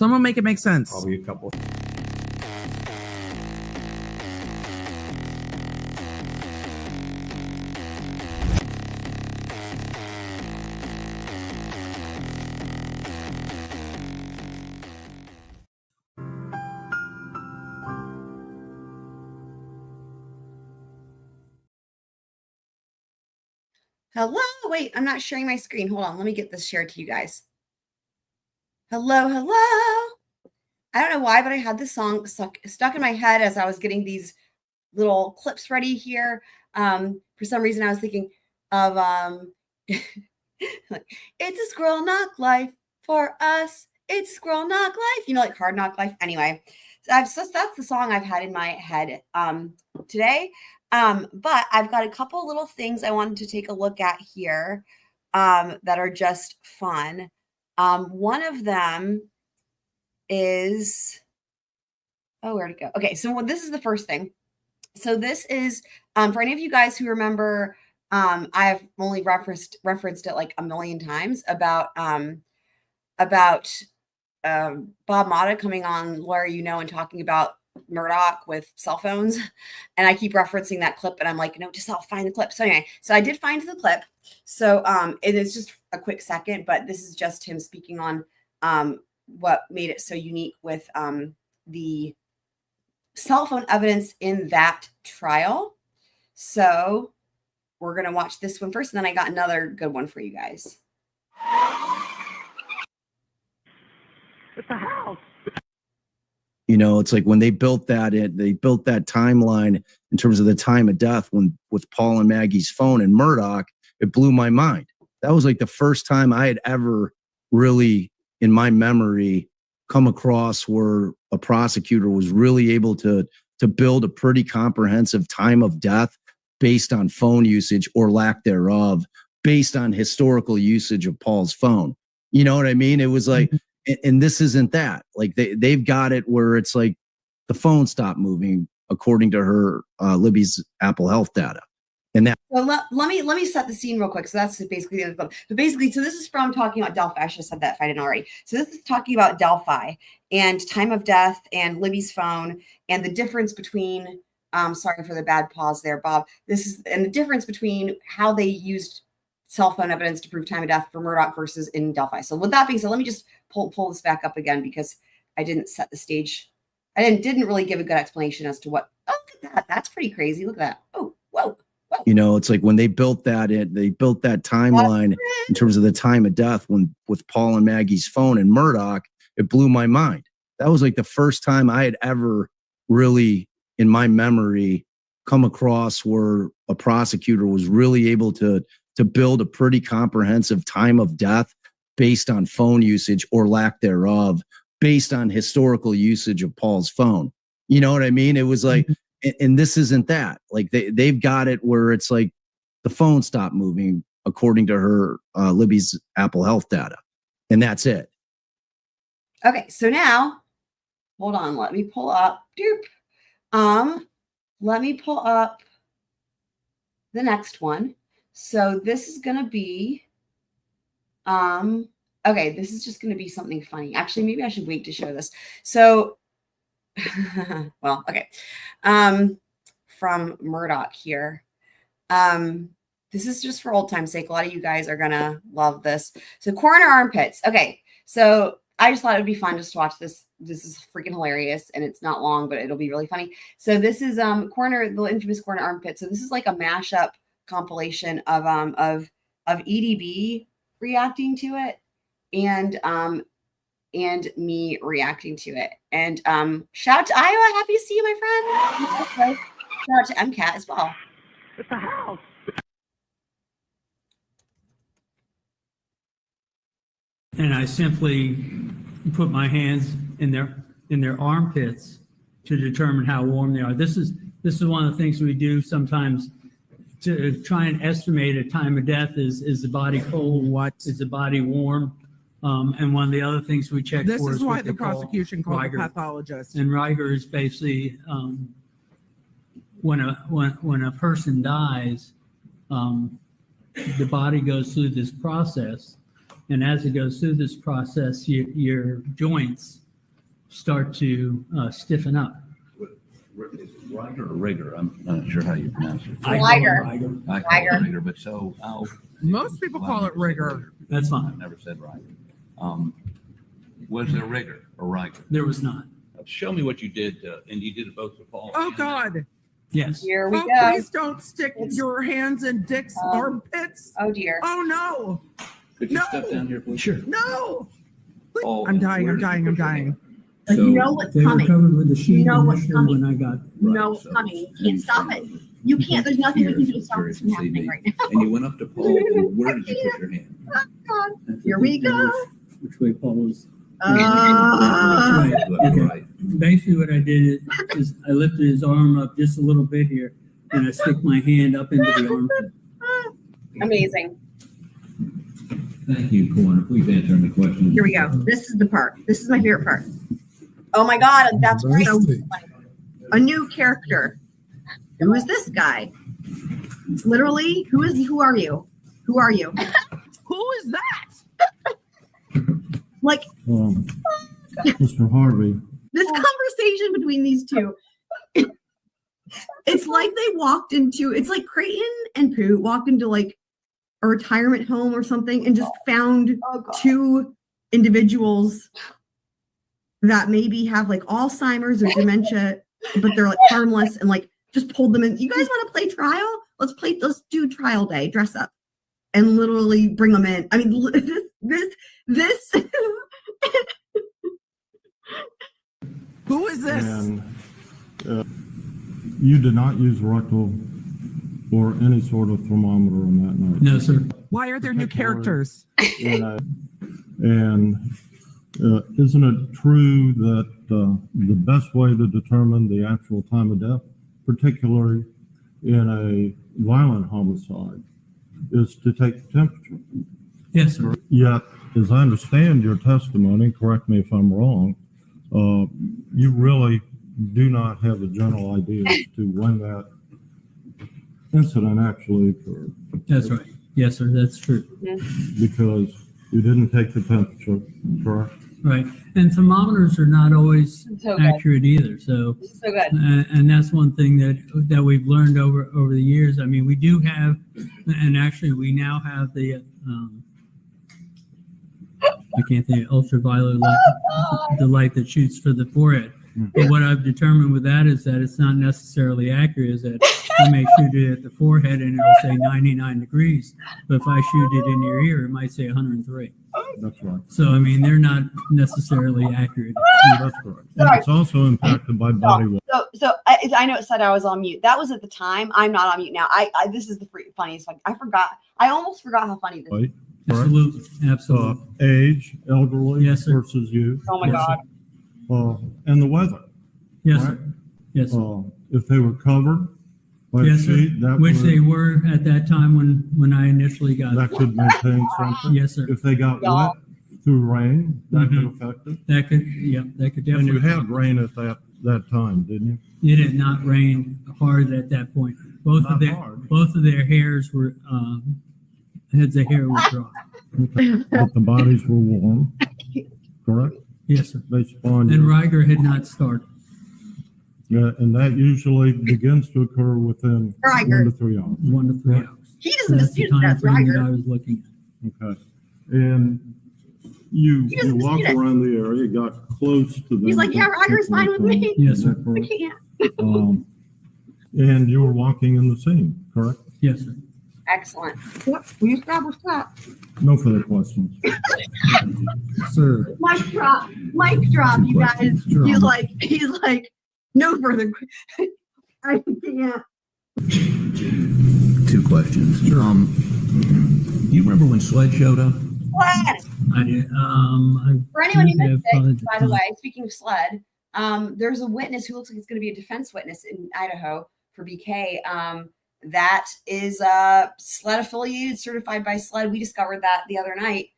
Someone make it make sense. Probably a couple. Hello. Wait, I'm not sharing my screen. Hold on. Let me get this shared to you guys. Hello. Hello. I don't know why, but I had this song stuck in my head as I was getting these little clips ready here. For some reason, I was thinking of like, it's a squirrel knock life for us. It's squirrel knock life. You know, like hard knock life. Anyway, so that's the song I've had in my head today. But I've got a couple little things I wanted to take a look at here that are just fun. One of them is, where'd it go? Okay, so this is the first thing. So this is, for any of you guys who remember, I've only referenced it like a million times about Bob Motta coming on Lawyer You Know and talking about Murdaugh with cell phones. And I keep referencing that clip and I'm like, no, just I'll find the clip. So anyway, so I did find the clip. So it is just a quick second, but this is just him speaking on what made it so unique with the cell phone evidence in that trial. So we're going to watch this one first. And then I got another good one for you guys. It's a house. You know, it's like when they built that timeline in terms of the time of death with Paul and Maggie's phone and Murdaugh, it blew my mind. That was like the first time I had ever really, in my memory, come across where a prosecutor was really able to build a pretty comprehensive time of death based on phone usage or lack thereof, based on historical usage of Paul's phone. You know what I mean? It was like, and this isn't that. Like they've got it where it's like the phone stopped moving according to her Libby's Apple Health data. And that. So let me set the scene real quick. So that's basically the other clip. But basically, so this is from talking about Delphi. I should have said that if I didn't already. So this is talking about Delphi and time of death and Libby's phone and the difference between. Sorry for the bad pause there, Bob. This is and the difference between how they used cell phone evidence to prove time of death for Murdaugh versus in Delphi. So with that being said, let me just pull this back up again because I didn't set the stage. I didn't really give a good explanation as to what. Oh, look at that. That's pretty crazy. Look at that. Oh, whoa. You know, it's like when they built that timeline in terms of the time of death with Paul and Maggie's phone and Murdaugh, it blew my mind. That was like the first time I had ever really, in my memory, come across where a prosecutor was really able to build a pretty comprehensive time of death based on phone usage or lack thereof, based on historical usage of Paul's phone. You know what I mean? It was like, and this isn't that. Like they've got it where it's like the phone stopped moving according to her Libby's Apple Health data. And that's it. Okay, so now, hold on. Let me pull up. Let me pull up the next one. So this is going to be, okay, this is just going to be something funny. Actually, maybe I should wait to show this. So, well, okay. From Murdaugh here. This is just for old time's sake. A lot of you guys are going to love this. So Coroner Armpits. Okay. So I just thought it would be fun just to watch this. This is freaking hilarious and it's not long, but it'll be really funny. So this is, the infamous Coroner Armpit. So this is like a mashup compilation of EDB reacting to it and me reacting to it. And shout out to Iowa. Happy to see you, my friend. Shout out to MCAT as well. It's a house. And I simply put my hands in their armpits to determine how warm they are. This is one of the things we do sometimes to try and estimate a time of death. Is the body cold? What is the body warm? And one of the other things we check this for is is why what the they call prosecution called Riger. the pathologist. And Riger is basically when a person dies, the body goes through this process, and as it goes through this process, your joints start to stiffen up. Is it Riger or Rigger? I'm not sure how you pronounce it. Riger. I call Riger. it Rigger, but so Most people call it rigor. That's I've fine. never said Riger. Was there Rigger or Riger? There was not. Show me what you did, and you did it both for Paul. Oh, and- God. Yes. Here we Oh, go. please don't stick your hands in Dick's armpits. Oh dear. Oh, no. Could you No. step down here, please? Sure. No. Paul, I'm and dying. where I'm did you dying. put I'm your dying. hand? Like, you know what's They were coming. covered with the sheet You know what's initially coming. when I got. You know Right, what's so- coming. You can't stop it. You can't. There's nothing you can do to stop this from happening right now. And you went up to Paul, and where did you put your hand? Oh, God. That's Here the we thing that go. was- Which way Paul was. Uh, Right. Basically, what I did is I lifted his arm up just a little bit here, and I stick my hand up into the armpit. Amazing. Thank you, Coroner. Please answer any questions. Here we go. This is the part. This is my favorite part. Oh my God, that's great. So, a new character. Who is this guy? Literally, who are you? Who are you? Who is that? Like Mr. Harvey. this conversation between these two. It's like they walked into, it's like Creighton and Pooh walked into like a retirement home or something and just found Oh God. two individuals that maybe have like Alzheimer's or dementia, but they're like harmless, and like just pulled them in. You guys want to play trial? Let's do trial day, dress up, and literally bring them in. I mean, this. Who is this? And you did not use rectal or any sort of thermometer on that night. No, sir. Why are there new characters? And isn't it true that the best way to determine the actual time of death, particularly in a violent homicide, is to take the temperature? Yes, sir. Yet, as I understand your testimony, correct me if I'm wrong, you really do not have a general idea as to when that incident actually occurred, That's right. Yes, sir. That's true. because you didn't take the temperature, correct? Right. And thermometers are not always So good. accurate either. So, So good. and that's one thing that we've learned over the years. I mean, we do have, and actually we now have the, I can't think, ultraviolet light, the light that shoots for the forehead. But what I've determined with that is that it's not necessarily accurate, is that you may shoot it at the forehead and it'll say 99 degrees. But if I shoot it in your ear, it might say 103. That's right. So, I mean, they're not necessarily accurate. That's correct. And it's also impacted by body weight. So I know it said I was on mute. That was at the time. I'm not on mute now. I this is the funniest one. I forgot. I almost forgot how funny this is. Right? Correct. Absolutely. Absolutely. Age, elderly Yes, sir. versus youth, Oh my Yes, God. and the weather. Yes, right? sir. Yes, sir. If they were covered by a Yes, sir. sheet, that Which they would, were at that time when I initially got that it. could maintain something. Yes, sir. If they got Yeah. wet through rain, that could Mhm. affect it. That could, yeah, that could And definitely. you had rain at that time, didn't you? It had not rained hard at that point. Both Not of their hairs were, heads of hair were dry. Okay. But the bodies were warm, correct? Yes, sir. They spawned. And Riger had not started. Yeah, and that usually begins to occur within Riger. 1 to 3 hours. 1 to 3 hours. He So doesn't that's the dispute time that's frame that I Riger. was looking at. Okay. And you He doesn't walked dispute it. around the area, got close to them. He's like, yeah, Riger's fine with me. Yes, Is sir. that I correct? can't. And you were walking in the scene, correct? Yes, sir. Excellent. Yep, we established that. No further questions. Sir. Mic drop, you guys. He's like, no further. I can't. 2 questions. You remember when Sled showed up? Sled. I did, For anyone who Yeah, missed probably it, the by the time. way, speaking of Sled, there's a witness who looks like it's going to be a defense witness in Idaho for BK. That is Sled affiliated, certified by Sled. We discovered that the other night.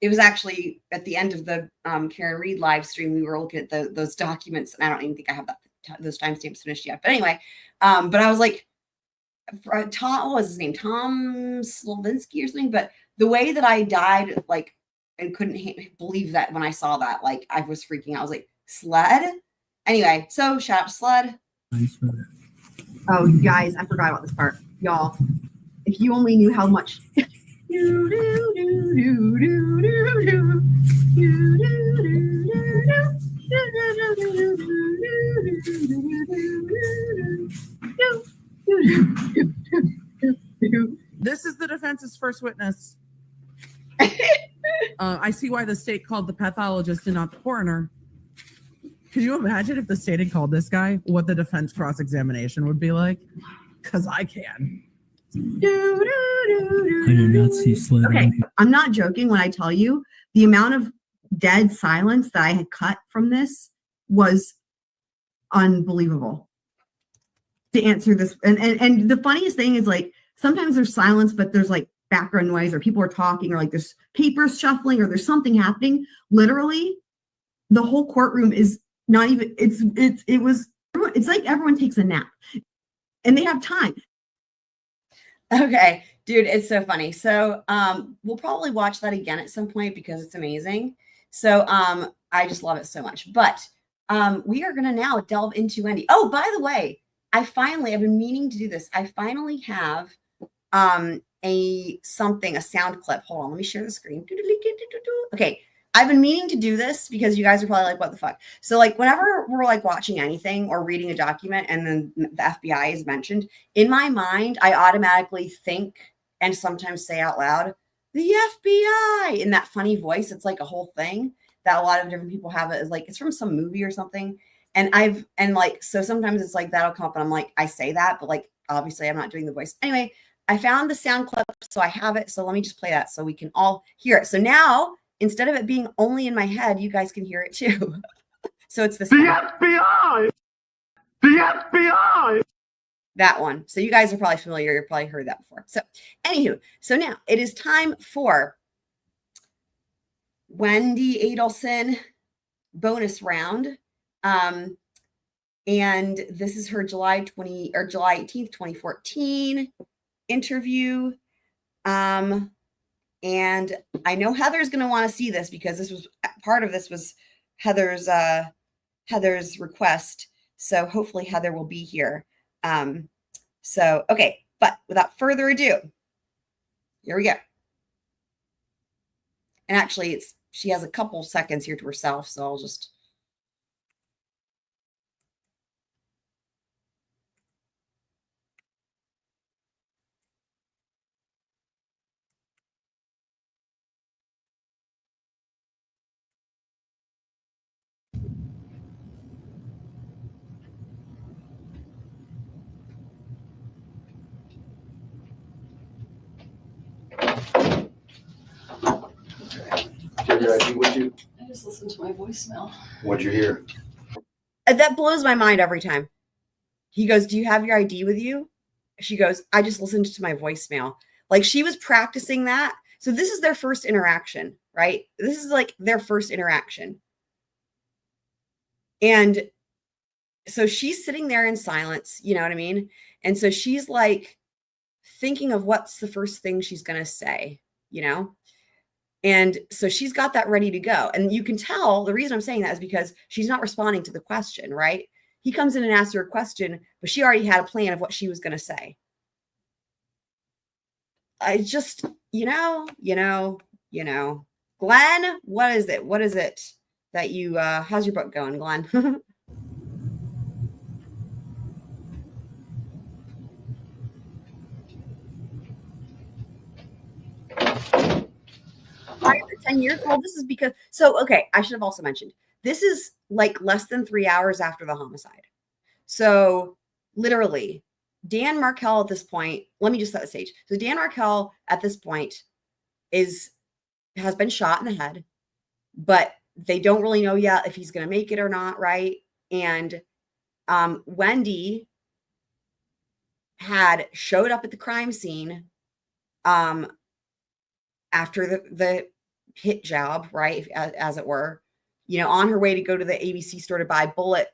It was actually at the end of the Karen Reed live stream. We were looking at those documents, and I don't even think I have those timestamps finished yet. But anyway, but I was like, Tom, what was his name? Tom Slavinsky or something. But the way that I died, like and couldn't believe that when I saw that. Like, I was freaking out. I was like, sled? Anyway, so shout out to Sled. Oh, you guys, I forgot about this part. Y'all, if you only knew how much. This is the defense's first witness. I see why the state called the pathologist and not the coroner. Could you imagine if the state had called this guy, what the defense cross-examination would be like? Because I can. I do not see Sled. Okay, I'm not joking when I tell you the amount of dead silence that I had cut from this was unbelievable. To answer this, and the funniest thing is, like, sometimes there's silence, but there's like background noise, or people are talking, or like there's papers shuffling, or there's something happening. Literally, the whole courtroom is not even. It's like everyone takes a nap, and they have time. Okay, dude, it's so funny. So we'll probably watch that again at some point because it's amazing. So I just love it so much. But we are gonna now delve into Wendi. Oh, by the way, I've been meaning to do this. I finally have a sound clip. Hold on, let me share the screen. Okay, I've been meaning to do this because you guys are probably like, what the fuck? So like whenever we're like watching anything or reading a document and then the FBI is mentioned, in my mind, I automatically think and sometimes say out loud, the FBI, in that funny voice. It's like a whole thing that a lot of different people have. It is like, it's from some movie or something. So sometimes it's like, that'll come up and I'm like, I say that, but like, obviously I'm not doing the voice. Anyway, I found the sound clip, so I have it. So let me just play that so we can all hear it. So now, instead of it being only in my head, you guys can hear it too. So it's this. The FBI! The FBI! That one. So you guys are probably familiar. You've probably heard that before. So anywho, so now it is time for Wendi Adelson bonus round. And this is her July 18th, 2014 interview. And I know Heather's going to want to see this because part of this was Heather's request. So hopefully Heather will be here. Okay, but without further ado, here we go. And actually she has a couple seconds here to herself. So I'll just. Your ID with you? I just listened to my voicemail. What'd you hear? That blows my mind every time. He goes, do you have your ID with you? She goes, I just listened to my voicemail. Like, she was practicing that. So this is their first interaction, right? This is like their first interaction. And so she's sitting there in silence, you know what I mean? And so she's like thinking of what's the first thing she's going to say, you know? And so she's got that ready to go. And you can tell the reason I'm saying that is because she's not responding to the question, right? He comes in and asks her a question, but she already had a plan of what she was going to say. I just, Glenn, what is it? What is it that you, how's your book going, Glenn? Prior to 10 years old, this is because, okay, I should have also mentioned, this is like less than 3 hours after the homicide. So literally, Dan Markel at this point, let me just set the stage. So Dan Markel at this point has been shot in the head, but they don't really know yet if he's going to make it or not, right? And Wendi had showed up at the crime scene after the hit job, right, as it were, on her way to go to the ABC store to buy Bulleit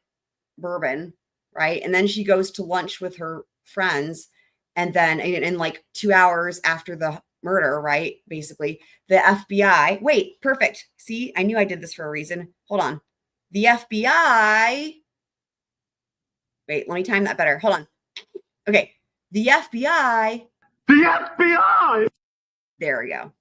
bourbon, right? And then she goes to lunch with her friends, and then in like 2 hours after the murder, right? Basically, the FBI. Wait, perfect. See, I knew I did this for a reason. Hold on. The FBI. Wait, let me time that better. Hold on. Okay. The FBI. The FBI! There we go.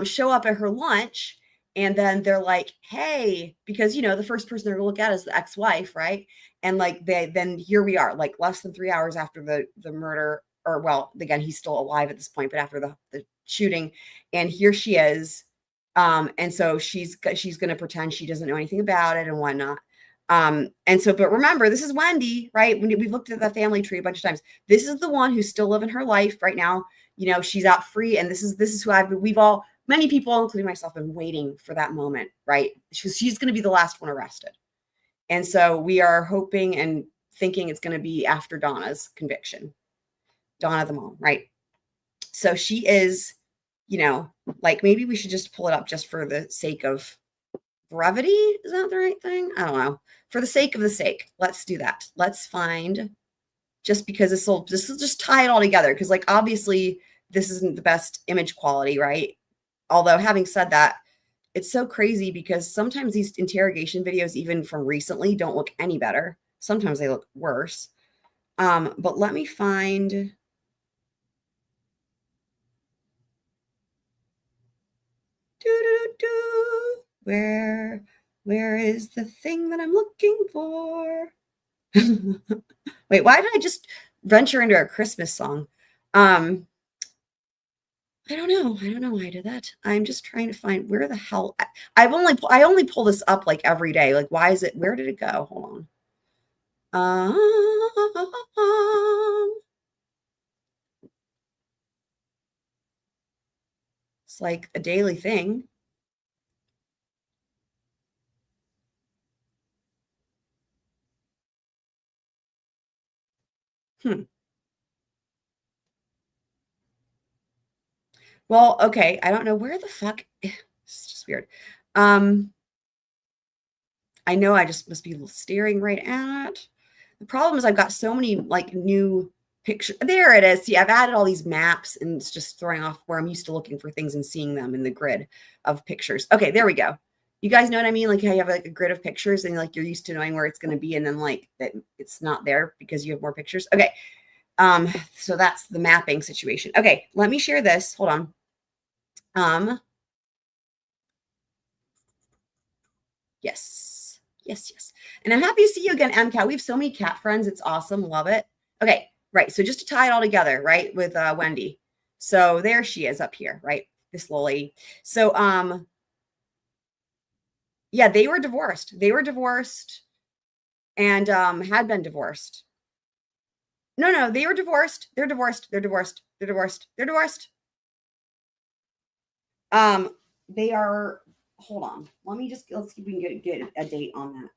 Show up at her lunch, and then they're like, hey, because, you know, the first person they're going to look at is the ex-wife, right? And like, then here we are, like less than 3 hours after the murder, or well, again, he's still alive at this point, but after the shooting, and here she is. And so she's going to pretend she doesn't know anything about it and whatnot. And so, but remember, this is Wendi, right? We've looked at the family tree a bunch of times. This is the one who's still living her life right now. You know, she's out free, and this is who many people, including myself, have been waiting for that moment, right? She's going to be the last one arrested. And so we are hoping and thinking it's going to be after Donna's conviction. Donna the mom, right? So she is, you know, like, maybe we should just pull it up just for the sake of brevity. Is that the right thing? I don't know. For the sake of the sake, let's do that. Let's find, just because this will just tie it all together. Because, like, obviously this isn't the best image quality, right? Although, having said that, it's so crazy because sometimes these interrogation videos, even from recently, don't look any better. Sometimes they look worse. But let me find. Where is the thing that I'm looking for? Wait, why did I just venture into a Christmas song? I don't know. I don't know why I did that. I'm just trying to find where the hell I only pull this up like every day. Like, why is it? Where did it go? Hold on. It's like a daily thing. Well, okay. I don't know where the fuck. It's just weird. I know I just must be staring right at it. The problem is I've got so many like new pictures. There it is. See, I've added all these maps, and it's just throwing off where I'm used to looking for things and seeing them in the grid of pictures. Okay, there we go. You guys know what I mean? Like, how you have like a grid of pictures, and like you're used to knowing where it's going to be, and then like that it's not there because you have more pictures. Okay. So that's the mapping situation. Okay, let me share this. Hold on. Yes. And I'm happy to see you again, MCAT. We have so many cat friends. It's awesome. Love it. Okay, right. So just to tie it all together, right, with Wendi. So there she is up here, right? This little lady. So yeah, they were divorced. And had been divorced. No, they were divorced. They're divorced. They are, hold on. Let's see if we can get a date on that.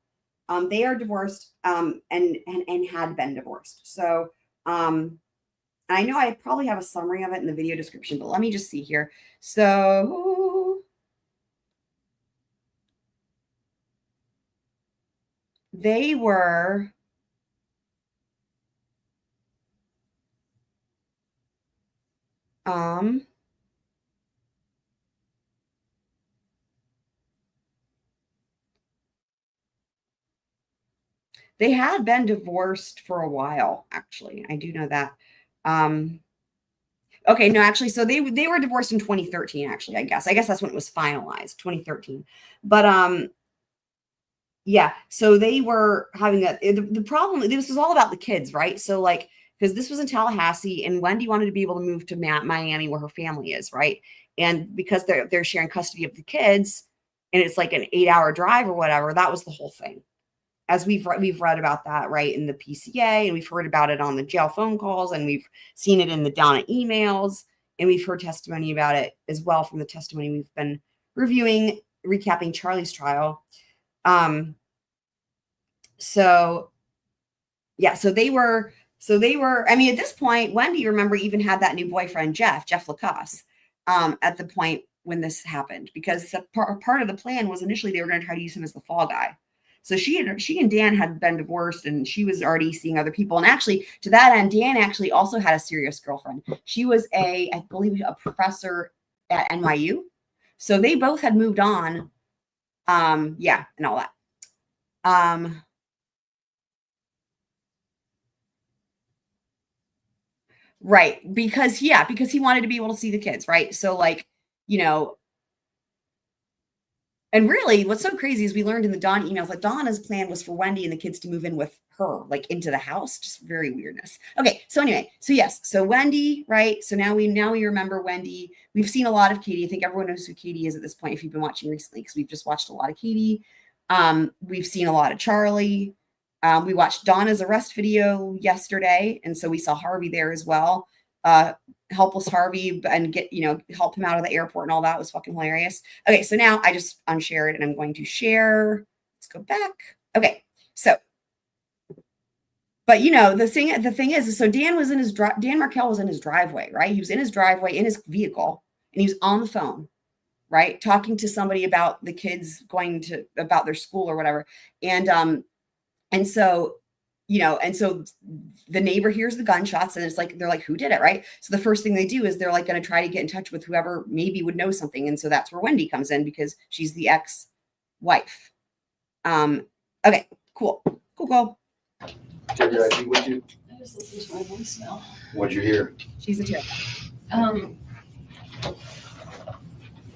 They are divorced, and had been divorced. So, I know I probably have a summary of it in the video description, but let me just see here. So they were, they had been divorced for a while, actually. I do know that. Okay, no, actually, so they were divorced in 2013, actually, I guess. I guess that's when it was finalized, 2013. But yeah, so they were having the problem, this was all about the kids, right? So like, because this was in Tallahassee, and Wendi wanted to be able to move to Miami where her family is, right? And because they're sharing custody of the kids, and it's like an 8-hour drive or whatever, that was the whole thing. As we've read about that, right, in the PCA, and we've heard about it on the jail phone calls, and we've seen it in the Donna emails, and we've heard testimony about it as well from the testimony we've been reviewing, recapping Charlie's trial. So yeah, so they were, I mean, at this point, Wendi, remember, even had that new boyfriend, Jeff Lacasse, at the point when this happened, because part of the plan was initially they were going to try to use him as the fall guy. So she and Dan had been divorced, and she was already seeing other people. And actually, to that end, Dan actually also had a serious girlfriend. She was I believe, a professor at NYU. So they both had moved on. Yeah, and all that. Right. Because he wanted to be able to see the kids, right? So like, you know, and really what's so crazy is we learned in the Donna emails that Donna's plan was for Wendi and the kids to move in with her, like into the house. Just very weirdness. Okay. So anyway, so yes. So Wendi, right? So now we remember Wendi. We've seen a lot of Katie. I think everyone knows who Katie is at this point if you've been watching recently, because we've just watched a lot of Katie. We've seen a lot of Charlie. We watched Donna's arrest video yesterday, and so we saw Harvey there as well. Helpless Harvey, and help him out of the airport and all that was fucking hilarious. Okay, so now I just unshared and I'm going to share. Let's go back. Okay, so, but the thing is, so Dan Markel was in his driveway, right? He was in his driveway in his vehicle, and he was on the phone, right, talking to somebody about the kids about their school or whatever, and so the neighbor hears the gunshots, and it's like, they're like, who did it? Right. So the first thing they do is they're like going to try to get in touch with whoever maybe would know something. And so that's where Wendi comes in, because she's the ex-wife. Okay, cool. Do you have your ID with you? I just listened to my voicemail. What'd you hear? She's a terror.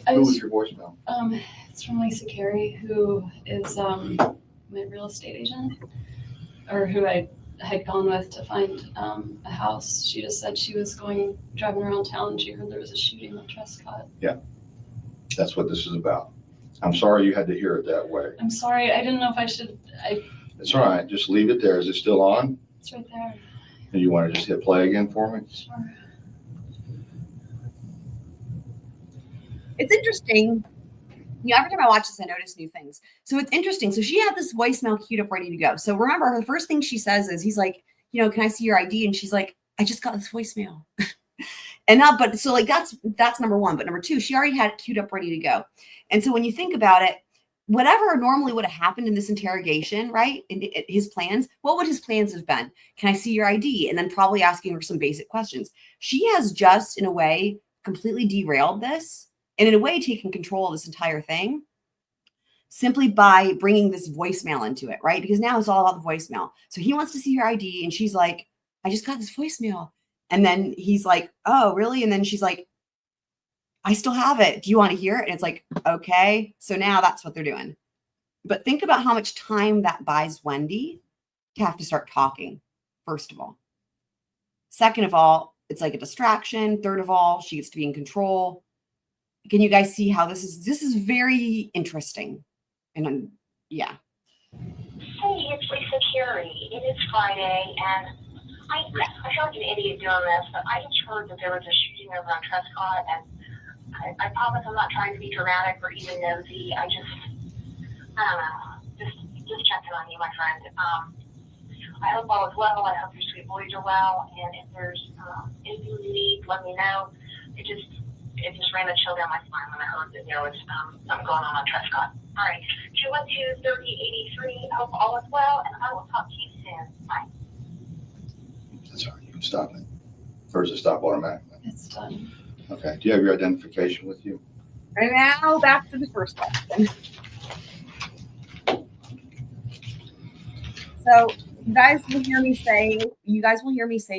Who was your voicemail? It's from Lisa Carey, who is my real estate agent, or who I had gone with to find a house. She just said she was driving around town, and she heard there was a shooting at Trescott. Yeah, that's what this is about. I'm sorry you had to hear it that way. I'm sorry. I didn't know if I should. It's all right. Just leave it there. Is it still on? It's right there. And you want to just hit play again for me? Sure. It's interesting. Every time I watch this, I notice new things. So it's interesting. So she had this voicemail queued up ready to go. So remember, the first thing she says is, he's like, can I see your ID? And she's like, I just got this voicemail. And now, but so like, that's number one. But number two, she already had it queued up ready to go. And so when you think about it, whatever normally would have happened in this interrogation, right? In his plans, what would his plans have been? Can I see your ID? And then probably asking her some basic questions. She has just, in a way, completely derailed this. And in a way, taking control of this entire thing simply by bringing this voicemail into it, right? Because now it's all about the voicemail. So he wants to see your ID, and she's like, I just got this voicemail. And then he's like, oh, really? And then she's like, I still have it. Do you want to hear it? And it's like, okay. So now that's what they're doing. But think about how much time that buys Wendi to have to start talking, first of all. Second of all, it's like a distraction. Third of all, she gets to be in control. Can you guys see how this is very interesting? And yeah. Hey, it's Lisa Carey. It is Friday, and I feel like an idiot doing this, but I just heard that there was a shooting over on Trescott, and I promise I'm not trying to be dramatic or even nosy. I don't know, just checking on you, my friend. I hope all is well. I hope your sweet boys are well, and if there's anything you need, let me know. It just ran a chill down my spine when I heard that there was something going on Trescott. All right, 212-3083. I hope all is well, and I will talk to you soon. Bye. That's all right. You can stop it. Or does it stop automatically? It's done. Okay. Do you have your identification with you? Right now, back to the first question. So you guys will hear me say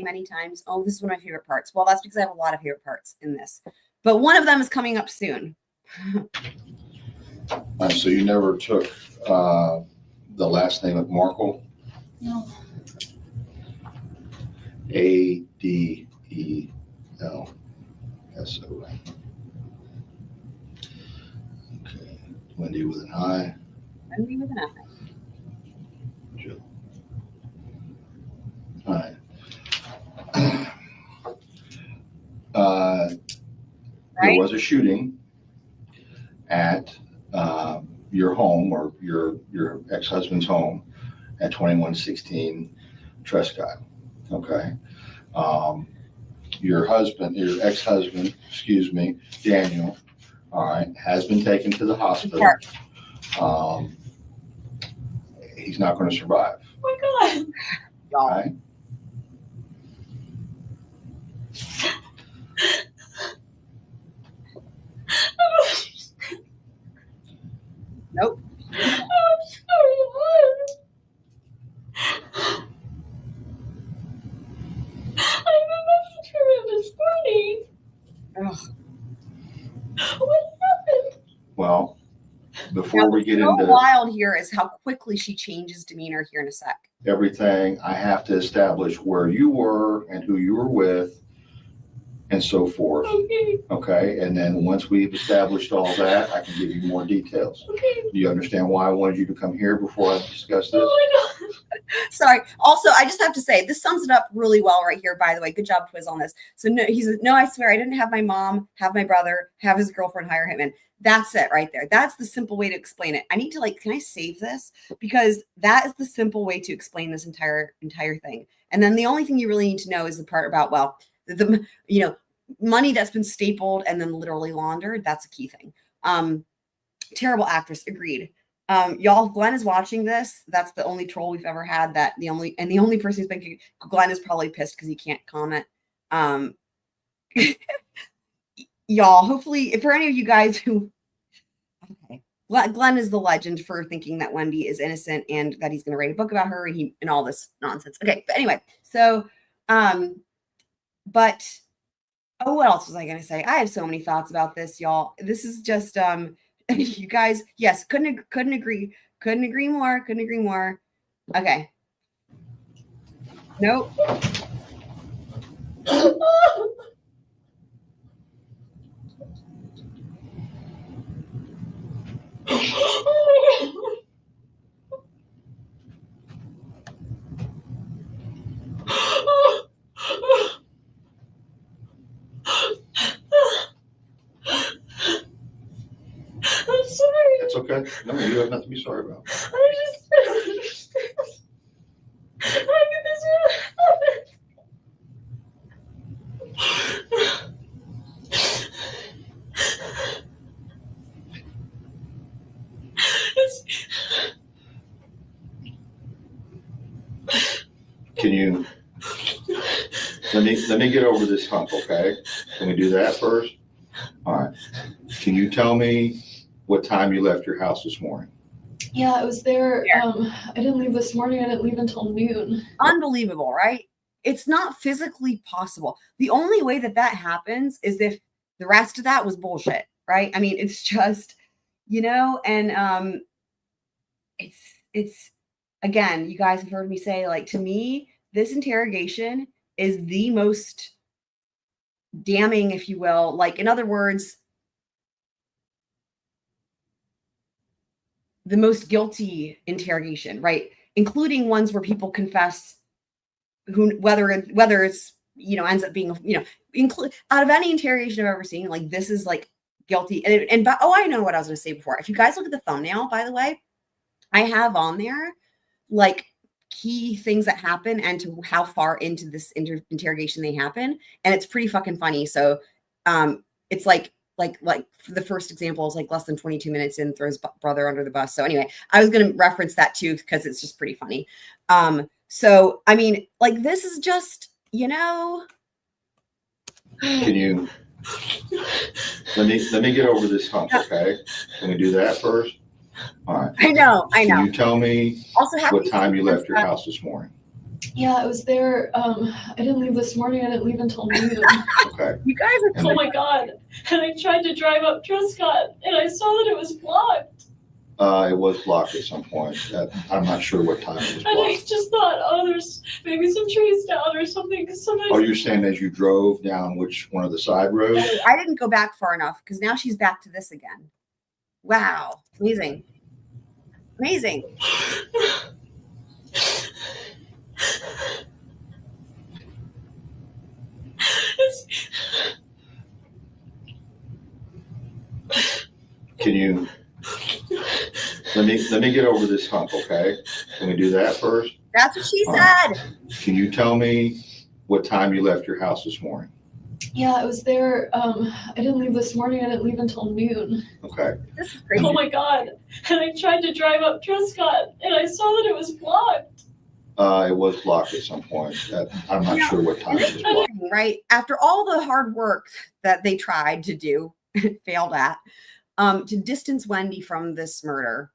many times, oh, this is one of my favorite parts. Well, that's because I have a lot of favorite parts in this. But one of them is coming up soon. So you never took the last name of Markel? No. Adelson. Okay. Wendi with an I. Wendi with an I. Jill. All right. There was a shooting at your home, or your ex-husband's home, at 2116 Trescott. Okay. Your ex-husband, Daniel, all right, has been taken to the hospital. he's not going to survive. Oh my God. Y'all. Okay? Nope. I'm sorry. I messaged her this morning. Ugh. What happened? Well, before we get What's so into wild here is how quickly she changes demeanor here in a sec. everything, I have to establish where you were and who you were with and so forth. Okay. Okay, and then once we've established all that, I can give you more details. Okay. Do you understand why I wanted you to come here before I discuss this? Oh my God. Sorry. Also, I just have to say, this sums it up really well right here, by the way. Good job, Twiz, on this. So no, no, I swear, I didn't have my mom, have my brother, have his girlfriend hire hitman. That's it right there. That's the simple way to explain it. I need to can I save this? Because that is the simple way to explain this entire thing. And then the only thing you really need to know is the part about, well, the money that's been stapled and then literally laundered. That's a key thing. Terrible actress. Agreed. Y'all, Glenn is watching this. That's the only troll we've ever had. The only person who's been, Glenn is probably pissed because he can't comment. Y'all, hopefully, for any of you guys who, okay, Glenn is the legend for thinking that Wendi is innocent and that he's going to write a book about her and all this nonsense. Okay, but anyway, so, but, oh, what else was I going to say? I have so many thoughts about this, y'all. This is just, you guys, yes, couldn't agree more. Okay. Nope. I'm sorry. It's okay. No, you have nothing to be sorry about. I just don't understand. How did this really happen? Can you let me get over this hump, okay? Can we do that first? All right. Can you tell me what time you left your house this morning? Yeah, I was there. I didn't leave this morning. I didn't leave until noon. Unbelievable, right? It's not physically possible. The only way that happens is if the rest of that was bullshit, right? I mean, it's just, and it's again, you guys have heard me say, to me, this interrogation is the most damning, if you will. In other words, the most guilty interrogation, right? Including ones where people confess, whether it's ends up being out of any interrogation I've ever seen, this is guilty. I know what I was going to say before. If you guys look at the thumbnail, by the way, I have on there key things that happen and to how far into this interrogation they happen, and it's pretty fucking funny. So it's like the first example is less than 22 minutes in, throws brother under the bus. So anyway, I was going to reference that too because it's just pretty funny. So I mean, this is just Can you let me get over this hump, okay? Can we do that first? All right. I know. Can you tell me Also, what time you left your house this morning? Yeah, I was there. I didn't leave this morning. I didn't leave until noon. Okay. You guys are Oh my God. And I tried to drive up Trescott and I saw that it was blocked. It was blocked at some point. I'm not sure what time it was And I blocked. just thought, there's maybe some trees down or something. Because sometimes. Oh, you're saying as you drove down which one of the side roads? I didn't go back far enough because now she's back to this again. Wow. Amazing. Can you let me get over this hump, okay? Can we do that first? That's what she All said. right. Can you tell me what time you left your house this morning? Yeah, it was there. I didn't leave this morning. I didn't leave until noon. Okay. This is crazy. Oh my God. And I tried to drive up Trescott and I saw that it was blocked. It was blocked at some point. I'm not sure what time it was blocked. Right after all the hard work that they tried to do, failed at, to distance Wendi from this murder,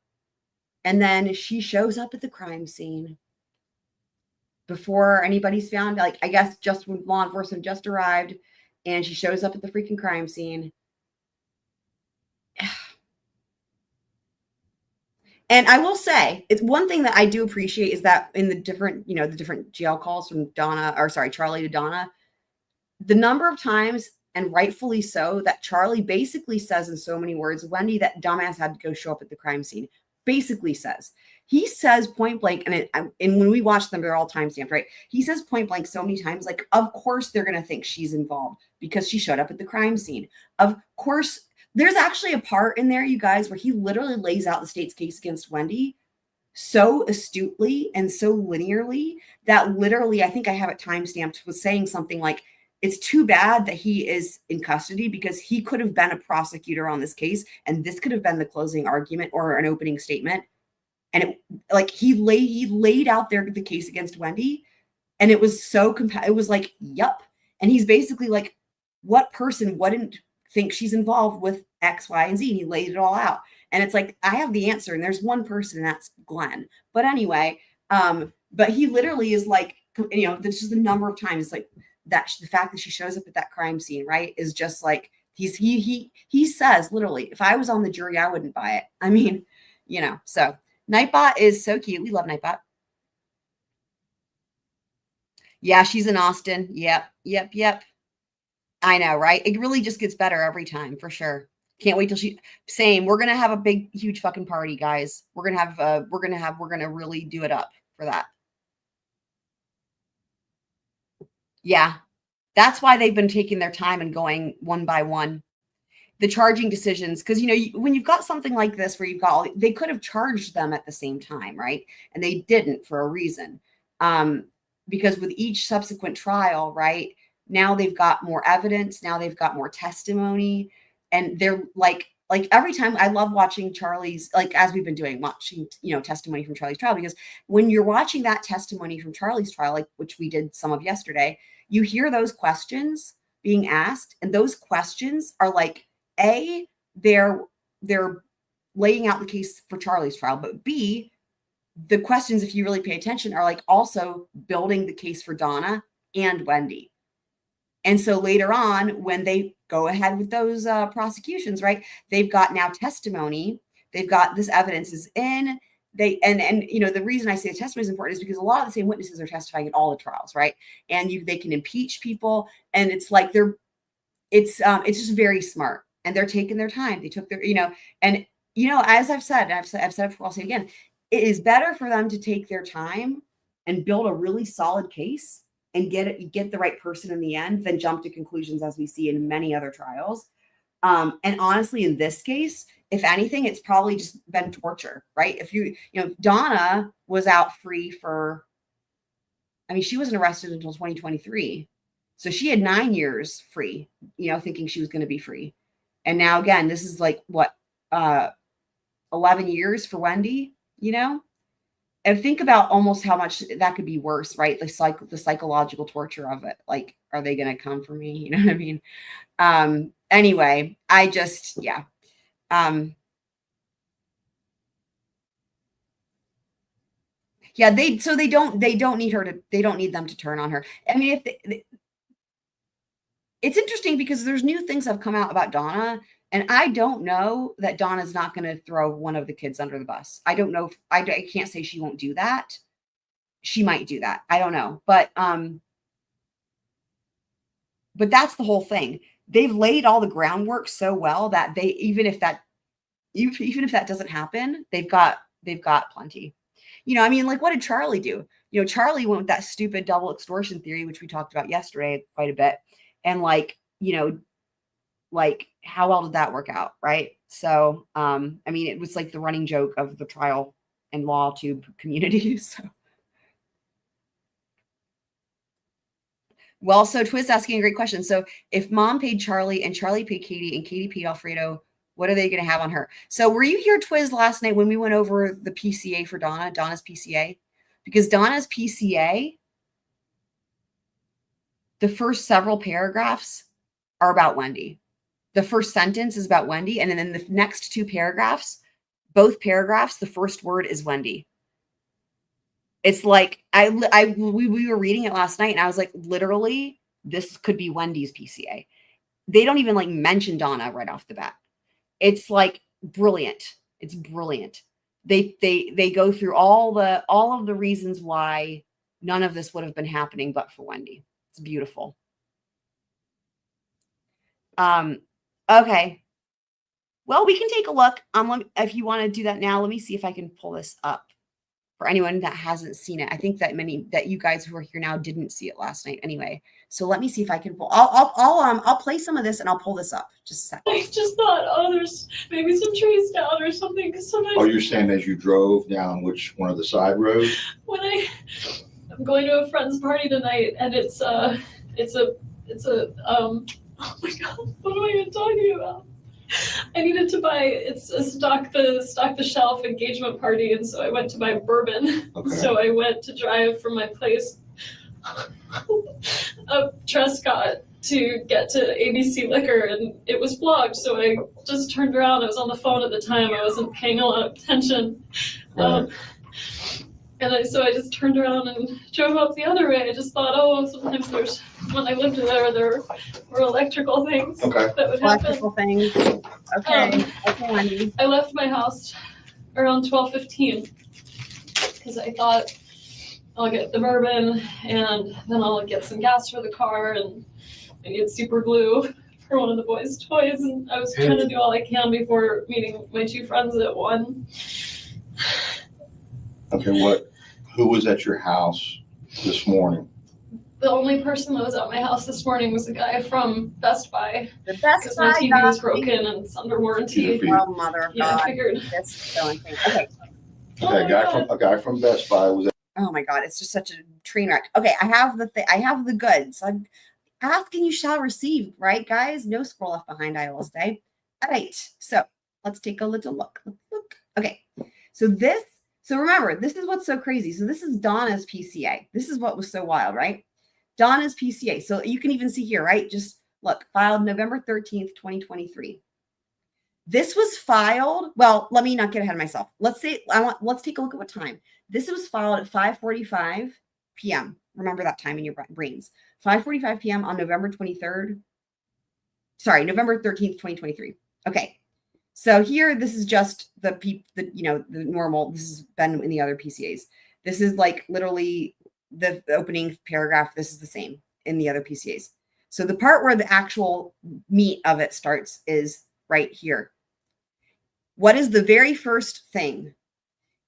and then she shows up at the crime scene before anybody's found. Like, I guess just when law enforcement just arrived, and she shows up at the freaking crime scene. And I will say, it's one thing that I do appreciate is that in the different, the different jail calls from Charlie to Donna, the number of times, and rightfully so, that Charlie basically says in so many words, Wendi, that dumbass had to go show up at the crime scene. Basically says. He says point blank, and when we watch them, they're all timestamped, right? He says point blank so many times, like, of course they're going to think she's involved because she showed up at the crime scene. Of course. There's actually a part in there, you guys, where he literally lays out the state's case against Wendi so astutely and so linearly that literally, I think I have it timestamped, was saying something like, it's too bad that he is in custody because he could have been a prosecutor on this case, and this could have been the closing argument or an opening statement. And he laid out there the case against Wendi, and it was so it was like, yup. And he's basically like, what person wouldn't think she's involved with X, Y, and Z? And he laid it all out. And it's like, I have the answer, and there's one person, and that's Glenn. But anyway, but he literally is like, this is the number of times, like, that the fact that she shows up at that crime scene, right, is just like, he says literally, if I was on the jury, I wouldn't buy it. I mean, so Nightbot is so cute. We love Nightbot. Yeah, she's in Austin. Yep. I know, right? It really just gets better every time, for sure. Can't wait till we're going to have a big, huge fucking party, guys. We're going to really do it up for that. Yeah. That's why they've been taking their time and going one by one. The charging decisions, because, when you've got something like this where they could have charged them at the same time, right? And they didn't for a reason. Because with each subsequent trial, right, now they've got more evidence. Now they've got more testimony. And they're like every time, I love watching Charlie's, like, as we've been doing, watching, testimony from Charlie's trial, because when you're watching that testimony from Charlie's trial, like, which we did some of yesterday, you hear those questions being asked. And those questions are like, A, they're laying out the case for Charlie's trial, but B, the questions, if you really pay attention, are like also building the case for Donna and Wendi. And so later on, when they go ahead with those prosecutions, right, they've got now testimony. They've got this evidence is in. The reason I say the testimony is important is because a lot of the same witnesses are testifying at all the trials, right? And they can impeach people, and it's like it's just very smart, and they're taking their time. They took their, as I've said it before, I'll say it again. It is better for them to take their time and build a really solid case and get the right person in the end than jump to conclusions, as we see in many other trials. And honestly, in this case, if anything, it's probably just been torture, right? If Donna was out free for, she wasn't arrested until 2023. So she had 9 years free, thinking she was going to be free. And now again, this is like what, 11 years for Wendi, And think about almost how much that could be worse, right? The psychological torture of it. Like, are they going to come for me? You know what I mean? Anyway, I just, yeah. Yeah, they don't need them to turn on her. I mean, it's interesting because there's new things have come out about Donna. And I don't know that Donna's not going to throw one of the kids under the bus. I don't know. I can't say she won't do that. She might do that. I don't know. But that's the whole thing. They've laid all the groundwork so well that even if that doesn't happen, they've got plenty. Like, what did Charlie do? Charlie went with that stupid double extortion theory, which we talked about yesterday quite a bit. And how well did that work out, right? So, it was like the running joke of the trial and law tube community. So. Well, so Twist asking a great question. So if mom paid Charlie and Charlie paid Katie and Katie paid Alfredo, what are they going to have on her? So were you here, Twiz, last night when we went over the PCA for Donna's PCA? Because Donna's PCA, the first several paragraphs are about Wendi. The first sentence is about Wendi. And then the next two paragraphs, both paragraphs, the first word is Wendi. It's like, we were reading it last night and I was like, literally, this could be Wendi's PCA. They don't even like mention Donna right off the bat. It's like brilliant. It's brilliant. They go through all of the reasons why none of this would have been happening but for Wendi. It's beautiful. Okay. Well, we can take a look. If you want to do that now, let me see if I can pull this up for anyone that hasn't seen it. I think that many that you guys who are here now didn't see it last night anyway. So let me see if I can pull. I'll play some of this and I'll pull this up. Just a second. I just thought, oh, there's maybe some trees down or something. Because sometimes. Oh, you're saying as you drove down which one of the side roads? When I'm going to a friend's party tonight, and it's a oh my god, what am I even talking about? I needed to buy, it's a stock the shelf engagement party, and so I went to buy bourbon. Okay. So I went to drive from my place up Trescott to get to ABC Liquor, and it was blocked, so I just turned around. I was on the phone at the time. I wasn't paying a lot of attention. Right. So I just turned around and drove up the other way. I just thought, oh, sometimes when I lived there were electrical things that would happen. Electrical things. Okay. Okay, Wendi. I left my house around 12:15 because I thought I'll get the bourbon and then I'll get some gas for the car and I need super glue for one of the boys' toys. And I was trying to do all I can before meeting my two friends at 1. Okay, who was at your house this morning? The only person that was at my house this morning was a guy from Best Buy. The Best Because Buy my TV was broken and it's under warranty. Oh, mother of God. I figured. This going thing. Okay. Okay, a guy from Best Buy was at. Oh my God, it's just such a train wreck. Okay, I have the goods. I'm asking, you shall receive, right, guys? No scroll left behind, I will say. All right, so let's take a little look. Okay, so remember, this is what's so crazy. So this is Donna's PCA. This is what was so wild, right? Donna's PCA. So you can even see here, right? Just look, filed November 13th, 2023. This was filed. Well, let me not get ahead of myself. Let's take a look at what time. This was filed at 5:45 p.m. Remember that time in your brains. 5:45 p.m. on November 13th, 2023. Okay. So here, this is just the normal. This has been in the other PCAs. This is like literally the opening paragraph. This is the same in the other PCAs. So the part where the actual meat of it starts is right here. What is the very first thing?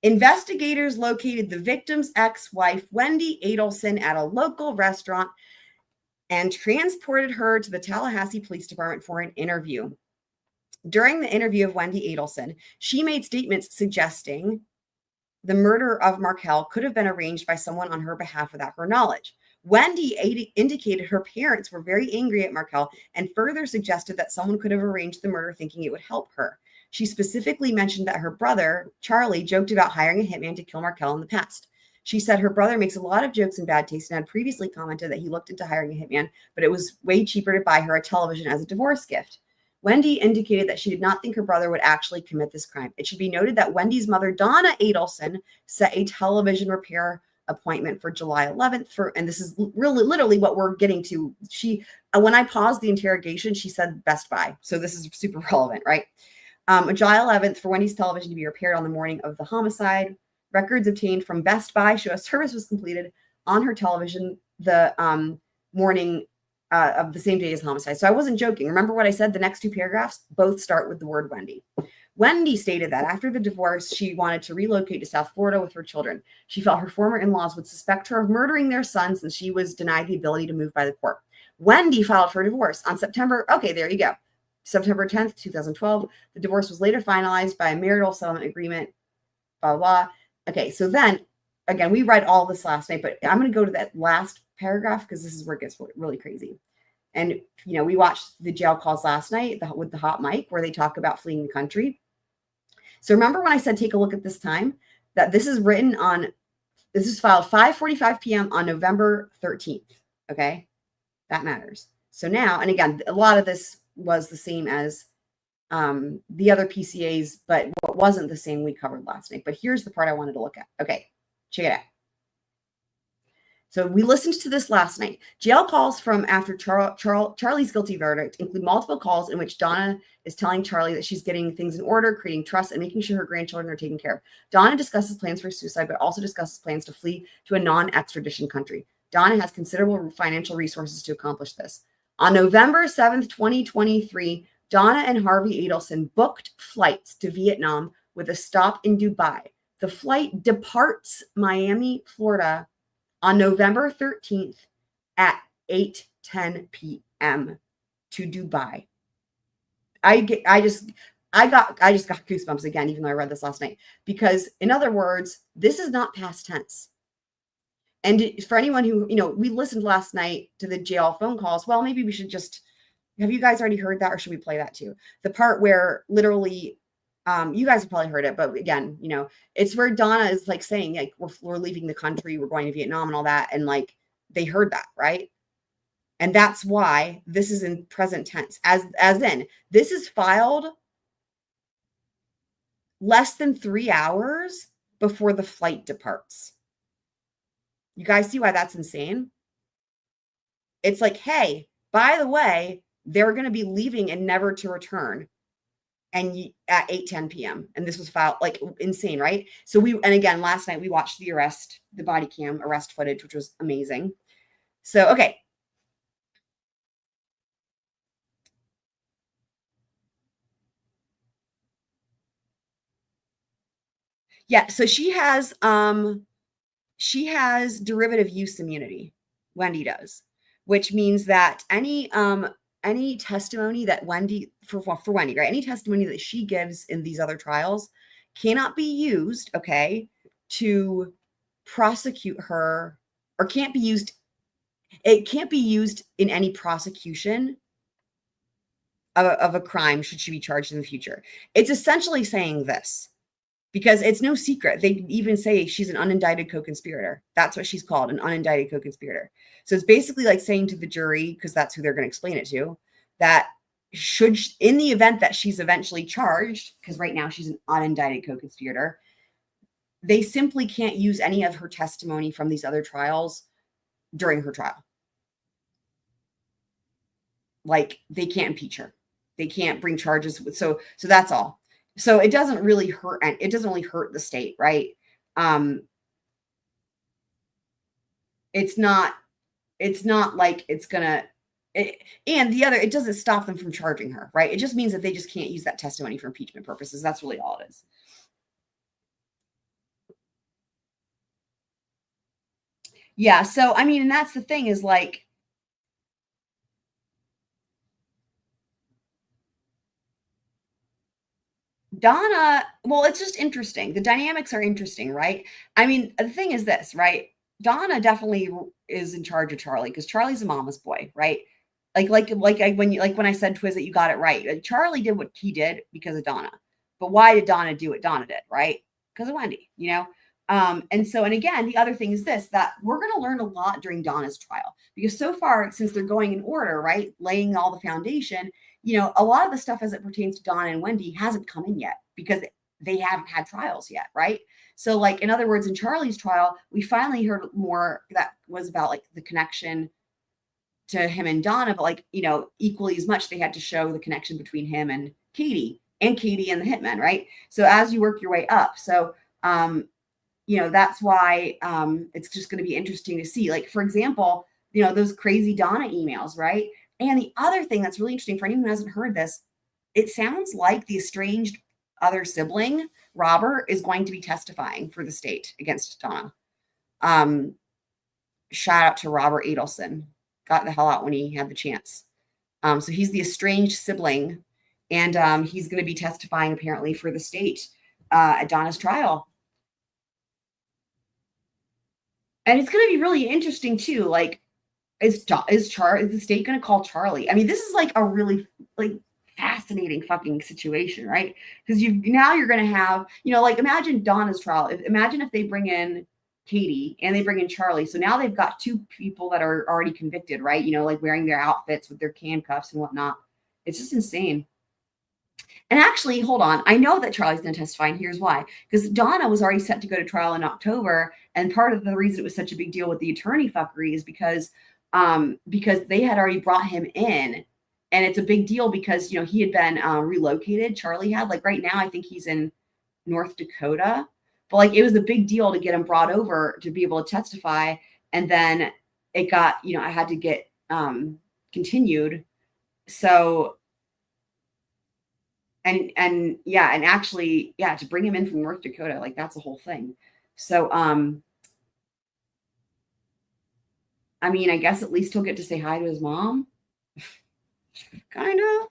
Investigators located the victim's ex-wife, Wendi Adelson, at a local restaurant and transported her to the Tallahassee Police Department for an interview. During the interview of Wendi Adelson, she made statements suggesting the murder of Markel could have been arranged by someone on her behalf without her knowledge. Wendi indicated her parents were very angry at Markel and further suggested that someone could have arranged the murder thinking it would help her. She specifically mentioned that her brother, Charlie, joked about hiring a hitman to kill Markel in the past. She said her brother makes a lot of jokes in bad taste and had previously commented that he looked into hiring a hitman, but it was way cheaper to buy her a television as a divorce gift. Wendi indicated that she did not think her brother would actually commit this crime. It should be noted that Wendi's mother, Donna Adelson, set a television repair appointment for July 11th and this is really literally what we're getting to. When I paused the interrogation, she said Best Buy. So this is super relevant, right? July 11th for Wendi's television to be repaired on the morning of the homicide. Records obtained from Best Buy show a service was completed on her television the morning of the same day as homicide. So I wasn't joking. Remember what I said? The next two paragraphs both start with the word Wendi. Wendi stated that after the divorce, she wanted to relocate to South Florida with her children. She felt her former in-laws would suspect her of murdering their son since she was denied the ability to move by the court. Wendi filed for divorce on September 10th, 2012. The divorce was later finalized by a marital settlement agreement, blah, blah, blah. Okay, so then, again, we read all this last night, but I'm going to go to that last paragraph because this is where it gets really crazy. And, we watched the jail calls last night with the hot mic where they talk about fleeing the country. So remember when I said, take a look at this time, that this is filed 5:45 p.m. on November 13th. Okay. That matters. So now, and again, a lot of this was the same as the other PCAs, but what wasn't the same we covered last night. But here's the part I wanted to look at. Okay. Check it out. So we listened to this last night. Jail calls from after Charlie's guilty verdict include multiple calls in which Donna is telling Charlie that she's getting things in order, creating trust, and making sure her grandchildren are taken care of. Donna discusses plans for suicide, but also discusses plans to flee to a non-extradition country. Donna has considerable financial resources to accomplish this. On November 7th, 2023, Donna and Harvey Adelson booked flights to Vietnam with a stop in Dubai. The flight departs Miami, Florida, on November 13th at 8:10 p.m. to Dubai. I just got goosebumps again, even though I read this last night, because in other words, this is not past tense. And for anyone who, we listened last night to the jail phone calls. Well, maybe we should have you guys already heard that, or should we play that too? The part where literally, you guys have probably heard it, but again, it's where Donna is like saying, like, we're leaving the country, we're going to Vietnam and all that. And like, they heard that, right? And that's why this is in present tense, as in this is filed less than 3 hours before the flight departs. You guys see why that's insane? It's like, hey, by the way, they're going to be leaving and never to return. And at 8:10 p.m. And this was filed, like, insane, right? So and again, last night we watched the body cam arrest footage, which was amazing. So, okay. Yeah, so she has derivative use immunity. Wendi does, which means that any testimony that Wendi for Wendi, right? Any testimony that she gives in these other trials cannot be used, okay, to prosecute her, or can't be used. It can't be used in any prosecution of a crime should she be charged in the future. It's essentially saying this, because it's no secret. They even say she's an unindicted co-conspirator. That's what she's called, an unindicted co-conspirator. So it's basically like saying to the jury, because that's who they're going to explain it to, that in the event that she's eventually charged, because right now she's an unindicted co-conspirator, they simply can't use any of her testimony from these other trials during her trial. Like, they can't impeach her. They can't bring charges. So that's all. So it doesn't really hurt. And it doesn't really hurt the state, right? It's not like it's gonna, it doesn't stop them from charging her, right? It just means that they just can't use that testimony for impeachment purposes. That's really all it is. Yeah. So, I mean, and that's the thing is like, Donna, well, it's just interesting. The dynamics are interesting, right? I mean, the thing is this, right? Donna definitely is in charge of Charlie because Charlie's a mama's boy, right? When I said, Twiz, that you got it right. Like, Charlie did what he did because of Donna. But why did Donna do what Donna did, right? Because of Wendi, and again, the other thing is this, that we're going to learn a lot during Donna's trial, because so far, since they're going in order, right, laying all the foundation, a lot of the stuff as it pertains to Donna and Wendi hasn't come in yet because they haven't had trials yet, right? So, like, in other words, in Charlie's trial, we finally heard more that was about, like, the connection to him and Donna, but, like, equally as much, they had to show the connection between him and Katie and the hitman, right? So as you work your way up, so, that's why it's just going to be interesting to see. Like, for example, those crazy Donna emails, right? And the other thing that's really interesting for anyone who hasn't heard this, it sounds like the estranged other sibling, Robert, is going to be testifying for the state against Donna. Shout out to Robert Adelson. Got the hell out when he had the chance. So he's the estranged sibling, and he's going to be testifying apparently for the state at Donna's trial. And it's going to be really interesting too. Like, Is the state going to call Charlie? I mean, this is like a really like fascinating fucking situation, right? Because you're going to have, like imagine Donna's trial. Imagine if they bring in Katie and they bring in Charlie. So now they've got two people that are already convicted, right? Like wearing their outfits with their handcuffs and whatnot. It's just insane. And actually, hold on. I know that Charlie's going to testify, and here's why. Because Donna was already set to go to trial in October, and part of the reason it was such a big deal with the attorney fuckery is because they had already brought him in, and it's a big deal because he had been relocated. Charlie had, like, right now I think he's in North Dakota, but like it was a big deal to get him brought over to be able to testify, and then it got I had to get continued. So and actually to bring him in from North Dakota, like that's a whole thing. So I mean, I guess at least he'll get to say hi to his mom. Kind of.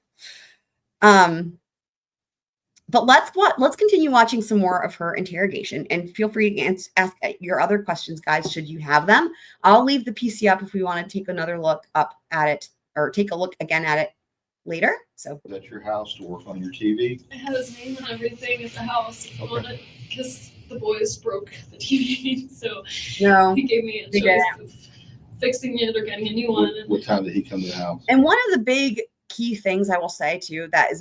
But let's continue watching some more of her interrogation, and feel free to ask your other questions, guys, should you have them. I'll leave the PC up if we want to take another look up at it, or take a look again at it later. So was at your house to work on your TV? I had his name and everything at the house because the boys broke the TV, so no, he gave me a choice of fixing it or getting a new one. What time did he come to the house? And one of the big key things I will say too that's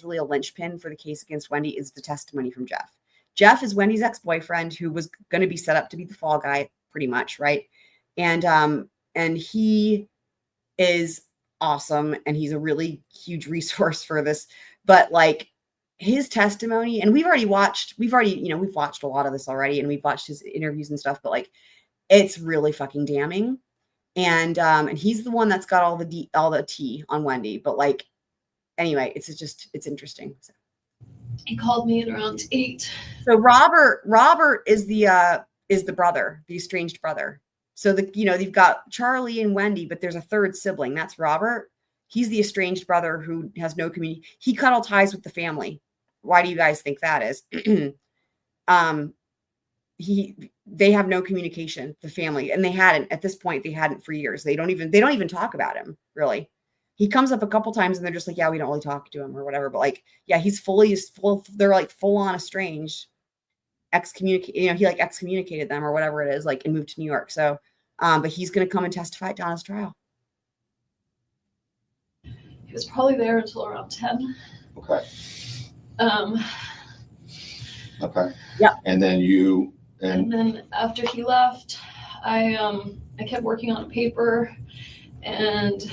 really a linchpin for the case against Wendi is the testimony from Jeff. Jeff is Wendy's ex-boyfriend who was going to be set up to be the fall guy, pretty much, right? And he is awesome, and he's a really huge resource for this. But like his testimony, and we've watched a lot of this already, and we've watched his interviews and stuff, but like it's really fucking damning. And he's the one that's got all the tea on Wendi. But like, anyway, it's interesting. So. He called me at around 8. So Robert is the brother, the estranged brother. So you've got Charlie and Wendi, but there's a third sibling. That's Robert. He's the estranged brother who has no community. He cut all ties with the family. Why do you guys think that is? They have no communication, the family, and they hadn't for years. They don't even talk about him, really. He comes up a couple times and they're just like, yeah, we don't really talk to him or whatever. But like, yeah, they're like full on estranged, excommunicated, he like excommunicated them or whatever it is, like, and moved to New York. So but he's gonna come and testify at Donna's trial. He was probably there until around 10. Okay. Okay. Yeah. And then and then after he left, I kept working on a paper, and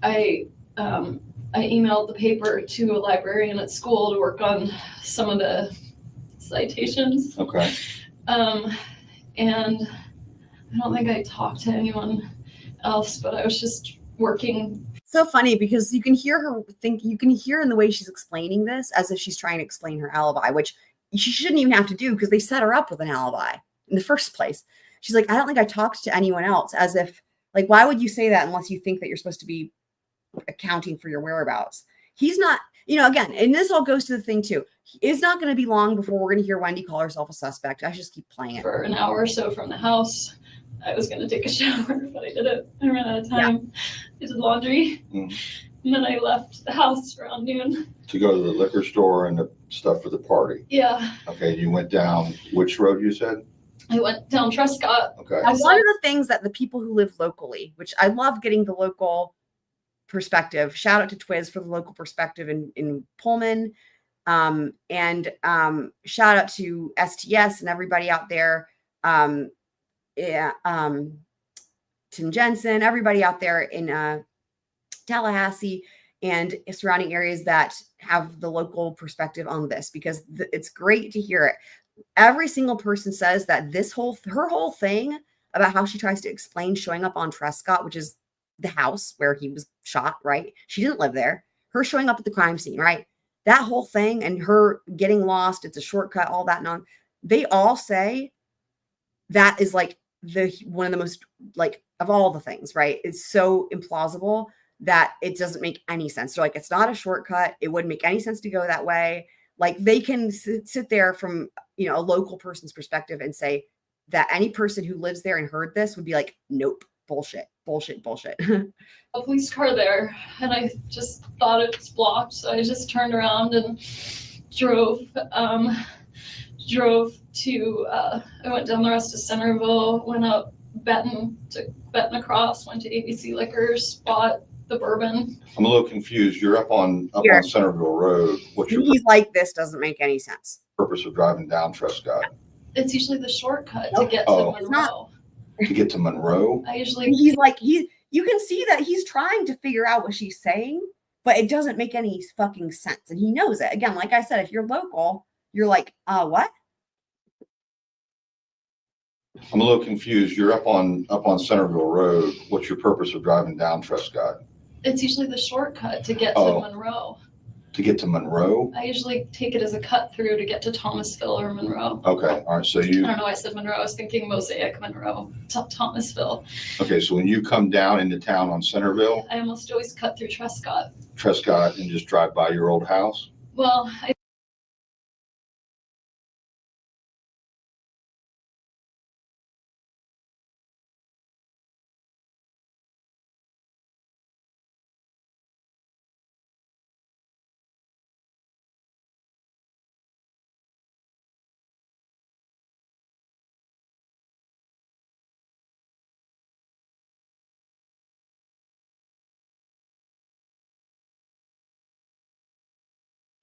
I emailed the paper to a librarian at school to work on some of the citations. Okay. And I don't think I talked to anyone else, but I was just working. So funny because you can hear in the way she's explaining this as if she's trying to explain her alibi, which she shouldn't even have to do because they set her up with an alibi in the first place. She's like, I don't think I talked to anyone else, as if, like, why would you say that unless you think that you're supposed to be accounting for your whereabouts? He's not, again, and this all goes to the thing too. It's not going to be long before we're going to hear Wendi call herself a suspect. I just keep playing it. For an hour or so from the house, I was going to take a shower, but I didn't. I ran out of time. Yeah. I did laundry. And then I left the house around noon. To go to the liquor store and the stuff for the party. Yeah. Okay, you went down which road you said? I went down Trescott. Okay. One of the things that the people who live locally, which I love getting the local perspective. Shout out to Twiz for the local perspective in Pullman. And shout out to STS and everybody out there. Tim Jensen, everybody out there in Tallahassee and surrounding areas that have the local perspective on this, because it's great to hear it. Every single person says that her whole thing about how she tries to explain showing up on Trescott, which is the house where he was shot, right? She didn't live there. Her showing up at the crime scene, right? That whole thing and her getting lost, it's a shortcut, all that they all say that is like one of the most, like, of all the things, right? It's so implausible that it doesn't make any sense. So like, it's not a shortcut. It wouldn't make any sense to go that way. Like, they can sit there from, a local person's perspective and say that any person who lives there and heard this would be like, nope, bullshit. A police car there, and I just thought it was blocked, so I just turned around and drove to I went down the rest of Centerville, went up Benton across, went to ABC Liquors, bought the bourbon. I'm a little confused. You're up on Centerville Road. What's your He's like, this doesn't make any sense. purpose of driving down Trescott? It's usually the shortcut to get to Monroe. To get to Monroe? I usually He's like, you can see that he's trying to figure out what she's saying, but it doesn't make any fucking sense. And he knows it. Again, like I said, if you're local, you're like, what? I'm a little confused. You're up on Centerville Road. What's your purpose of driving down Trescott? It's usually the shortcut to get to Monroe. To get to Monroe? I usually take it as a cut through to get to Thomasville or Monroe. Okay, all right. So I don't know why I said Monroe. I was thinking Mosaic, Monroe, Thomasville. Okay, so when you come down into town on Centerville, I almost always cut through Trescott. and just drive by your old house? Well,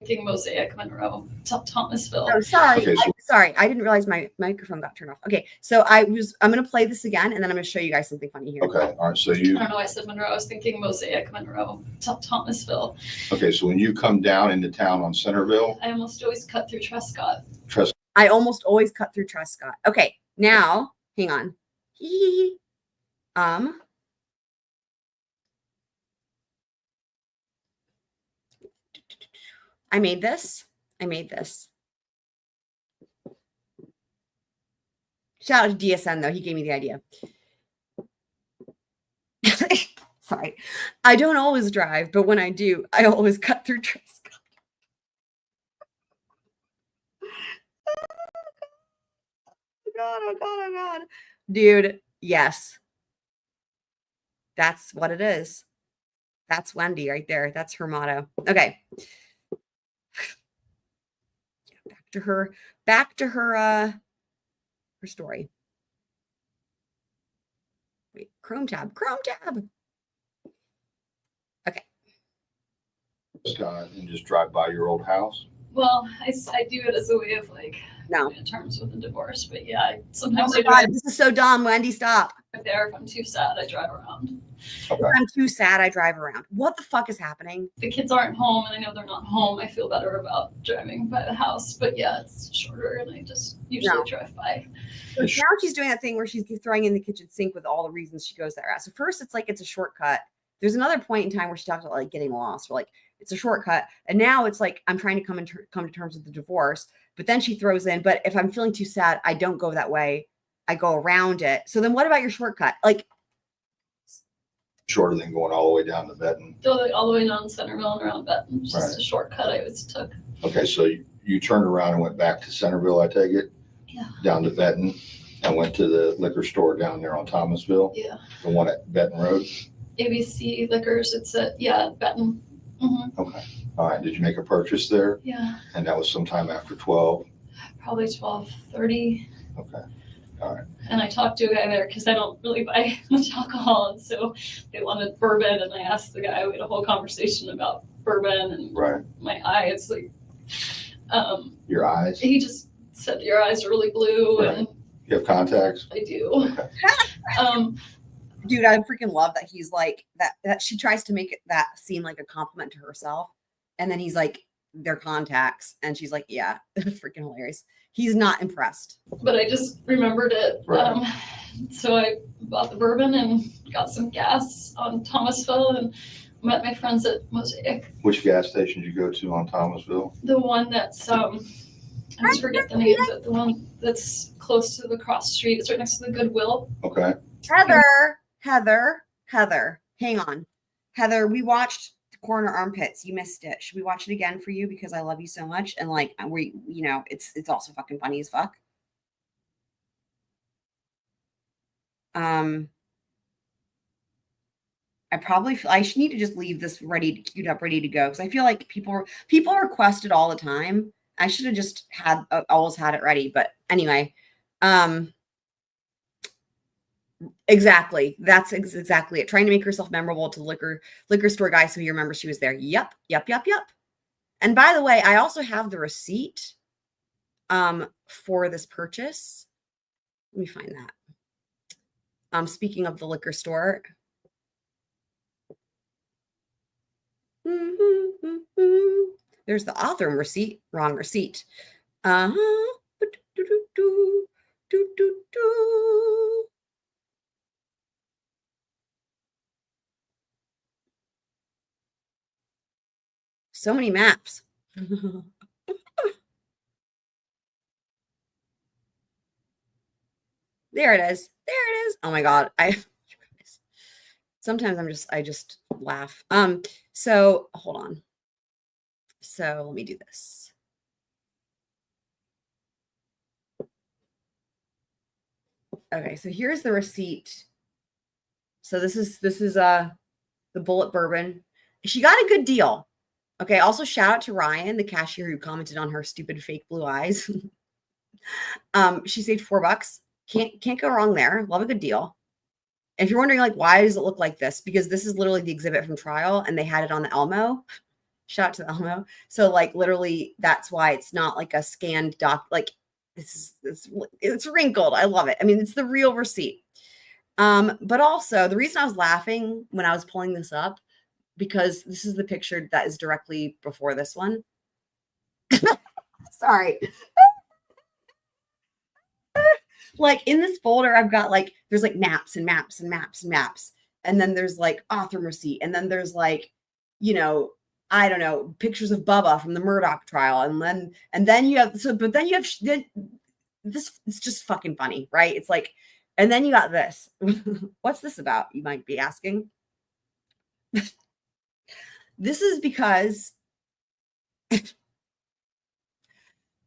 thinking Mosaic, Monroe, Thomasville. Oh, sorry. Okay, so- Sorry. I didn't realize my microphone got turned off. Okay. So I'm going to play this again, and then I'm going to show you guys something funny here. Okay, all right. So I don't know why I said Monroe. I was thinking Mosaic, Monroe, Thomasville. Okay, so when you come down into town on Centerville, I almost always cut through Trescott. I almost always cut through Trescott. Okay. Now, hang on. I made this. Shout out to DSN though. He gave me the idea. Sorry. I don't always drive, but when I do, I always cut through Trescott. Oh God. Dude, yes. That's what it is. That's Wendi right there. That's her motto. Okay. Back to her story. Wait, Chrome tab. Okay. Scott, and just drive by your old house? Well, I do it as a way of like No. in terms with a divorce, but yeah, sometimes Oh I my God, drive this is so dumb, Wendi. Stop. there. If I'm too sad, I drive around. Okay. If I'm too sad, I drive around. What the fuck is happening? The kids aren't home, and I know they're not home. I feel better about driving by the house, but yeah, it's shorter, and I just usually drive by. So now she's doing that thing where she's throwing in the kitchen sink with all the reasons she goes there. So first, it's like it's a shortcut. There's another point in time where she talks about like getting lost, or like it's a shortcut, and now it's like I'm trying to come to terms with the divorce. But then she throws in, but if I'm feeling too sad, I don't go that way. I go around it. So then, what about your shortcut? Like Shorter than going all the way down to Benton. All the way down Centerville and around Benton. It's just a shortcut I always took. Okay, so you turned around and went back to Centerville, I take it? Yeah. Down to Benton, and went to the liquor store down there on Thomasville? Yeah. The one at Benton Road? ABC Liquors. It's at Benton. Mm-hmm. Okay. All right. Did you make a purchase there? Yeah. And that was sometime after 12? Probably 12:30. Okay. All right. And I talked to a guy there because I don't really buy much alcohol. And so they wanted bourbon. And I asked the guy, we had a whole conversation about bourbon and my eyes. Like, your eyes? He just said, your eyes are really blue. Right. And you have contacts? I do. Okay. Dude, I freaking love that he's like that she tries to make it that seem like a compliment to herself. And then he's like, their contacts. And she's like, yeah, freaking hilarious. He's not impressed. But I just remembered it. Right. So I bought the bourbon and got some gas on Thomasville and met my friends at Mosaic. Which gas station did you go to on Thomasville? The one that's, I always forget the name, but the one that's close to the cross street. It's right next to the Goodwill. Okay. Heather, hang on. Heather, we watched Coroner Armpits. You missed it. Should we watch it again for you? Because I love you so much. And like, it's also fucking funny as fuck. I should need to just leave this queued up, ready to go, because I feel like people request it all the time. I should have just always had it ready. But anyway, exactly. That's exactly it. Trying to make herself memorable to liquor store guy so he remembers she was there. Yep. And by the way, I also have the receipt for this purchase. Let me find that. Speaking of the liquor store. There's the author receipt. Wrong receipt. So many maps. There it is. Oh my God. Sometimes I just laugh. So hold on. So let me do this. Okay, so here's the receipt. So this is the Bulleit bourbon. She got a good deal. Okay, also shout out to Ryan, the cashier who commented on her stupid fake blue eyes. She saved $4. Can't go wrong there. Love a good deal. And if you're wondering, like, why does it look like this? Because this is literally the exhibit from trial, and they had it on the Elmo. Shout out to the Elmo. So, like, literally, that's why it's not like a scanned doc. Like, it's wrinkled. I love it. I mean, it's the real receipt. But also, the reason I was laughing when I was pulling this up, because this is the picture that is directly before this one. Sorry. Like in this folder, I've got like, there's like maps and maps and maps and maps. And then there's like author receipt. And then there's like, you know, I don't know, pictures of Bubba from the Murdaugh trial. And then you have, this, it's just fucking funny, right? It's like, and then you got this. What's this about? You might be asking. This is because,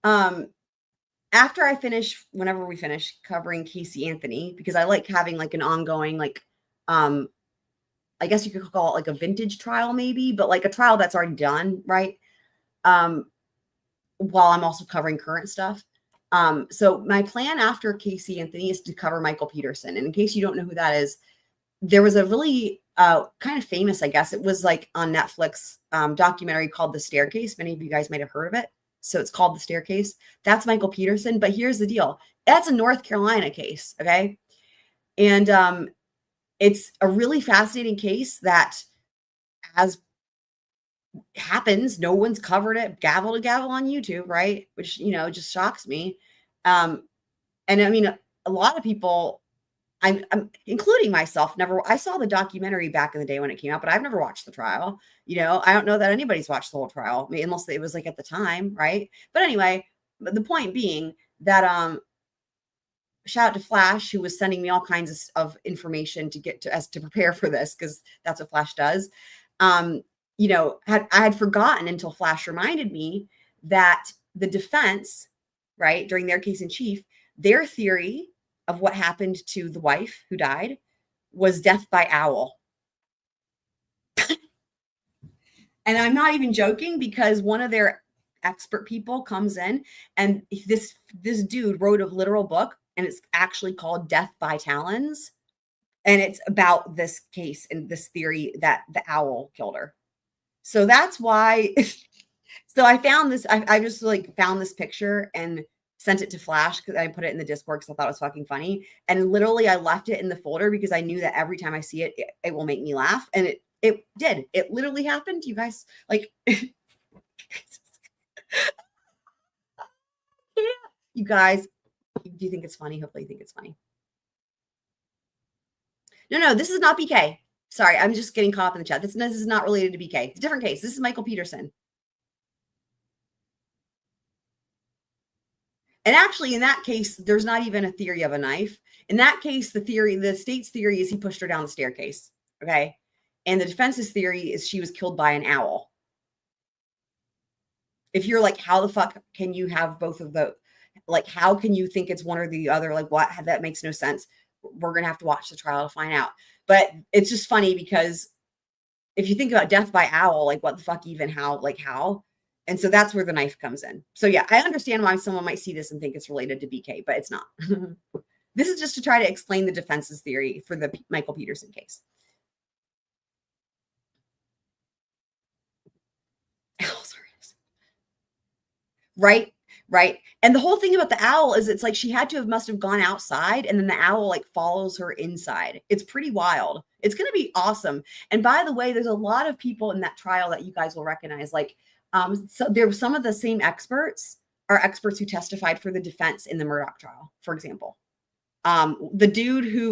after I finish, whenever we finish covering Casey Anthony, because I like having like an ongoing, like, I guess you could call it like a vintage trial maybe, but like a trial that's already done, right? While I'm also covering current stuff. So my plan after Casey Anthony is to cover Michael Peterson. And in case you don't know who that is, there was a really kind of famous, I guess, it was like on Netflix documentary called The Staircase. Many of you guys might have heard of it. So it's called The Staircase. That's Michael Peterson. But here's the deal. That's a North Carolina case. Okay. And it's a really fascinating case that, as happens, no one's covered it gavel to gavel on YouTube, right? Which, you know, just shocks me. And I mean, a lot of people, I'm including myself, I saw the documentary back in the day when it came out, but I've never watched the trial. You know, I don't know that anybody's watched the whole trial, unless it was like at the time, right? But anyway, the point being that shout out to Flash, who was sending me all kinds of information to get to prepare for this, because that's what Flash does. You know, I had forgotten until Flash reminded me that the defense, right, during their case in chief, their theory of what happened to the wife who died was death by owl. And I'm not even joking, because one of their expert people comes in, and this dude wrote a literal book, and it's actually called Death by Talons. And it's about this case and this theory that the owl killed her. So that's why. So I found this, I just like found this picture and sent it to Flash, because I put it in the Discord because I thought it was fucking funny. And literally I left it in the folder because I knew that every time I see it, it will make me laugh. And it did. It literally happened. You guys, like, you guys, do you think it's funny? Hopefully you think it's funny. No, this is not BK. Sorry, I'm just getting caught up in the chat. This is not related to BK. It's a different case. This is Michael Peterson. And actually, in that case, there's not even a theory of a knife. In that case, the state's theory is he pushed her down the staircase. Okay. And the defense's theory is she was killed by an owl. If you're like, how the fuck can you have both of those? Like, how can you think it's one or the other? Like, what? That makes no sense. We're going to have to watch the trial to find out. But it's just funny because if you think about death by owl, like what the fuck, even how, like how? And so that's where the knife comes in. So yeah, I understand why someone might see this and think it's related to BK, but it's not. This is just to try to explain the defense's theory for the Michael Peterson case. Right, right. And the whole thing about the owl is it's like she had to have must have gone outside and then the owl like follows her inside. It's pretty wild. It's going to be awesome. And by the way, there's a lot of people in that trial that you guys will recognize. Like, so there were some of the same experts are experts who testified for the defense in the Murdaugh trial, for example. The dude who,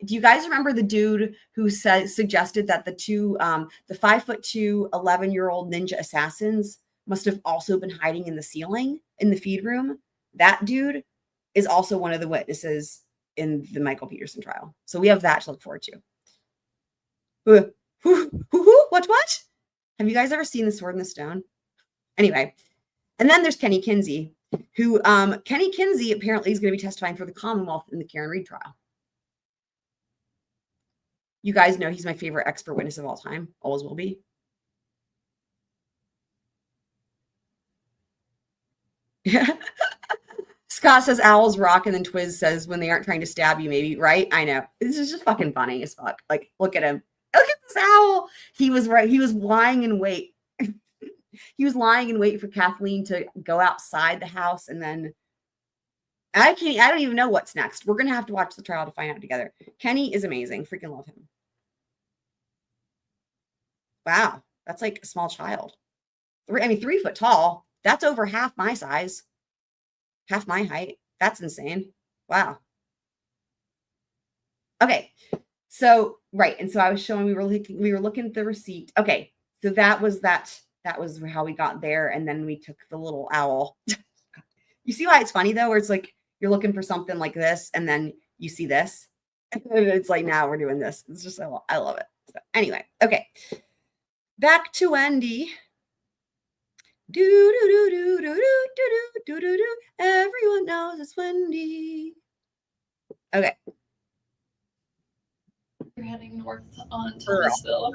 do you guys remember the dude who suggested that the 5'2", 11-year-old ninja assassins must have also been hiding in the ceiling in the feed room? That dude is also one of the witnesses in the Michael Peterson trial. So we have that to look forward to. What? Have you guys ever seen The Sword in the Stone? Anyway, and then there's Kenny Kinsey, who Kenny Kinsey apparently is going to be testifying for the Commonwealth in the Karen Reed trial. You guys know he's my favorite expert witness of all time. Always will be. Yeah. Scott says owls rock, and then Twiz says when they aren't trying to stab you, maybe, right? I know. This is just fucking funny as fuck. Like, look at him. Look at this owl. He was right. He was lying in wait. He was lying in wait for Kathleen to go outside the house, and then I don't even know what's next. We're gonna have to watch the trial to find out together. Kenny is amazing. Freaking love him. Wow, that's like a small child. 3 foot tall. That's over half my size, half my height. That's insane. Wow. Okay, so right, and so I was showing we were looking at the receipt. Okay, so that was how we got there, and then we took the little owl. You see why it's funny though, where it's like you're looking for something like this, and then you see this, and it's like now we're doing this. It's just I love it. So anyway, okay, back to Wendi. Do do do do do do do do do do. Everyone knows it's Wendi. Okay. You're heading north on Thomasville.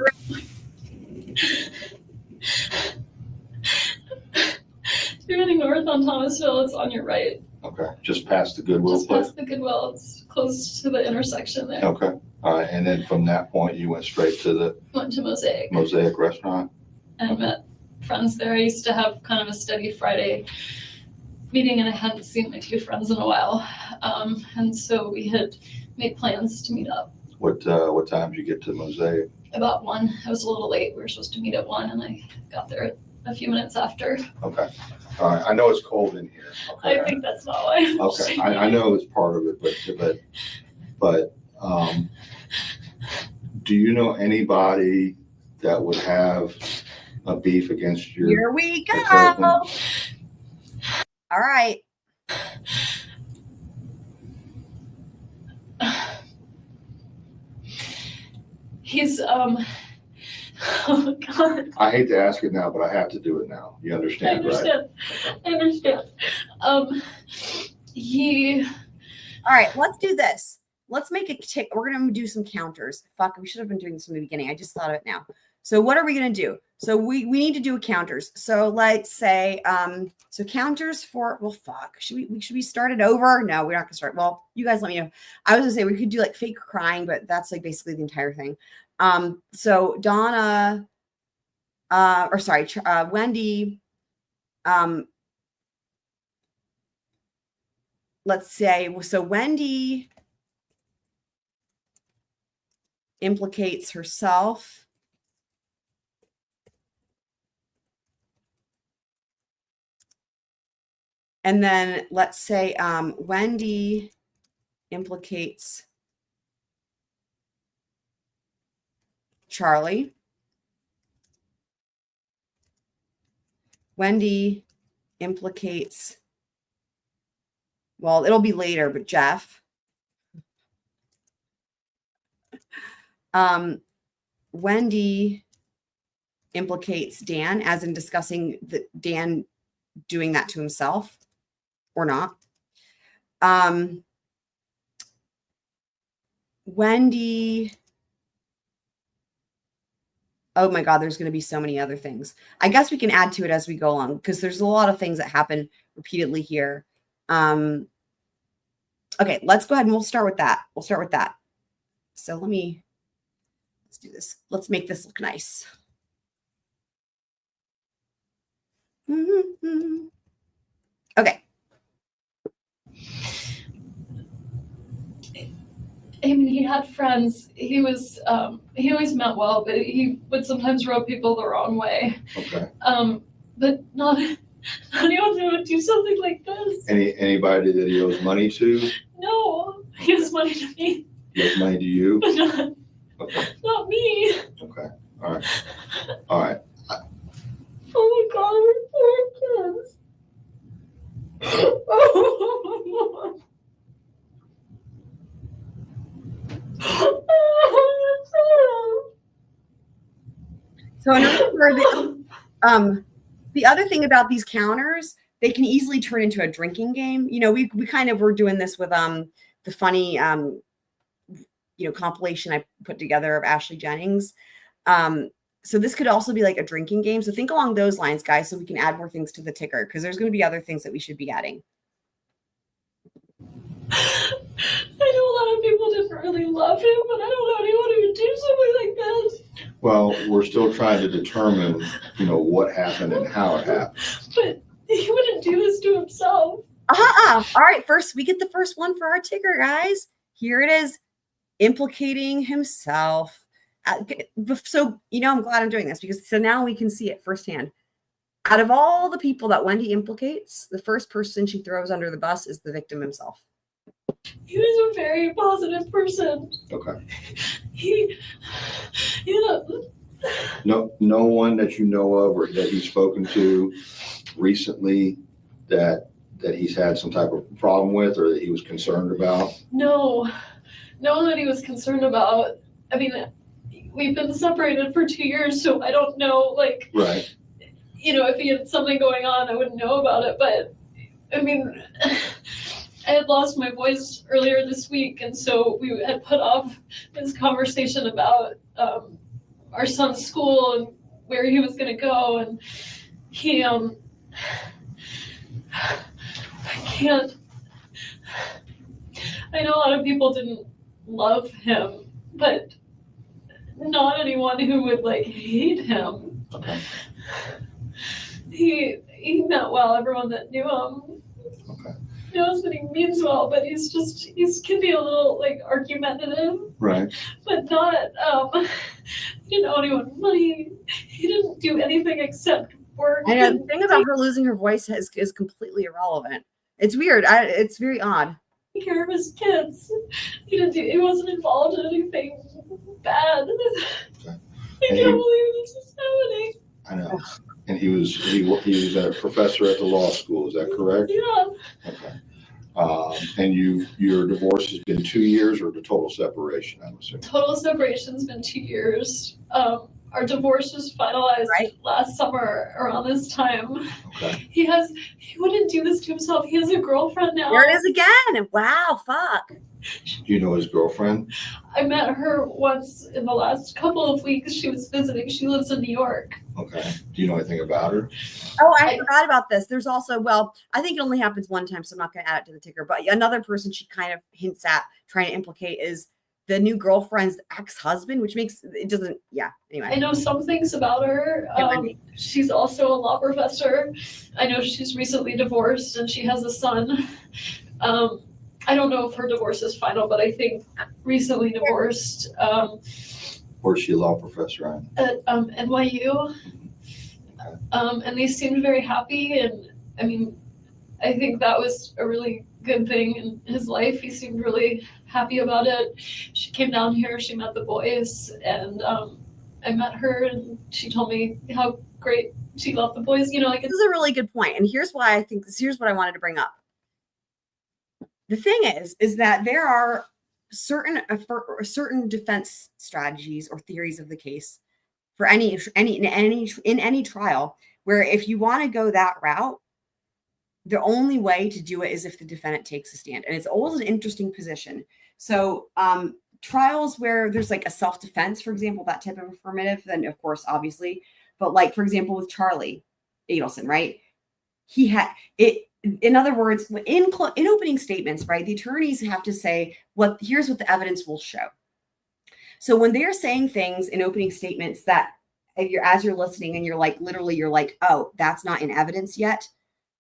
You're heading north on Thomasville. It's on your right. Okay, just past the Goodwill Just place? past the Goodwill. It's close to the intersection there. Okay, all right, and then from that point, you went straight to the Went to Mosaic. Mosaic restaurant? And met friends there. I used to have kind of a steady Friday meeting, and I hadn't seen my two friends in a while. And so we had made plans to meet up. What time did you get to Mosaic? About 1. I was a little late. We were supposed to meet at 1, and I got there a few minutes after. Okay, all right, I know it's cold in here. Okay. I think that's not why. Okay, I know it's part of it, but do you know anybody that would have a beef against your? Here we go. ex-husband? All right. He's oh God. I hate to ask it now, but I have to do it now. You understand, right? I understand. He. All right, let's do this. Let's make it tick. We're gonna do some counters. Fuck, we should have been doing this from the beginning. I just thought of it now. So what are we gonna do? So we need to do counters. So let's say so counters for, well, fuck. Should we start it over? No, we're not gonna start. Well, you guys let me know. I was gonna say we could do like fake crying, but that's like basically the entire thing. So Donna, Wendi, let's say, so Wendi implicates herself. And then let's say Wendi implicates Charlie. Wendi implicates, well, it'll be later, but Jeff. Wendi implicates Dan, as in discussing Dan doing that to himself or not. Wendi Oh my God, there's going to be so many other things. I guess we can add to it as we go along because there's a lot of things that happen repeatedly here. Okay, let's go ahead and we'll start with that. So let's do this. Let's make this look nice. Okay. I mean, he had friends. He always meant well, but he would sometimes rub people the wrong way. Okay. But not anyone who would do something like this. Anybody that he owes money to? No, he owes money to me. He owes money to you? But not, Okay. not me. Okay. All right. All right. Oh my God, we're poor kids. Oh. So the other thing about these counters, they can easily turn into a drinking game. You know, we kind of were doing this with the funny compilation I put together of Ashley Jennings. So this could also be like a drinking game. So think along those lines, guys, so we can add more things to the ticker because there's going to be other things that we should be adding. I know a lot of people didn't really love him, but I don't know anyone who would do something like this. Well, we're still trying to determine, what happened and how it happened. But he wouldn't do this to himself. All right, first we get the first one for our ticker, guys. Here it is, implicating himself. So, I'm glad I'm doing this because so now we can see it firsthand. Out of all the people that Wendi implicates, the first person she throws under the bus is the victim himself. He was a very positive person. Okay. No one that you know of or that he's spoken to recently that he's had some type of problem with or that he was concerned about? No one that he was concerned about. I mean, we've been separated for 2 years, so I don't know, right. If he had something going on, I wouldn't know about it. But I mean, I had lost my voice earlier this week, and so we had put off this conversation about our son's school and where he was going to go, and he I can't. I know a lot of people didn't love him, but not anyone who would hate him. Okay. He meant well. Everyone that knew him knows that he means well, but he can be a little argumentative. Right. But not he didn't owe anyone money. He didn't do anything except work. I know the thing about her losing her voice is completely irrelevant. It's weird. It's very odd. Take care of his kids. He wasn't involved in anything bad. Okay. I can't believe this is happening. I know. And he was a professor at the law school. Is that correct? Yeah. Okay. And your divorce has been 2 years or the total separation, I'm assuming? Total separation's been 2 years. Our divorce was finalized last summer around this time. Okay. He wouldn't do this to himself. He has a girlfriend now. There it is again. Wow, fuck. Do you know his girlfriend? I met her once in the last couple of weeks. She was visiting. She lives in New York. Okay. Do you know anything about her? Oh, I forgot about this. There's also, I think it only happens one time, so I'm not going to add it to the ticker. But another person she kind of hints at trying to implicate is the new girlfriend's ex-husband, which makes it doesn't. Yeah. Anyway, I know some things about her. She's also a law professor. I know she's recently divorced and she has a son. I don't know if her divorce is final, but I think recently divorced. Where's she a law professor at NYU. Okay. And they seemed very happy. And I mean, I think that was a really good thing in his life. He seemed really happy about it. She came down here, she met the boys, and I met her and she told me how great she loved the boys. This is a really good point. And here's why I think here's what I wanted to bring up. The thing is that there are certain defense strategies or theories of the case for in any trial where if you want to go that route, the only way to do it is if the defendant takes a stand. And it's always an interesting position. So trials where there's like a self-defense, for example, that type of affirmative, then of course, obviously, but like, for example, with Charlie Adelson, right? He had it. In other words, in opening statements, right, the attorneys have to say, here's what the evidence will show. So when they're saying things in opening statements that as you're listening and you're like, oh, that's not in evidence yet.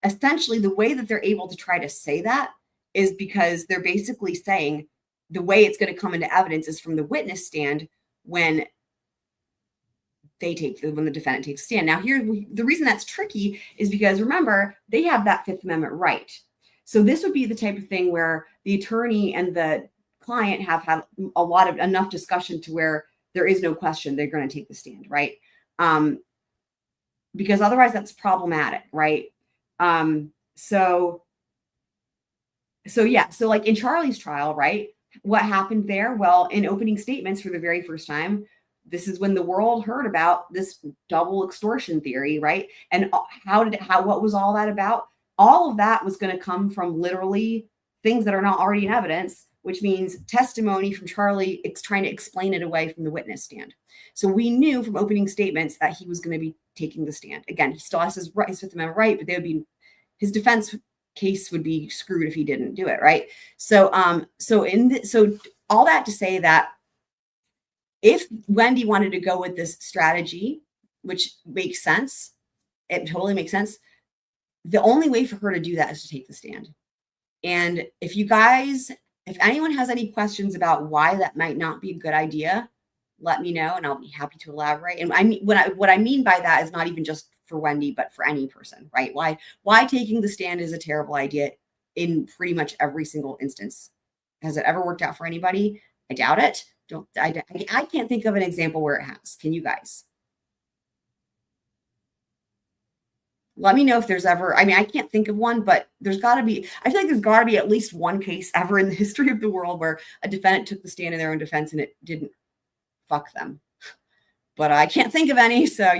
Essentially, the way that they're able to try to say that is because they're basically saying the way it's going to come into evidence is from the witness stand when the defendant takes a stand. Now, the reason that's tricky is because, remember, they have that Fifth Amendment right. So this would be the type of thing where the attorney and the client have had enough discussion to where there is no question they're going to take the stand, right? Because otherwise that's problematic, right? So like in Charlie's trial, right? What happened there? Well, in opening statements for the very first time, this is when the world heard about this double extortion theory, right? And what was all that about? All of that was going to come from literally things that are not already in evidence, which means testimony from Charlie trying to explain it away from the witness stand. So we knew from opening statements that he was going to be taking the stand. Again, he still has his Fifth Amendment right, but his defense case would be screwed if he didn't do it, right? So all that to say that if Wendi wanted to go with this strategy, which makes sense, it totally makes sense. The only way for her to do that is to take the stand. And if anyone has any questions about why that might not be a good idea, let me know and I'll be happy to elaborate. And I mean, what I mean by that is not even just for Wendi, but for any person, right? Why taking the stand is a terrible idea in pretty much every single instance. Has it ever worked out for anybody? I doubt it. I can't think of an example where it has. Can you guys? Let me know if there's ever, I can't think of one, but I feel like there's got to be at least one case ever in the history of the world where a defendant took the stand in their own defense and it didn't fuck them. But I can't think of any, so,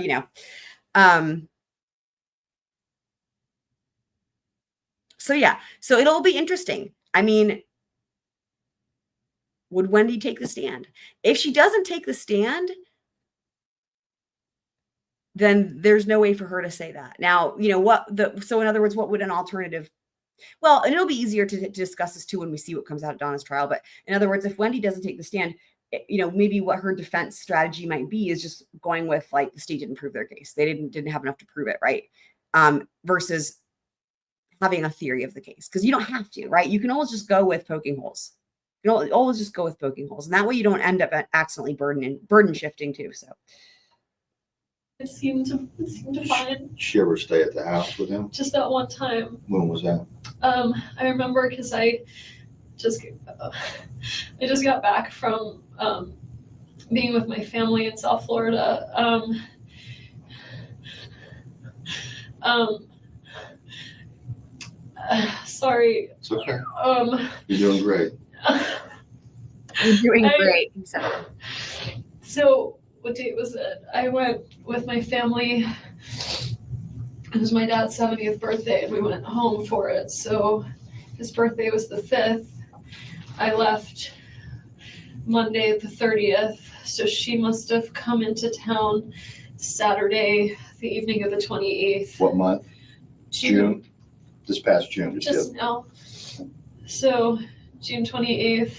so it'll be interesting. Would Wendi take the stand? If she doesn't take the stand, then there's no way for her to say that. Now, so in other words, what would an alternative? Well, and it'll be easier to discuss this too when we see what comes out of Donna's trial. But in other words, if Wendi doesn't take the stand, maybe what her defense strategy might be is just going with like the state didn't prove their case. They didn't have enough to prove it, right? Versus having a theory of the case, because you don't have to, right? You can always just go with poking holes. You know, always just go with poking holes, and that way you don't end up accidentally burden shifting too. So It seemed fine. She ever stay at the house with him? Just that one time. When was that? I remember because I just got back from being with my family in South Florida. Sorry. It's okay. You're doing great. You're doing great. So what date was it? I went with my family. It was my dad's 70th birthday and we went home for it. So his birthday was the 5th. I left Monday the 30th. So she must have come into town Saturday, the evening of the 28th. What month? June. This past June. Just now. So June 28th.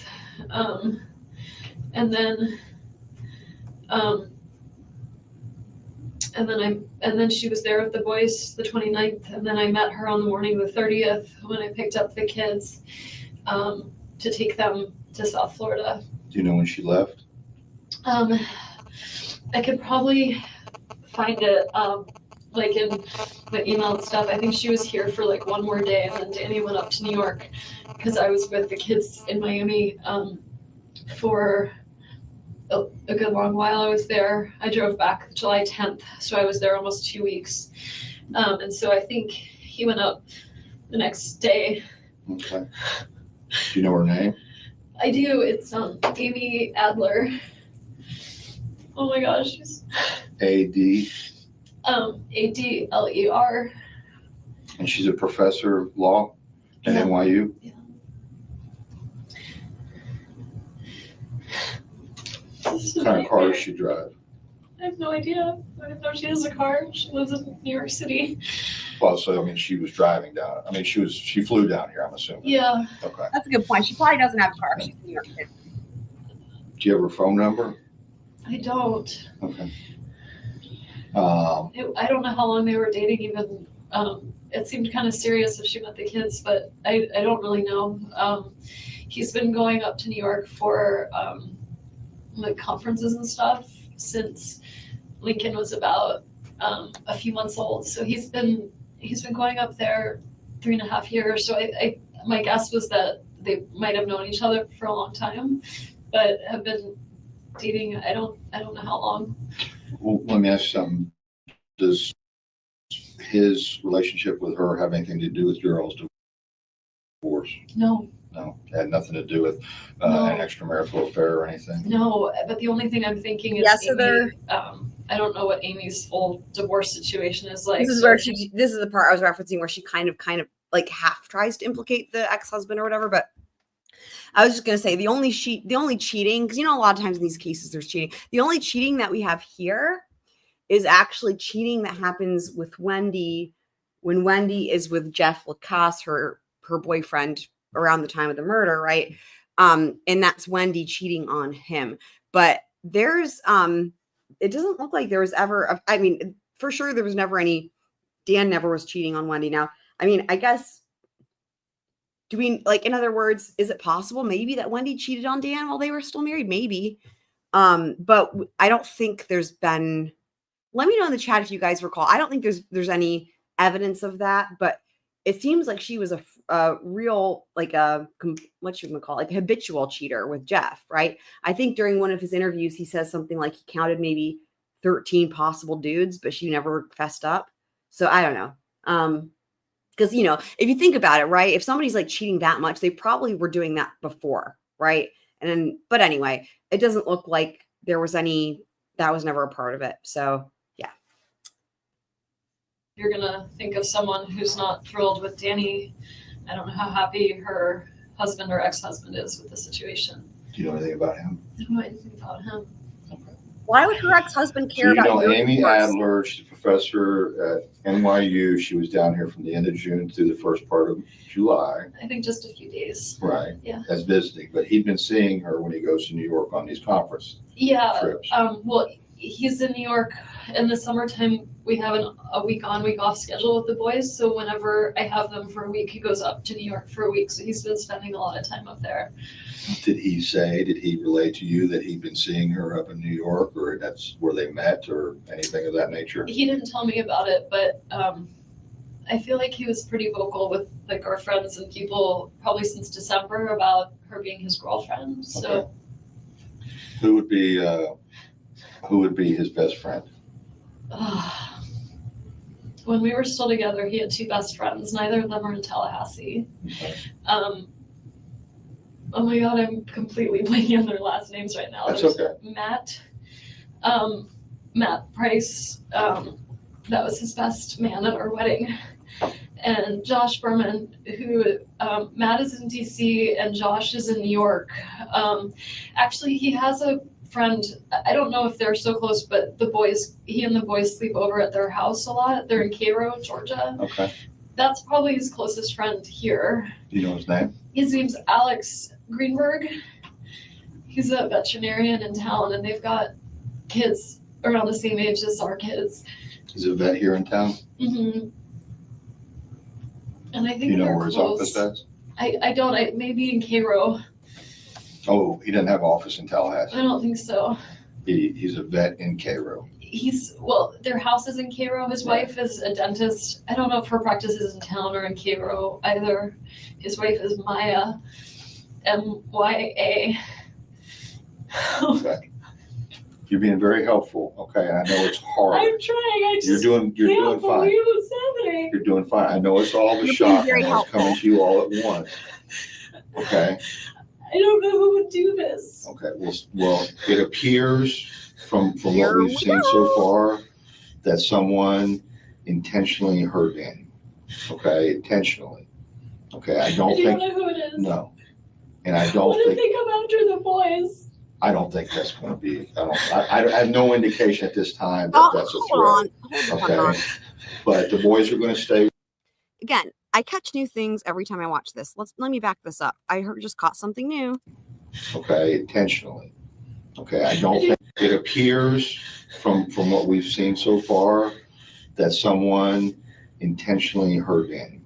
And then she was there with the boys the 29th, and then I met her on the morning of the 30th when I picked up the kids to take them to South Florida. Do you know when she left? I could probably find it like in my email and stuff. I think she was here for like one more day, and then Danny went up to New York because I was with the kids in Miami for a good long while. I was there. I drove back July 10th, so I was there almost 2 weeks. And so I think he went up the next day. Okay. Do you know her name? I do. It's Amy Adler. Oh my gosh. A-D? A-D-L-E-R. And she's a professor of law at NYU? Yeah. What kind of car does she drive? I have no idea. I don't know if she has a car. She lives in New York City. Well, so I mean, she was driving down. I mean, she flew down here, I'm assuming. Yeah. Okay. That's a good point. She probably doesn't have a car. She's in New York City. Do you have her phone number? I don't. Okay. I don't know how long they were dating even. It seemed kind of serious if she met the kids, but I don't really know. He's been going up to New York for like conferences and stuff since Lincoln was about a few months old. So he's been going up there 3.5 years. So my guess was that they might have known each other for a long time, but have been dating. I don't know how long. Well, let me ask you something. Does his relationship with her have anything to do with Gerald's divorce? No. No, it had nothing to do with No. an extramarital affair or anything. No, but the only thing I'm thinking is Yes, so Amy, they're- I don't know what Amy's whole divorce situation is like. This is so where this is the part I was referencing where she kind of like half tries to implicate the ex-husband or whatever. But I was just gonna say the only cheating, because you know a lot of times in these cases there's cheating. The only cheating that we have here is actually cheating that happens with Wendi when Wendi is with Jeff Lacasse, her boyfriend, around the time of the murder, right? And that's Wendi cheating on him. But there's it doesn't look like there was ever I mean, for sure there was never any. Dan never was cheating on Wendi. Now, I mean, I guess, do we, like, in other words, is it possible maybe that Wendi cheated on Dan while they were still married? Maybe. But I don't think there's been, let me know in the chat if you guys recall. I don't think there's any evidence of that, but it seems like she was a real, like what you gonna call it, like a habitual cheater with Jeff, right? I think during one of his interviews, he says something like he counted maybe 13 possible dudes, but she never fessed up. So I don't know. Because, you know, if you think about it, right, if somebody's like cheating that much, they probably were doing that before, right? But anyway, it doesn't look like there was that was never a part of it. So yeah. You're gonna think of someone who's not thrilled with Danny. I don't know how happy her husband or ex-husband is with the situation. Do you know anything about him? I don't know anything about him. Why would her ex-husband So care you about know your Amy divorce? Adler, she's a professor at NYU. She was down here from the end of June through the first part of July. I think just a few days. Right. Yeah. As visiting, but he'd been seeing her when he goes to New York on these conference Yeah. trips. Well, he's in New York in the summertime. We have a week on, week off schedule with the boys. So whenever I have them for a week, he goes up to New York for a week. So he's been spending a lot of time up there. Did he relay to you that he'd been seeing her up in New York, or that's where they met, or anything of that nature? He didn't tell me about it, but I feel like he was pretty vocal with like our friends and people probably since December about her being his girlfriend. So Okay. Who would be his best friend? when we were still together, he had two best friends. Neither of them are in Tallahassee. Okay. Oh my God, I'm completely blanking on their last names right now. That's There's okay. Matt Price, that was his best man at our wedding. And Josh Berman, who, Matt is in DC and Josh is in New York. Actually, he has a friend, I don't know if they're so close, but he and the boys sleep over at their house a lot. They're in Cairo, Georgia. Okay. That's probably his closest friend here. Do you know his name? His name's Alex Greenberg. He's a veterinarian in town, and they've got kids around the same age as our kids. He's a vet here in town. Mm-hmm. And I think Do you know they're where his close. office is? I don't. Maybe in Cairo. Oh, he doesn't have an office in Tallahassee. I don't think so. He's a vet in Cairo. Their house is in Cairo. His wife is a dentist. I don't know if her practice is in town or in Cairo either. His wife is Maya, MYA. Okay. You're being very helpful. Okay, and I know it's hard. I'm trying. I just You're doing can't fine. believe what's happening. You're doing fine. I know it's all the You're shock. being very I know it's coming helpful. to you all at once. Okay. I don't know who would do this. Okay. Well, it appears from what Here we've we seen so far that someone intentionally hurt Danny. Okay, intentionally. Okay, I don't I don't think know who it is. no, and I don't What if think they come after the boys? I don't think that's going to be, I have no indication at this time that that's a Hold threat. on. Okay. But the boys are going to stay. Again, I catch new things every time I watch this. Let me back this up. I just caught something new. Okay. Intentionally. Okay. I don't think it appears from what we've seen so far that someone intentionally hurt Danny.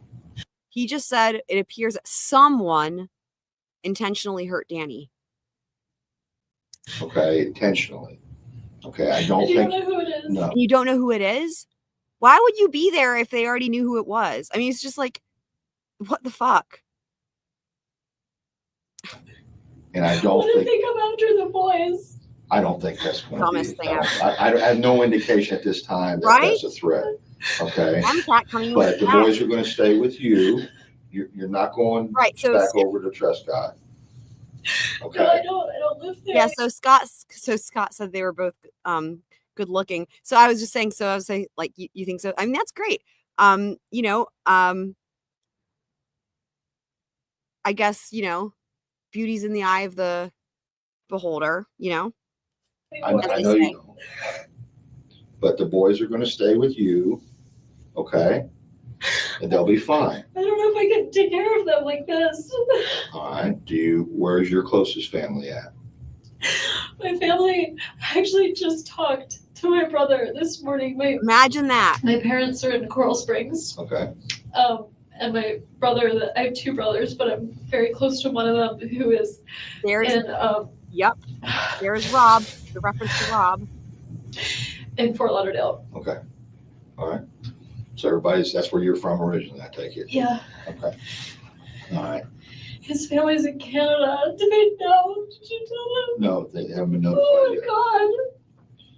He just said it appears that someone intentionally hurt Danny. Okay. Intentionally. Okay. I don't You think. don't know who it is. No. You don't know who it is? Why would you be there if they already knew who it was? I mean, it's just like, what the fuck? And I don't What if think. they come after the boys? I don't think that's going to Dumbest be. thing ever. I have no indication at this time that Right? that's a threat. Okay. MCAT coming But with the that. boys are going to stay with you. You're not going Right, so back over to Trescott. Okay. No, I don't live there. Yeah, so Scott said they were both good looking. So I was saying, like, you think so? I mean, that's great. I guess, beauty's in the eye of the beholder, I as they know say. you don't. But the boys are going to stay with you. Okay. And they'll be fine. I don't know if I can take care of them like this. All right. Where's your closest family at? My family actually just talked to my brother this morning. Imagine that. My parents are in Coral Springs. Okay. And my brother, I have two brothers, but I'm very close to one of them who is Yep. There's Rob, the reference to Rob. In Fort Lauderdale. Okay. All right. So that's where you're from originally, I take it. Yeah. Okay. All right. His family's in Canada. Did they know? Did you tell them? No, they haven't been notified Oh yet. God.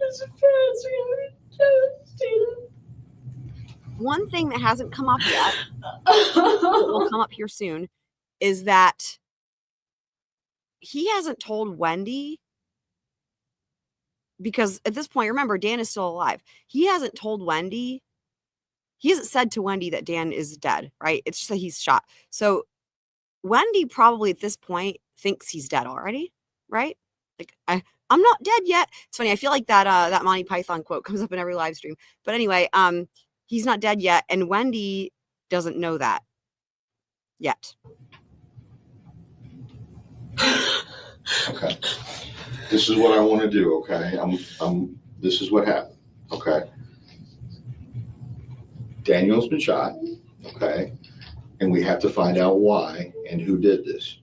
His parents are going to be devastated. One thing that hasn't come up yet, that will come up here soon, is that he hasn't told Wendi, because at this point, remember, Dan is still alive. He hasn't told Wendi. He hasn't said to Wendi that Dan is dead, right? It's just that he's shot. So Wendi probably at this point thinks he's dead already, right? Like, I'm not dead yet. It's funny. I feel like that Monty Python quote comes up in every live stream. But anyway, he's not dead yet, and Wendi doesn't know that yet. Okay. This is what I want to do. Okay. This is what happened. Okay. Daniel's been shot. Okay. And we have to find out why and who did this.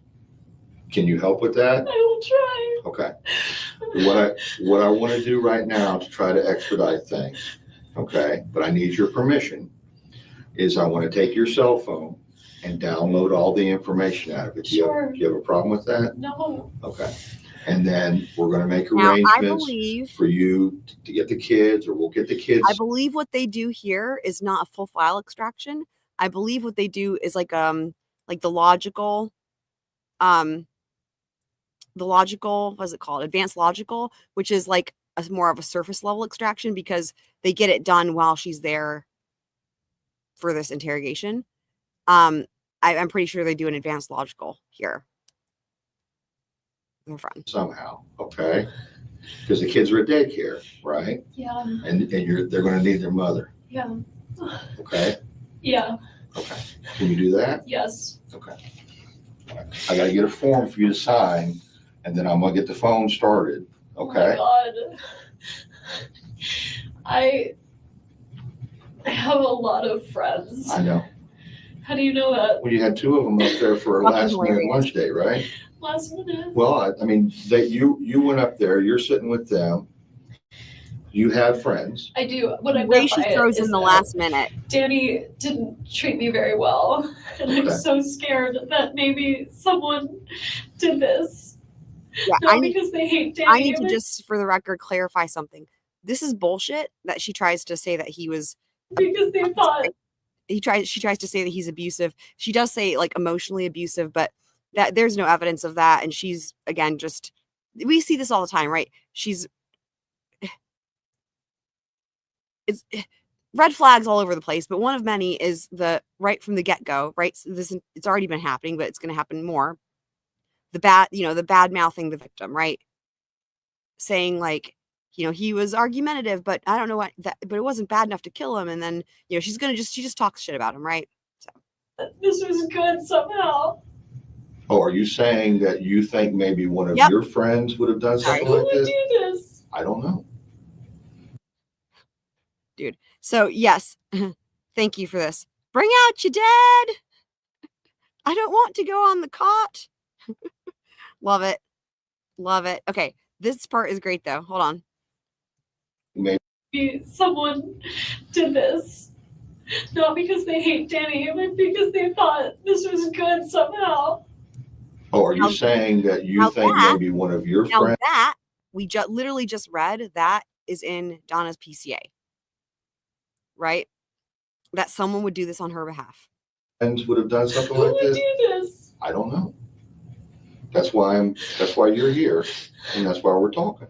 Can you help with that? I will try. Okay. What I want to do right now to try to expedite things, okay, but I need your permission, is I want to take your cell phone and download all the information out of it. Sure. Do you have a problem with that? No. Okay. And then we're going to make Now, arrangements for you to get the kids, or we'll get the kids. I believe what they do here is not a full file extraction. I believe what they do is like the logical, what's it called? Advanced logical, which is like more of a surface level extraction, because they get it done while she's there for this interrogation. I'm pretty sure they do an advanced logical here. They're fun. Somehow, okay? Because the kids are at daycare, right? Yeah. And they're going to need their mother, Yeah. okay? Yeah. Okay. Can you do that? Yes. Okay. All right. I got to get a form for you to sign, and then I'm going to get the phone started, okay? Oh my God. I have a lot lot of friends. I know. How do you know that? Well, you had two of them up there for a last minute lunch day, right? Last minute. Well, I mean, that you went up there, you're sitting with them. You have friends. I do. What I Way meant she by it throws is in the that last minute. Danny didn't treat me very well, and I'm Okay. so scared that maybe someone did this. Yeah, Not because they hate Danny. I need to but just, for the record, clarify something. This is bullshit that she tries to say that he was. Because they thought She tries to say that he's abusive. She does say like emotionally abusive, but that there's no evidence of that. And she's, again, just, we see this all the time, right? It's red flags all over the place, but one of many is the right from the get-go, right? So it's already been happening, but it's going to happen more. The bad mouthing the victim, right? saying like, you know, he was argumentative, but I don't know what that, but it wasn't bad enough to kill him. And then, you know, she just talks shit about him, right? So This was good somehow. Oh, are you saying that you think maybe one of Yep. your friends would have done Sorry. something Who like would this? do this? I don't know. dude. So yes, thank you for this. Bring out your dad. I don't want to go on the cot. Love it. Love it. Okay. This part is great though. Hold on. Maybe someone did this, not because they hate Danny, but because they thought this was good somehow. Oh, are you Now- saying that you now think that- maybe one of your Now friends that we literally just read, that is in Donna's PCA, right? That someone would do this on her behalf. would have done something Who like would this? do this? I don't know. That's why you're here, and that's why we're talking.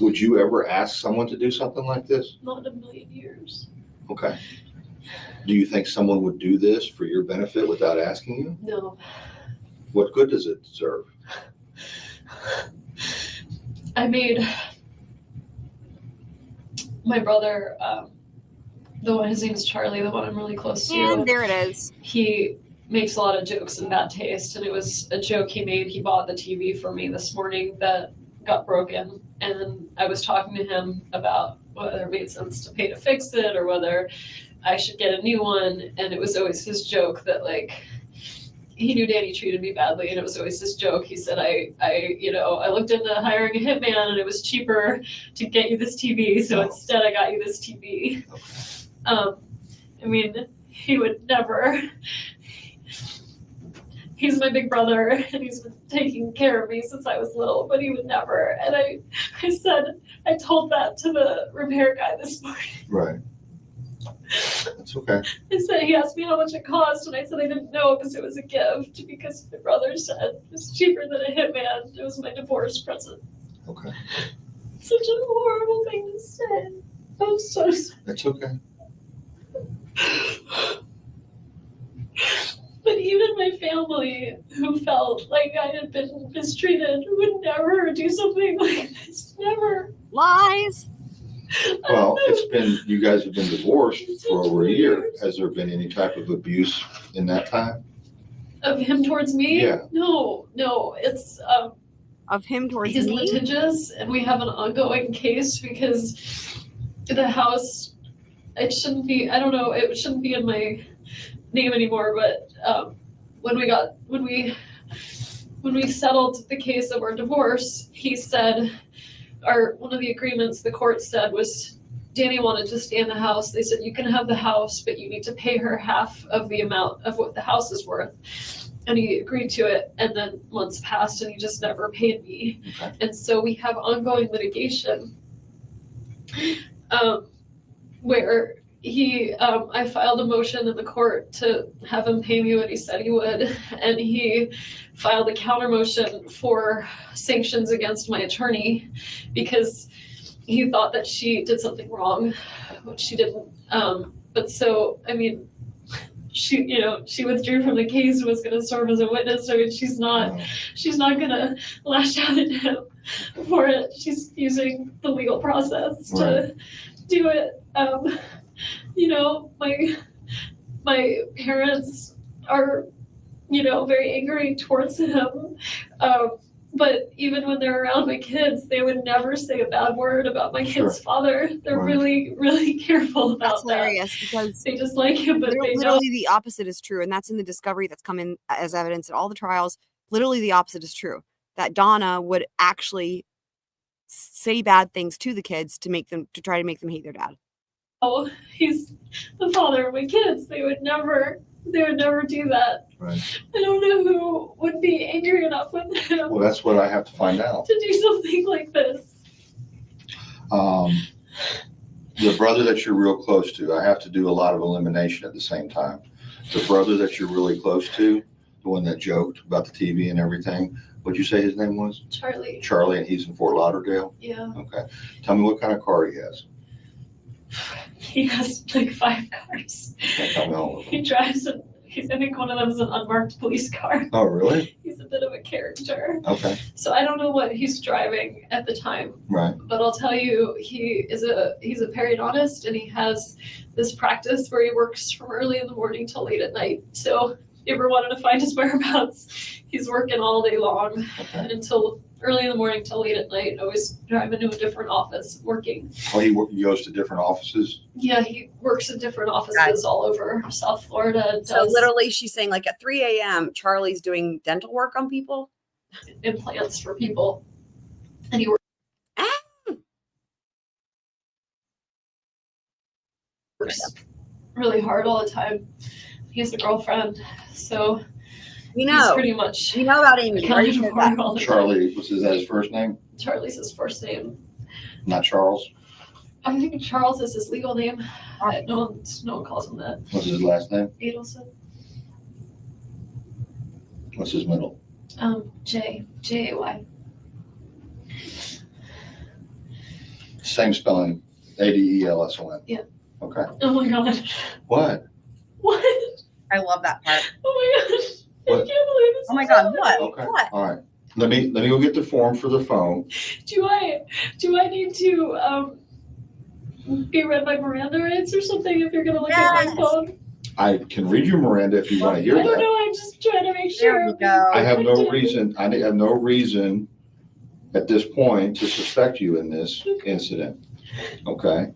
Would you ever ask someone to do something like this? Not in a million years. Okay. Do you think someone would do this for your benefit without asking you? No. What good does it serve? I made my brother, the one, his name is Charlie, the one I'm really close to. And there it is. He makes a lot of jokes in bad taste, and it was a joke he made. He bought the TV for me this morning that got broken, and I was talking to him about whether it made sense to pay to fix it or whether I should get a new one, and it was always his joke that like he knew Danny treated me badly, and it was always this joke. He said, I looked into hiring a hitman, and it was cheaper to get you this TV, so instead I got you this TV. I mean, he would never. He's my big brother, and he's been taking care of me since I was little, but he would never. And I told that to the repair guy this morning. Right. That's okay. I said, he asked me how much it cost, and I said I didn't know because it was a gift, because my brother said it was cheaper than a hitman. It was my divorce present. Okay. Such a horrible thing to say. I'm so sorry. That's okay. But even my family, who felt like I had been mistreated, would never do something like this. Never. Lies. Well, you guys have been divorced for over a year. Has there been any type of abuse in that time? Of him towards me? Yeah. No. It's Of him towards he's me? litigious, and we have an ongoing case because the house, it shouldn't be, I don't know, it shouldn't be in my name anymore, but when we settled the case of our divorce, he said, one of the agreements the court said was Danny wanted to stay in the house. They said, you can have the house, but you need to pay her half of the amount of what the house is worth. And he agreed to it, and then months passed and he just never paid me. Okay. And so we have ongoing litigation where I filed a motion in the court to have him pay me what he said he would, and he filed a counter motion for sanctions against my attorney because he thought that she did something wrong, which she didn't. But so, I mean, she withdrew from the case and was going to serve as a witness. So she's not going to lash out at him for it. She's using the legal process to do it. My parents are, very angry towards him. But even when they're around my kids, they would never say a bad word about my kid's father. They're really, really careful about That's hilarious because they just like him, but they literally the opposite is true. And that's in the discovery that's come in as evidence at all the trials. Literally the opposite is true. That Donna would actually say bad things to the kids to try to make them hate their dad. Oh, he's the father of my kids. They would never do that. Right. I don't know who would be angry enough with him. Well, that's what I have to find out. To do something like this. The brother that you're real close to, I have to do a lot of elimination at the same time. The brother that you're really close to, the one that joked about the TV and everything, what'd you say his name was? Charlie. Charlie, and he's in Fort Lauderdale? Yeah. Okay. Tell me what kind of car he has. He has like 5 cars. Can't tell me all of them. He drives a I think one of them is an unmarked police car. Oh, really? He's a bit of a character. Okay, So I don't know what he's driving at the time, right. but I'll tell you, he's a periodontist, and he has this practice where he works from early in the morning till late at night. So if you ever wanted to find his whereabouts, he's working all day long Okay. until early in the morning till late at night, always driving to a different office working. Oh, he goes to different offices? Yeah, he works in different offices Guys. all over South Florida. So literally she's saying like at 3 a.m. Charlie's doing dental work on people. Implants for people. And he works really hard all the time. He has a girlfriend, so You he's know, pretty much you know about Amy. Right? accounted for all the time. Charlie, was that his first name? Charlie's his first name. Not Charles? I think Charles is his legal name. No one calls him that. What's his last name? Adelson. What's his middle? J-A-Y. Same spelling, Adelson. Yeah. Okay. Oh my god. What? What? I love that part. Oh my gosh. I What? can't believe this. Oh my is God, happening. what? Okay, What? all right. Let me go get the form for the phone. Do I need to be read my Miranda rights or something if you're gonna look at my Yes. phone? I can read you Miranda if you want to hear I don't that. know, I'm just trying to make There sure. we go. I have no reason at this point to suspect you in this incident. Okay?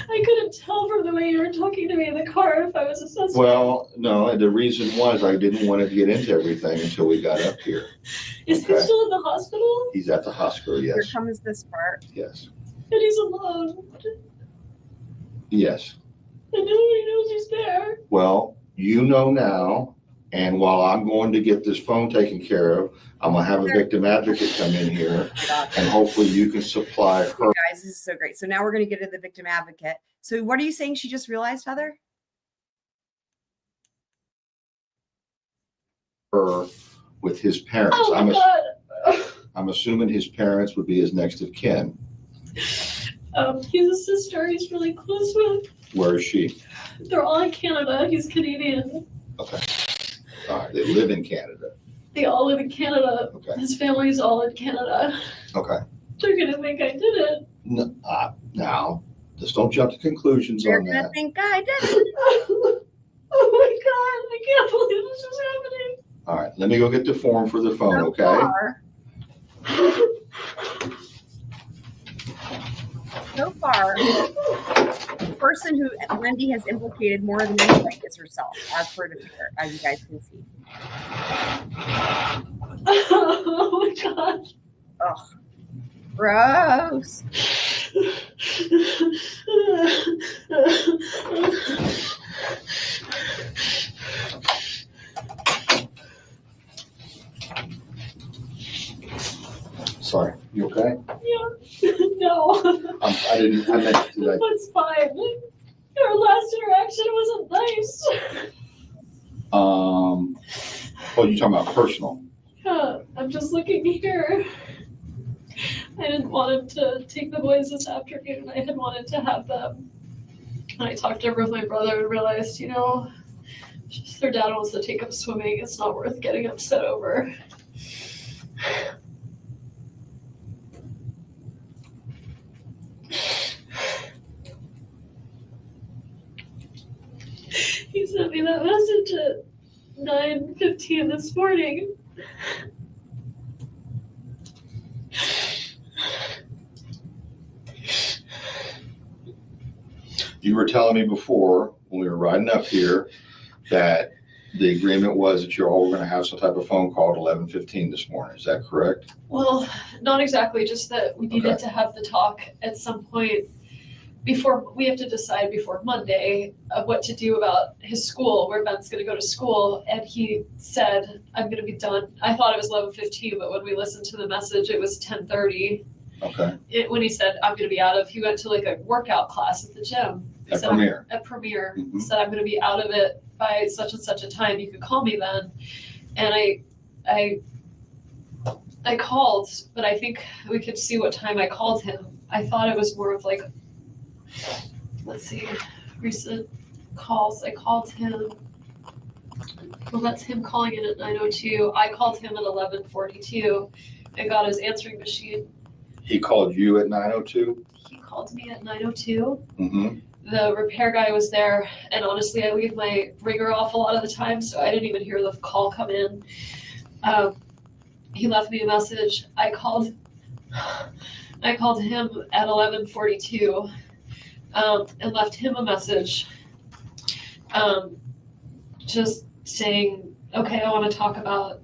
I couldn't tell from the way you were talking to me in the car if I was a suspect. Well, no, and the reason was I didn't want to get into everything until we got up here. Is he okay. still in the hospital? He's at the hospital, Here yes. comes this part. Yes. And he's alone. Yes. And nobody knows he's there. Well, you know now, and while I'm going to get this phone taken care of, I'm gonna have a victim advocate come in here, and hopefully you can supply her. Guys, this is so great. So now we're going to get to the victim advocate. So what are you saying she just realized, Heather? With his parents. Oh my god. I'm assuming his parents would be his next of kin. He's a sister he's really close with. Where is she? They're all in Canada. He's Canadian. Okay. All right, they live in Canada. They all live in Canada. Okay. His family's all in Canada. Okay. They're gonna think I did it. No, now, just don't jump to conclusions You're on going to that. think I did it. Oh my god, I can't believe this is happening. All right, let me go get the form for the phone, So okay? far, the person who Wendi has implicated more than anything is herself, as per the ticker, as you guys can see. Oh my god. Ugh. Gross. Sorry, you okay? Yeah. No. I meant to, That's fine. Our last interaction wasn't nice. oh, you're talking about personal. Yeah, I'm just looking here. I didn't want him to take the boys this afternoon. I had wanted to have them. And I talked over with my brother and realized, you know, if their dad wants to take them swimming, it's not worth getting upset over. He sent me that message at 9:15 this morning. You were telling me before, when we were riding up here, that the agreement was that you're all gonna have some type of phone call at 11:15 this morning. Is that correct? Well, not exactly, just that we needed Okay. to have the talk at some point before, we have to decide before Monday of what to do about his school, where Ben's gonna go to school. And he said, I'm gonna be done. I thought it was 11:15, but when we listened to the message, it was 10:30. Okay, When he said, I'm gonna be out of, he went to like a workout class at the gym. He at said, Premier. At Premier. He Mhm. said, I'm gonna be out of it by such and such a time. You could call me then. And I called, but I think we could see what time I called him. I thought it was more of like, let's see, recent calls. I called him Well, that's him calling in at 9:02. I called him at 11:42 and got his answering machine. He called you at 9:02? He called me at 9:02. Mm-hmm. The repair guy was there, and honestly, I leave my ringer off a lot of the time, so I didn't even hear the call come in. He left me a message. I called him at 11:42 and left him a message just saying, okay, I want to talk about.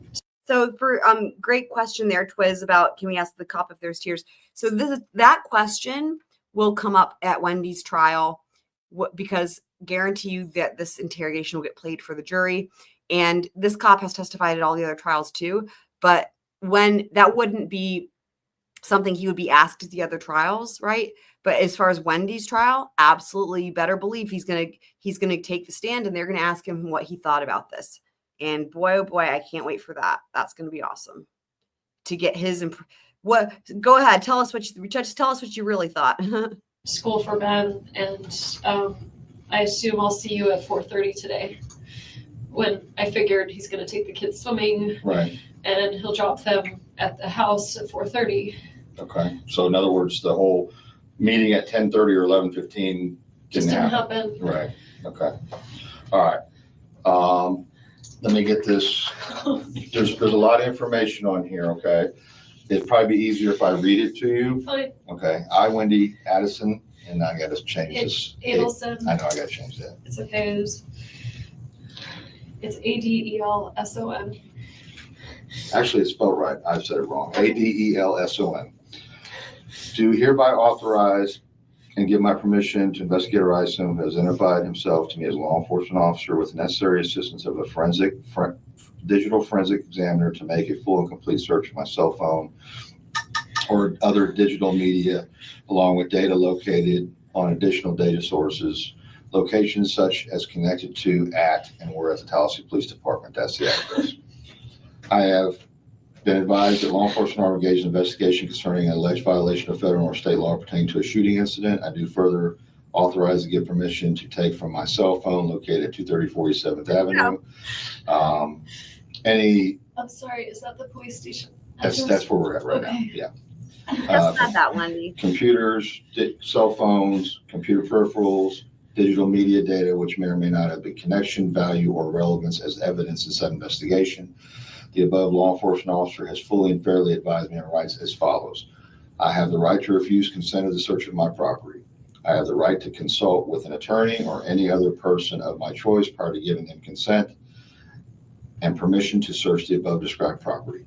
So for great question there, Twiz, about can we ask the cop if there's tears? So that question will come up at Wendy's trial because guarantee you that this interrogation will get played for the jury. And this cop has testified at all the other trials too. But when that wouldn't be something he would be asked at the other trials, right? But as far as Wendy's trial, absolutely, you better believe he's gonna take the stand and they're gonna ask him what he thought about this. And boy, oh boy, I can't wait for that. That's gonna be awesome to get his. What? Go ahead, tell us what you really thought. School for Ben, and I assume I'll see you at 4:30 today. When I figured he's gonna take the kids swimming, Right. And he'll drop them at the house at 4:30. Okay. So in other words, the whole meeting at 10:30 or 11:15 Just didn't happen. Right. Okay. All right. Let me get this. There's a lot of information on here. Okay. It'd probably be easier if I read it to you. Fine. Okay. I, Wendi Adelson, and I got to change this. Adelson. I know I got to change that. It's okay. It's Adelson. Actually, it's spelled right. I said it wrong. Adelson. Do hereby authorize and give my permission to Investigator Isom, who has identified himself to me as a law enforcement officer with the necessary assistance of a digital forensic examiner to make a full and complete search of my cell phone or other digital media, along with data located on additional data sources, locations such as connected to, at, and were at the Tallahassee Police Department. That's the address. I have been advised that law enforcement are engaged in investigation concerning an alleged violation of federal or state law pertaining to a shooting incident. I do further authorize to give permission to take from my cell phone located at 230 47th Avenue. I'm sorry, is that the police station? That's where we're at right now. Yeah. Just said that, Wendy. Computers, cell phones, computer peripherals, digital media data, which may or may not have been connection, value, or relevance as evidence in said investigation. The above law enforcement officer has fully and fairly advised me on rights as follows. I have the right to refuse consent of the search of my property. I have the right to consult with an attorney or any other person of my choice prior to giving them consent and permission to search the above described property.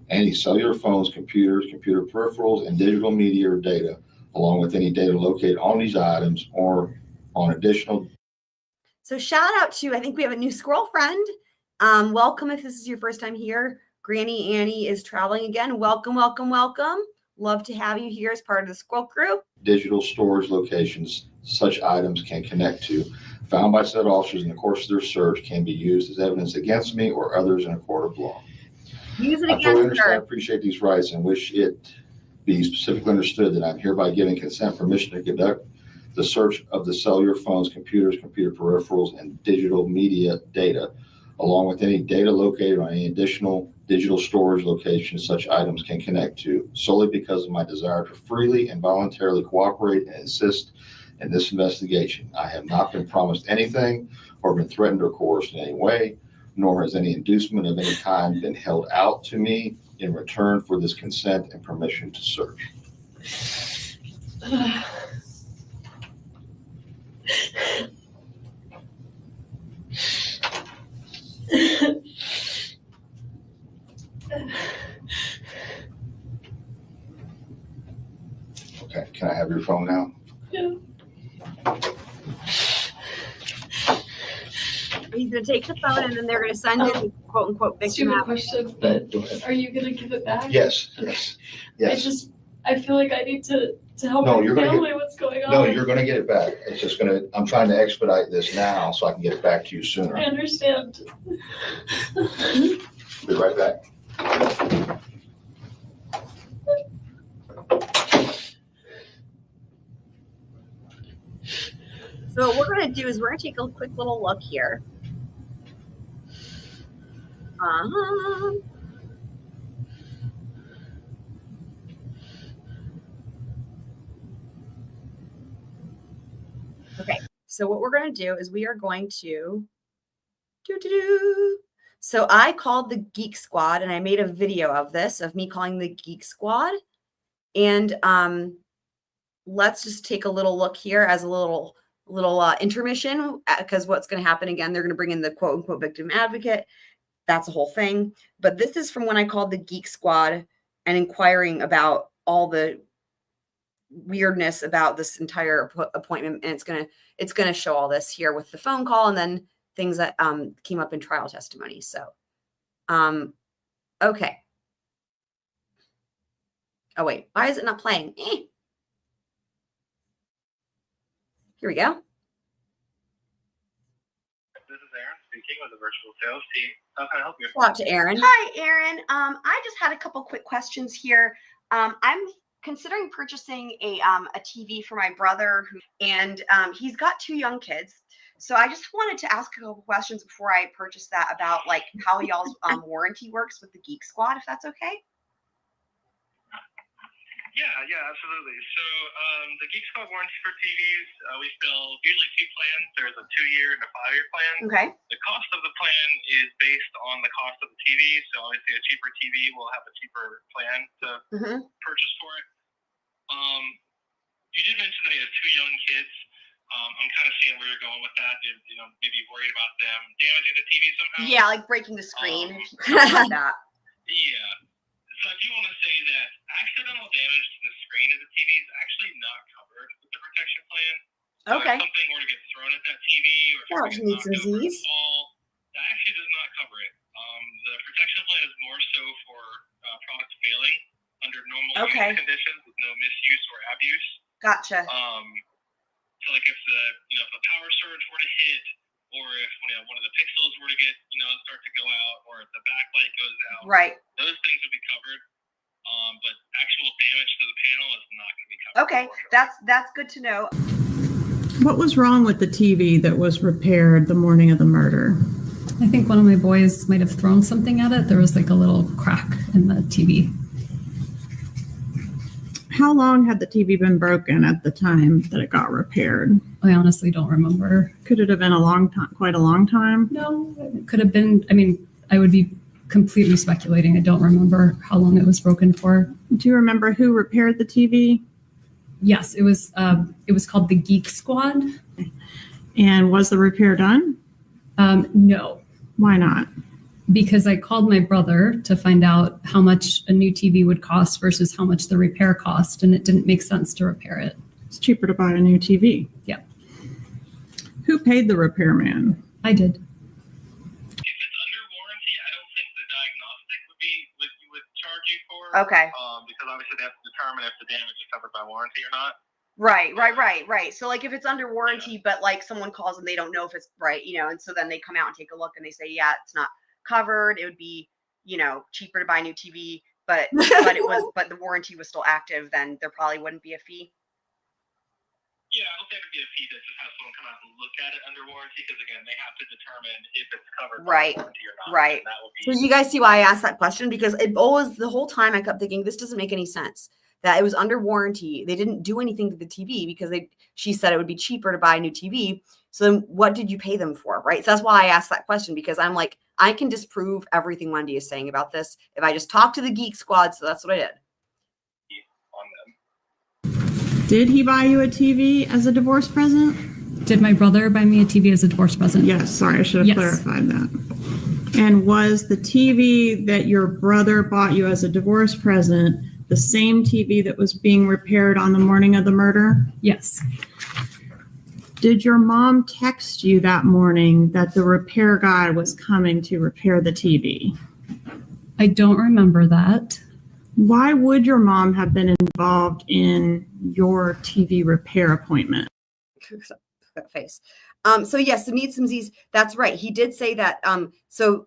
Any cellular phones, computers, computer peripherals, and digital media or data, along with any data located on these items or on additional. So shout out to, I think we have a new squirrel friend. Welcome if this is your first time here. Granny Annie is traveling again. Welcome, welcome, welcome. Love to have you here as part of the squirrel crew. Digital storage locations such items can connect to, found by said officers in the course of their search, can be used as evidence against me or others in a court of law. Use it I fully against understand, her. appreciate these rights and wish it be specifically understood that I'm hereby giving consent permission to conduct the search of the cellular phones, computers, computer peripherals, and digital media data, along with any data located on any additional digital storage locations such items can connect to, solely because of my desire to freely and voluntarily cooperate and assist in this investigation. I have not been promised anything or been threatened or coerced in any way, nor has any inducement of any kind been held out to me in return for this consent and permission to search. Okay, can I have your phone now? Yeah. He's going to take the phone and then they're going to send it the quote unquote victim. Stupid question, but are you going to give it back? Yes, Okay. yes. I feel like I need to help No, my you're gonna family. What's going on? No, you're gonna get it back. It's just I'm trying to expedite this now so I can get it back to you sooner. I understand. Be right back. So what we're going to do is we're going to take a quick little look here. Uh-huh. Okay, so what we're going to do is we are going to So I called the Geek Squad, and I made a video of this, of me calling the Geek Squad. And let's just take a little look here as a little intermission, because what's going to happen again, they're going to bring in the quote unquote victim advocate. That's a whole thing. But this is from when I called the Geek Squad and inquiring about all the weirdness about this entire appointment. And it's gonna show all this here with the phone call and then things that came up in trial testimony. So, okay. Oh wait, why is it not playing? Here we go. This is Aaron speaking with the virtual sales team. How can I help you? Talk to Aaron. Hi, Aaron. I just had a couple quick questions here. I'm considering purchasing a TV for my brother, and he's got 2 young kids. So I just wanted to ask a couple questions before I purchase that about like how y'all's warranty works with the Geek Squad, if that's okay. Yeah, absolutely. So the Geek Squad warranty for TVs, we sell usually 2 plans. There's a 2-year and a 5-year plan. Okay. The cost of the plan is based on the cost of the TV. So obviously a cheaper TV will have a cheaper plan to purchase for it. You did mention that he has 2 young kids. I'm kind of seeing where you're going with that. You know, maybe worried about them damaging the TV somehow. Yeah, like breaking the screen. Like that. Yeah. So I do want to say that accidental damage to the screen of the TV is actually not covered with the protection plan. So Okay. if something were to get thrown at that TV or Well, if it it needs some gets knocked over Z's. the wall, that actually does not cover it. The protection plan is more so for products failing under normal use conditions with no misuse or abuse. Gotcha. So like if if the power surge were to hit, or if one of the pixels were to get start to go out, or if the backlight goes out, Right. those things would be covered. But actual damage to the panel is not going to be covered. Okay, that's good to know. What was wrong with the TV that was repaired the morning of the murder? I think one of my boys might have thrown something at it. There was like a little crack in the TV. How long had the TV been broken at the time that it got repaired? I honestly don't remember. Could it have been a long time, quite a long time? No, it could have been. I mean, I would be completely speculating. I don't remember how long it was broken for. Do you remember who repaired the TV? Yes, it was called the Geek Squad. And was the repair done? No. Why not? Because I called my brother to find out how much a new TV would cost versus how much the repair cost, and it didn't make sense to repair it. It's cheaper to buy a new TV. Yeah. Who paid the repairman? I did. If it's under warranty, I don't think the diagnostic would be what you would charge you for. Okay. Because obviously they have to determine if the damage is covered by warranty or not. Right. So like if it's under warranty, but like someone calls and they don't know if it's right, and so then they come out and take a look and they say, yeah, it's not covered. It would be, cheaper to buy a new TV, but but the warranty was still active, then there probably wouldn't be a fee. Yeah, I don't think it'd be a fee to just have someone come out and look at it under warranty, because again, they have to determine if it's covered by warranty or not. Right. And that would be, So you guys see why I asked that question? Because it always, the whole time I kept thinking, this doesn't make any sense. That it was under warranty. They didn't do anything to the TV because she said it would be cheaper to buy a new TV. So then what did you pay them for? Right. So that's why I asked that question, because I'm like, I can disprove everything Wendi is saying about this if I just talk to the Geek Squad. So that's what I did. on them. Did he buy you a TV as a divorce present? Did my brother buy me a TV as a divorce present? Yes. Sorry, I should have clarified that. And was the TV that your brother bought you as a divorce present the same TV that was being repaired on the morning of the murder? Yes. Did your mom text you that morning that the repair guy was coming to repair the TV? I don't remember that. Why would your mom have been involved in your TV repair appointment? Face. So yes, the need some Z's. That's right. He did say that. So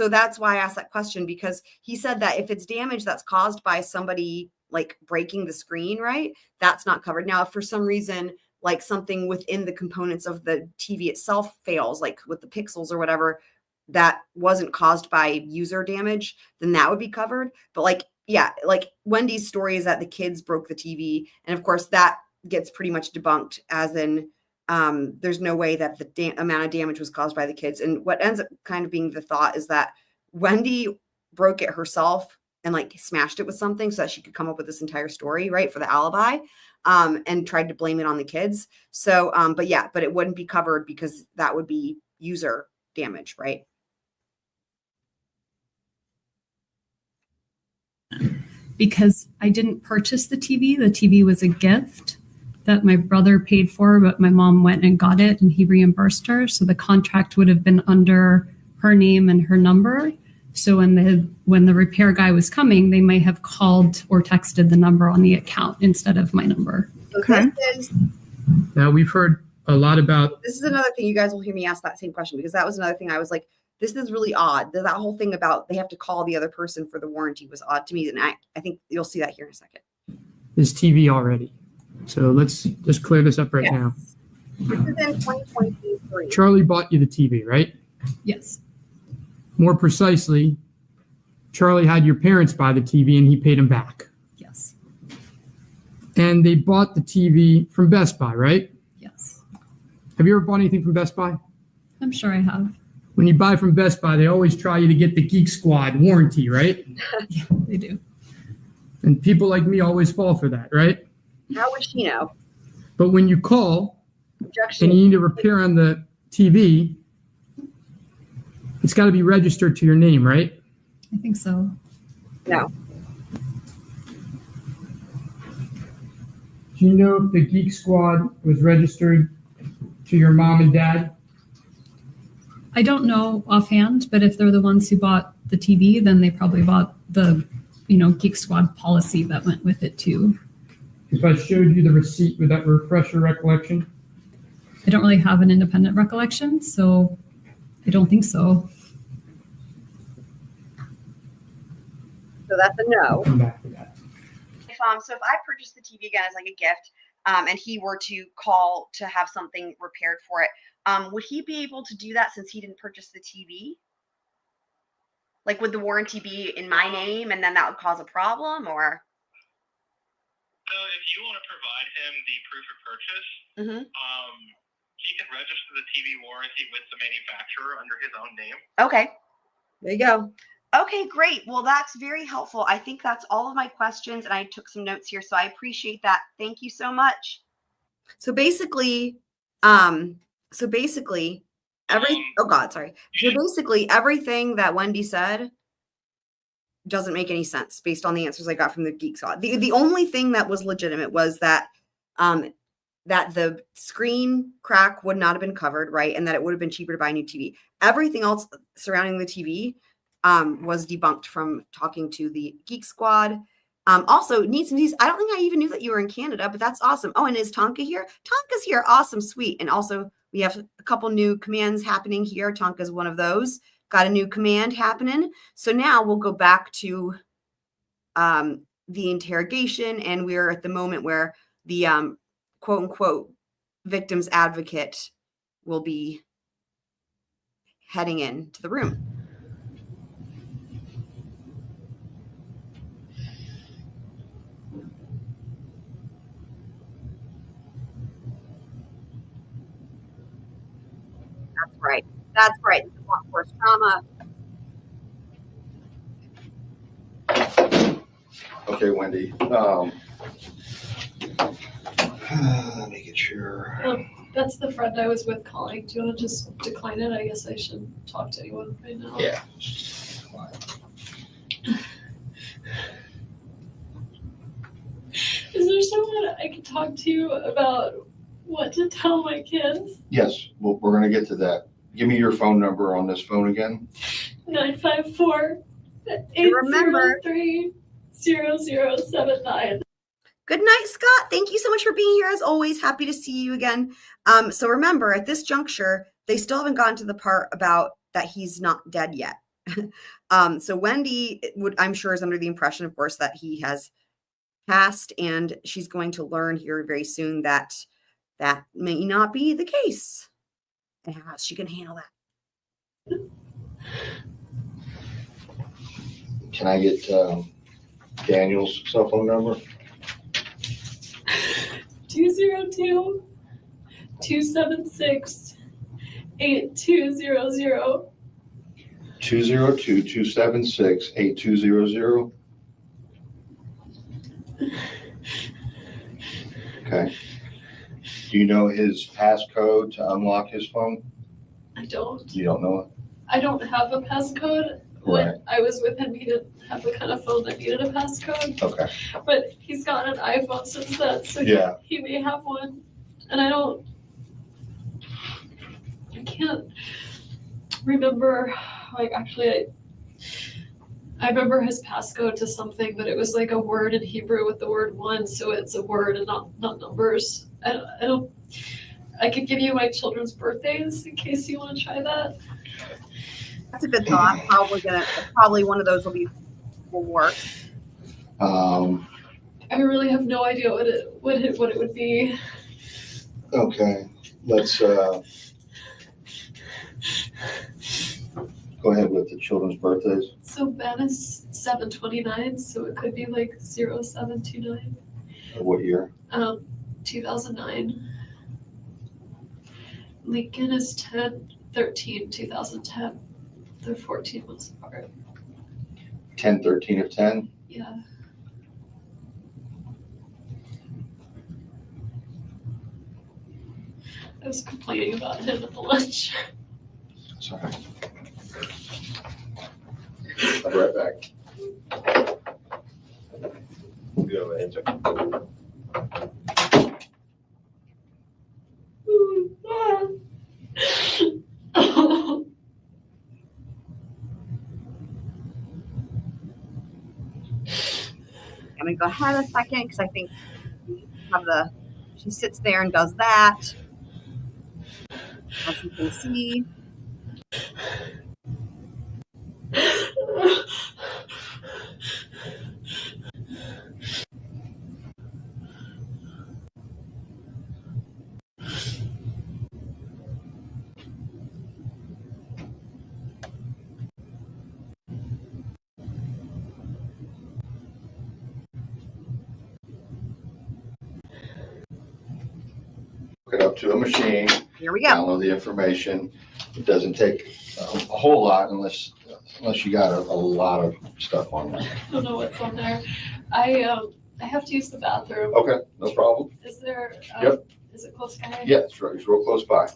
that's why I asked that question, because he said that if it's damage that's caused by somebody like breaking the screen, right, that's not covered. Now, if for some reason, like something within the components of the TV itself fails, like with the pixels or whatever, that wasn't caused by user damage, then that would be covered. But like, yeah, like Wendy's story is that the kids broke the TV. And of course that gets pretty much debunked, as in there's no way that the amount of damage was caused by the kids. And what ends up kind of being the thought is that Wendi broke it herself and like smashed it with something so that she could come up with this entire story, right, for the alibi, and tried to blame it on the kids. So, but it wouldn't be covered because that would be user damage, right? Because I didn't purchase the TV. The TV was a gift that my brother paid for, but my mom went and got it and he reimbursed her. So the contract would have been under her name and her number. So when the repair guy was coming, they might have called or texted the number on the account instead of my number. Okay. Now we've heard a lot about. This is another thing you guys will hear me ask that same question, because that was another thing I was like, this is really odd. That whole thing about they have to call the other person for the warranty was odd to me. And I think you'll see that here in a second. This TV already. So let's just clear this up right now. This is in 2023. Charlie bought you the TV, right? Yes. More precisely, Charlie had your parents buy the TV and he paid them back. Yes. And they bought the TV from Best Buy, right? Yes. Have you ever bought anything from Best Buy? I'm sure I have. When you buy from Best Buy, they always try you to get the Geek Squad warranty, right? Yeah, they do. And people like me always fall for that, right? How would she know? But when you call Objection. and you need a repair on the TV, it's got to be registered to your name, right? I think so. No. Do you know if the Geek Squad was registered to your mom and dad? I don't know offhand, but if they're the ones who bought the TV, then they probably bought the, Geek Squad policy that went with it too. If I showed you the receipt, would that refresh your recollection? I don't really have an independent recollection, so I don't think so. So that's a no. Come back to that. So if I purchased the TV again as like a gift, and he were to call to have something repaired for it, would he be able to do that since he didn't purchase the TV? Like, would the warranty be in my name and then that would cause a problem, or? So if you want to provide him the proof of purchase, he can register the TV warranty with the manufacturer under his own name. Okay. There you go. Okay, great. Well, that's very helpful. I think that's all of my questions, and I took some notes here, so I appreciate that. Thank you so much. So basically, everything that Wendi said doesn't make any sense based on the answers I got from the Geek Squad. The only thing that was legitimate was that that the screen crack would not have been covered, right? And that it would have been cheaper to buy a new TV. Everything else surrounding the TV was debunked from talking to the Geek Squad. Also, needs and needs. I don't think I even knew that you were in Canada, but that's awesome. Oh, and is Tonka here? Tonka's here. Awesome, sweet. And also, we have a couple new commands happening here. Tonka's one of those. Got a new command happening. So now we'll go back to the interrogation, and we're at the moment where the quote unquote victim's advocate will be heading into the room. That's right. That's right. Blunt force trauma. Okay, Wendi. Let me get your. That's the friend I was with calling. Do you want to just decline it? I guess I should talk to anyone right now. Yeah. Is there someone I could talk to about what to tell my kids? Yes, well, we're going to get to that. Give me your phone number on this phone again. 954-803-0079. Good night, Scott. Thank you so much for being here. As always, happy to see you again. So remember, at this juncture, they still haven't gotten to the part about that he's not dead yet. So Wendi I'm sure, is under the impression, of course, that he has passed, and she's going to learn here very soon that that may not be the case. And how she can handle that. Can I get Daniel's cell phone number? 202-276-8200. 202-276-8200. Okay. Do you know his passcode to unlock his phone? I don't. You don't know it? I don't have a passcode. When I was with him, he didn't have the kind of phone that needed a passcode. Okay. But he's got an iPhone since then, so Yeah. he may have one. And I can't remember, like, actually, I remember his passcode to something, but it was like a word in Hebrew with the word one, so it's a word and not numbers. I could give you my children's birthdays in case you want to try that. That's a good thought. Probably one of those will work. I really have no idea what it would be. Okay. Let's go ahead with the children's birthdays. So Ben is 7/29, so it could be like 0729. What year? 2009. Lincoln is 10/13, 2010. They're 14 months apart. 10/13 of 10? Yeah. I was complaining about him at the lunch. Sorry. I'll be right back. Go ahead. I'm gonna go ahead a second because I think we have she sits there and does that. As you can see. Hook it up to a machine. Here we go. Download the information. It doesn't take a whole lot unless you got a lot of stuff on there. I don't know what's on there. I have to use the bathroom. Okay, no problem. Is there? Yep. Is it close by? Yeah, it's real close by.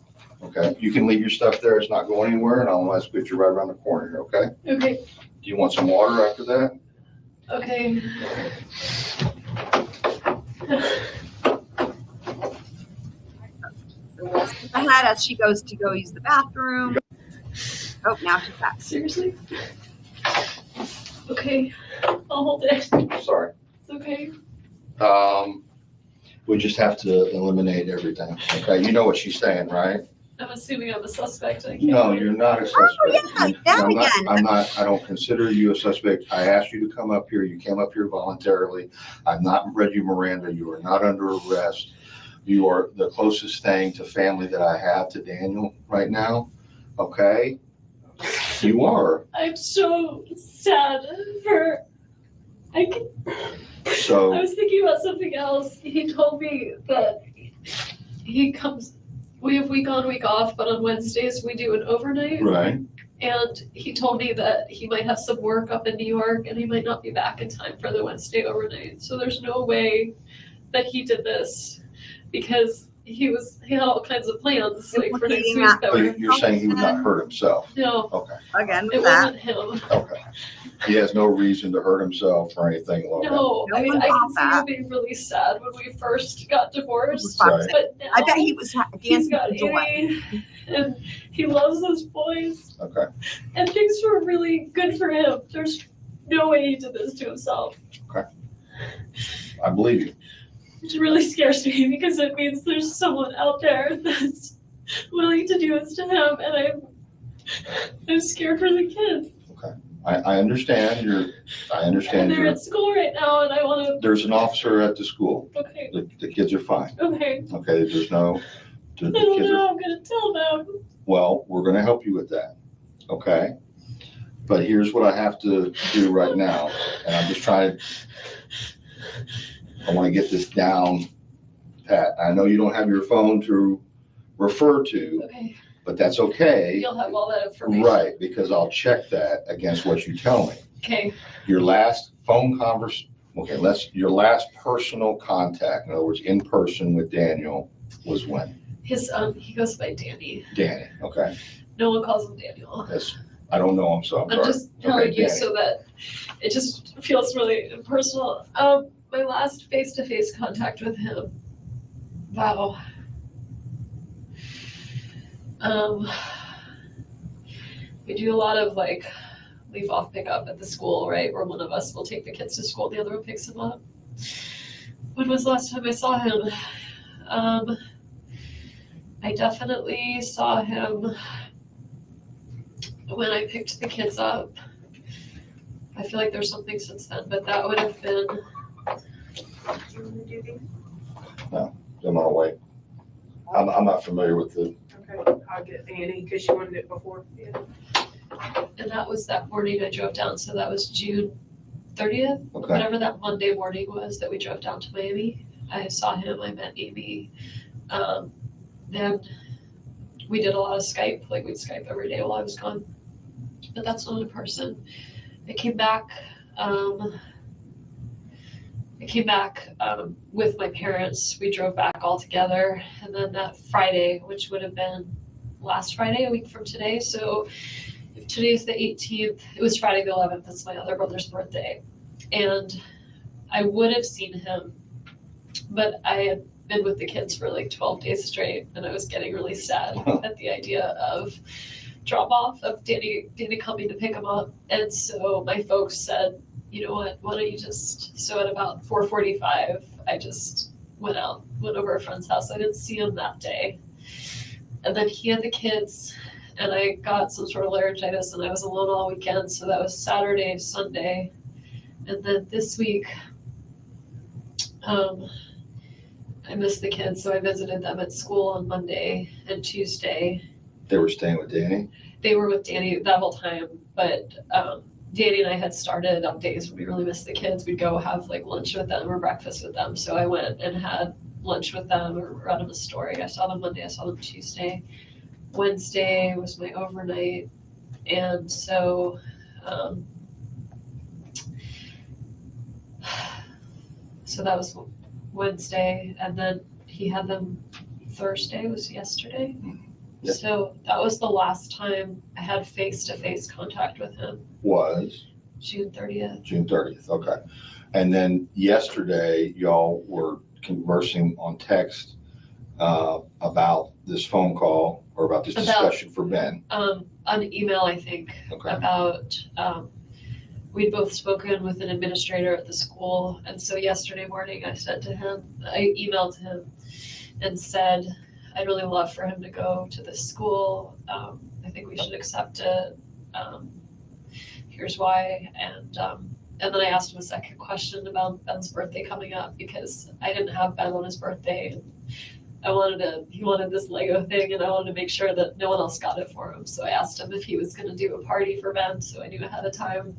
Okay, you can leave your stuff there. It's not going anywhere, and I'll put you right around the corner here. Okay. Okay. Do you want some water after that? Okay. So we'll skip ahead as she goes to go use the bathroom. Oh, now she's back. Seriously? Okay, I'll hold it. Sorry. It's okay. We just have to eliminate everything. Okay, you know what she's saying, right? I'm assuming I'm a suspect. I can't. No, you're not a suspect. Oh, yeah, I don't consider you a suspect. I asked you to come up here. You came up here voluntarily. I've not read you Miranda. You are not under arrest. You are the closest thing to family that I have to Daniel right now. Okay? You are. I'm so sad for. So I was thinking about something else. He told me that he comes. We have week on, week off, but on Wednesdays we do an overnight. right. And he told me that he might have some work up in New York and he might not be back in time for the Wednesday overnight. So there's no way that he did this because he had all kinds of plans like for next week. Oh, you're saying he would not hurt himself. No. Okay. Again, it wasn't him. Okay. He has no reason to hurt himself or anything like No, No I mean, one I can thought see that. him being really sad when we first got divorced. Right. But now I bet he was he's dancing got for joy. Amy, and he loves those boys. that. Okay. And things were really good for him. There's no way he did this to himself. I believe you. Which really scares me because it means there's someone out there that's willing to do this to him, and I'm scared for the kids. I understand. I And understand. they're at school right now, and I want to. There's an officer at the school. Okay. The kids are fine. Okay. Okay. There's no. The I don't kids know. are, I'm gonna tell them. well, we're going to help you with that. Okay. But here's what I have to do right now, and I'm just trying. I want to get this down, Pat. I know you don't have your phone to refer to, Okay. but that's okay. You'll have all that information. Right, because I'll check that against what you tell me. Okay. Your last phone conversation, okay, your last personal contact, in other words, in person with Daniel, was when? His he goes by Danny. Danny, okay. No one calls him Daniel. Yes, I don't know him, so I'm I'm sorry. just telling you Danny. so that it just feels really impersonal. My last face-to-face contact with him. Wow. We do a lot of like leave off pickup at the school, right? Where one of us will take the kids to school, the other one picks them up. When was the last time I saw him? I definitely saw him when I picked the kids up. I feel like there's something since then, but that would have been. No, I'm on the way. I'm not familiar with the. Okay, I'll get Annie because she wanted it before. Yeah. And that was that morning I drove down, so that was June 30th, Okay. whatever that Monday morning was that we drove down to Miami. I saw him, I met Amy. Then we did a lot of Skype, like we'd Skype every day while I was gone. But that's not in person. I came back with my parents. We drove back all together. And then that Friday, which would have been last Friday, a week from today. So if today's the 18th, it was Friday the 11th. That's my other brother's birthday. And I would have seen him, but I had been with the kids for like 12 days straight. And I was getting really sad at the idea of drop off of Danny coming to pick him up. And so my folks said, you know what, why don't you just, so at about 4:45, I just went over a friend's house. I didn't see him that day. And then he had the kids and I got some sort of laryngitis and I was alone all weekend. So that was Saturday, Sunday. And then this week, I missed the kids. So I visited them at school on Monday and Tuesday. They were staying with Danny? They were with Danny that whole time, but Danny and I had started on days when we really missed the kids. We'd go have like lunch with them or breakfast with them. So I went and had lunch with them or read them a story. I saw them Monday, I saw them Tuesday. Wednesday was my overnight. And so so that was Wednesday. And then he had them Thursday, was yesterday. Yep. So that was the last time I had face-to-face contact with him. Was? June 30th. June 30th, okay. And then yesterday, y'all were conversing on text about this phone call or about this discussion for Ben. On email, I think, Okay. about, we'd both spoken with an administrator at the school. And so yesterday morning, I emailed him and said, I'd really love for him to go to this school. I think we should accept it. Here's why. And then I asked him a second question about Ben's birthday coming up because I didn't have Ben on his birthday. And he wanted this Lego thing and I wanted to make sure that no one else got it for him. So I asked him if he was going to do a party for Ben. So I knew ahead of time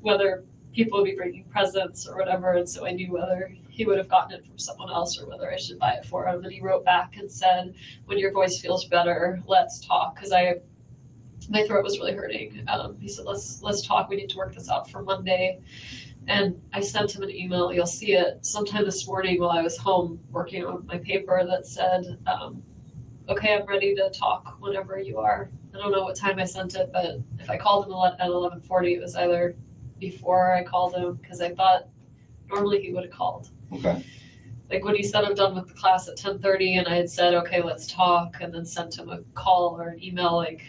whether people would be bringing presents or whatever. And so I knew whether he would have gotten it from someone else or whether I should buy it for him. And he wrote back and said, when your voice feels better, let's talk. Because my throat was really hurting. He said, let's talk. We need to work this out for Monday. And I sent him an email. You'll see it sometime this morning while I was home working on my paper that said, okay, I'm ready to talk whenever you are. I don't know what time I sent it, but if I called him at 11:40, it was either before I called him because I thought normally he would have called. Okay. Like when he said I'm done with the class at 10:30 and I had said, okay, let's talk, and then sent him a call or an email, like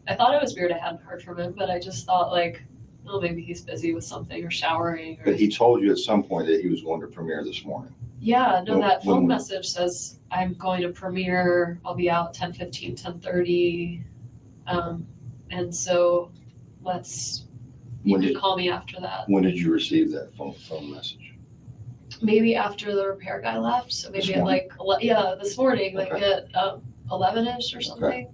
I thought it was weird I hadn't heard from him, but I just thought like, oh, maybe he's busy with something or showering. Or... But he told you at some point that he was going to premiere this morning. Yeah, no, that phone when- message says I'm going to premiere, I'll be out 10:15, 10:30. And so you can call me after that. When did you receive that phone message? Maybe after the repair guy left, so maybe This at morning? like, this morning, like Okay. at 11-ish or something.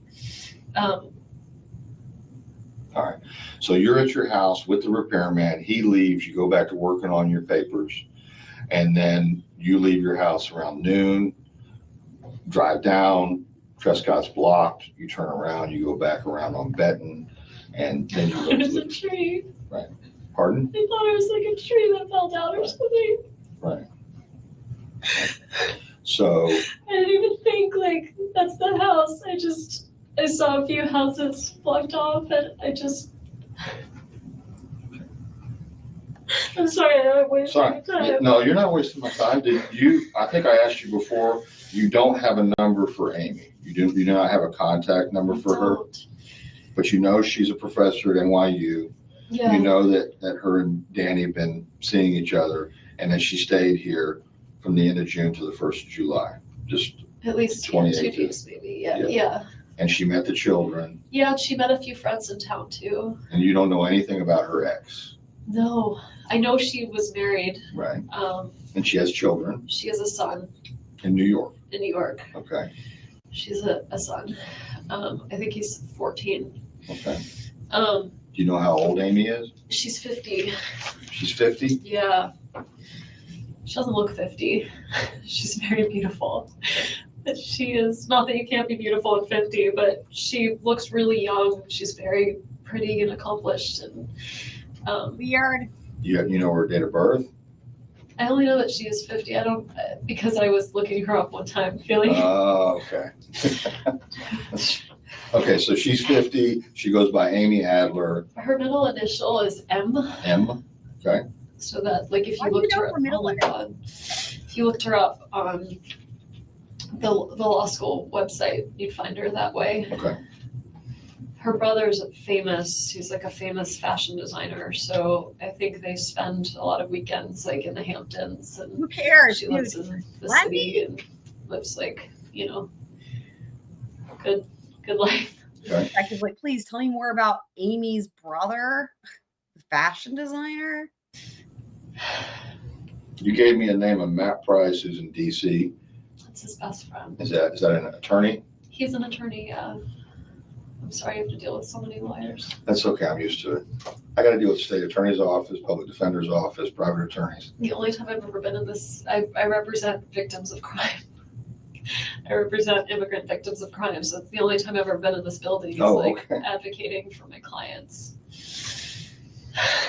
All right. So you're at your house with the repairman. He leaves. You go back to working on your papers. And then you leave your house around noon, drive down. Trescott's blocked. You turn around. You go back around on Benton. And then you go There's to a tree. Right. Pardon? I thought it was like a tree that fell down or something. Right. So I didn't even think like that's the house. I saw a few houses blocked off and I'm sorry, I wasted sorry. your time. No, you're not wasting my time. I think I asked you before, you don't have a number for Amy. You do not have a contact number for her. But you know she's a professor at NYU. Yeah. You know that her and Danny have been seeing each other and that she stayed here from the end of June to the 1st of July. Just At least 2 weeks maybe. Yeah. And she met the children. Yeah, she met a few friends in town too. And you don't know anything about her ex. No. I know she was married. Right. And she has children. She has a son. In New York. In New York. Okay. She's a son. I think he's 14. Okay. Do you know how old Amy is? She's 50. She's 50? Yeah. She doesn't look 50. She's very beautiful. She is, not that you can't be beautiful at 50, but she looks really young. She's very pretty and accomplished. And weird. You know her date of birth? I only know that she is 50. I don't, because I was looking her up one time, feeling. Oh, okay. Okay, so she's 50. She goes by Amy Adler. Her middle initial is M. M. Okay. So that, like, if you looked her up, oh my God, if you looked her up on the law school website, you'd find her that way. Okay. Her brother's famous. He's like a famous fashion designer. So I think they spend a lot of weekends like in the Hamptons. And who cares? She lives in the city and lives like, good life. Okay. Effectively, please tell me more about Amy's brother, the fashion designer. You gave me a name of Matt Price, who's in DC. That's his best friend. Is that an attorney? He's an attorney, yeah. I'm sorry I have to deal with so many lawyers. That's okay. I'm used to it. I got to deal with the state attorney's office, public defender's office, private attorneys. The only time I've ever been in this, I represent victims of crime. I represent immigrant victims of crime. So it's the only time I've ever been in this building is advocating for my clients.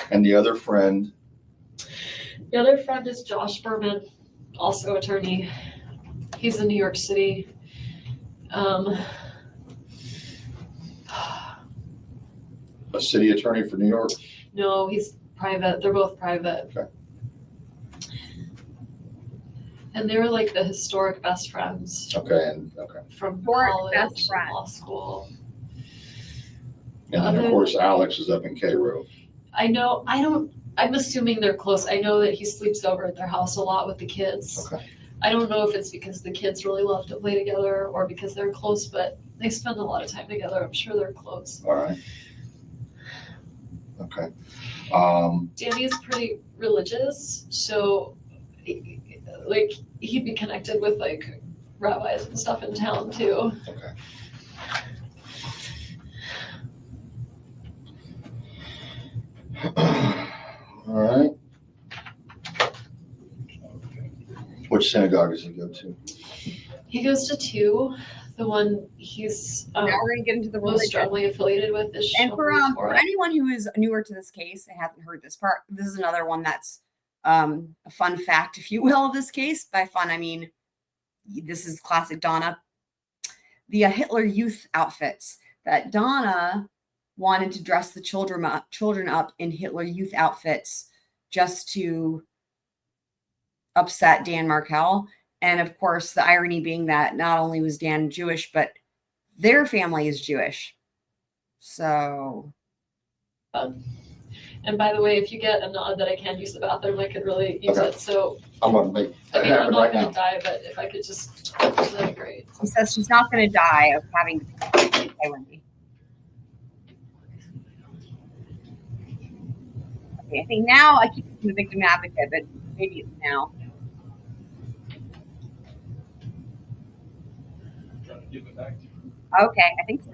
And the other friend? The other friend is Josh Berman, also attorney. He's in New York City. A city attorney for New York? No, he's private. They're both private. Okay. And they were like the historic best friends. Okay. From Historic college, best friend. law school. And then, of course, Alex is up in Cairo. I know, I'm assuming they're close. I know that he sleeps over at their house a lot with the kids. Okay. I don't know if it's because the kids really love to play together or because they're close, but they spend a lot of time together. I'm sure they're close. All right. Okay. Danny is pretty religious, so like he'd be connected with like rabbis and stuff in town too. Okay. All right. Which synagogue does he go to? He goes to two. The one he's Now we're gonna get into the most religion. strongly affiliated with is And for Torah. anyone who is newer to this case and hasn't heard this part, this is another one that's a fun fact, if you will, of this case. By fun, I mean this is classic Donna. The Hitler Youth outfits that Donna wanted to dress the children up in Hitler Youth outfits just to upset Dan Markel. And of course, the irony being that not only was Dan Jewish, but their family is Jewish. So. And by the way, if you get a nod that I can use the bathroom, I could really use it. So I'm going to make that I'm happen not right going now. to die, but if I could just, that'd be great. She says she's not going to die of having to Wendi. Okay, I think now I keep the victim advocate, but maybe it's now. Okay, I think so.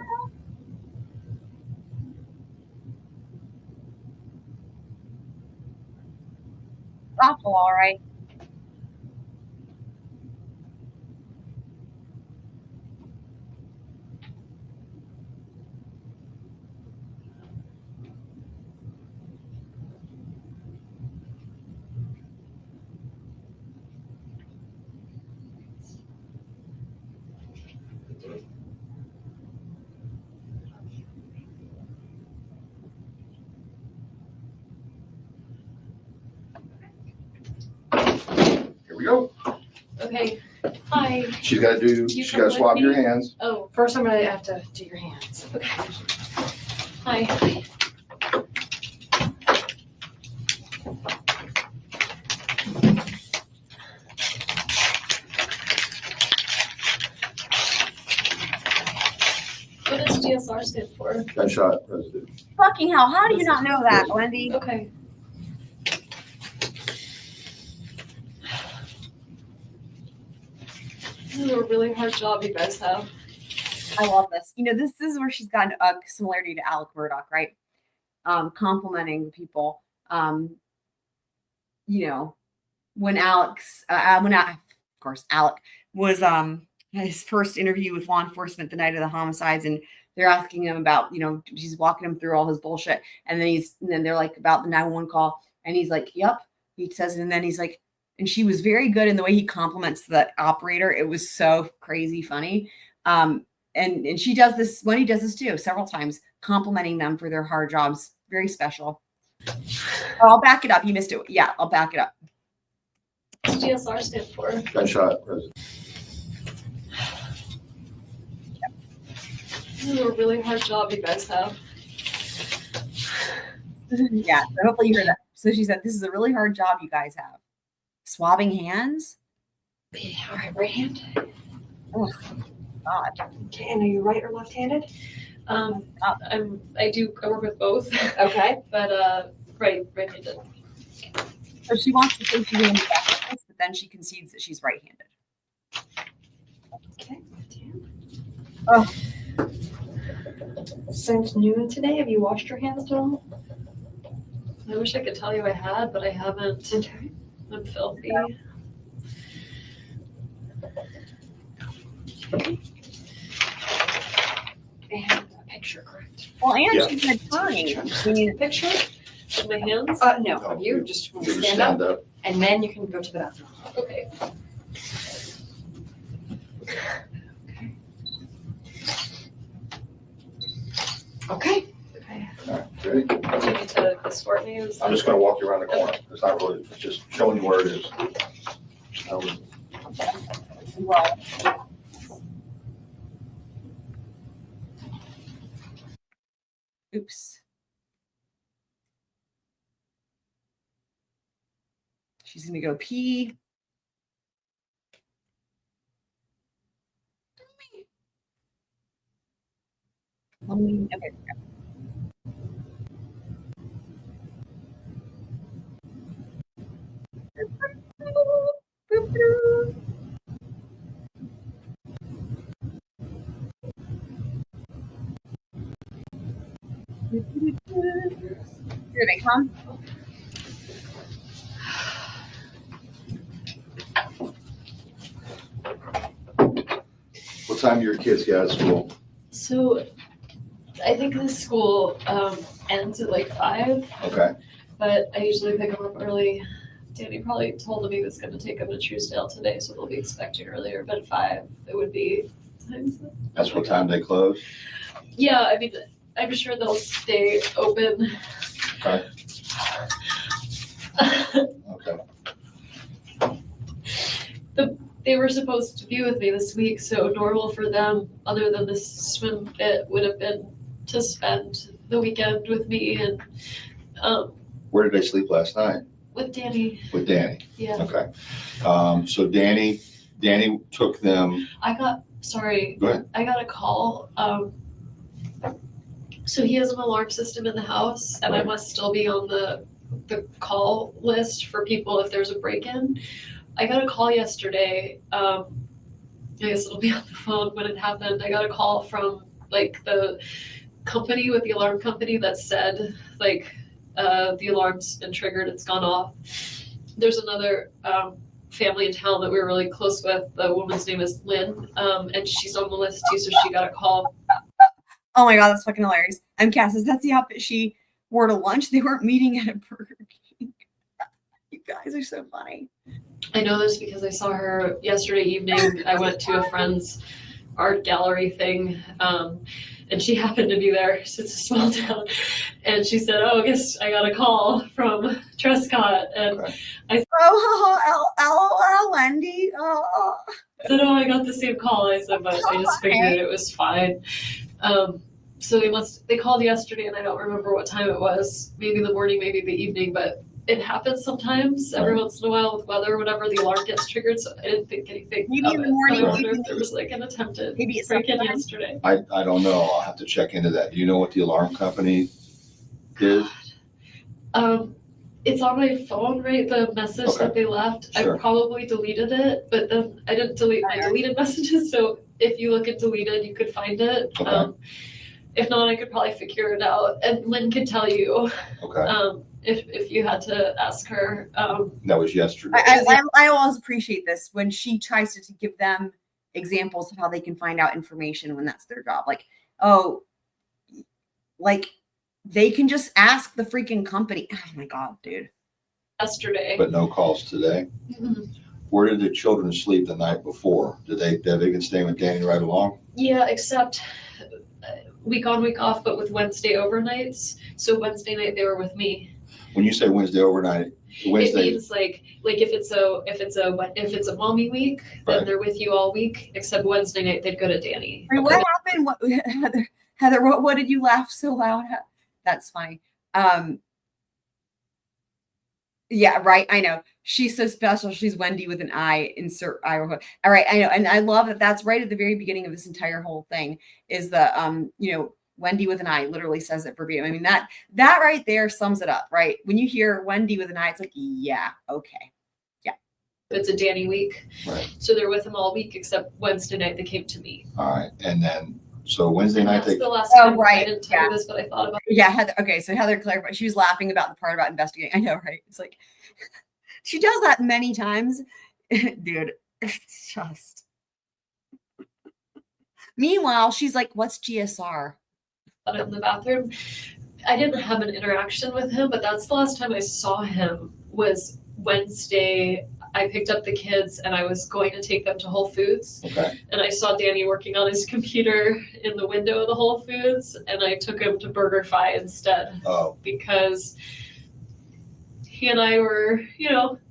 awful, all right. Here we go. Okay. Hi. She's got to swab your hands. Oh, first I'm gonna have to do your hands. Okay. Hi. What does DSR stand for? Gunshot residue. Fucking hell, how do you not know that, Wendy? Okay. This is a really hard job you guys have. I love this. You know, this is where she's got a similarity to Alec Murdaugh, right? Complimenting people. You know, when of course, Alec was his first interview with law enforcement the night of the homicides, and they're asking him about, you know, she's walking him through all his bullshit, and then they're like about the 911 call, and he's like, "Yep," he says, and then he's like, and she was very good in the way he compliments the operator. It was so crazy funny. And she does this, Wendy does this too, several times, complimenting them for their hard jobs. Very special. Oh, I'll back it up. You missed it. Yeah, I'll back it up. What does DSR stand for? Gunshot residue. This is a really hard job you guys have. Yeah, so hopefully you heard that. So she said, "This is a really hard job you guys have." Swabbing hands? Okay, all right, right hand. Oh, God. Okay, and are you right or left-handed? I work with both. Okay. But right-handed. So she wants to say she's ambidextrous, but then she concedes that she's right-handed. Okay. Oh. Since noon today, have you washed your hands at all? I wish I could tell you I had, but I haven't. Okay. I'm filthy. And a picture, correct? Well, and Yeah. she's an attorney. You need a picture? Of my hands? No, of you. Just You just stand up, and then you can go to the bathroom. Okay. Okay. Okay. All right, ready? Do you need to escort me? I'm just going to walk you around the corner. It's not really, it's just showing you where it is. Oops. She's gonna go pee. Okay. Here they come. What time do your kids get out of school? So I think this school ends at like 5, Okay. but I usually pick them up early. Danny probably told him he was going to take them to Truesdale today, so they'll be expecting earlier. But at 5, it would be. That's what time they close? Yeah, I mean, I'm sure they'll stay open. Okay. Okay. They were supposed to be with me this week, so normal for them, other than this swim bit, would have been to spend the weekend with me and Where did they sleep last night? with Danny. With Danny? Yeah. Okay. So Danny took them. Go ahead. I got a call. So he has an alarm system in the house, and I must still be on the call list for people if there's a break-in. I got a call yesterday. I guess it'll be on the phone when it happened. I got a call from like the company with the alarm company that said like the alarm's been triggered, it's gone off. there's another family in town that we were really close with. The woman's name is Lynn, and she's on the list too, so she got a call. Oh my God, that's fucking hilarious. I'm Cass. That's the outfit she wore to lunch. They weren't meeting at a Burger King. You guys are so funny. I know this because I saw her yesterday evening. I went to a friend's art gallery thing, and she happened to be there. It's a small town. And she said, oh, I guess I got a call from Trescott. And I said, LOL, Wendy. Oh. I said, oh, I got the same call. I said, but I just figured it was fine. So they called yesterday, and I don't remember what time it was. Maybe the morning, maybe the evening, but it happens sometimes every once in a while with weather, whenever the alarm gets triggered. So I didn't think anything maybe of in the it. morning. But I wonder if there was like an attempted break-in yesterday. I don't know. I'll have to check into that. Do you know what the alarm company is? It's on my phone, right? The message that they left. Sure. I probably deleted it, but then I didn't delete my deleted messages. So if you look at deleted, you could find it. Okay. If not, I could probably figure it out. And Lynn could tell you. Okay. If you had to ask her. That was yesterday. I always appreciate this when she tries to give them examples of how they can find out information when that's their job. Like, oh, like they can just ask the freaking company. Oh my God, dude. Yesterday. But no calls today. Mm-hmm. Where did the children sleep the night before? Did they been staying with Danny right along? Yeah, except week on, week off, but with Wednesday overnights. So Wednesday night they were with me. When you say Wednesday overnight, Wednesday. It means like if it's a mommy week, then they're with you all week. Except Wednesday night they'd go to Danny. What happened? Heather, what did you laugh so loud at? That's funny. Yeah, right. I know. She's so special. She's Wendy with an I, insert Idaho. All right. I know. And I love that that's right at the very beginning of this entire whole thing is the, Wendy with an I literally says it verbatim. I mean, that right there sums it up, right? When you hear Wendy with an I, it's like, yeah, okay. Yeah. It's a Danny week. Right. So they're with him all week except Wednesday night they came to me. All right. And then, so Wednesday night. That's the last time. Right. I didn't tell you this, but I thought about it. Yeah. Heather, okay. So Heather clarified. She was laughing about the part about investigating. I know, right? It's like, she does that many times. Dude, it's just. Meanwhile, she's like, what's GSR? In the bathroom. I didn't have an interaction with him, but that's the last time I saw him was Wednesday. I picked up the kids and I was going to take them to Whole Foods. Okay. And I saw Danny working on his computer in the window of the Whole Foods, and I took him to BurgerFi instead. Oh. Because he and I were,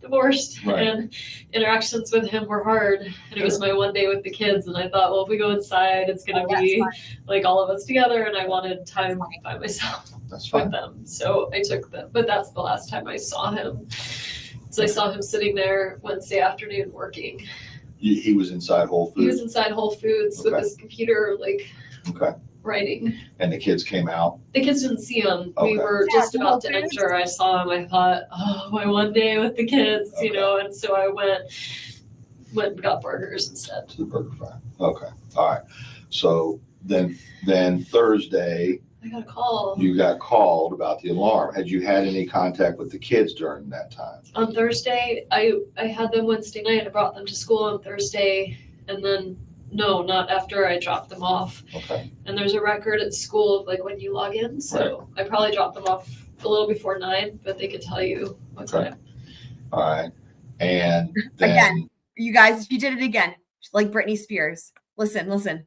divorced, and interactions with him were hard. And it was my one day with the kids, and I thought, well, if we go inside, it's going to be like all of us together, and I wanted time by myself with them. So I took them, but that's the last time I saw him. So I saw him sitting there Wednesday afternoon working. He was inside Whole Foods? He was inside Whole Foods with his computer, writing. And the kids came out? The kids didn't see him. We were just about to enter. I saw him. I thought, oh, my one day with the kids, and so I went and got burgers instead. To the BurgerFi. Okay. All right. So then Thursday, I got a call. You got called about the alarm. Had you had any contact with the kids during that time? On Thursday, I had them Wednesday night. I brought them to school on Thursday, and then no, not after I dropped them off. Okay. And there's a record at school of when you log in. So I probably dropped them off a little before 9, but they could tell you what time. All right. And then again, you guys, she did it again. Like Britney Spears. Listen.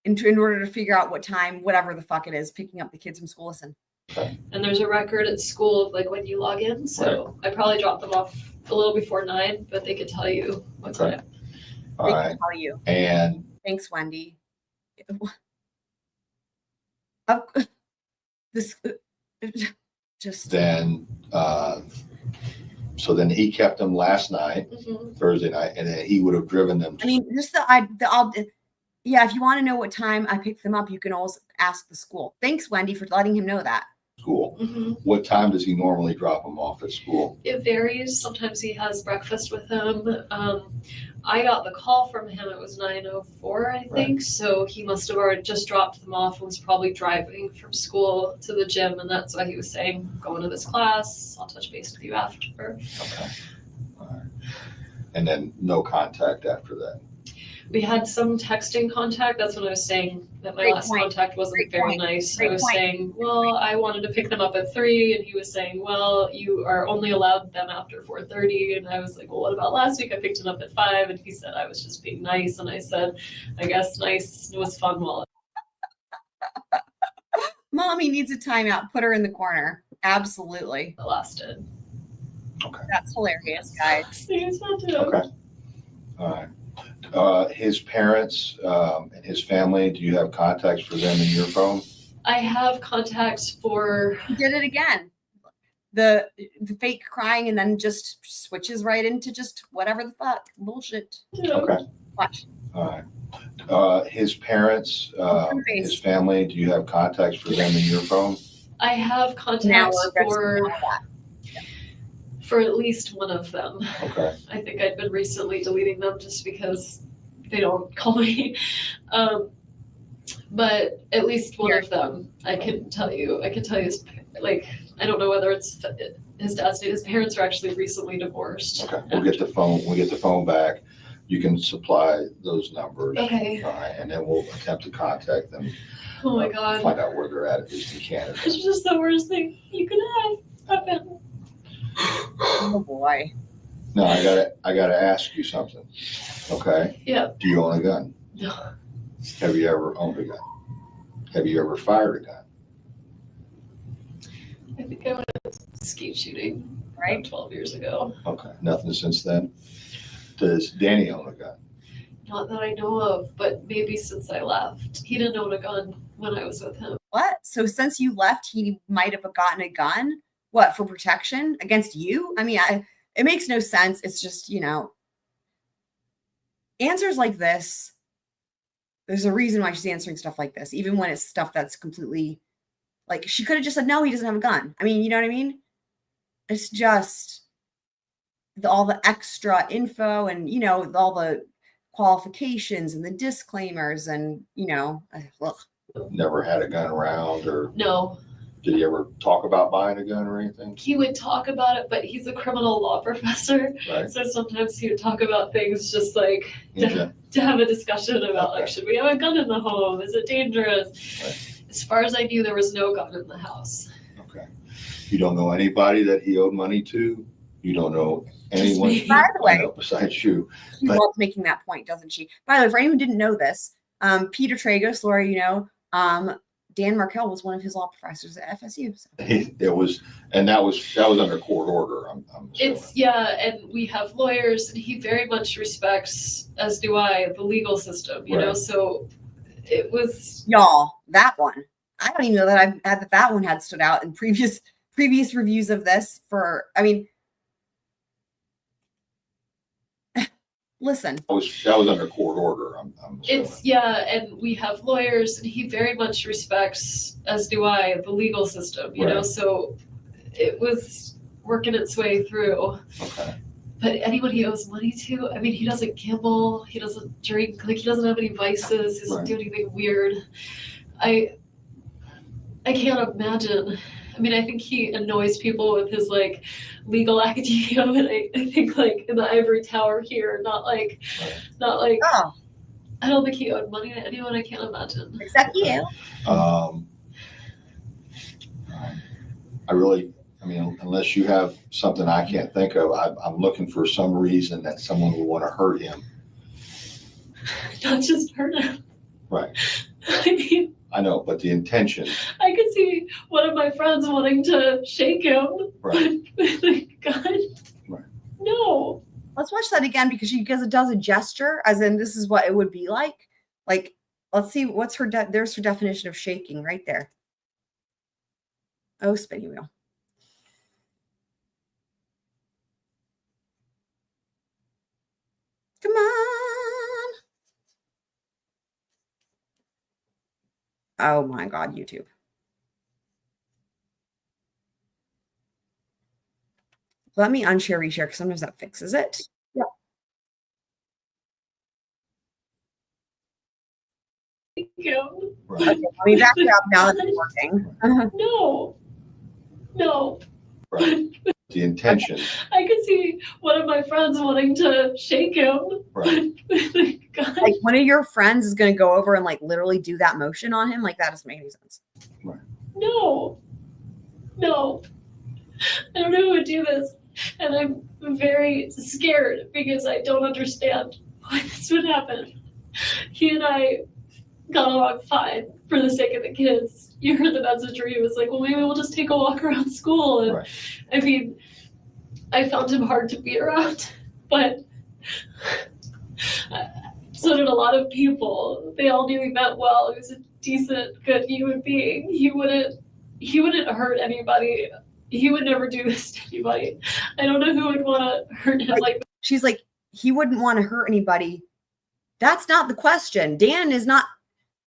In order to figure out what time, whatever the fuck it is, picking up the kids from school, listen. Okay. And there's a record at school of when you log in. So I probably dropped them off a little before 9, but they could tell you what time. All they right. can tell you. And thanks, Wendy. This just then so then he kept them last night, Thursday night, and then he would have driven them. I mean, just yeah, if you want to know what time I picked them up, you can always ask the school. Thanks, Wendy, for letting him know that. school. Mm-hmm. What time does he normally drop them off at school? It varies. Sometimes he has breakfast with him. I got the call from him. It was 9:04, I think. So he must have already just dropped them off and was probably driving from school to the gym. And that's why he was saying, going to this class. I'll touch base with you after. Okay. All right. And then no contact after that. We had some texting contact. That's when I was saying that my last contact wasn't very nice. I was saying, well, I wanted to pick them up at 3, and he was saying, well, you are only allowed them after 4:30. And I was like, well, what about last week? I picked them up at 5, and he said I was just being nice. And I said, I guess nice was fun while Mommy needs a timeout. Put her in the corner. Absolutely. it lasted. Okay. That's hilarious, guys. Okay. All right. His parents and his family, do you have contacts for them in your phone? I have contacts for. He did it again. The fake crying and then just switches right into just whatever the fuck bullshit. Okay. Watch. All right. His parents, his family, do you have contacts for them in your phone? I have contacts for at least one of them. Okay. I think I'd been recently deleting them just because they don't call me. But at least one of them, I can tell you his, like, I don't know whether it's his dad's name. His parents are actually recently divorced. Okay. We'll get the phone back. You can supply those numbers. Okay. All right. And then we'll attempt to contact them. Oh my God. Find out where they're at least in Canada. It's just the worst thing you could have happened. Oh boy. No, I gotta ask you something. Okay? Yeah. Do you own a gun? No. Have you ever owned a gun? Have you ever fired a gun? I think I went skeet shooting about 12 years ago. Okay. Nothing since then? Does Danny own a gun? Not that I know of, but maybe since I left. He didn't own a gun when I was with him. What? So since you left, he might have gotten a gun? What, for protection against you? I mean, it makes no sense. It's just, answers like this, there's a reason why she's answering stuff like this, even when it's stuff that's completely, like, she could have just said, no, he doesn't have a gun. I mean, you know what I mean? It's just all the extra info and, all the qualifications and the disclaimers and, look. Never had a gun around or? No. Did he ever talk about buying a gun or anything? He would talk about it, but he's a criminal law professor. Right. So sometimes he would talk about things just like to have a discussion about, like, should we have a gun in the home? Is it dangerous? Right. As far as I knew, there was no gun in the house. Okay. You don't know anybody that he owed money to? You don't know anyone? By the way, besides you. She loves making that point, doesn't she? By the way, for anyone who didn't know this, Peter Tragos, Laura, Dan Markel was one of his law professors at FSU. So. It was, and that was under court order. I'm It's and we have lawyers, and he very much respects, as do I, the legal system. You know, so it was that one. I don't even know that that one had stood out in previous reviews of this. Listen. That was under court order. It's and we have lawyers, and he very much respects, as do I, the legal system. You know, so it was working its way through. Okay. But anyone he owes money to, I mean, he doesn't gamble, he doesn't drink, like, he doesn't have any vices, he doesn't do anything weird. I can't imagine. I mean, I think he annoys people with his, like, legal academia, but I think, like, in the ivory tower here, not like, oh. I don't think he owed money to anyone. I can't imagine. Except you. I mean, unless you have something I can't think of, I'm looking for some reason that someone would want to hurt him. Not just hurt him. Right. I mean, I know, but the intention. I could see one of my friends wanting to shake him. Right. With a gun. Right. No. Let's watch that again because it does a gesture, as in this is what it would be like. Like, let's see what's there's her definition of shaking right there. Oh, spinny wheel. Come on. Oh my God, YouTube. Let me unshare, reshare, because sometimes that fixes it. Yeah. Thank you. Okay, let me back it up now that it's working. No. Right. The intention. I could see one of my friends wanting to shake him. Right. Like one of your friends is going to go over and like literally do that motion on him. Like that doesn't make any sense. Right. No. I don't know who would do this. And I'm very scared because I don't understand why this would happen. He and I got along fine for the sake of the kids. You heard the message where he was like, well, maybe we'll just take a walk around school. And I mean, I found him hard to be around, but so did a lot of people. They all knew he meant well. He was a decent, good human being. He wouldn't hurt anybody. He would never do this to anybody. I don't know who would want to hurt him like that. She's like, he wouldn't want to hurt anybody. That's not the question. Dan is not,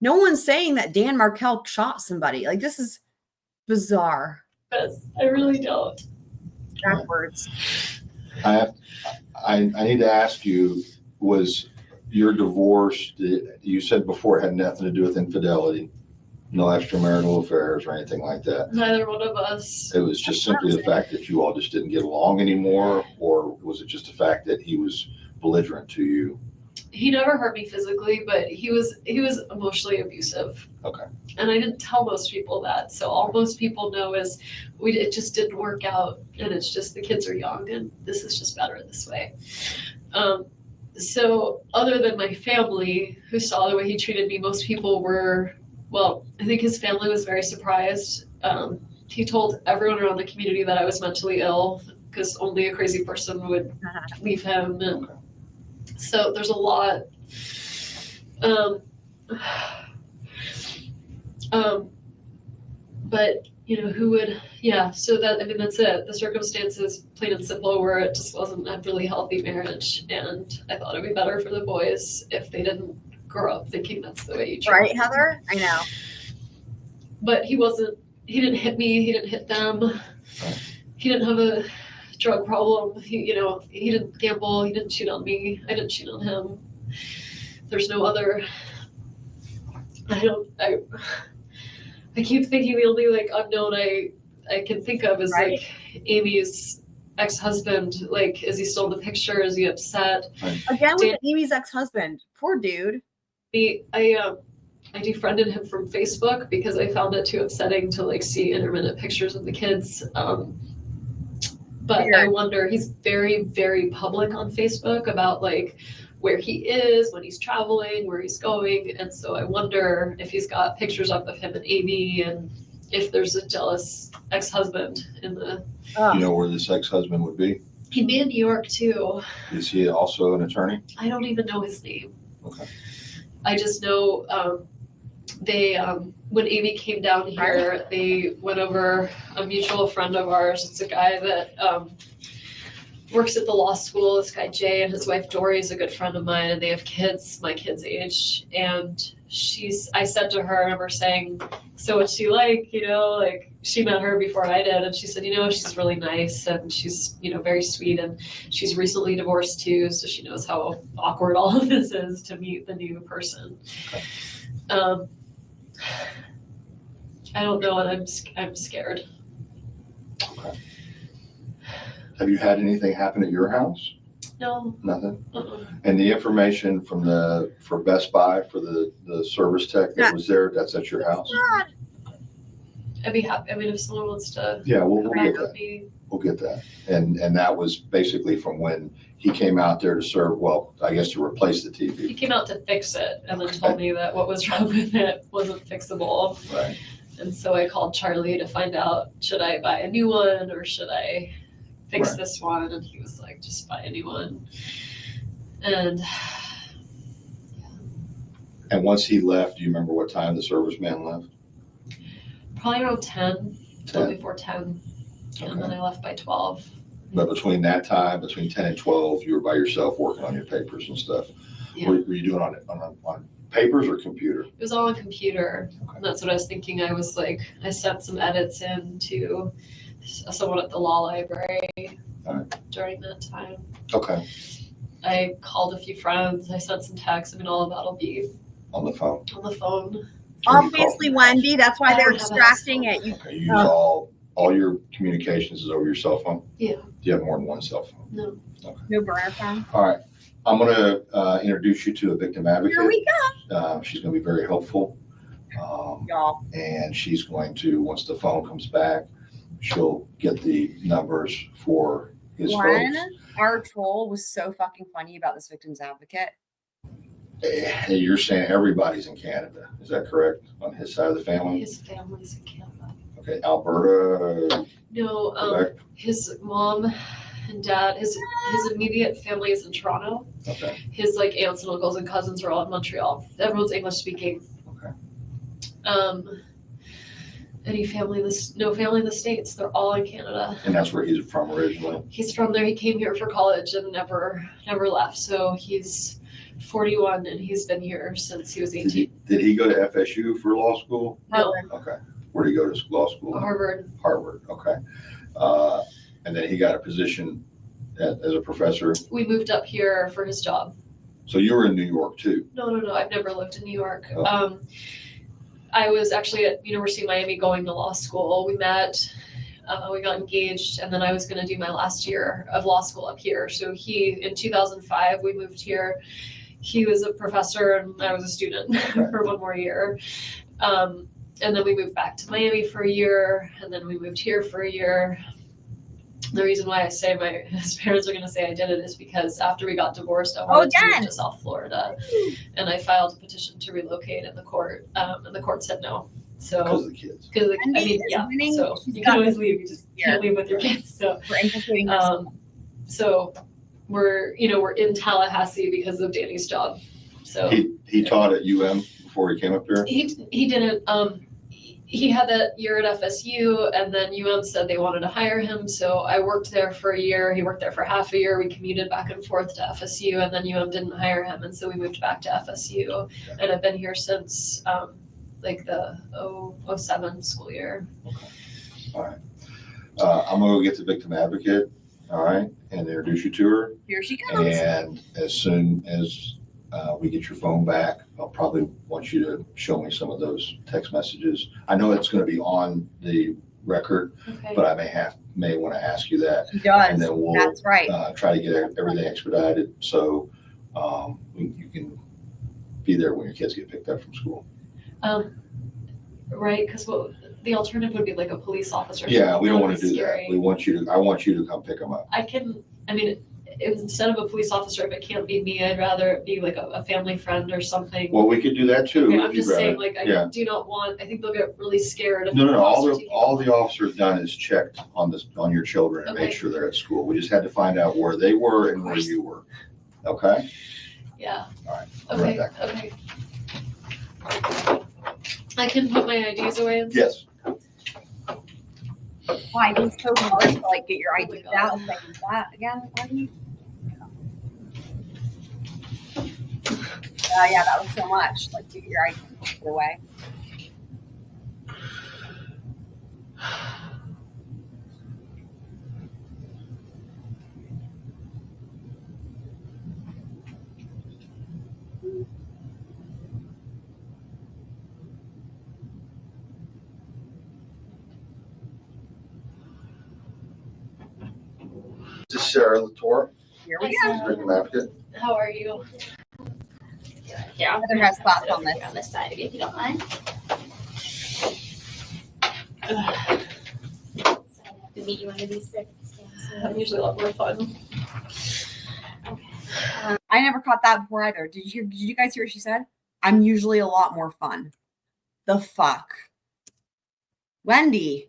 no one's saying that Dan Markel shot somebody. Like, this is bizarre. Yes, I really don't. Backwards. I need to ask you, was your divorce, you said before it had nothing to do with infidelity, no extramarital affairs or anything like that? Neither one of us. It was just simply the fact that you all just didn't get along anymore, or was it just the fact that he was belligerent to you? He never hurt me physically, but he was emotionally abusive. Okay. And I didn't tell most people that. So all most people know is it just didn't work out, and it's just the kids are young and this is just better this way. So other than my family who saw the way he treated me, most people were, well, I think his family was very surprised. He told everyone around the community that I was mentally ill because only a crazy person would leave him. And so there's a lot. But you know, who would, so that, I mean, that's it. The circumstances, plain and simple, where it just wasn't a really healthy marriage. And I thought it'd be better for the boys if they didn't grow up thinking that's the way you treat Right, Heather? I know. But he didn't hit me, he didn't hit them. He didn't have a drug problem. He didn't gamble, he didn't cheat on me, I didn't cheat on him. There's no other, I keep thinking the only like unknown I can think of is like Amy's ex-husband. Like, is he still in the picture? Is he upset? Again with Amy's ex-husband. Poor dude. I defriended him from Facebook because I found it too upsetting to like see intermittent pictures of the kids. But I wonder, he's very, very public on Facebook about like where he is, when he's traveling, where he's going. And so I wonder if he's got pictures up of him and Amy, and if there's a jealous ex-husband in the... You know where this ex-husband would be? He'd be in New York too. Is he also an attorney? I don't even know his name. Okay. I just know they, when Amy came down here, they went over a mutual friend of ours. It's a guy that works at the law school. This guy Jay and his wife Dory is a good friend of mine, and they have kids my kids' age. And I said to her, I remember saying, so what's she like? You know, like she met her before I did, and she said, you know, she's really nice and she's, you know, very sweet, and she's recently divorced too, so she knows how awkward all of this is to meet the new person. I don't know, and I'm scared. Okay. Have you had anything happen at your house? No. Nothing? And the information for Best Buy for the service tech that was there, that's at your house? I'd be happy. I mean, if someone wants to. Yeah, we'll get that. We'll get that. And that was basically from when he came out there to serve, well, I guess to replace the TV. He came out to fix it and then told me that what was wrong with it wasn't fixable. Right. And so I called Charlie to find out, should I buy a new one or should I fix this one? And he was like, just buy a new one. And once he left, do you remember what time the serviceman left? probably around 10, till before 10. Okay. And then I left by 12. But between that time, between 10 and 12, you were by yourself working on your papers and stuff. Yeah. What were you doing on papers or computer? It was all on computer. Okay. And that's what I was thinking. I was like, I sent some edits in to someone at the law library during that time. Okay. I called a few friends. I sent some texts. I mean, all of that'll be On the phone. on the phone. Obviously, Wendy, that's why they're I don't have a extracting cell it. You Okay, you use all your communications is over your cell phone? Yeah. Do you have more than one cell phone? No. no burner phone. All right. I'm going to introduce you to a victim advocate. Here we go. She's going to be very helpful. Y'all. And she's going to, once the phone comes back, she'll get the numbers for his Glenn, folks. our troll, was so fucking funny about this victim's advocate. Hey, you're saying everybody's in Canada. Is that correct? On his side of the family? His family's in Canada. Okay, Alberta. No, Quebec? his mom and dad, his immediate family is in Toronto. Okay. His like aunts and uncles and cousins are all in Montreal. Everyone's English speaking. Okay. Any family, no family in the States. They're all in Canada. And that's where he's from originally? He's from there. He came here for college and never left. So he's 41 and he's been here since he was 18. Did he go to FSU for law school? No. Okay. Where did he go to law school? Harvard. Harvard, okay. And then he got a position as a professor. We moved up here for his job. So you were in New York too? No. I've never lived in New York. Oh. I was actually at University of Miami going to law school. We met, we got engaged, and then I was going to do my last year of law school up here. So in 2005, we moved here. He was a professor and I was a student for one more year. And then we moved back to Miami for a year, and then we moved here for a year. The reason why I say his parents are going to say I did it is because after we got divorced, I wanted to move to South Florida, and I filed a petition to relocate in the court, and the court saurt no. So because of the kids. Because so you can always leave. You just can't leave with your kids. So for implicating so we're in Tallahassee because of Danny's job. So he taught at UM before he came up here? He didn't. He had that year at FSU, and then UM said they wanted to hire him. So I worked there for a year. He worked there for half a year. We commuted back and forth to FSU, and then UM didn't hire him, and so we moved back to FSU. And I've been here since like the 07 school year. Okay. All right. I'm gonna go get the victim advocate. All right, and introduce you to her. Here she comes. And as soon as we get your phone back, I'll probably want you to show me some of those text messages. I know it's going to be on the record, but I may want to ask you that. He does. And then we'll That's right. Try to get everything expedited so you can be there when your kids get picked up from school. Right, because the alternative would be like a police officer. Yeah, we don't want to do that. I want you to come pick them up. Instead of a police officer, if it can't be me, I'd rather it be like a family friend or something. Well, we could do that too. Okay, I'm just saying, I do not want. I think they'll get really scared. If No. All the officer's done is checked on your children and make sure they're at school. We just had to find out where they were and where you were. Okay. Yeah. All right. I'll be right back. Okay. I can put my IDs away. Yes. Why it's so hard to like get your IDs out and like that again? Yeah, that was so much. Like, get your IDs away. This is Sarah Latour. Here we go. Victim advocate. How are you? Yeah, Heather has thoughts on this. On this side of you, if you don't mind. To meet you under these circumstances. I'm usually a lot more fun. I never caught that before either. Did you guys hear what she said? I'm usually a lot more fun. The fuck? Wendi.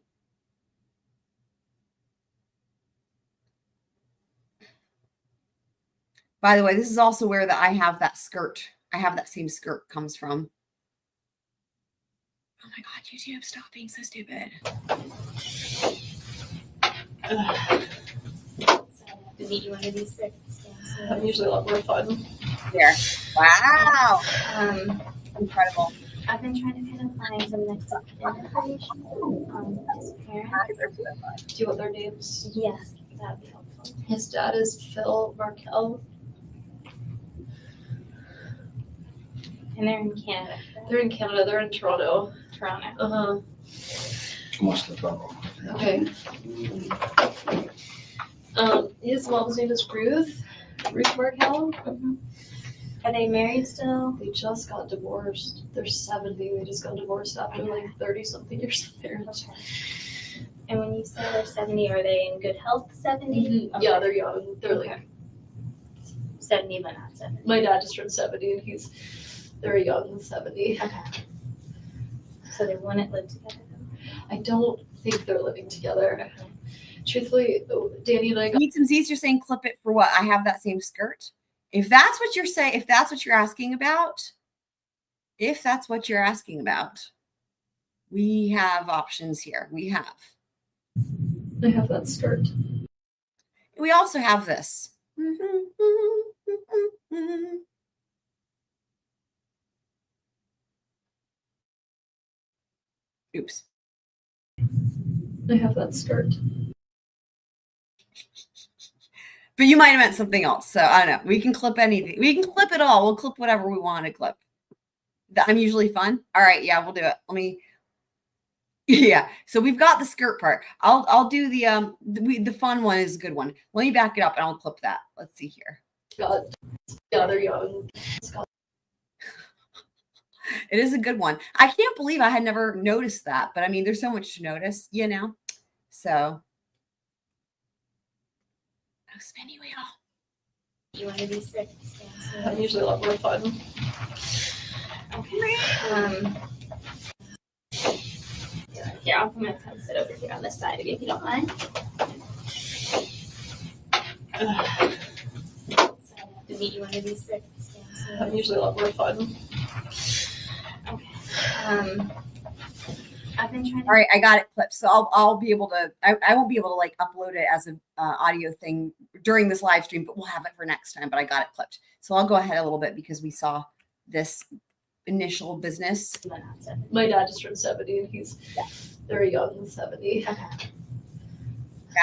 By the way, this is also where I have that skirt. I have that same skirt comes from. Oh my God, YouTube, stop being so stupid. To meet you under these circumstances. I'm usually a lot more fun. There. Wow. Incredible. I've been trying to kind of find some next up information on this parent. Do you want their names? Yes. That'd be helpful. His dad is Phil Markel. And they're in Canada. They're in Canada. They're in Toronto. Toronto. Uh-huh. Must have been. Okay. His mom's name is Ruth Markel. Mm-hmm. Are they married still? They just got divorced. They're 70. They just got divorced after like 30-something years of marriage. Okay. And when you say they're 70, are they in good health 70? Mm-hmm. Okay. Yeah, they're young. They're like 70, but not 70. my dad just turned 70 and they're young 70. Okay. So they wouldn't live together though? I don't think they're living together. Truthfully, Danny and I got Need some Z's, you're saying clip it for what? I have that same skirt. If that's what you're saying, if that's what you're asking about, we have options here. I have that skirt. We also have this. Oops. I have that skirt. But you might have meant something else. So I don't know. We can clip anything. We can clip it all. We'll clip whatever we want to clip. I'm usually fun. All right. Yeah, we'll do it. Yeah. So we've got the skirt part. I'll do the fun one is a good one. Let me back it up and I'll clip that. Let's see here. God. Yeah, they're young. It is a good one. I can't believe I had never noticed that, but I mean, there's so much to notice, So. Oh, spinny wheel. You want to be sick? I'm usually a lot more fun. Okay. Here, I'm gonna come sit over here on this side of you if you don't mind. So to meet you want to be sick? I'm usually a lot more fun. Okay. I've been trying to. All right, I got it clipped. So I'll be able to. I won't be able to like upload it as an audio thing during this live stream, but we'll have it for next time. But I got it clipped. So I'll go ahead a little bit because we saw this initial business. My dad just turned 70 and they're young 70. Okay.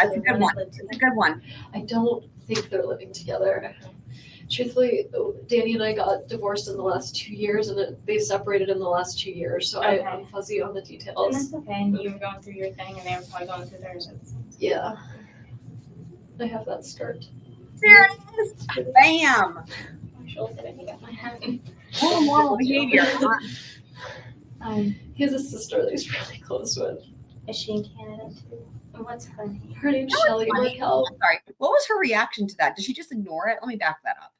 That's a good one. It's a good one. I don't think they're living together. Truthfully, Danny and I got divorced in the last 2 years, and they separated in the last 2 years. So Okay. I'm fuzzy on the details. And that's okay. And you were going through your thing, and they were probably going through theirs. Yeah. I have that skirt. There it is. Bam. I should look at it. You got my hand. Normal behavior. He has a sister that he's really close with. Is she in Canada too? And what's her name? Her name's That was Shelly funny. Markel. Sorry. What was her reaction to that? Did she just ignore it? Let me back that up.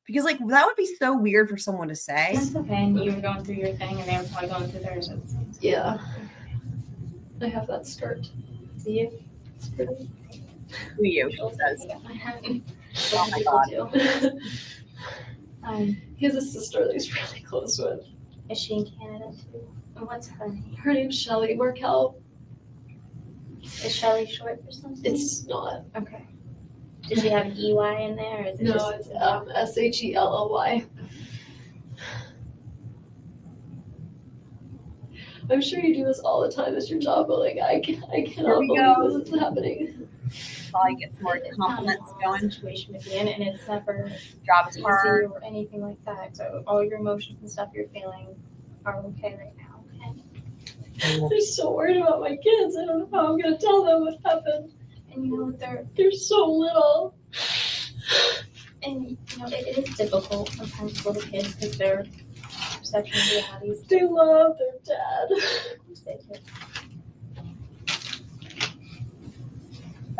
Because like that would be so weird for someone to say. That's okay. And you were going through your thing, and they were probably going through theirs. Yeah. I have that skirt. Do you? It's pretty. Who you? She says. You got my hand. Oh my God. He has a sister that he's really close with. Is she in Canada too? And what's her name? Her name's Shelly Markel. Is Shelly short for something? It's not. Okay. Does she have an EY in there? Or is it No, just it's SHELLY. I'm sure you do this all the time as your job, but like I cannot believe this is happening. Probably get some more compliments going. Situation to be in, and it's never Job is easy hard. or anything like that. So all your emotions and stuff you're feeling are okay right now. Okay. I'm so worried about my kids. I don't know how I'm gonna tell them what happened. And you know they're so little. And you know it is difficult sometimes for little kids because their perception of realities. They love their dad.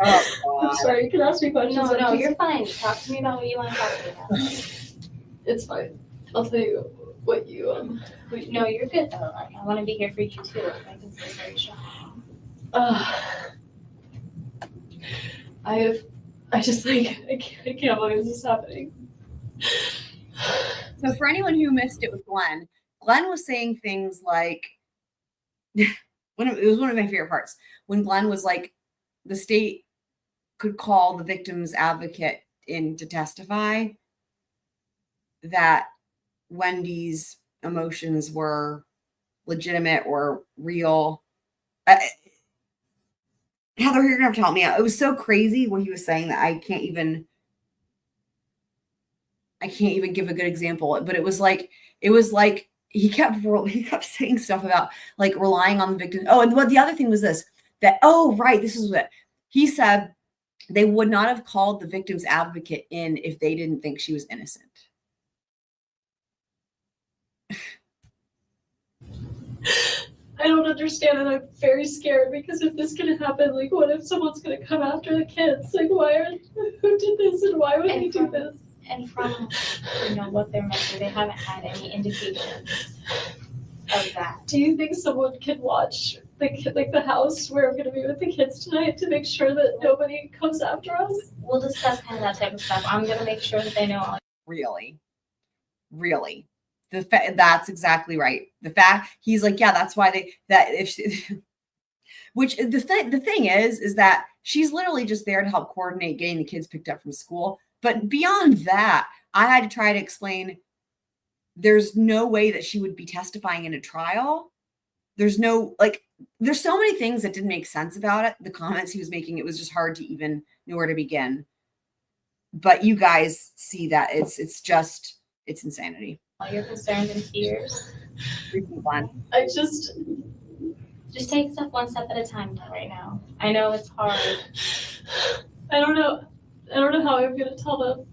I'm sorry, you can ask me questions. No, you're fine. Talk to me about what you want to talk to me about. It's fine. I'll tell you what you No, you're good though. I want to be here for you too. I can stay very strong. I just like I can't believe this is happening. So for anyone who missed it with Glenn was saying things like, it was one of my favorite parts when Glenn was like, the state could call the victim's advocate in to testify that Wendy's emotions were legitimate or real. Heather, you're gonna have to help me out. It was so crazy what he was saying that I can't even give a good example. But it was like he kept saying stuff about like relying on the victim. Oh, and what the other thing was this, that, oh, right, this is what he said. They would not have called the victim's advocate in if they didn't think she was innocent. I don't understand, and I'm very scared because if this can happen, like, what if someone's going to come after the kids? Like, who did this, and why would he do this? And from, you know, what they're mentioning, they haven't had any indications of that. Do you think someone can watch the house where I'm going to be with the kids tonight to make sure that nobody comes after us? We'll discuss kind of that type of stuff. I'm going to make sure that they know all. Really? That's exactly right. The fact he's like, yeah, that's why which the thing is that she's literally just there to help coordinate getting the kids picked up from school. But beyond that, I had to try to explain there's no way that she would be testifying in a trial. There's so many things that didn't make sense about it. The comments he was making, it was just hard to even know where to begin. But you guys see that it's insanity. All your concerns and fears. I just take stuff one step at a time right now. I know it's hard. I don't know how I'm going to tell them.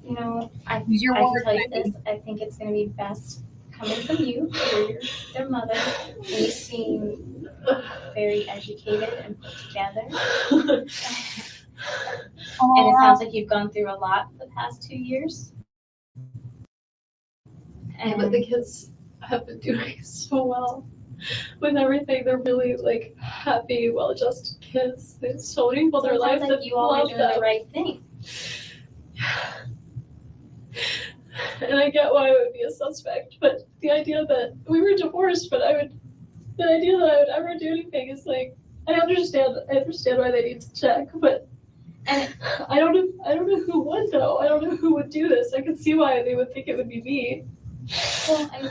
You know, I can tell you this. I think it's going to be best coming from you. You're their mother. You seem very educated and put together. And it sounds like you've gone through a lot the past 2 years. But the kids have been doing so well with everything. They're really like happy, well-adjusted kids. They've so many people in their life that you all are doing the right thing. And I get why I would be a suspect, but the idea that we were divorced, but the idea that I would ever do anything is like, I understand why they need to check, but I don't know who would though. I don't know who would do this. I can see why they would think it would be me. Well, and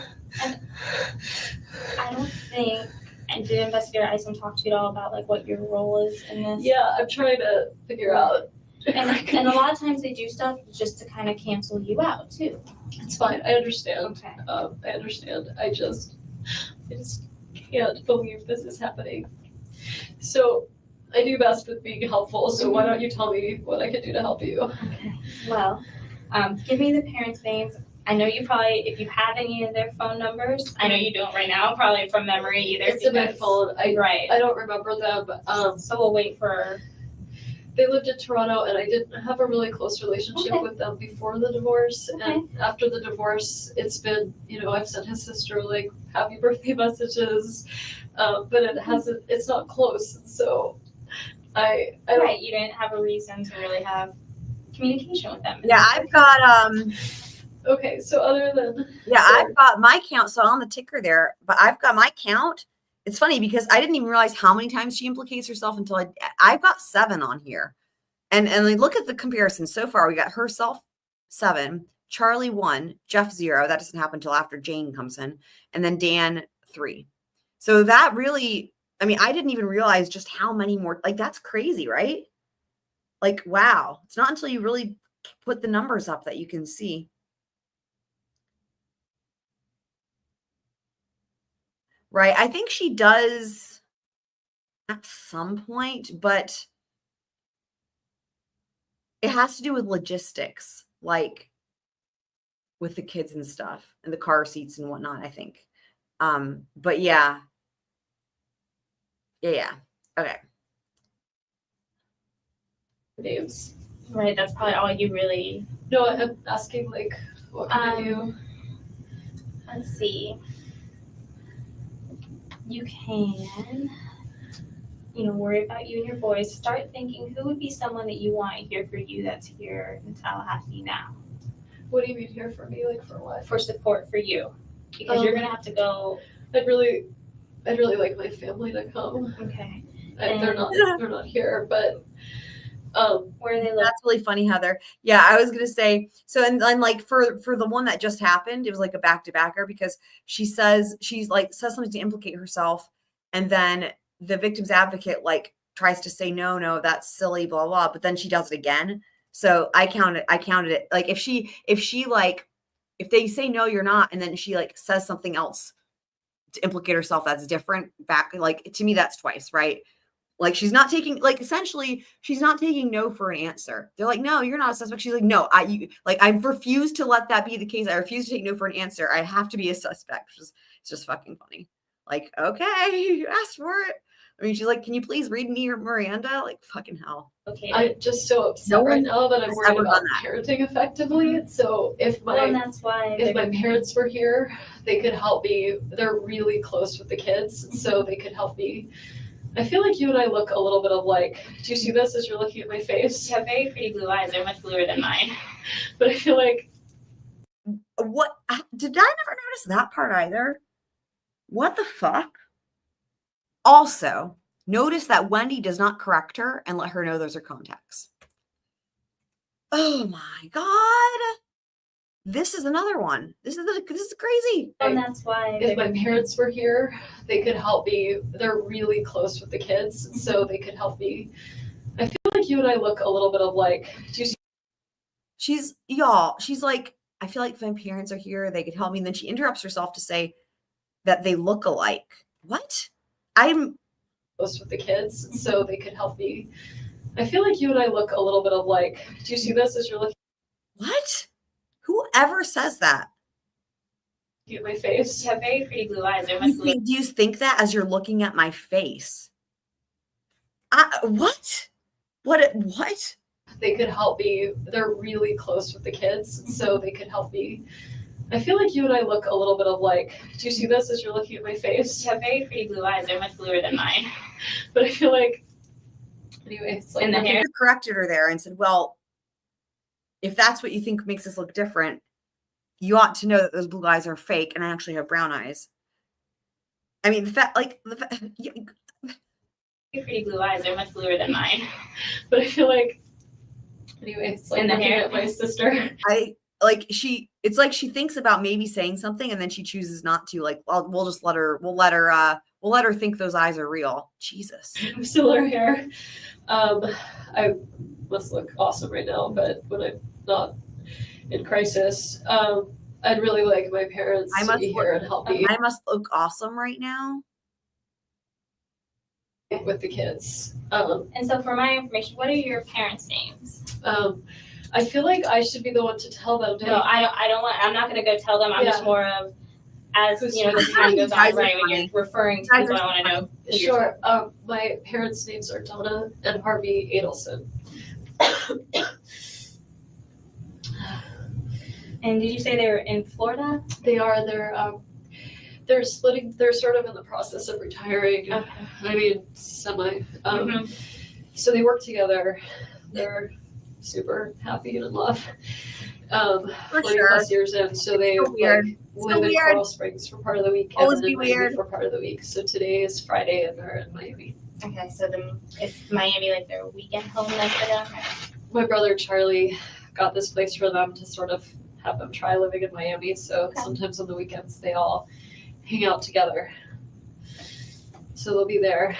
I don't think, and did Investigator Isom talk to you at all about like what your role is in this? Yeah, I'm trying to figure out. And a lot of times they do stuff just to kind of cancel you out too. It's fine. I understand. Okay. I understand. I just can't believe this is happening. So I do best with being helpful. So why don't you tell me what I can do to help you? Okay. Well, give me the parents' names. I know you probably, if you have any of their phone numbers, I know you don't right now, probably from memory either. It's in my phone. I don't remember them. So we'll wait for. They lived in Toronto, and I didn't have a really close relationship with them before the divorce. Okay. And after the divorce, it's been, I've sent his sister like happy birthday messages, but it's not close. So I don't. Right, you didn't have a reason to really have communication with them. Yeah, I've got Okay, so other than I've got my count. So on the ticker there, but I've got my count. It's funny because I didn't even realize how many times she implicates herself until I've got 7 on here. And like, look at the comparison so far. We got herself 7, Charlie 1, Jeff 0. That doesn't happen until after Jane comes in, and then Dan 3. So that really, I didn't even realize just how many more. Like, that's crazy, right? Like, wow. It's not until you really put the numbers up that you can see. Right. I think she does at some point, but it has to do with logistics, like with the kids and stuff and the car seats and whatnot, I think. But yeah. Okay. Names. Right. That's probably all you really. No, I'm asking like, what can I do? Let's see. You can, worry about you and your boys. Start thinking who would be someone that you want here for you that's here in Tallahassee now. What do you mean here for me? Like for what? For support for you. Because you're gonna have to go. I'd really like my family to come. Okay. They're not here, but where they live. That's really funny, Heather. Yeah, I was gonna say so, and like for the one that just happened, it was like a back-to-backer because she says something to implicate herself, and then the victim's advocate like tries to say, no, that's silly, blah, blah, but then she does it again. So I counted it. Like if they say, no, you're not. And then she like says something else to implicate herself that's different back. Like to me, that's twice, right? Like she's not taking, like essentially she's not taking no for an answer. They're like, no, you're not a suspect. She's like, no, I refuse to let that be the case. I refuse to take no for an answer. I have to be a suspect. It's just fucking funny. Like, okay, you asked for it. I mean, she's like, can you please read me your Miranda? Like, fucking hell. Okay. I'm just so upset right now that I'm worried about parenting effectively. So if my parents were here, they could help me. They're really close with the kids, so they could help me. I feel like you and I look a little bit alike. Do you see this as you're looking at my face? You have very pretty blue eyes. They're much bluer than mine. But I feel like... What? Did I never notice that part either? What the fuck? Also, notice that Wendi does not correct her and let her know those are contacts. Oh my God. This is another one. This is crazy. And that's why if my parents were here, they could help me. They're really close with the kids, so they could help me. I feel like you and I look a little bit alike. Do you see? She's like, I feel like if my parents are here, they could help me. And then she interrupts herself to say that they look alike. What? I'm close with the kids, so they could help me. I feel like you and I look a little bit alike. Do you see this as you're looking? What? Whoever says that? At my face. You have very pretty blue eyes. They're much bluer. Do you think that as you're looking at my face? What? What? They could help me. They're really close with the kids, so they could help me. I feel like you and I look a little bit alike. Do you see this as you're looking at my face? You have very pretty blue eyes. They're much bluer than mine. But I feel like, anyway, it's like... And the hair corrected her there and said, well, if that's what you think makes us look different, you ought to know that those blue eyes are fake and I actually have brown eyes. I mean, pretty blue eyes. They're much bluer than mine. But I feel like, anyway, it's like looking at my sister. It's like she thinks about maybe saying something and then she chooses not to. Like, well, we'll let her think those eyes are real. Jesus. Similar hair. I must look awesome right now, but when I'm not in crisis, I'd really like my parents to be here and help me. I must look awesome right now. With the kids. And so for my information, what are your parents' names? I feel like I should be the one to tell them. No, I'm not going to go tell them. I'm just more of, as the time goes on, right, when you're referring to people, I want to know. Sure. My parents' names are Donna and Wendi Adelson. And did you say they were in Florida? They are. They're splitting. They're sort of in the process of retiring. Okay. I mean, semi. So they work together. They're super happy and in love. 40 plus years in. So they live in Coral Springs for part of the week and then in Miami for part of the week. So today is Friday and they're in Miami. Okay, so is Miami like their weekend home then for them? My brother Charlie got this place for them to sort of have them try living in Miami. So sometimes on the weekends they all hang out together. So they'll be there.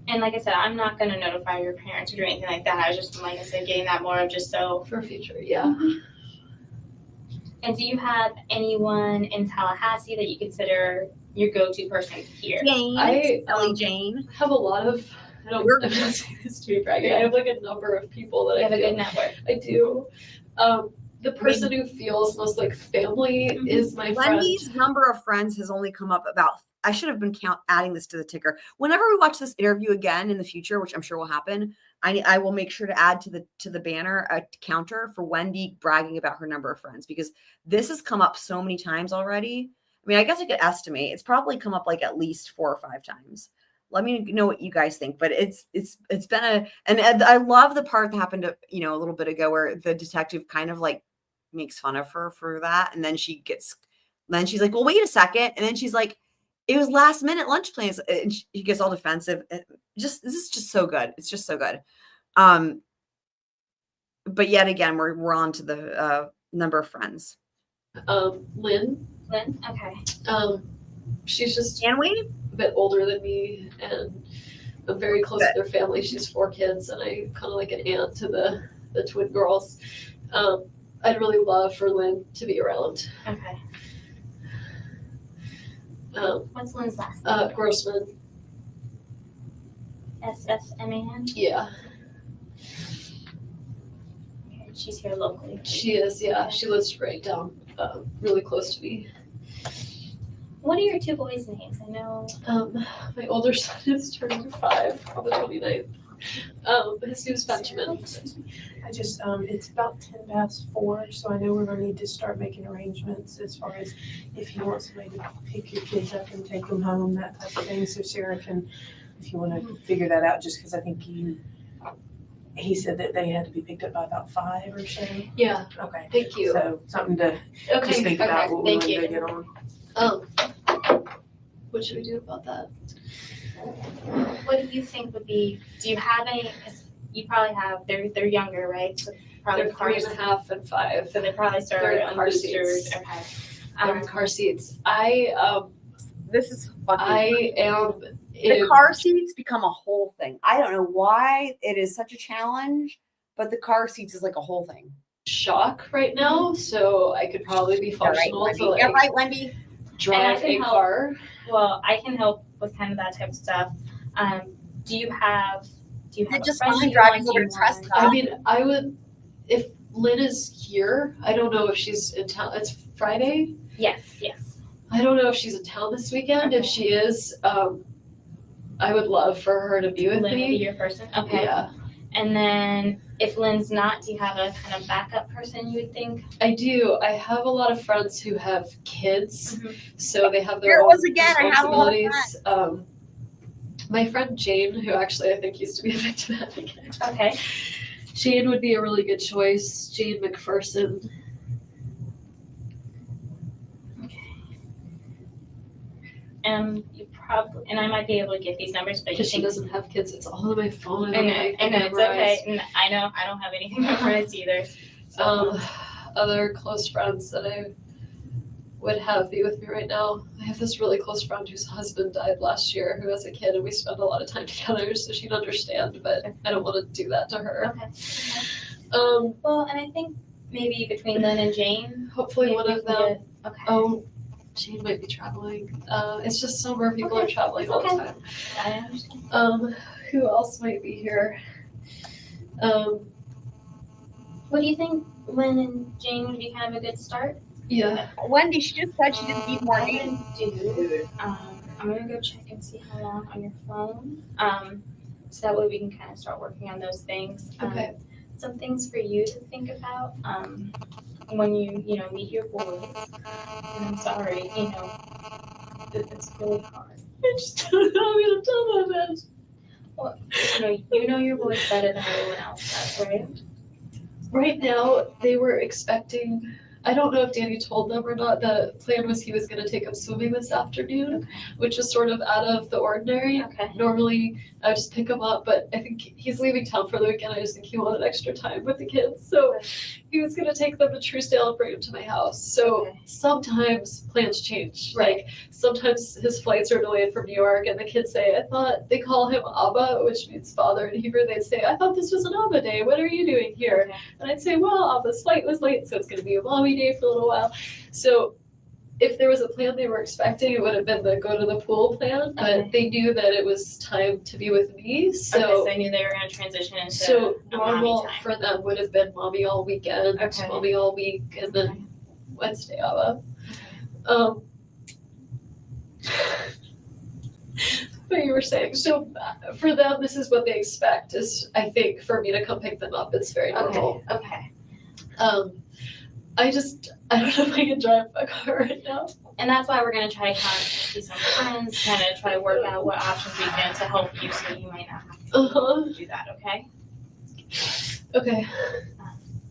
And like I said, I'm not going to notify your parents or do anything like that. I was just, like I said, getting that more of just so. For future, yeah. And do you have anyone in Tallahassee that you consider your go-to person here? Jane. Have a lot of, I'm not saying this to be bragging. I have like a number of people that you have a good network. I do. The person who feels most like family is my friend. Wendy's number of friends has only come up about, I should have been adding this to the ticker. Whenever we watch this interview again in the future, which I'm sure will happen, I will make sure to add to the banner a counter for Wendi bragging about her number of friends, because this has come up so many times already. I mean, I guess I could estimate. It's probably come up like at least 4 or 5 times. Let me know what you guys think, but it's been and I love the part that happened a little bit ago where the detective kind of like makes fun of her for that, and then she's like, well, wait a second, and then she's like, it was last minute lunch plans, and he gets all defensive. This is just so good. It's just so good. But yet again, we're on to the number of friends. Lynn Lynn? Okay. She's just Can we? a bit older than me, and I'm very close to their family. She's 4 kids, and I kind of like an aunt to the twin girls. I'd really love for Lynn to be around. Okay. What's Lynn's last name? name? Grossman. SSMAN? Yeah. Okay, she's here locally. She is, yeah. Okay. She lives right down, really close to me. What are your 2 boys' names? I know. My older son is turning 5 on the 29th. His name's Benjamin. I just, it's about 4:10, so I know we're gonna need to start making arrangements as far as if you want somebody to pick your kids up and take them home, that type of thing. So Sarah can, if you wanna figure that out, just because I think he said that they had to be picked up by about 5 or so. Yeah. Okay. Thank you. So something to just think about what we want to get on. What should we do about that? What do you think would be, do you have any, because you probably have, they're younger, right? So probably they're 3.5 and 5. So they probably started on car seats. Okay. They're in car seats. This is I am. The car seats become a whole thing. I don't know why it is such a challenge, but the car seats is like a whole thing. Shock right now, so I could probably be functional to like. Yeah, right, Wendy. Drive a car. Well, I can help with kind of that type of stuff. Do you have just fine driving over to Trescott? I mean, I would, if Lynn is here, I don't know if she's in town. It's Friday? Yes. I don't know if she's in town this weekend. If she is, I would love for her to be with Lynn me. Be your person? Okay. Yeah. And then if Lynn's not, do you have a kind of backup person you would think? I do. I have a lot of friends who have kids, so they have their Here it own was again. I have a lot of responsibilities. My friend Jane, who actually I think used to be a victim advocate. Okay. Jane would be a really good choice. Jane McPherson. You probably, and I might be able to get these numbers, but Because she doesn't have kids, it's all on my phone. I know, it's okay. And I know I don't have anything memorized either. So. Other close friends that I would have be with me right now. I have this really close friend whose husband died last year, who has a kid, and we spend a lot of time together, so she'd understand, but I don't want to do that to her. Okay. Well, and I think maybe between Lynn and Jane, hopefully one of them. Okay. Oh, Jane might be traveling. It's just summer, people are traveling all the time. I understand. Who else might be here? What do you think Lynn and Jane would be kind of a good start? Yeah. Wendy, she just said she didn't need more names. I'm gonna go check and see how long on your phone. So that way we can kind of start working on those things. Okay. Some things for you to think about. When you meet your boys, and I'm sorry, it's really hard. I just don't know how I'm gonna tell them that. Well, you know your boys better than anyone else does, right? Right now, they were expecting, I don't know if Danny told them or not, the plan was he was gonna take them swimming this afternoon, which is sort of out of the ordinary. Okay. Normally, I would just pick him up, but I think he's leaving town for the weekend. I just think he wanted extra time with the kids. So he was gonna take them to Truesdale and bring them to my house. So sometimes plans change. Right. Like sometimes his flights are delayed from New York and the kids say, I thought, they call him Abba, which means father in Hebrew. They'd say, I thought this was an Abba day. What are you doing here? Okay. And I'd say, well, Abba's flight was late, so it's gonna be a mommy day for a little while. So if there was a plan they were expecting, it would have been the go to the pool plan, but they knew that it was time to be with me. So they knew they were going to transition into so a mommy normal time. for them would have been mommy all weekend, mommy all week, and then Wednesday Abba. But you were saying, so for them, this is what they expect is, I think, for me to come pick them up. It's very normal. Okay. I don't know if I can drive a car right now. And that's why we're going to try to see some friends, kind of try to work out what options we can to help you so you might not have to do that, okay? Okay.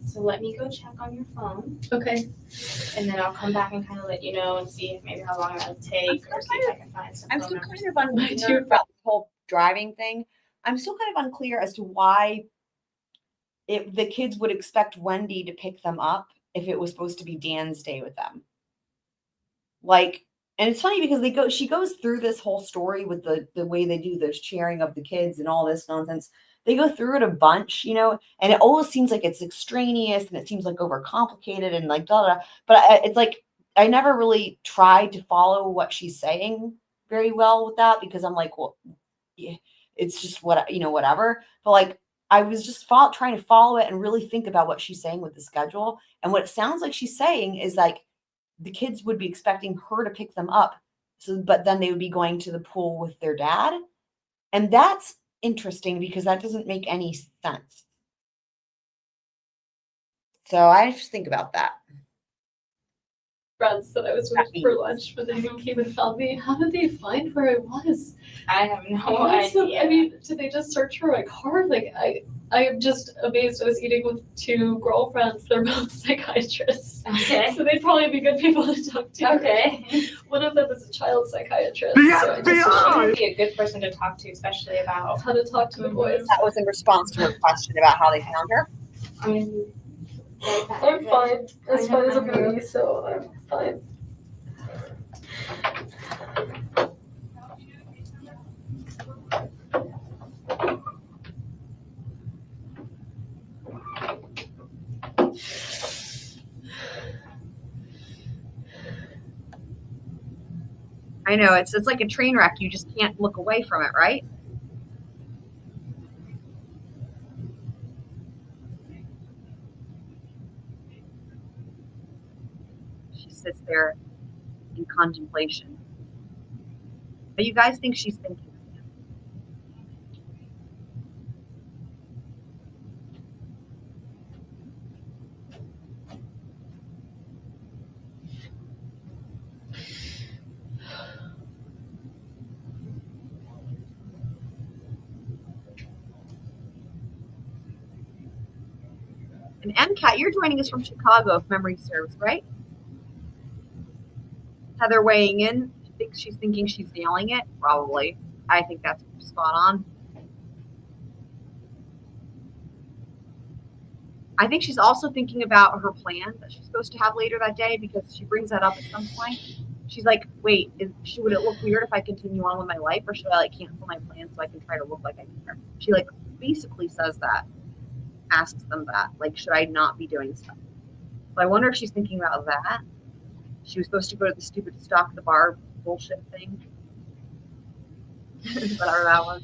So let me go check on your phone. Okay. And then I'll come back and kind of let you know and see maybe how long that'll take or see if I can find some I'm phone still numbers. kind of unclear about the whole driving thing. I'm still kind of unclear as to why the kids would expect Wendy to pick them up if it was supposed to be Dan's day with them. Like, and it's funny because she goes through this whole story with the way they do the sharing of the kids and all this nonsense. They go through it a bunch, and it always seems like it's extraneous and it seems like overcomplicated and like da da. But it's like I never really tried to follow what she's saying very well with that because I'm like, well, yeah, it's just whatever. But like I was just trying to follow it and really think about what she's saying with the schedule. And what it sounds like she's saying is like the kids would be expecting her to pick them up. But then they would be going to the pool with their dad. And that's interesting because that doesn't make any sense. So I just think about that. Friends that I was with for lunch, but they came and found me. How did they find where I was? I have no idea. I mean, did they just search for my car? Like, I am just amazed. I was eating with two girlfriends. They're both psychiatrists. Okay. So they'd probably be good people to talk to. Okay. One of them is a child psychiatrist. So she would be a good person to talk to, especially about how to talk to the boys. That was in response to her question about how they found her. I mean, I'm fine. As fine as a bee, so I'm fine. I know it's like a train wreck. You just can't look away from it, right? She sits there in contemplation. But you guys think she's thinking? And MCAT, you're joining us from Chicago, if memory serves, right? Heather weighing in. She's thinking she's nailing it. Probably. I think that's spot on. I think she's also thinking about her plan that she's supposed to have later that day because she brings that up at some point. She's like, wait, would it look weird if I continue on with my life, or should I like cancel my plan so I can try to look like I care? She like basically says that. Asks them that, like, should I not be doing stuff? So I wonder if she's thinking about that. She was supposed to go to the stupid stock the bar bullshit thing. Whatever that was.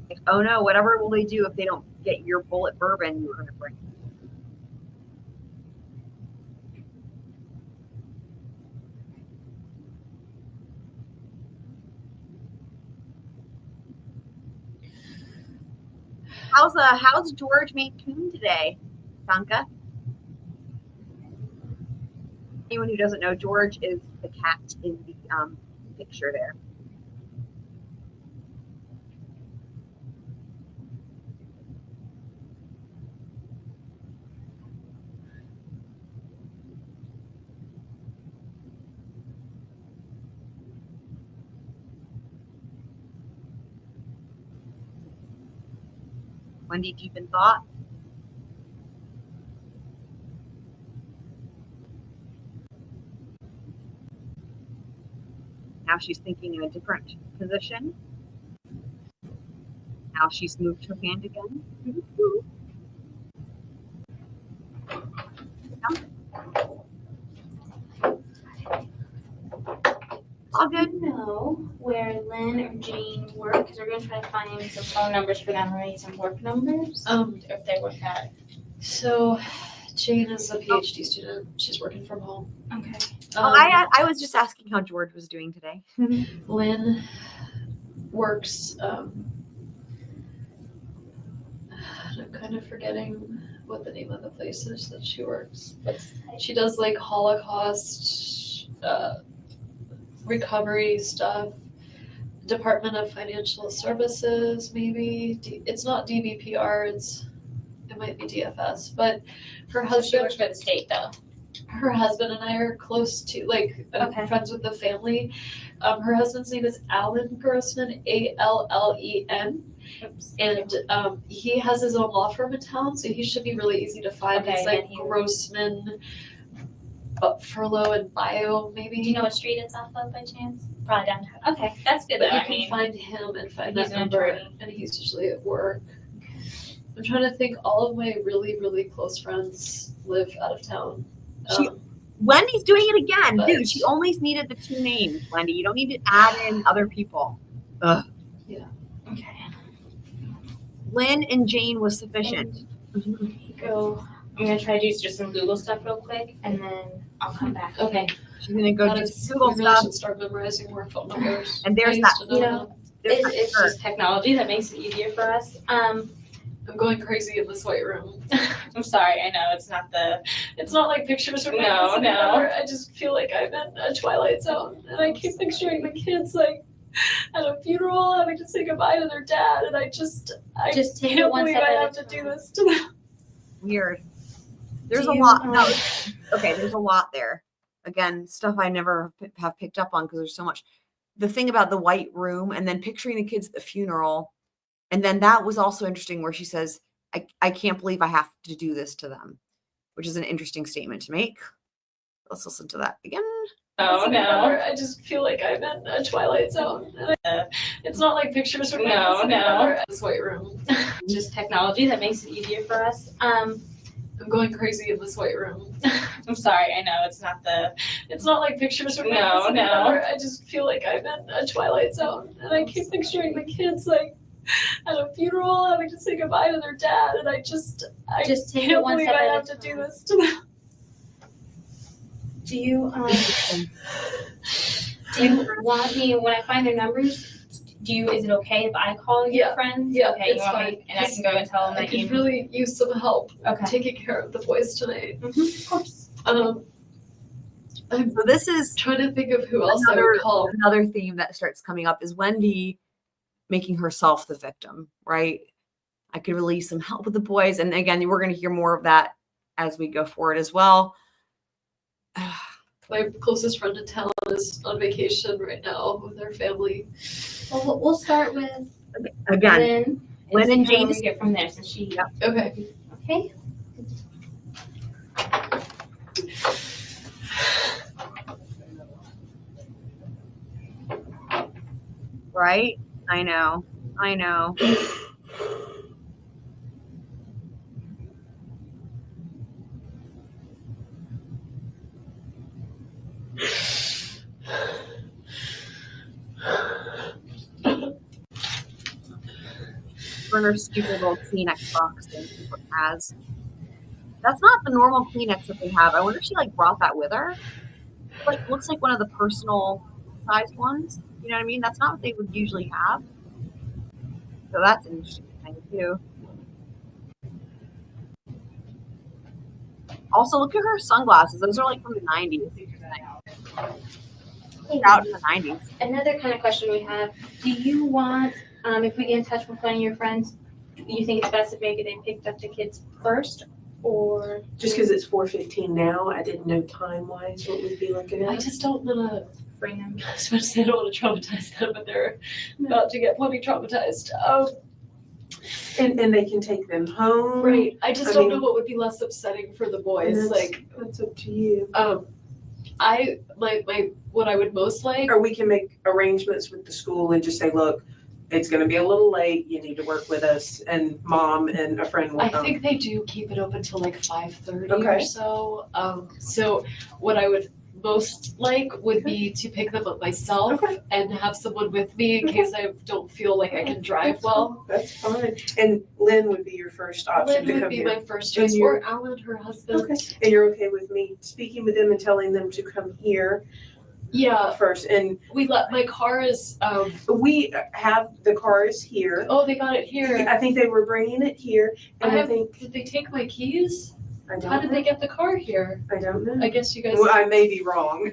Like, oh no, whatever will they do if they don't get your Bulleit bourbon you were going to bring? How's George made coon today, Sanka? Anyone who doesn't know, George is the cat in the picture there. Wendi, deep in thought. Now she's thinking in a different position. Now she's moved her hand again. All good. Do you know where Lynn or Jane work? Because we're going to try to find some phone numbers for them, right? Some work numbers. If they work at. So Jane is a PhD student. She's working from home. Okay. I was just asking how George was doing today. Lynn works. I'm kind of forgetting what the name of the place is that she works. She does like Holocaust recovery stuff. Department of Financial Services, maybe. It's not DBPR. It might be DFS. But her husband. She works for the state, though. Her husband and I are close to, like, friends with the family. Her husband's name is Alan Grossman, Allen. And he has his own law firm in town, so he should be really easy to find. Okay, It's like and he- Grossman, but Furlow and Bio, maybe. Do you know what street it's off of by chance? Probably downtown. Okay, that's good. But you I can mean, find him and find he's that an number, attorney. and he's usually at work. I'm trying to think. All of my really, really close friends live out of town. Wendy's doing it again, But- dude. She only needed the 2 names, Wendy. You don't need to add in other people. Ugh. Yeah. Okay. Lynn and Jane was sufficient. Go. I'm gonna try to do just some Google stuff real quick, and then I'll come back. Okay. She's gonna go That just is- Google we really stuff. should start memorizing more phone numbers. And there's I that, used to You know know, it's just technology that makes it easier for us. I'm going crazy in this white room. I'm sorry. I know it's not the. It's not like pictures from No, magazines no. anymore. I just feel like I'm in a Twilight Zone, and I keep picturing the kids like at a funeral having to say goodbye to their dad, and I Just take can't it one believe step I at a have to do this to them. Weird. There's Do a you, lot. No. Okay, there's a lot there. Again, stuff I never have picked up on because there's so much. The thing about the white room and then picturing the kids at the funeral. And then that was also interesting where she says, I can't believe I have to do this to them, which is an interesting statement to make. Let's listen to that again. Oh no. I just feel like I'm in a Twilight Zone. And it's not like pictures from No, magazines no. anymore. This white room. Just technology that makes it easier for us. I'm going crazy in this white room. I'm sorry. I know it's not the. It's not like pictures from No, magazines no. anymore. I just feel like I'm in a Twilight Zone, and I keep picturing the kids like at a funeral having to say goodbye to their dad, and I Just take can't it one believe step I at a have to do this to them. Do you want me when I find their numbers? Is it okay if I call your friends? Yeah, Okay, you it's want fine. me, and I can go and tell them I that could you. really use some help Okay. taking care of the boys tonight. Of course. I'm So this is trying to think of who else I would call. another theme that starts coming up is Wendy making herself the victim, right? I could really use some help with the boys. And again, we're going to hear more of that as we go forward as well. My closest friend in town is on vacation right now with her family. Well, we'll start with Again, Lynn and see how Jane we get from there. So she. Okay. Okay. right? I know. I know. Her stupid little Kleenex box thing she has. That's not the normal Kleenex that they have. I wonder if she like brought that with her. Like looks like one of the personal size ones. You know what I mean? That's not what they would usually have. So that's an interesting thing too. Also, look at her sunglasses. Those are like from the 90s. Out in the 90s. Another kind of question we have: do you want, if we get in touch with one of your friends, do you think it's best if maybe they picked up the kids first, or Just because it's 4:15 now, I didn't know time-wise what we'd be looking at. I just don't want to. bring them? I was about to say I don't want to traumatize them, but they're about to get plenty traumatized. And they can take them home. Right. I just don't know what would be less upsetting for the boys. That's up to you. I what I would most like. Or we can make arrangements with the school and just say, look, it's going to be a little late. You need to work with us, and mom and a friend will I come. think they do keep it open till like 5:30 or Okay. so. So what I would most like would be to pick them up myself and have someone with me in case I don't feel like I can drive well. That's fine. And Lynn would be your first option Lynn to would come be here. my first And choice, you're- or Alan, her husband. Okay. And you're okay with me speaking with them and telling them to come here? Yeah. First, and my car is. We have the cars here. Oh, they got it here. I think they were bringing it here, and I think. Did they take my keys? I don't How did know. they get the car here? I don't know. I guess you guys. Well, I may be wrong.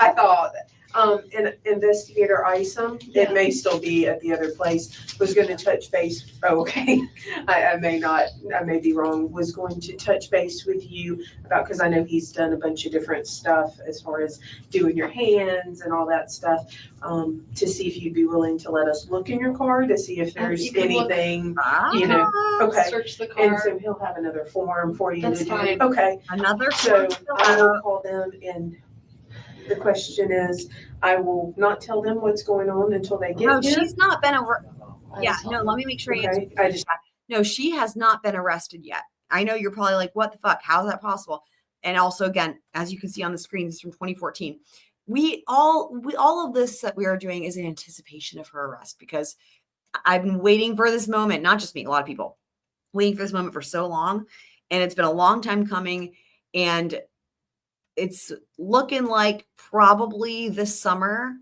I thought And Investigator Isom, it may still be at the other place, was going to touch base. Oh, okay. I may be wrong, was going to touch base with you about, because I know he's done a bunch of different stuff as far as doing your hands and all that stuff, to see if you'd be willing to let us look in your car to see if there's anything, okay. Search the car. And so he'll have another form for you That's to do. fine. Okay. Another So form? I will call them, and the question is, I will not tell them what's going on until they get No, here. she's not been over. Yeah, no, let me make sure I answer. Okay, I just, No, she has not been arrested yet. I know you're probably like, what the fuck? How is that possible? And also, again, as you can see on the screen, this is from 2014. All of this that we are doing is in anticipation of her arrest, because I've been waiting for this moment, not just me, a lot of people waiting for this moment for so long. And it's been a long time coming. And it's looking like probably this summer,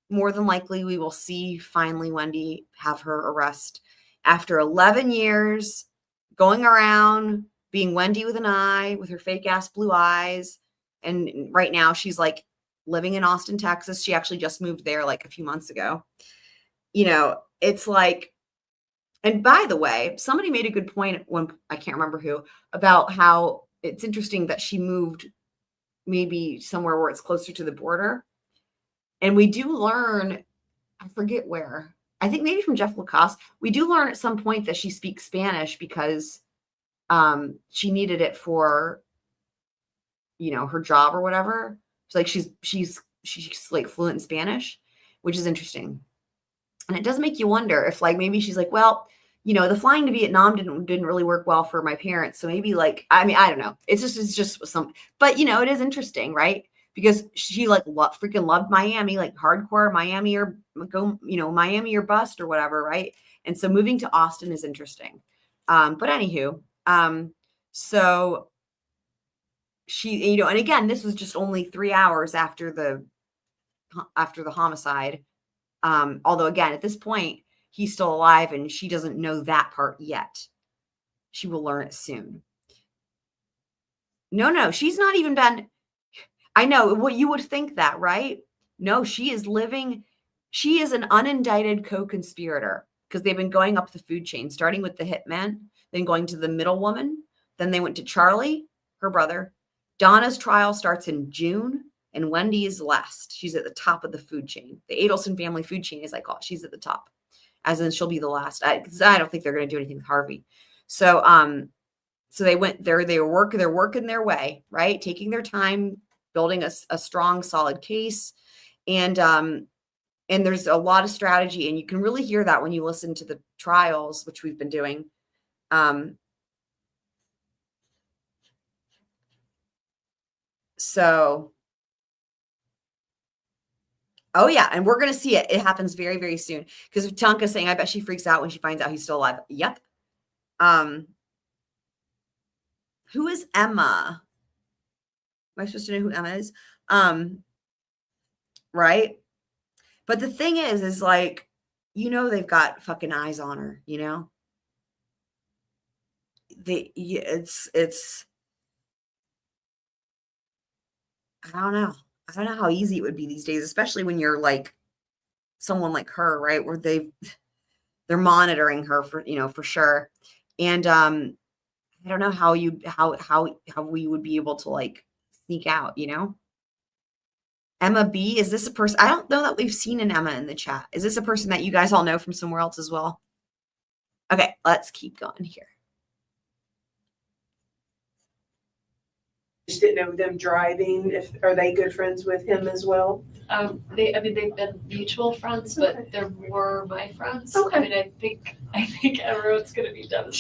more than likely, we will see finally Wendi have her arrest after 11 years going around being Wendi with an I, with her fake ass blue eyes. And right now she's like living in Austin, Texas. She actually just moved there like a few months ago. You know, it's like, and by the way, somebody made a good point when, I can't remember who, about how it's interesting that she moved maybe somewhere where it's closer to the border. And we do learn, I forget where, I think maybe from Jeff Lacoste, we do learn at some point that she speaks Spanish because she needed it for, you know, her job or whatever. It's like she's like fluent in Spanish, which is interesting. And it does make you wonder if like maybe she's like, well, you know, the flying to Vietnam didn't really work well for my parents. So maybe like, I mean, I don't know. It's just some, but you know, it is interesting, right? Because she like freaking loved Miami, like hardcore Miami or go, you know, Miami or bust or whatever, right? And so moving to Austin is interesting. But anywho, so she, you know, and again, this was just only 3 hours after the homicide. Although again, at this point, he's still alive and she doesn't know that part yet. She will learn it soon. No, she's not even been, I know what you would think that, right? No, she is living, she is an unindicted co-conspirator because they've been going up the food chain, starting with the hitman, then going to the middle woman. Then they went to Charlie, her brother. Donna's trial starts in June. And Wendi is last. She's at the top of the food chain. The Adelson family food chain, as I call it. She's at the top. As in she'll be the last. I don't think they're going to do anything with Harvey. So so they went there. They're working their way, right? Taking their time, building a strong, solid case. And there's a lot of strategy. And you can really hear that when you listen to the trials, which we've been doing. So... Oh yeah, and we're gonna see it. It happens very, very soon. Because Tonka's saying, I bet she freaks out when she finds out he's still alive. Yep. Who is Emma? Am I supposed to know who Emma is? Right. But the thing is like, you know, they've got fucking eyes on her. You know. It's. I don't know. I don't know how easy it would be these days, especially when you're like someone like her, right? Where they're monitoring her for, you know, for sure. And I don't know how we would be able to like sneak out, you know? Emma B, is this a person? I don't know that we've seen an Emma in the chat. Is this a person that you guys all know from somewhere else as well? Okay, let's keep going here. Just didn't know them driving. Are they good friends with him as well? They've been mutual friends, but they're more my friends. Okay. I mean, I think everyone's gonna be devastated.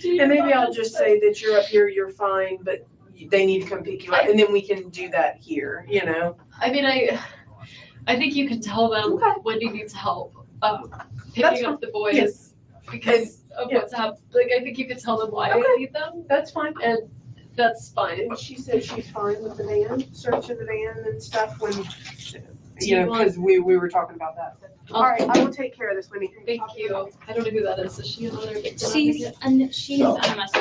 Sure. And maybe I'll just say that you're up here, you're fine, but they need to come pick you up, and then we can do that here. You know. I mean, I think you can tell them Wendi needs help picking up the boys because of what's happened. Like, I think you can tell them why I need them. That's fine. And that's fine. And she said she's fine with the van, search of the van and stuff when you know, because we were talking about that. All right, I will take care of this, Wendy. Thank you. I don't know who that is. Is she another victim? She's a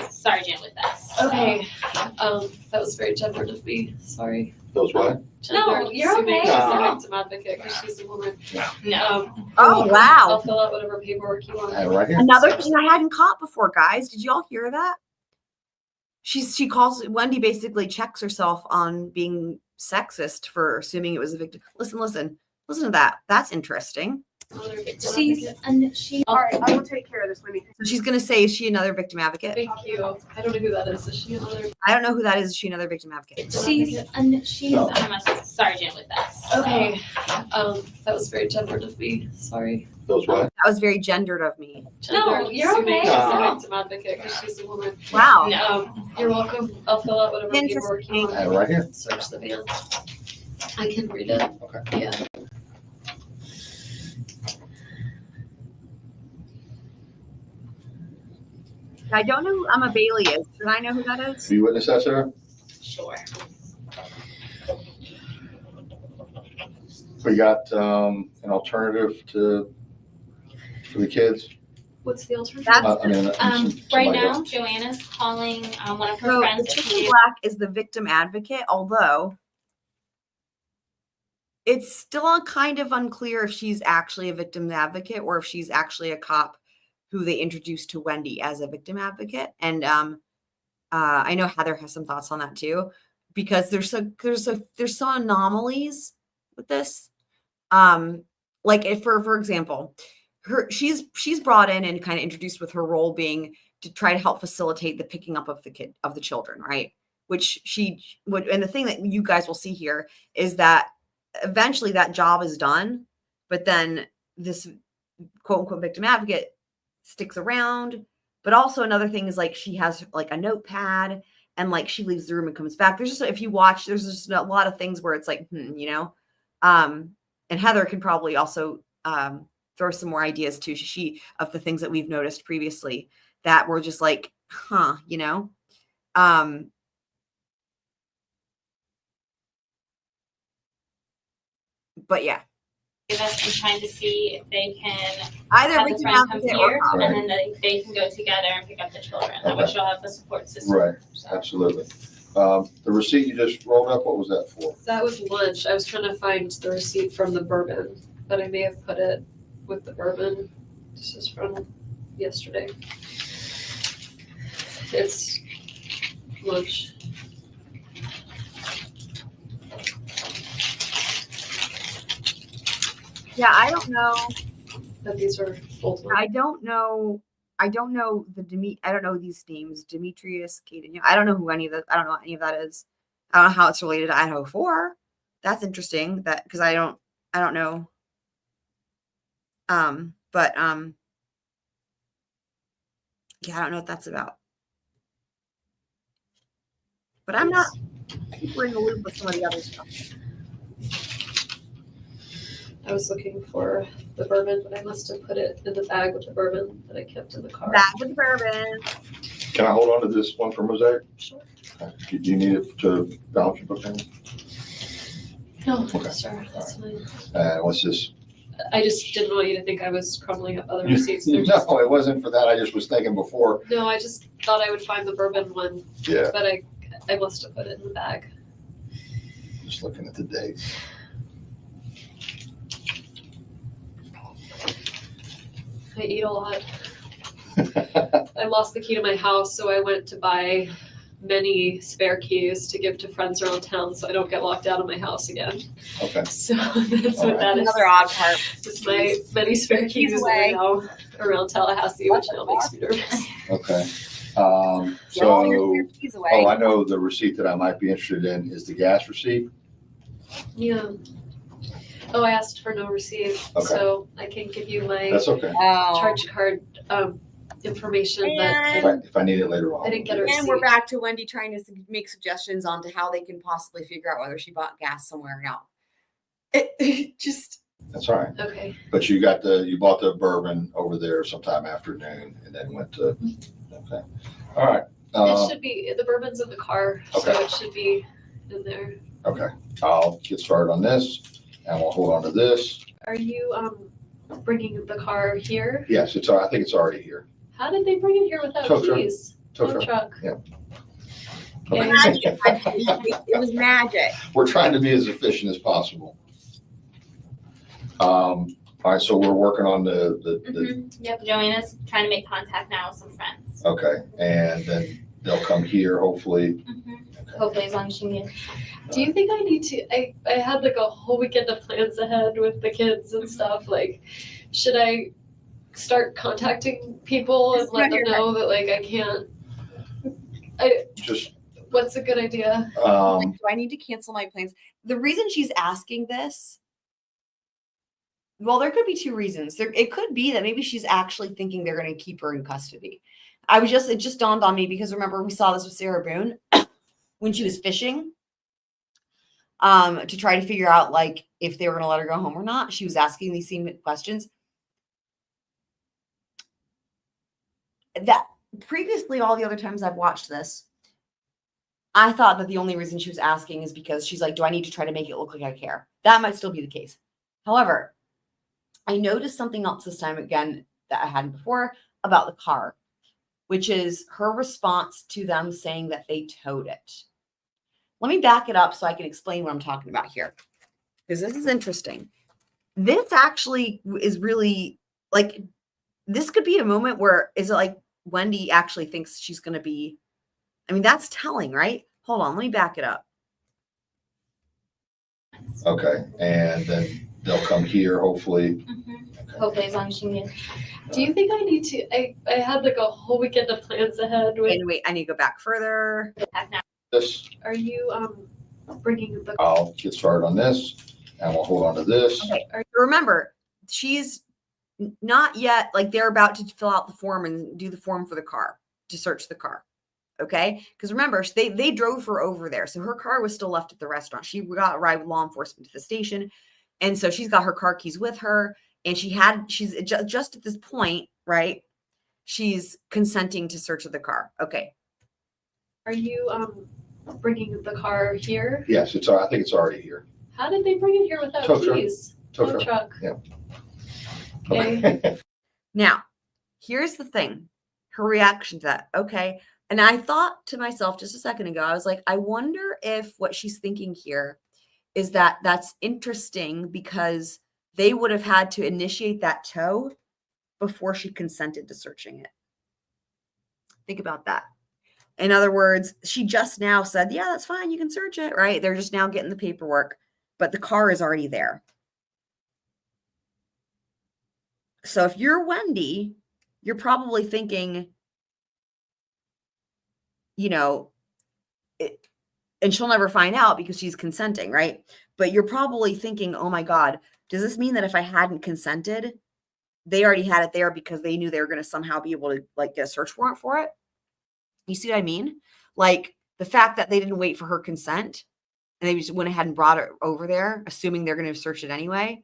sergeant with us. Okay. That was very gendered of me. Sorry. Those what? No, you're Assuming okay. she's a victim advocate because she's a woman. No. Oh, wow. I'll fill out whatever paperwork you want. Right here. Another thing I hadn't caught before, guys. Did y'all hear that? She calls Wendy, basically checks herself on being sexist for assuming it was a victim. Listen to that. That's interesting. She's all right, I will take care of this, Wendy. So she's gonna say, is she another victim advocate? Thank you. I don't know who that is. Is she another? I don't know who that is. Is she another victim advocate? She's a sergeant with us. Okay. That was very gendered of me. Sorry. Those what? That was very gendered of me. No, you're Assuming okay. she's a victim advocate because she's a woman. Wow. You're welcome. I'll fill out whatever paperwork you want. Right here. Search the van. I can read it. Okay. Yeah. I don't know who Emma Bailey is. Should I know who that is? Do you witness that, Sarah? Sure. We got an alternative for the kids. What's the alternative? Right now, Joanna's calling one of her So friends. Patricia Black is the victim advocate, although it's still kind of unclear if she's actually a victim advocate or if she's actually a cop who they introduced to Wendy as a victim advocate. And I know Heather has some thoughts on that too, because there's some anomalies with this. Like if for example, she's brought in and kind of introduced with her role being to try to help facilitate the picking up of the children, right? Which she would, and the thing that you guys will see here is that eventually that job is done, but then this quote unquote victim advocate sticks around. But also another thing is like she has like a notepad and like she leaves the room and comes back. There's just, if you watch, there's just a lot of things where it's like, you know, and Heather can probably also throw some more ideas too. She of the things that we've noticed previously that were just like, you know. But yeah. I'm trying to see if they can either have we the can friend have come it here or and then they can go together and pick up the children. That way she'll have the support system. Right. Absolutely. The receipt you just rolled up, what was that for? That was lunch. I was trying to find the receipt from the bourbon, but I may have put it with the bourbon. This is from yesterday. It's lunch. Yeah, I don't know. But these are both. I don't know the I don't know these names. Demetrius, Caden. I don't know who any of that. I don't know what any of that is. I don't know how it's related to Idaho 4. That's interesting. That because I don't know. But yeah, I don't know what that's about. But I'm not. I think we're in the loop with some of the other stuff. I was looking for the bourbon, but I must have put it in the bag with the bourbon that I kept in the car. Bag with the bourbon. Can I hold on to this one for Mosaic? Sure. Do you need it to balance your book? No, Okay. sir, that's fine. Let's just. I just didn't want you to think I was crumbling up other receipts. No, it wasn't for that. I just was thinking before. No, I just thought I would find the bourbon one. Yeah. But I must have put it in the bag. Just looking at the dates. I eat a lot. I lost the key to my house, so I went to buy many spare keys to give to friends around town so I don't get locked out of my house again. Okay. So that's what that is. Another odd part. Just my many spare keys that are now around Tallahassee, which now makes me nervous. Okay. All your keys away. Oh, I know the receipt that I might be interested in is the gas receipt. Yeah. Oh, I asked for no receipt, Okay. so I can give you my That's okay. charge card information, but If I need it later on. I didn't get a receipt. And we're back to Wendy trying to make suggestions on to how they can possibly figure out whether she bought gas somewhere or not. It just. That's all right. Okay. But you bought the bourbon over there sometime afternoon and then went to, okay. All right. It should be, the bourbon's in the car, so Okay. it should be in there. Okay. I'll get started on this. and we'll hold on to this. Are you bringing the car here? Yes, I think it's already here. How did they bring it here without Tow truck. keys? Tow Tow truck. Yeah. Magic. It was magic. We're trying to be as efficient as possible. All right, so we're working on the Yep, Joanna's trying to make contact now with some friends. okay, and then they'll come here hopefully. Hopefully, as long as she can. Do you think I need to? I had like a whole weekend of plans ahead with the kids and stuff. Like, should I start contacting people and let them know that like I can't? What's a good idea? Like, do I need to cancel my plans? The reason she's asking this, well, there could be two reasons. It could be that maybe she's actually thinking they're going to keep her in custody. It just dawned on me because remember we saw this with Sarah Boone when she was fishing to try to figure out like if they were going to let her go home or not. She was asking these same questions. That previously, all the other times I've watched this, I thought that the only reason she was asking is because she's like, do I need to try to make it look like I care? That might still be the case. However, I noticed something else this time again that I hadn't before about the car, which is her response to them saying that they towed it. Let me back it up so I can explain what I'm talking about here, because this is interesting. This actually is really like, this could be a moment where is it like Wendi actually thinks she's going to be, I mean, that's telling, right? Hold on, let me back it up. Okay, and then they'll come here hopefully. Hopefully, as long as she can. Do you think I need to? I had like a whole weekend of plans ahead with. Wait, I need to go back further. This. Are you bringing the? I'll get started on this, and we'll hold on to this. Okay, remember, she's not yet, like they're about to fill out the form and do the form for the car, to search the car. Okay, because remember, they drove her over there. So her car was still left at the restaurant. She got a ride with law enforcement to the station. And so she's got her car keys with her. And she's just at this point, right? She's consenting to search of the car. Okay. Are you bringing the car here? Yes, I think it's already here. How did they bring it here without Tow truck. keys? Tow truck. Yeah. Okay. Now, here's the thing. Her reaction to that. Okay. And I thought to myself just a second ago, I was like, I wonder if what she's thinking here is that that's interesting because they would have had to initiate that tow before she consented to searching it. Think about that. In other words, she just now said, yeah, that's fine. You can search it, right? They're just now getting the paperwork, but the car is already there. So if you're Wendi, you're probably thinking, you know, and she'll never find out because she's consenting, right? But you're probably thinking, oh my God, does this mean that if I hadn't consented, they already had it there because they knew they were going to somehow be able to like get a search warrant for it? You see what I mean? Like the fact that they didn't wait for her consent and they just went ahead and brought it over there, assuming they're going to search it anyway.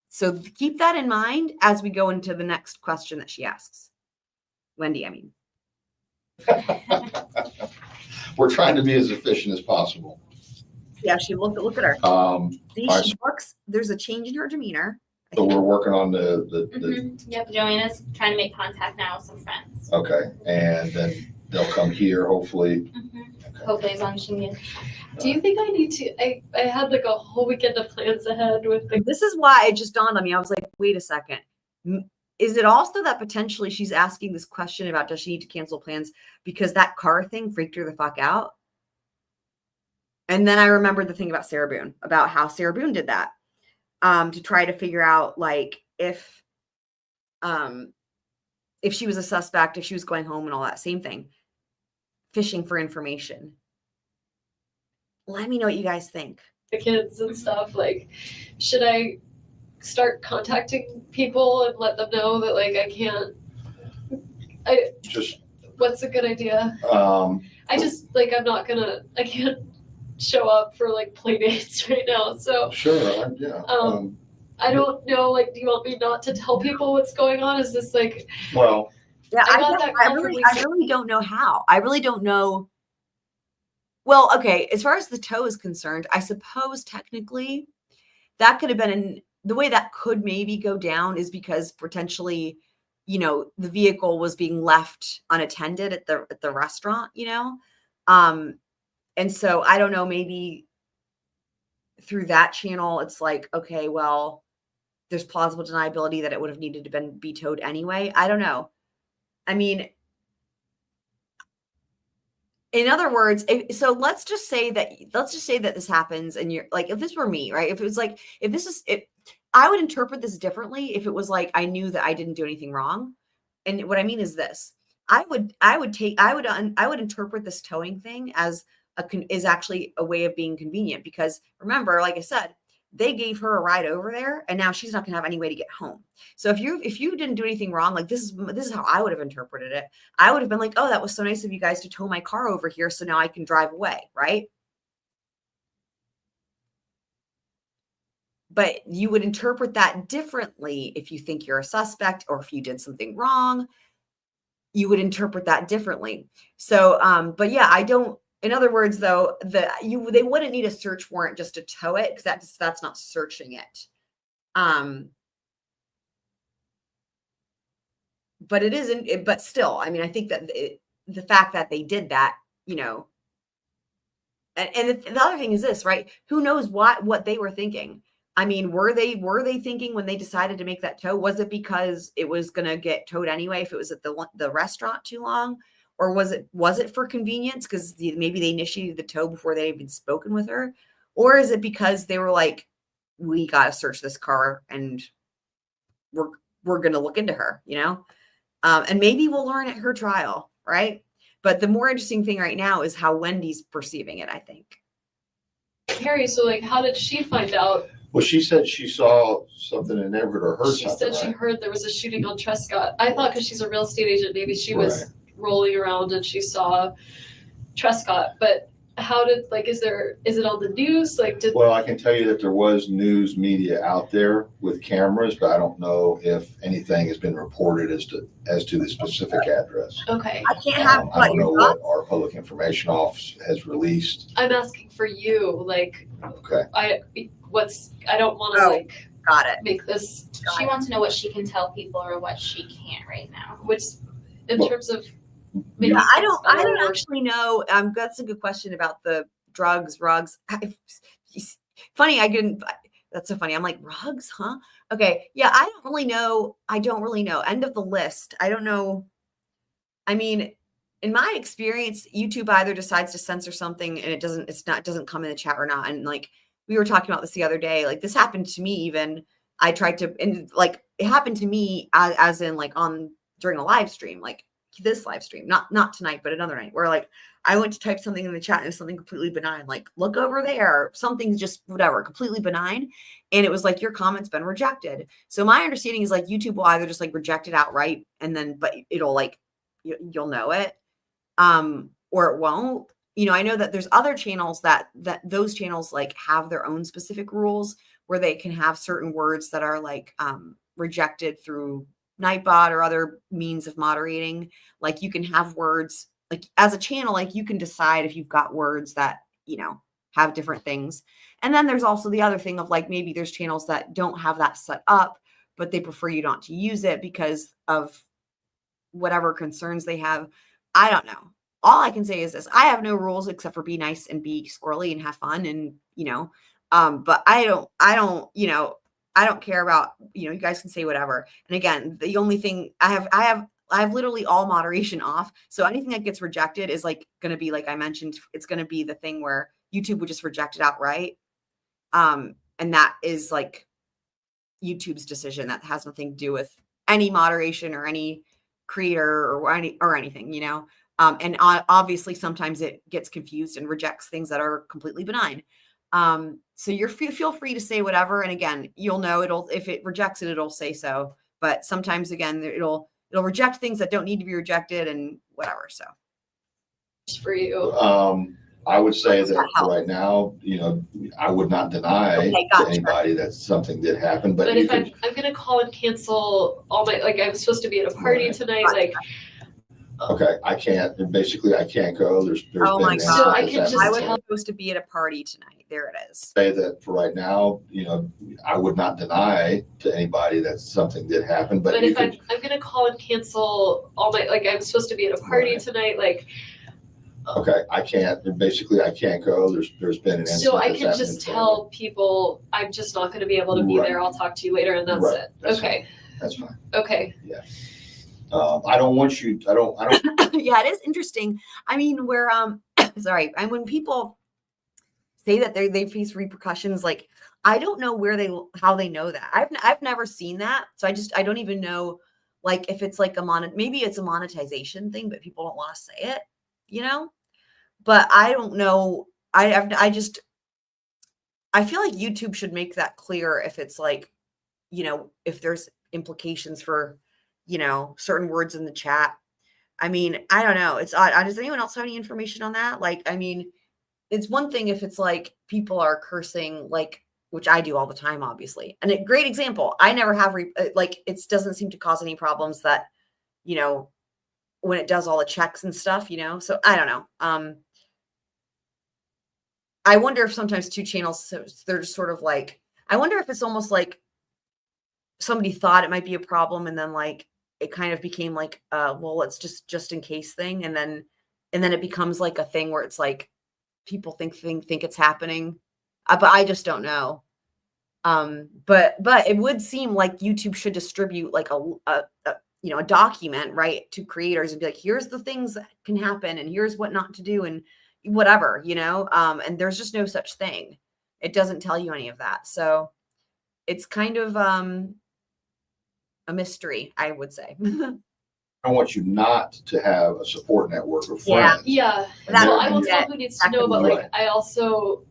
So keep that in mind as we go into the next question that she asks. Wendi, I mean. We're trying to be as efficient as possible. Yeah, she look at her. See, she looks, there's a change in her demeanor. So we're working on the Yep, Joanna's trying to make contact now with some friends. okay, and then they'll come here hopefully. Hopefully, as long as she can. Do you think I need to? I had like a whole weekend of plans ahead with the. This is why it just dawned on me. I was like, wait a second. Is it also that potentially she's asking this question about does she need to cancel plans because that car thing freaked her the fuck out? And then I remembered the thing about Sarah Boone, about how Sarah Boone did that to try to figure out like if she was a suspect, if she was going home and all that same thing, fishing for information. Let me know what you guys think. The kids and stuff, like, should I start contacting people and let them know that like I can't? What's a good idea? I just like I can't show up for like play dates right now. So sure, yeah. I don't know. Like, do you want me not to tell people what's going on? Is this like? Well, yeah, I really don't know how. I really don't know. Well, okay, as far as the tow is concerned, I suppose technically that could have been the way that could maybe go down is because potentially, you know, the vehicle was being left unattended at the restaurant, you know? And so I don't know, maybe through that channel, it's like, okay, well, there's plausible deniability that it would have needed to be towed anyway. I don't know. I mean, in other words, so let's just say that this happens and you're like, if this were me, right? If it was like, I would interpret this differently if it was like, I knew that I didn't do anything wrong. And what I mean is this, I would interpret this towing thing as is actually a way of being convenient, because remember, like I said, they gave her a ride over there and now she's not going to have any way to get home. So if you didn't do anything wrong, like this is how I would have interpreted it. I would have been like, oh, that was so nice of you guys to tow my car over here, so now I can drive away, right? But you would interpret that differently if you think you're a suspect or if you did something wrong, you would interpret that differently. So, but yeah, I don't. In other words, though, they wouldn't need a search warrant just to tow it, because that's not searching it. But it isn't. But still, I mean, I think that the fact that they did that, you know, and the other thing is this, right? Who knows what they were thinking? I mean, were they thinking when they decided to make that tow? Was it because it was going to get towed anyway if it was at the restaurant too long? Or was it for convenience because maybe they initiated the tow before they had even spoken with her? Or is it because they were like, we got to search this car and we're going to look into her, you know? And maybe we'll learn at her trial, right? But the more interesting thing right now is how Wendy's perceiving it, I think. Carrie, so like, how did she find out? Well, she said she saw something in Everett or heard She something. said she heard there was a shooting on Trescott. I thought because she's a real estate agent, maybe she was rolling around and she saw Trescott. But how did, like, is it on the news? Like, well, I can tell you that there was news media out there with cameras, but I don't know if anything has been reported as to the specific address. Okay. I can't have. I don't know what our public information office has released. I'm asking for you, like, okay. I don't want to like got it. Make this. She wants to know what she can tell people or what she can't right now. Which, in terms of. Yeah, I don't actually know. That's a good question about the rugs. Funny, that's so funny. I'm like, rugs, huh? Okay. Yeah, I don't really know. End of the list. I don't know. I mean, in my experience, YouTube either decides to censor something and it doesn't come in the chat or not. And like, we were talking about this the other day. Like, this happened to me even. I tried to, and like, it happened to me as in like during a live stream, like this live stream, not tonight, but another night, where like I went to type something in the chat and it was something completely benign, like look over there, something's just whatever, completely benign. And it was like, your comment's been rejected. So my understanding is like YouTube will either just like reject it outright and then, but it'll like, you'll know it, or it won't. You know, I know that there's other channels that those channels like have their own specific rules where they can have certain words that are like rejected through Nightbot or other means of moderating. Like you can have words, like as a channel, like you can decide if you've got words that, you know, have different things. And then there's also the other thing of like, maybe there's channels that don't have that set up, but they prefer you not to use it because of whatever concerns they have. I don't know. All I can say is this: I have no rules except for be nice and be squirrely and have fun, and you know, but I don't, you know, I don't care about, you know, you guys can say whatever. And again, the only thing I have literally all moderation off. So anything that gets rejected is like going to be, like I mentioned, it's going to be the thing where YouTube would just reject it outright. And that is like YouTube's decision. That has nothing to do with any moderation or any creator or anything, you know? And obviously sometimes it gets confused and rejects things that are completely benign. So feel free to say whatever. And again, you'll know if it rejects it, it'll say so. But sometimes again, it'll reject things that don't need to be rejected and whatever. So for you, I would say that right now, you know, I would not deny to anybody that something did happen. But if I'm going to call and cancel all my, like I was supposed to be at a party tonight, like Okay, I can't go. There's Oh been my an God. incident I that's can just happened I today. was supposed to be at a party tonight. There it is. Say that for right now, I would not deny to anybody that something did happen, but you if could, I'm gonna call and cancel all my, like, I'm supposed to be at a party tonight, like, okay, I can't go. There's been an incident so I that's can happened just today. tell people I'm just not gonna be able to be Right. there. I'll talk to you later, and that's Right. it. That's Okay. fine. That's fine. Okay. Yeah. I don't want you, I don't, Yeah, it is interesting. I mean, where sorry, and when people say that they face repercussions, like I don't know how they know that. I've never seen that, so I don't even know, like, if it's like maybe it's a monetization thing, but people don't want to say it, But I don't know. I feel like YouTube should make that clear if it's like, if there's implications for, certain words in the chat. I mean, I don't know. It's odd. Does anyone else have any information on that? Like, I mean, it's one thing if it's like people are cursing, like, which I do all the time, obviously. And a great example, I never have, it doesn't seem to cause any problems that, when it does all the checks and stuff, So I don't know. I wonder if sometimes two channels, they're just sort of like, I wonder if it's almost like somebody thought it might be a problem and then like it kind of became like, well, it's just in case thing. And then it becomes like a thing where it's like people think it's happening. But I just don't know. But it would seem like YouTube should distribute like a document, right, to creators and be like, here's the things that can happen and here's what not to do and whatever, and there's just no such thing. It doesn't tell you any of that. So it's kind of a mystery, I would say. I want you not to have a support network of friends. Yeah. Well, I will tell who needs to know, but like, I don't.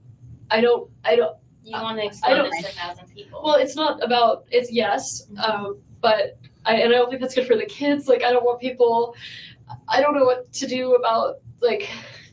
You want to explain this to 1,000 people. Well, it's not about, it's yes, but I don't think that's good for the kids. Like, I don't want people, I don't know what to do about, like,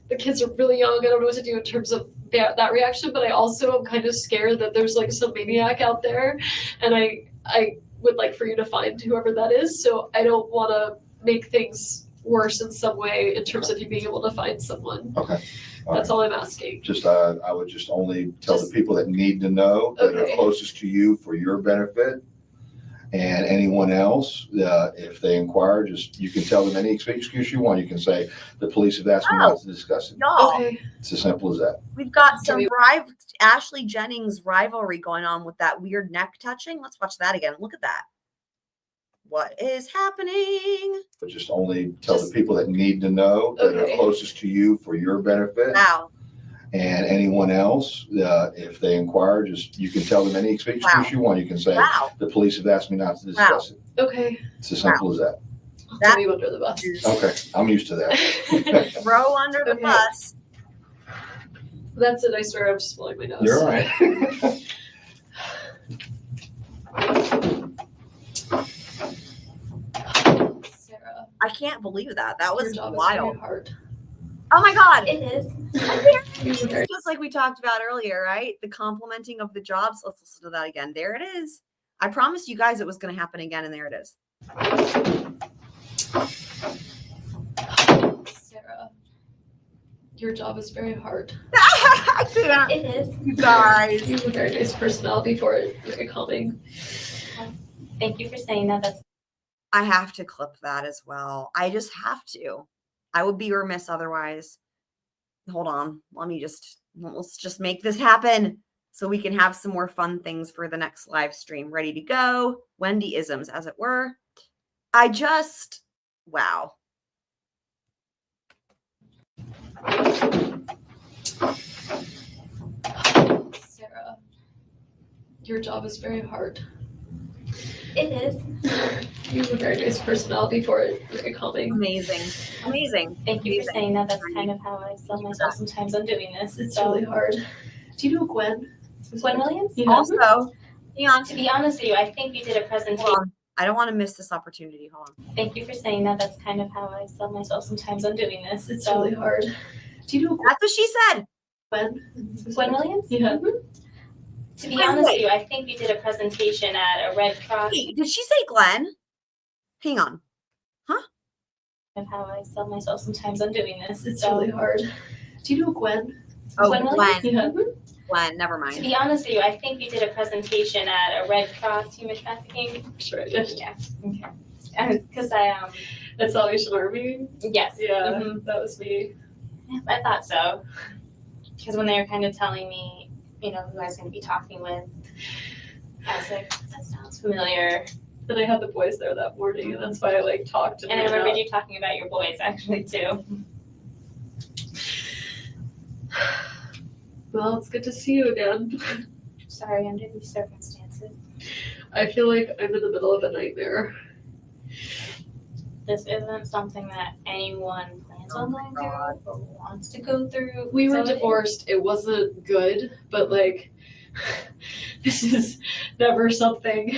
the kids are really young. I don't know what to do in terms of that reaction, but I also am kind of scared that there's like some maniac out there, and I would like for you to find whoever that is. So I don't want to make things worse in some way in terms of you being able to find someone. Okay. That's all I'm asking. Just, I would just only tell the people that need to know that are closest to you for your benefit. And anyone else, if they inquire, you can tell them any excuse you want. You can say, the police have asked me not to discuss it. Y'all, It's as simple as that. we've got some Ashley Jennings rivalry going on with that weird neck touching. Let's watch that again. Look at that. What is happening? But just only tell the people that need to know that are closest to you for your benefit. Wow. And anyone else, if they inquire, you can tell them any excuse you want. You can say, the police have asked me not to discuss it. Okay. It's as simple as that. Throw you under the bus. Okay, I'm used to that. Throw under the bus. That's it. I swear I'm just blowing my nose. You're all right. Sarah, I can't believe that. That was your job is wild. very hard. Oh my God. It is. It's just like we talked about earlier, right? The complimenting of the jobs. Let's listen to that again. There it is. I promised you guys it was going to happen again, and there it is. Sarah, your job is very hard. It is. You guys. You have a very nice personality for it. Very calming. Thank you for saying that. That's. I have to clip that as well. I just have to. I would be remiss otherwise. Hold on. Let's just make this happen so we can have some more fun things for the next live stream. Ready to go. Wendy-isms, as it were. Wow. Sarah, your job is very hard. It is. You have a very nice personality for it. Very calming. Amazing. Thank you for saying that. That's kind of how I sell myself sometimes on doing this. It's really hard. Do you know Gwen? Gwen Williams? Yeah. Also, to be honest with you, I think you did a presentation. I don't want to miss this opportunity. Hold on. Thank you for saying that. That's kind of how I sell myself sometimes on doing this. It's really hard. Do you know That's what she said. Gwen Williams? Yeah. To be honest with you, I think you did a presentation at a Red Cross. Wait, did she say Glenn? Hang on. Huh? of how I sell myself sometimes on doing this. It's really hard. Do you know Gwen? Oh, Gwen. Yeah. Gwen, never To mind. be honest with you, I think you did a presentation at a Red Cross human trafficking. Sure. Yeah. Okay. Because I At Salvation Army? Yes. Yeah, Mhm. that was me. I thought so. Because when they were kind of telling me, who I was going to be talking with, I was like, that sounds familiar. And I had the boys there that morning, and that's why I talked. And I remembered you talking about your boys actually too. Well, it's good to see you again. Sorry, under these circumstances. I feel like I'm in the middle of a nightmare. This isn't something that anyone plans on going through or wants to go through. We were So divorced. It wasn't good, but this is never something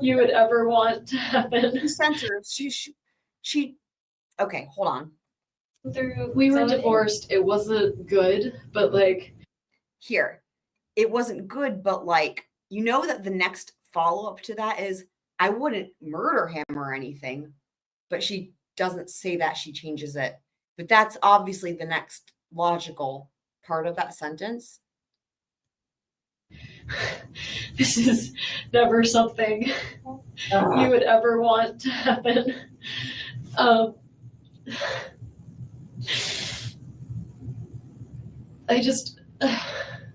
you would ever want to happen. Censor. She. Okay, hold on. We were divorced. It wasn't good, but Here, it wasn't good, but that the next follow up to that is I wouldn't murder him or anything, but she doesn't say that. She changes it. But that's obviously the next logical part of that sentence. This is never something you would ever want to happen.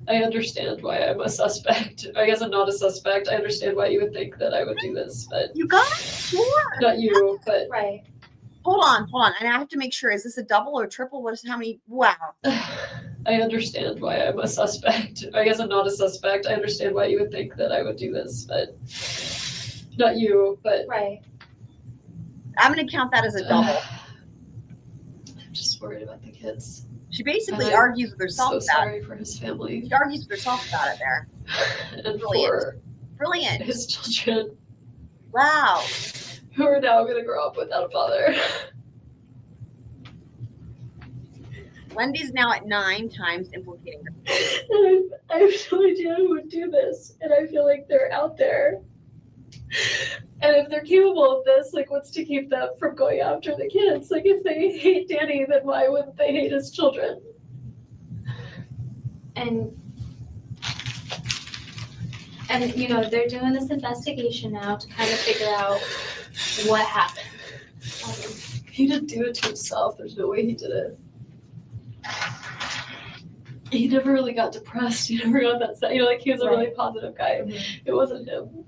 I understand why I'm a suspect. I guess I'm not a suspect. I understand why you would think that I would do this, but you got sure. Not you, but right. Hold on. And I have to make sure, is this a double or triple? What is how many? Wow. I understand why I'm a suspect. I guess I'm not a suspect. I understand why you would think that I would do this, but not you, but right. I'm gonna count that as a double. I'm just worried about the kids. She basically argues with herself so about sorry it. for his family. She argues with herself about it there. And Brilliant. for his children. Wow. Who are now going to grow up without a father. Wendy's now at 9 times implicating her. I have no idea who would do this, and I feel like they're out there. And if they're capable of this, what's to keep them from going after the kids? If they hate Danny, then why wouldn't they hate his children? And they're doing this investigation now to kind of figure out what happened. He didn't do it to himself. There's no way he did it. He never really got depressed. He never got that sad. He was a really positive guy. It wasn't him.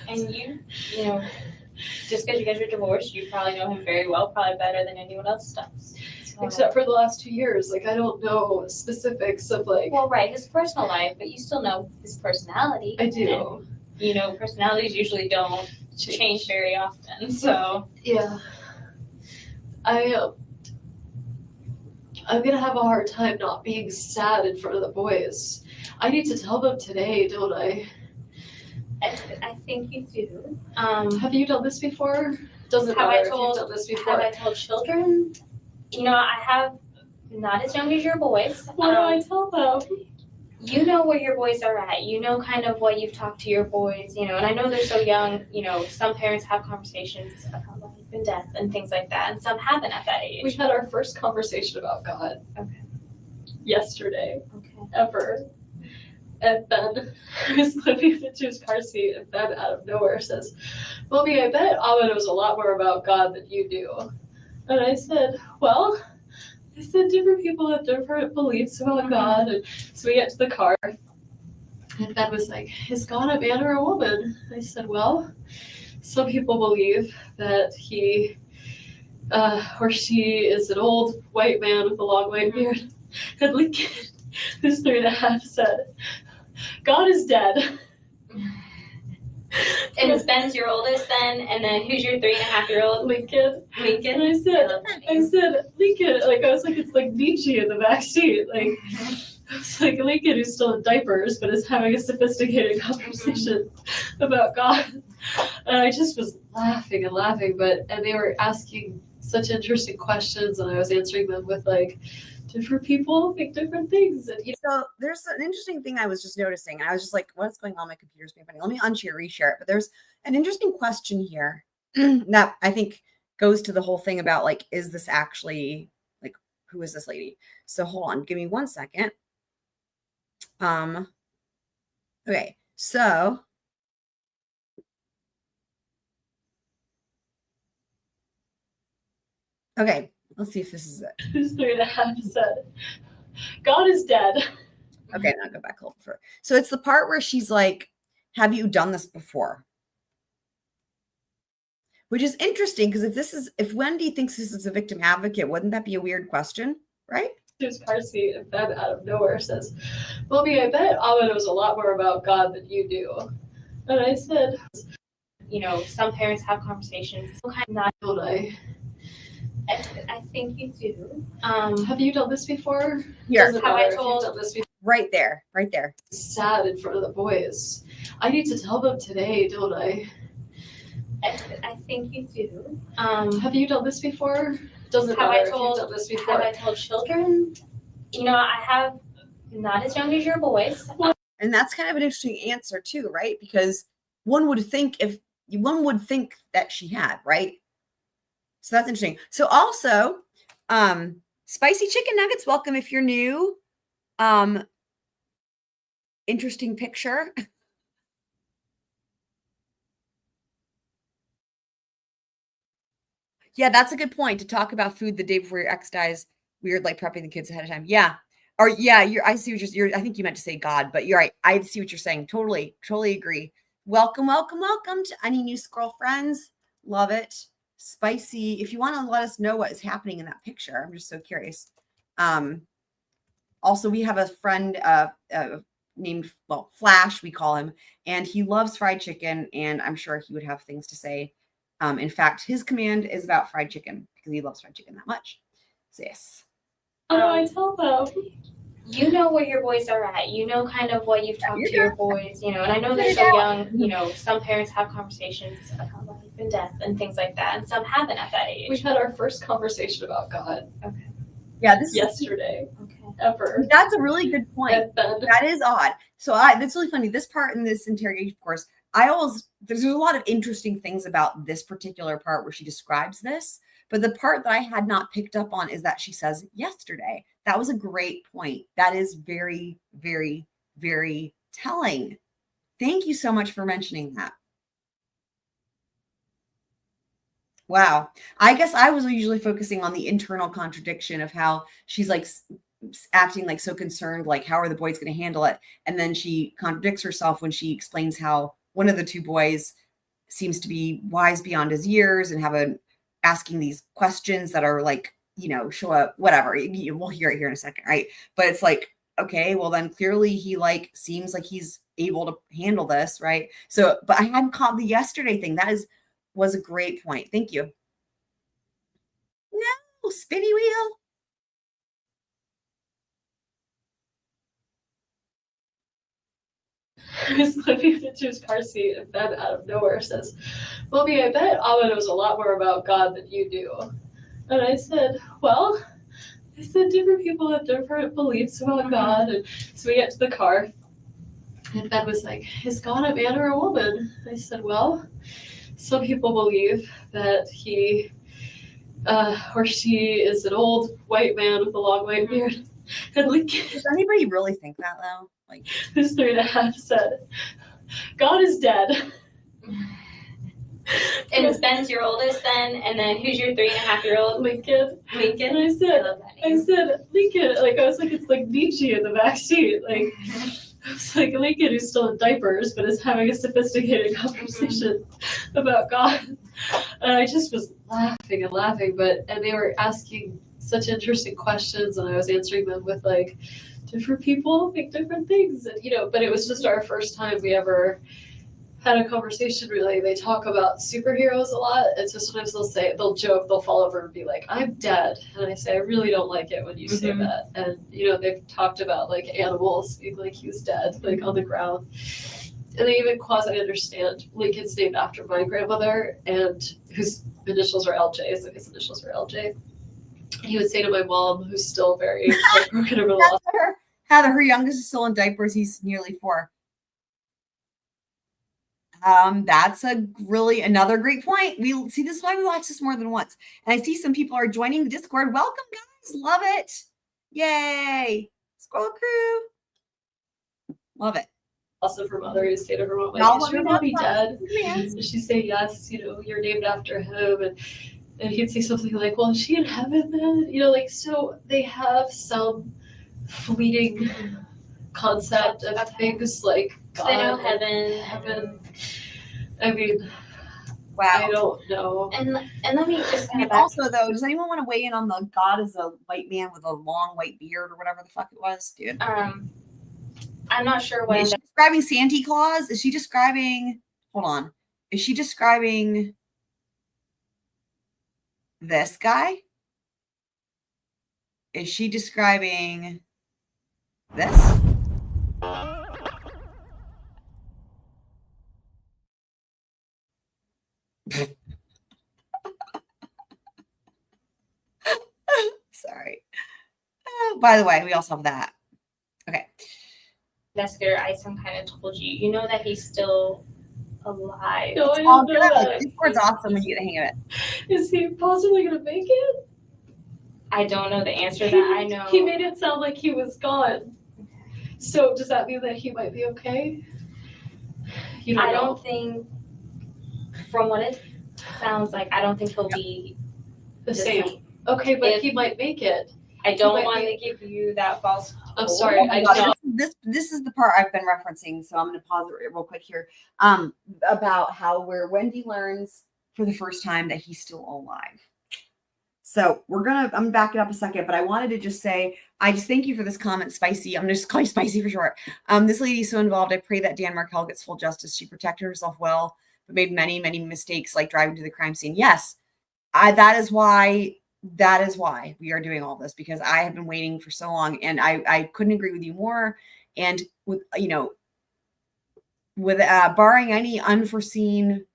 And just because you guys are divorced, you probably know him very well, probably better than anyone else does. So, except for the last 2 years. I don't know specifics of Well, right, his personal life, but you still know his personality. I do. And, personalities usually don't change very often. So yeah. I'm gonna have a hard time not being sad in front of the boys. I need to tell them today, don't I? I think you do. Have you done this before? Doesn't matter if you've done this before. Have I told children? I have not as young as your boys. What do I tell them? You know where your boys are at. You know kind of what you've talked to your boys, and I know they're so young, some parents have conversations about life and death and things like that, and some haven't at that age. We had our first conversation about God. Okay. Yesterday. Okay. Ever. And then I was clipping into his car seat, and Ben out of nowhere says, "Mommy, I bet Ahmed knows a lot more about God than you do." And I said, "Well," I said, "different people have different beliefs about God." And so we get to the car, and Ben was like, "Is God a man or a woman?" I said, "Well, some people believe that he or she is an old white man with a long white beard." And Lincoln, who's 3.5, said, "God is dead." And Ben's your oldest then, and then who's your 3.5-year-old? Lincoln. Lincoln. And I said, Lincoln, I was like, it's like Nietzsche in the back seat. It's like Lincoln, who's still in diapers, but is having a sophisticated conversation about God. And I just was laughing and laughing, and they were asking such interesting questions, and I was answering them with different people think different things. And so there's an interesting thing I was just noticing, and I was just like, what's going on? My computer's being funny. Let me unshare, reshare it. But there's an interesting question here that I think goes to the whole thing about like, is this actually like, who is this lady? So hold on, give me 1 second. Okay, so okay, let's see if this is it. Who's 3.5 said, God is dead. Okay, now go back a little further. So it's the part where she's like, have you done this before? Which is interesting because if Wendi thinks this is a victim advocate, wouldn't that be a weird question, right? There's Parsi, and then out of nowhere says, Mommy, I bet Amma knows a lot more about God than you do. And I said, you know, some parents have conversations. Not don't I? I think you do. Have you done this before? Here. Doesn't Have matter I if you've told- done this before. Right there, right there. Sad in front of the boys. I need to tell them today, don't I? I think you do. Have you done this before? Doesn't Have matter I if you've told- done this before. Have I told children? You know, I have, not as young as your boys. And that's kind of an interesting answer too, right? Because one would think that she had, right? So that's interesting. So also, spicy chicken nuggets, welcome if you're new. Interesting picture. Yeah, that's a good point to talk about food the day before your ex dies. Weird, like prepping the kids ahead of time. Yeah. Or yeah, I see what I think you meant to say God, but you're right. I see what you're saying. Totally agree. Welcome to any new squirrel friends. Love it. Spicy. If you want to let us know what is happening in that picture, I'm just so curious. Also, we have a friend named Flash, we call him, and he loves fried chicken, and I'm sure he would have things to say. In fact, his command is about fried chicken because he loves fried chicken that much. So yes. How do I tell them? You know where your boys are at. You know kind of what you've talked to your boys, you know, and I know they're so young, you know, some parents have conversations about life and death and things like that, and some haven't at that age. We had our first conversation about God. Okay. Yeah, this yesterday. Okay. Ever. That's a really good point. That is odd. So that's really funny. This part in this interrogation, of course, there's a lot of interesting things about this particular part where she describes this. But the part that I had not picked up on is that she says yesterday. That was a great point. That is very, very, very telling. Thank you so much for mentioning that. Wow. I guess I was usually focusing on the internal contradiction of how she's like acting like so concerned, like how are the boys going to handle it? And then she contradicts herself when she explains how one of the two boys seems to be wise beyond his years and asking these questions that are like, you know, show up, whatever. We'll hear it here in a second, right? But it's like, okay, well then clearly he like seems like he's able to handle this, right? So, but I hadn't caught the yesterday thing. That was a great point. Thank you. No, spinny wheel. I was looking into his car seat, and then out of nowhere says, Mommy, I bet Amma knows a lot more about God than you do. And I said, well, different people have different beliefs about God. And so we get to the car, and Ben was like, is God a man or a woman? I said, well, some people believe that he or she is an old white man with a long white beard. And like, does anybody really think that though? Like, who's 3.5 said, God is dead. And Ben's your oldest then, and then who's your 3.5-year-old? Lincoln. Lincoln. And I said, Lincoln, like I was like, it's like Nietzsche in the back seat. Like it's like Lincoln who's still in diapers but is having a sophisticated conversation about God. And I just was laughing and laughing, and they were asking such interesting questions, and I was answering them with like different people think different things, and you know, but it was just our first time we ever had a conversation. Really, they talk about superheroes a lot, and so sometimes they'll joke, they'll fall over and be like, I'm dead, and I say, I really don't like it when you say that. And you know, they've talked about like animals being like he's dead, like on the ground, and they even quasi understand Lincoln's named after my grandmother, and whose initials are LJ, so his initials are LJ. He would say to my mom, who's still very broken over the loss. Heather, her youngest is still in diapers. He's nearly 4. That's another great point. We see, this is why we watch this more than once. And I see some people are joining the Discord. Welcome, guys. Love it. Yay. Squirrel crew. Love it. Also for mother who stayed over my Y'all life. She let me would know be if dead. Yes. And she'd say, yes, you're named after him. And he'd say something like, well, is she in heaven then? Like, so they have some fleeting concept of things like God. They know heaven. I mean, wow. I don't know. And let me just kind of also though, does anyone want to weigh in on the God as a white man with a long white beard or whatever the fuck it was, dude? I'm not sure what. Is she describing Santa Claus? Is she describing? Hold on. Is she describing this guy? Is she describing this? Sorry. By the way, we also have that. Okay. Investigator Isom kind of told you, you know that he's still alive. No, It's all good. Discord's awesome when you get the hang of it. Is he possibly going to make it? I don't know the answer to that. I know. He made it sound like he was gone. So does that mean that he might be okay? I don't think, from what it sounds like, I don't think he'll be the same. Okay, but he might make it. I don't want to give you that false. I'm sorry. This is the part I've been referencing, so I'm going to pause it real quick here. About where Wendi learns for the first time that he's still alive. So I'm gonna back it up a second, but I wanted to just say, I just thank you for this comment, Spicy. I'm just calling you Spicy for short. This lady is so involved. I pray that Dan Markel gets full justice. She protected herself well, but made many, many mistakes, like driving to the crime scene. Yes, that is why we are doing all this, because I have been waiting for so long, and I couldn't agree with you more. And with barring any unforeseen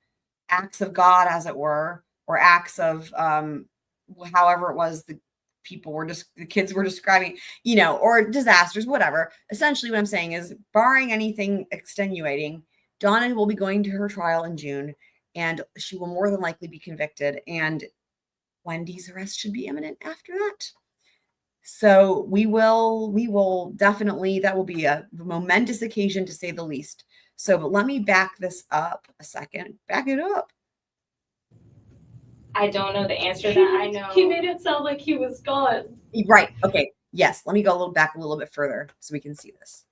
acts of God, as it were, or acts of however it was the kids were describing, or disasters, whatever. Essentially what I'm saying is, barring anything extenuating, Donna will be going to her trial in June, and she will more than likely be convicted, and Wendi's arrest should be imminent after that. So we will definitely, that will be a momentous occasion to say the least. So, but let me back this up a second. Back it up. I don't know the answer to that. I know. He made it sound like he was gone. Right. Okay. Yes. Let me go back a little bit further so we can see this.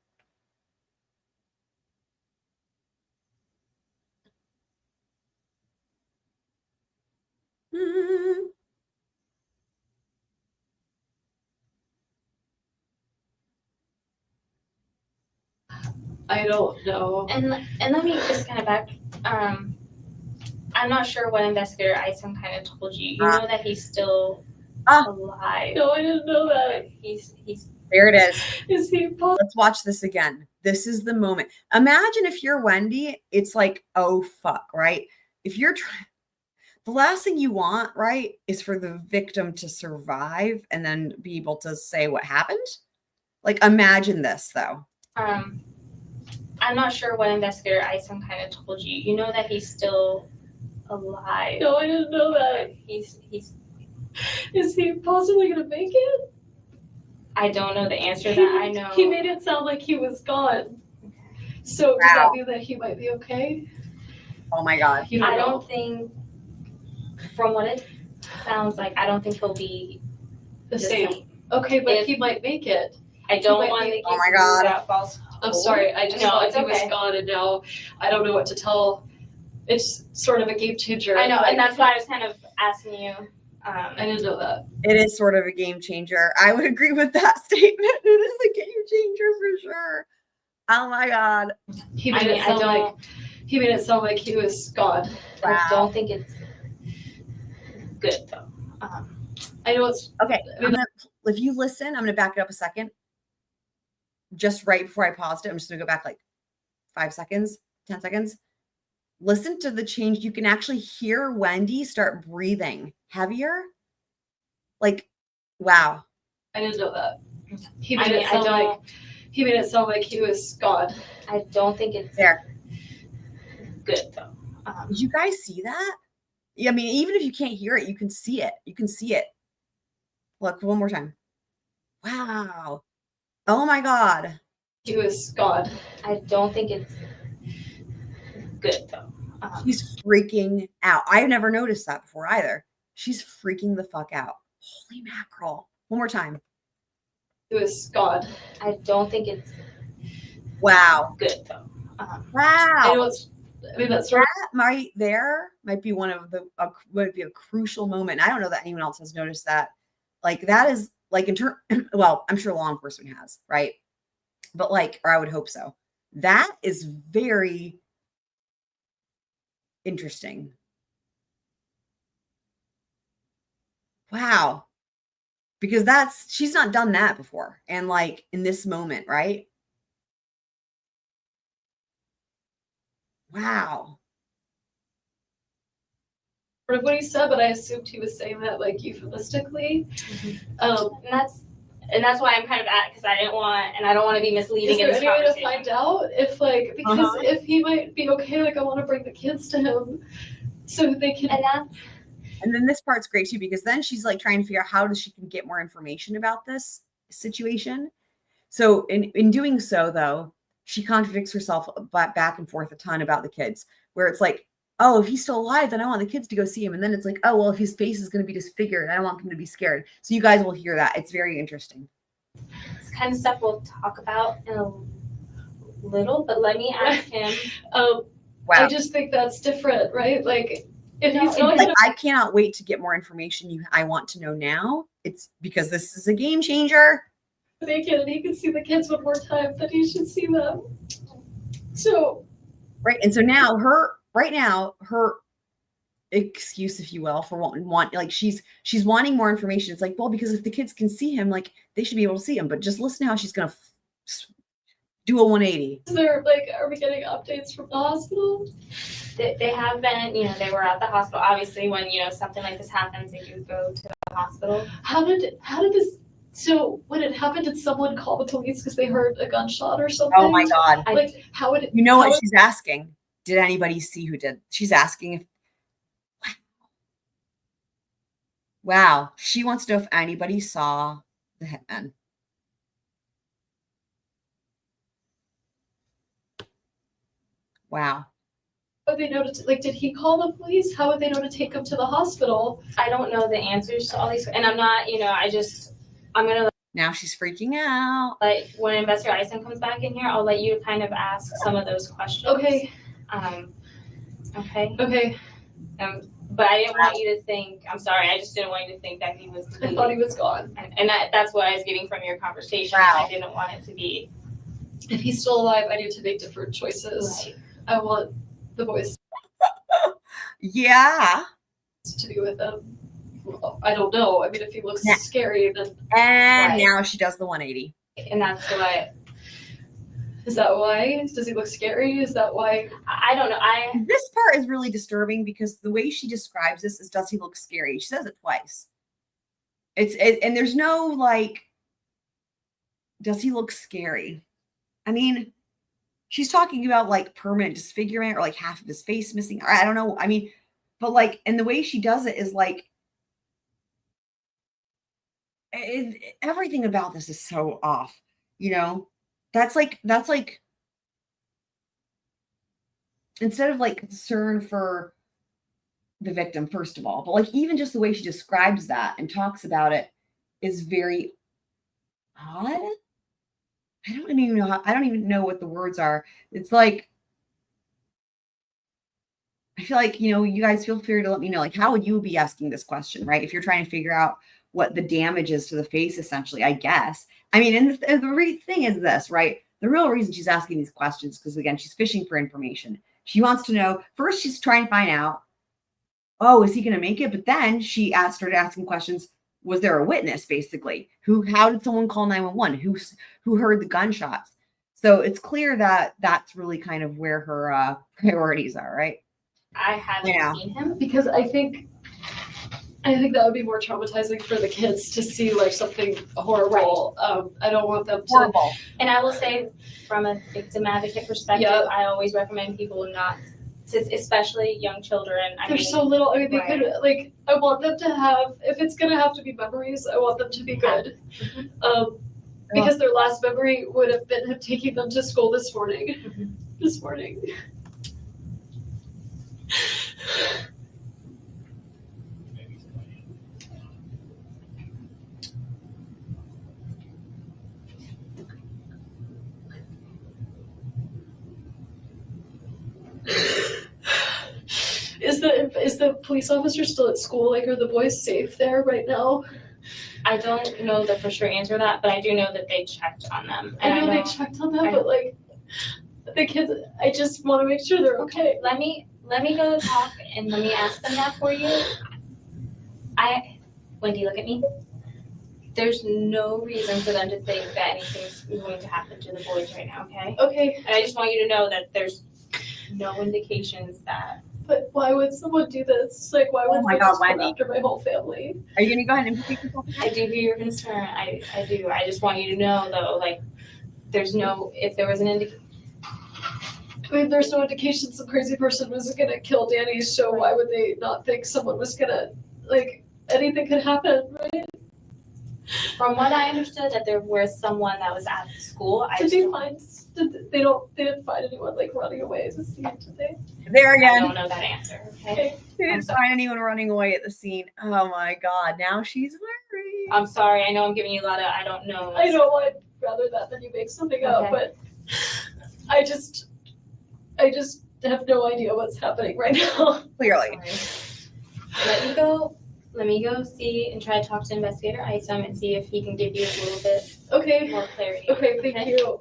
I don't know. And let me just kind of back. I'm not sure what investigator Isom kind of told you. You know that he's still alive. No, I didn't know that. He's there. It is. Is he possible? Let's watch this again. This is the moment. Imagine if you're Wendi, it's like, oh fuck, right? If you're the last thing you want, right, is for the victim to survive and then be able to say what happened. Like, imagine this though. I'm not sure what investigator Isom kind of told you. You know that he's still alive. No, I didn't know that. He's. Is he possibly going to make it? I don't know the answer to that. I know. He made it sound like he was gone. So does that mean that he might be okay? Oh my God. I don't think, from what it sounds like, I don't think he'll be the same. Okay, but he might make it. I don't want to give oh my God. that false. I'm sorry. I just thought he was gone, and now I don't know what to tell. It's sort of a game changer. I know, and that's why I was kind of asking you. I didn't know that. It is sort of a game changer. I would agree with that statement. It is a game changer for sure. Oh my God. He made it sound like he was gone. Wow. I don't think it's good though. I know it's okay. If you listen, I'm going to back it up a second. Just right before I paused it, I'm just going to go back like 5 seconds, 10 seconds. Listen to the change. You can actually hear Wendi start breathing heavier. Like, wow. I didn't know that. He made it sound like he was gone. I don't think it's there. good though. Did you guys see that? Yeah, I mean, even if you can't hear it, you can see it. You can see it. Look, one more time. Wow. Oh my God. He was gone. I don't think it's good though. She's freaking out. I've never noticed that before either. She's freaking the fuck out. Holy mackerel. One more time. It was gone. I don't think it's good though. Wow. I mean, that's that right there might be one of the might be a crucial moment. I don't know that anyone else has noticed that. Like that is like well, I'm sure law enforcement has, right? But like, or I would hope so. That is very interesting. Wow. Because she's not done that before. And like in this moment, right? Wow. Part of what he said, but I assumed he was saying that like euphemistically. And that's why I'm kind of at, because I don't want to be misleading. Is there any way to find out if like, because if he might be okay, like I want to bring the kids to him so they can. And then this part's great too, because then she's like trying to figure out how she can get more information about this situation. So in doing so, though, she contradicts herself back and forth a ton about the kids, where it's like, oh, if he's still alive, then I want the kids to go see him. And then it's like, oh, well, if his face is going to be disfigured, I don't want him to be scared. So you guys will hear that. It's very interesting. It's kind of stuff we'll talk about in a little, but let me ask him. Wow. I just think that's different, right? Like, if he's like, I cannot wait to get more information I want to know now. It's because this is a game changer. Naked and he can see the kids one more time, then he should see them. So right, and so now her excuse, if you will, for want like she's wanting more information. It's like, well, because if the kids can see him, like they should be able to see him. But just listen to how she's gonna do a 180. Is there like, are we getting updates from the hospital? They have been, they were at the hospital. Obviously, when something like this happens, they do go to the hospital. How did this? So when it happened, did someone call the police because they heard a gunshot or something? Oh my God! Like how would it? You know what she's asking? Did anybody see who did? She's asking if. Wow, she wants to know if anybody saw the hitman. Wow. How would they know did he call the police? How would they know to take him to the hospital? I don't know the answers to all these, and I'm not, I'm gonna. Now she's freaking out. Like when Investor Eisen comes back in here, I'll let you kind of ask some of those questions. Okay. Okay. But I didn't want you to think. I'm sorry. I just didn't want you to think that he was. I thought he was gone. And that's what I was getting from your conversation. Wow. I didn't want it to be. If he's still alive, I need to make different choices. Right. I want the boys. Yeah. To be with him. Well, I don't know. I mean, if he looks scary, then. And now she does the 180. And that's what. Is that why? Does he look scary? Is that why? I don't know. This part is really disturbing because the way she describes this is, does he look scary? She says it twice. And there's no like, does he look scary? I mean, she's talking about like permanent disfigurement or like half of his face missing. Or I don't know. I mean, but like, and the way she does it is like, everything about this is so off, That's like instead of like concern for the victim, first of all, but like even just the way she describes that and talks about it is very odd. I don't even know what the words are. It's like, I feel like, you guys feel free to let me know, like, how would you be asking this question, right? If you're trying to figure out what the damage is to the face, essentially, I guess. I mean, and the thing is this, right? The real reason she's asking these questions, because again, she's fishing for information. She wants to know, first she's trying to find out, oh, is he going to make it? But then she started asking questions. Was there a witness, basically? How did someone call 911? Who heard the gunshots? So it's clear that that's really kind of where her priorities are, right? I haven't seen him because I think that would be more traumatizing for the kids to see like something horrible. Right. I don't want them to. Horrible. And I will say, from a victim advocate perspective, I always recommend people not especially young children. They're so little. I mean, they could, like, I want them to have, if it's going to have to be memories, I want them to be good. Because their last memory would have been him taking them to school this morning. This morning. Is the police officer still at school? Like, are the boys safe there right now? I don't know the for sure answer to that, but I do know that they checked on them. And I know they checked on them, but like the kids, I just want to make sure they're okay. Let me go talk and let me ask them that for you. Wendi, look at me. There's no reason for them to think that anything's going to happen to the boys right now, okay? Okay. And I just want you to know that there's no indications that. But why would someone do this? Like, why would they just come after my whole family? Are you gonna go ahead and pick yourself? I do hear your concern. I do. I just want you to know, though, like, there's no, if there was an indication. I mean, there's no indication some crazy person was gonna kill Danny, so why would they not think someone was gonna, like, anything could happen, right? From what I understood, that there was someone that was at the school. They didn't find anyone like running away at the scene, did they? There again. I don't know that answer. Okay. They didn't find anyone running away at the scene. Oh my God! Now she's worried. I'm sorry. I know I'm giving you a lot of. I don't know. I know. I'd rather that than you make something up, but I just have no idea what's happening right now. Clearly. Let me go see and try to talk to Investigator Isom and see if he can give you a little bit more clarity. Okay, thank you.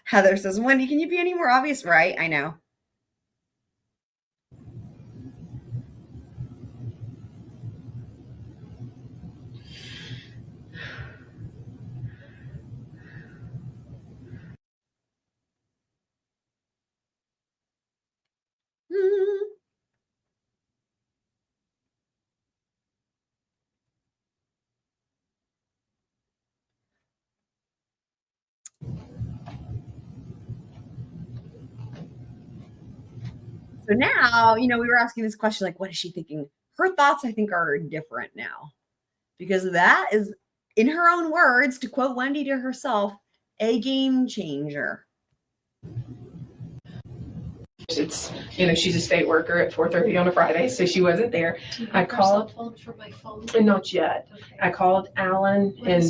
Heather says, Wendi, can you be any more obvious? Right, I know. So now, we were asking this question, like, what is she thinking? Her thoughts, I think, are different now. Because that is, in her own words, to quote Wendi to herself, a game changer. It's, she's a state worker at 4:30 on a Friday, so she wasn't there. I called for my phone. Not yet. Okay. I called Alan and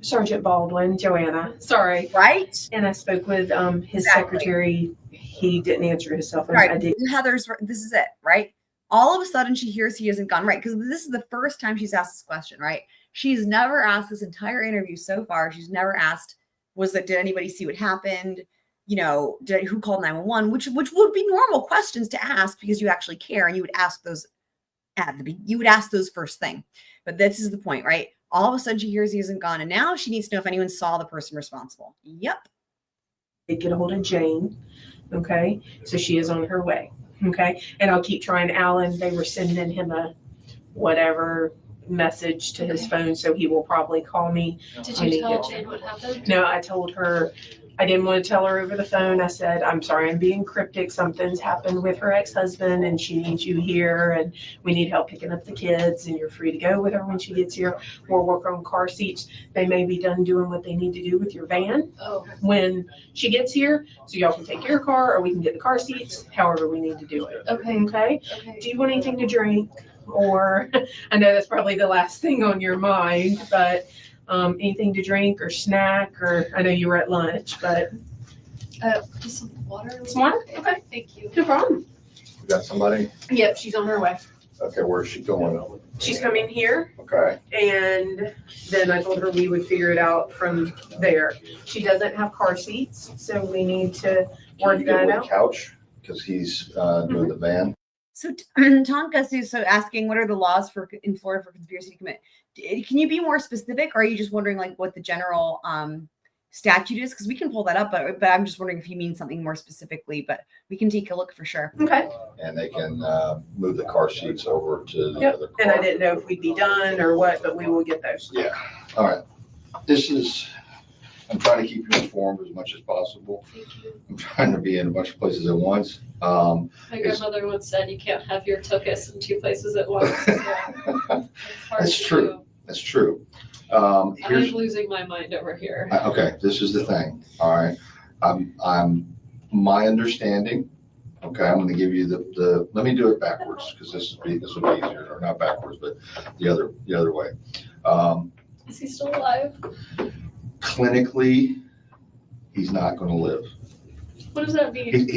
Sergeant Baldwin, Joanna. Sorry. Right? And I spoke with his secretary. He didn't answer his cell phone. Right. I did. Heather's, this is it, right? All of a sudden she hears he hasn't gone right. Because this is the first time she's asked this question, right? She's never asked this entire interview so far. She's never asked, did anybody see what happened? Who called 911? Which would be normal questions to ask because you actually care, and you would ask those first thing. But this is the point, right? All of a sudden she hears he hasn't gone, and now she needs to know if anyone saw the person responsible. Yep. They get a hold of Jane. Okay. So she is on her way. Okay. And I'll keep trying Alan. They were sending him a whatever message to his phone, so he will probably call me. Did you tell Jane what happened? No, I told her. I didn't want to tell her over the phone. I said, I'm sorry, I'm being cryptic. Something's happened with her ex-husband and she needs you here and we need help picking up the kids and you're free to go with her when she gets here. We'll work on car seats. They may be done doing what they need to do with your van when she gets here. So y'all can take your car or we can get the car seats, however we need to do it. Okay. Do you want anything to drink? Or I know that's probably the last thing on your mind, but anything to drink or snack, or I know you were at lunch, but just some water. Some water? Okay. Thank you. No problem. You got somebody? Yep, she's on her way. Okay, where's she going? She's coming here. Okay. And then I told her we would figure it out from there. She doesn't have car seats, so we need to work that out. Couch, because he's doing the van. So Tonka is asking, what are the laws in Florida for conspiracy to commit? Can you be more specific, or are you just wondering like what the general statute is? Because we can pull that up, but I'm just wondering if he means something more specifically, but we can take a look for sure. Okay. And they can move the car seats over to the Yep. other car. And I didn't know if we'd be done or what, but we will get those. Yeah. All right. I'm trying to keep you informed as much as possible. I'm trying to be in a bunch of places at once. My grandmother once said you can't have your tuchus in 2 places at once. So That's true. That's true. I'm losing my mind over here. Okay, this is the thing. All right. I'm my understanding. Okay, I'm going to give you the let me do it backwards because this will be easier, or not backwards, but the other way. Is he still alive? Clinically, he's not going to live. What does that mean?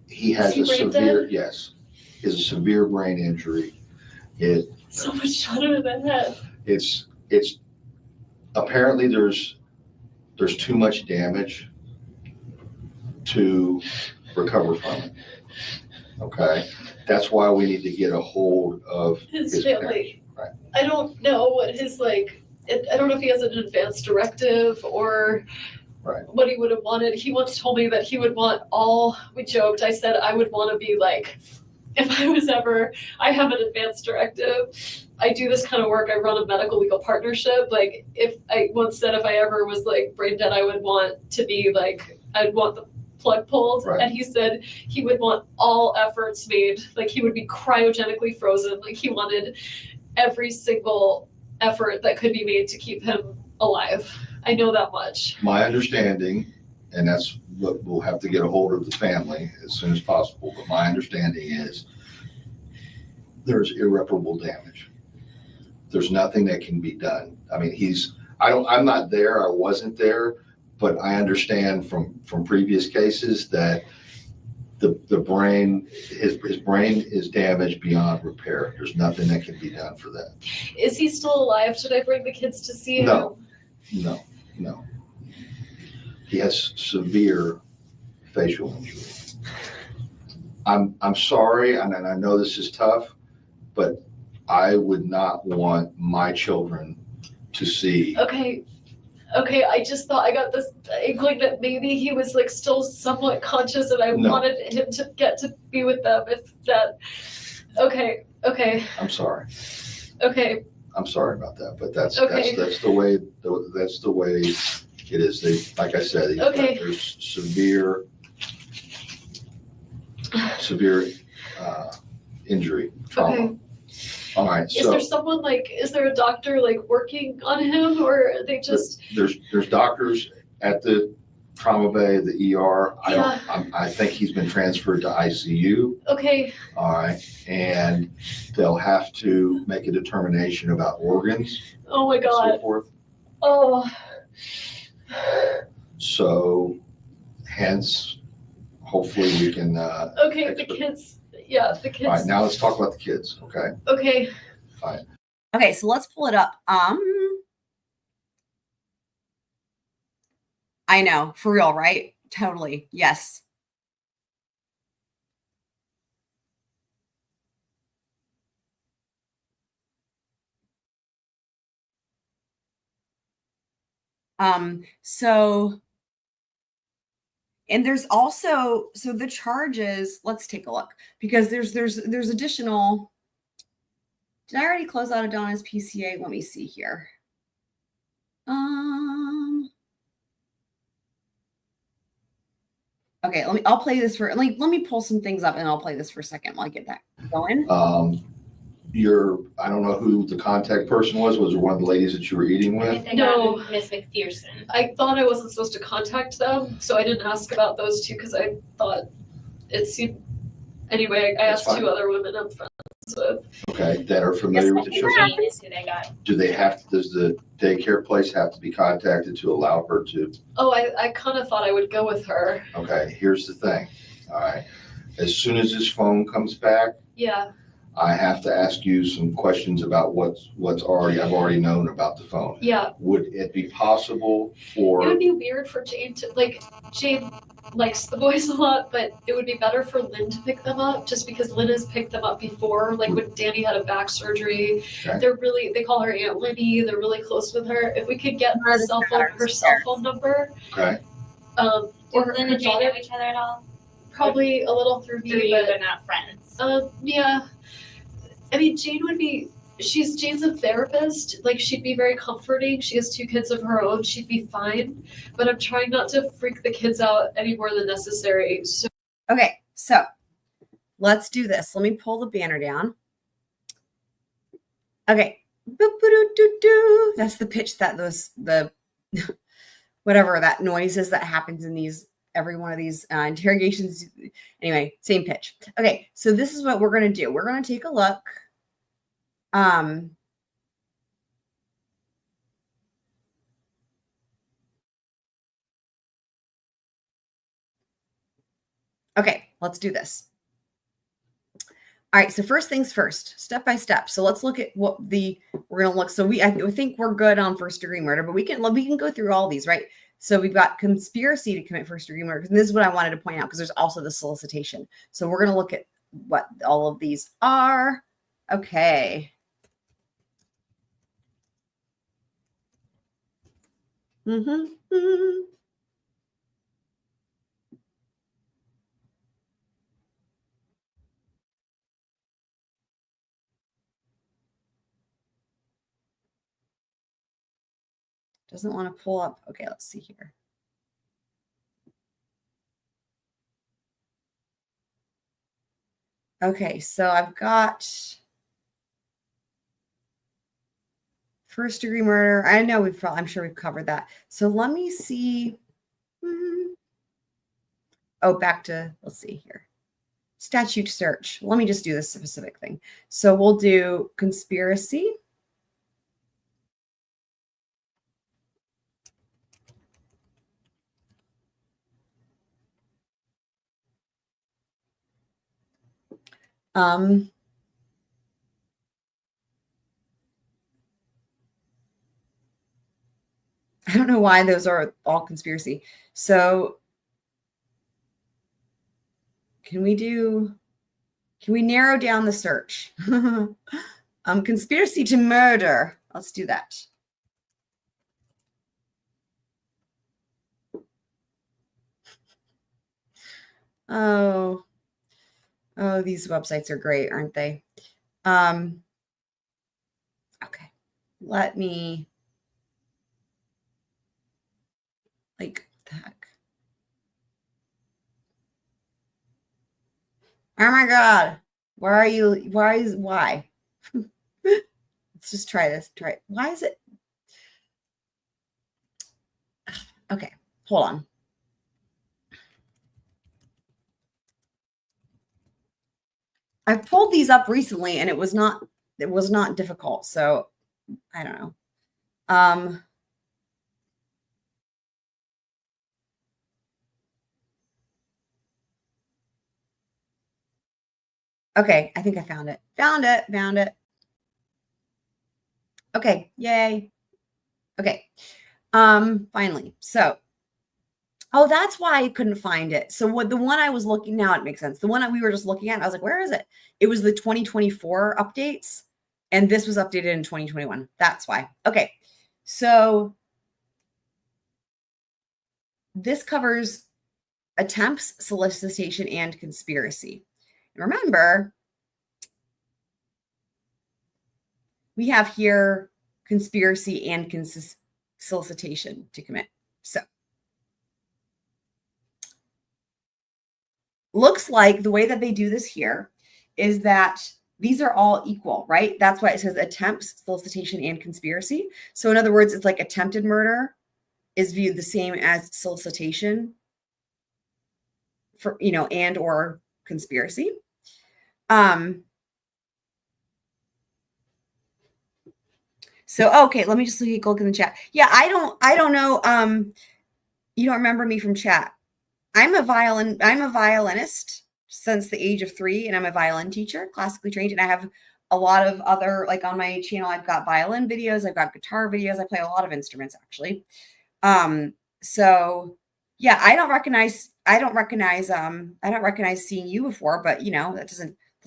He has he a brain severe dead? yes. He has a severe brain injury. So much shot in the head. It's apparently there's too much damage to recover from it. Okay, that's why we need to get a hold of His parents. family. Right. I don't know what his I don't know if he has an advance directive or what he would have wanted. He once told me that he would want we joked, I said I would want to be like, if I was ever, I have an advance directive. I do this kind of work. I run a medical legal partnership. Like if I once said if I ever was like brain dead, I would want to be like, I'd want the plug pulled. Right. And he said he would want all efforts made. Like he would be cryogenically frozen. Like he wanted every single effort that could be made to keep him alive. I know that much. My understanding, and that's what we'll have to get a hold of the family as soon as possible, but my understanding is there's irreparable damage. There's nothing that can be done. I mean, I'm not there, I wasn't there, but I understand from previous cases that the brain, his brain is damaged beyond repair. There's nothing that can be done for that. Is he still alive? Should I bring the kids to see him? No. He has severe facial injury. I'm sorry, and I know this is tough, but I would not want my children to see. Okay, I just thought I got this inkling that maybe he was like still somewhat conscious and I wanted him to get to be with them okay. I'm sorry. Okay. I'm sorry about that, but that's Okay. that's the way it is. Like I said, there's severe injury, trauma. Okay. All right. Is there someone is there a doctor working on him or are they just? There's doctors at the trauma bay, the ER. I think he's been transferred to ICU. Okay. All right. And they'll have to make a determination about organs. Oh my and God. so forth. Oh. So hence, hopefully we can. Okay, the kids. Yeah, the kids. All right, now let's talk about the kids, okay? Okay. Fine. Okay, so let's pull it up. I know, for real, right? Totally. Yes. So, and there's also, so the charges, let's take a look because there's additional. Did I already close out of Donna's PCA? Let me see here. Okay, I'll play this for, let me pull some things up and I'll play this for a second while I get that going. I don't know who the contact person was. Was it one of the ladies that you were eating with? No. Miss McPherson. I thought I wasn't supposed to contact them, so I didn't ask about those two because I thought it seemed. Anyway, I asked two other women I'm friends with. Okay, that are familiar with the children. Is who they got. Does the daycare place have to be contacted to allow her to? Oh, I kind of thought I would go with her. Okay, here's the thing. All right, as soon as his phone comes back, Yeah. I have to ask you some questions about I've already known about the phone. Yeah. Would it be possible for? It would be weird for Jane to, like, Jane likes the boys a lot, but it would be better for Lynn to pick them up, just because Lynn has picked them up before. Like when Danny had a back surgery, Okay. they call her Aunt Linny. They're really close with her. If we could get her cell phone number, Okay. or Lynn and Jane know each other at all? probably a little through me, Through you, but but not friends. yeah. I mean, Jane's a therapist. Like, she'd be very comforting. She has 2 kids of her own. She'd be fine. But I'm trying not to freak the kids out any more than necessary. So Okay, so let's do this. Let me pull the banner down. Okay. Boop-a-doo-doo-doo. That's the pitch that the whatever that noise is that happens in every one of these interrogations. Anyway, same pitch. Okay, so this is what we're going to do. We're going to take a look. Okay, let's do this. All right, so first things first, step by step. So let's look at what we're going to look. So I think we're good on first degree murder, but we can go through all these, right? So we've got conspiracy to commit first degree murder. And this is what I wanted to point out, because there's also the solicitation. So we're going to look at what all of these are. Okay. Doesn't want to pull up. Okay, let's see here. Okay, so I've got first degree murder. I know I'm sure we've covered that. So let me see. Oh, back to, let's see here. Statute search. Let me just do this specific thing. So we'll do conspiracy. I don't know why those are all conspiracy. So can we narrow down the search? Conspiracy to murder. Let's do that. Oh, these websites are great, aren't they? Okay, let me, like, what the heck? Oh my God, where are you? Why? Let's just try this. Why is it? Okay, hold on. I've pulled these up recently and it was not difficult. So I don't know. Okay, I think I found it. Found it. Okay, yay. Okay. Finally. So, oh, that's why I couldn't find it. So the one I was looking, now it makes sense. The one that we were just looking at, I was like, where is it? It was the 2024 updates, and this was updated in 2021. That's why. Okay. So this covers attempts, solicitation, and conspiracy. Remember, we have here conspiracy and solicitation to commit. So looks like the way that they do this here is that these are all equal, right? That's why it says attempts, solicitation, and conspiracy. So in other words, it's like attempted murder is viewed the same as solicitation for, and or conspiracy. So, okay, let me just look in the chat. Yeah, I don't know. You don't remember me from chat. I'm a violinist. since the age of 3, and I'm a violin teacher, classically trained, and I have a lot of other, like on my channel, I've got violin videos, I've got guitar videos, I play a lot of instruments actually. So yeah, I don't recognize seeing you before, but you know, that's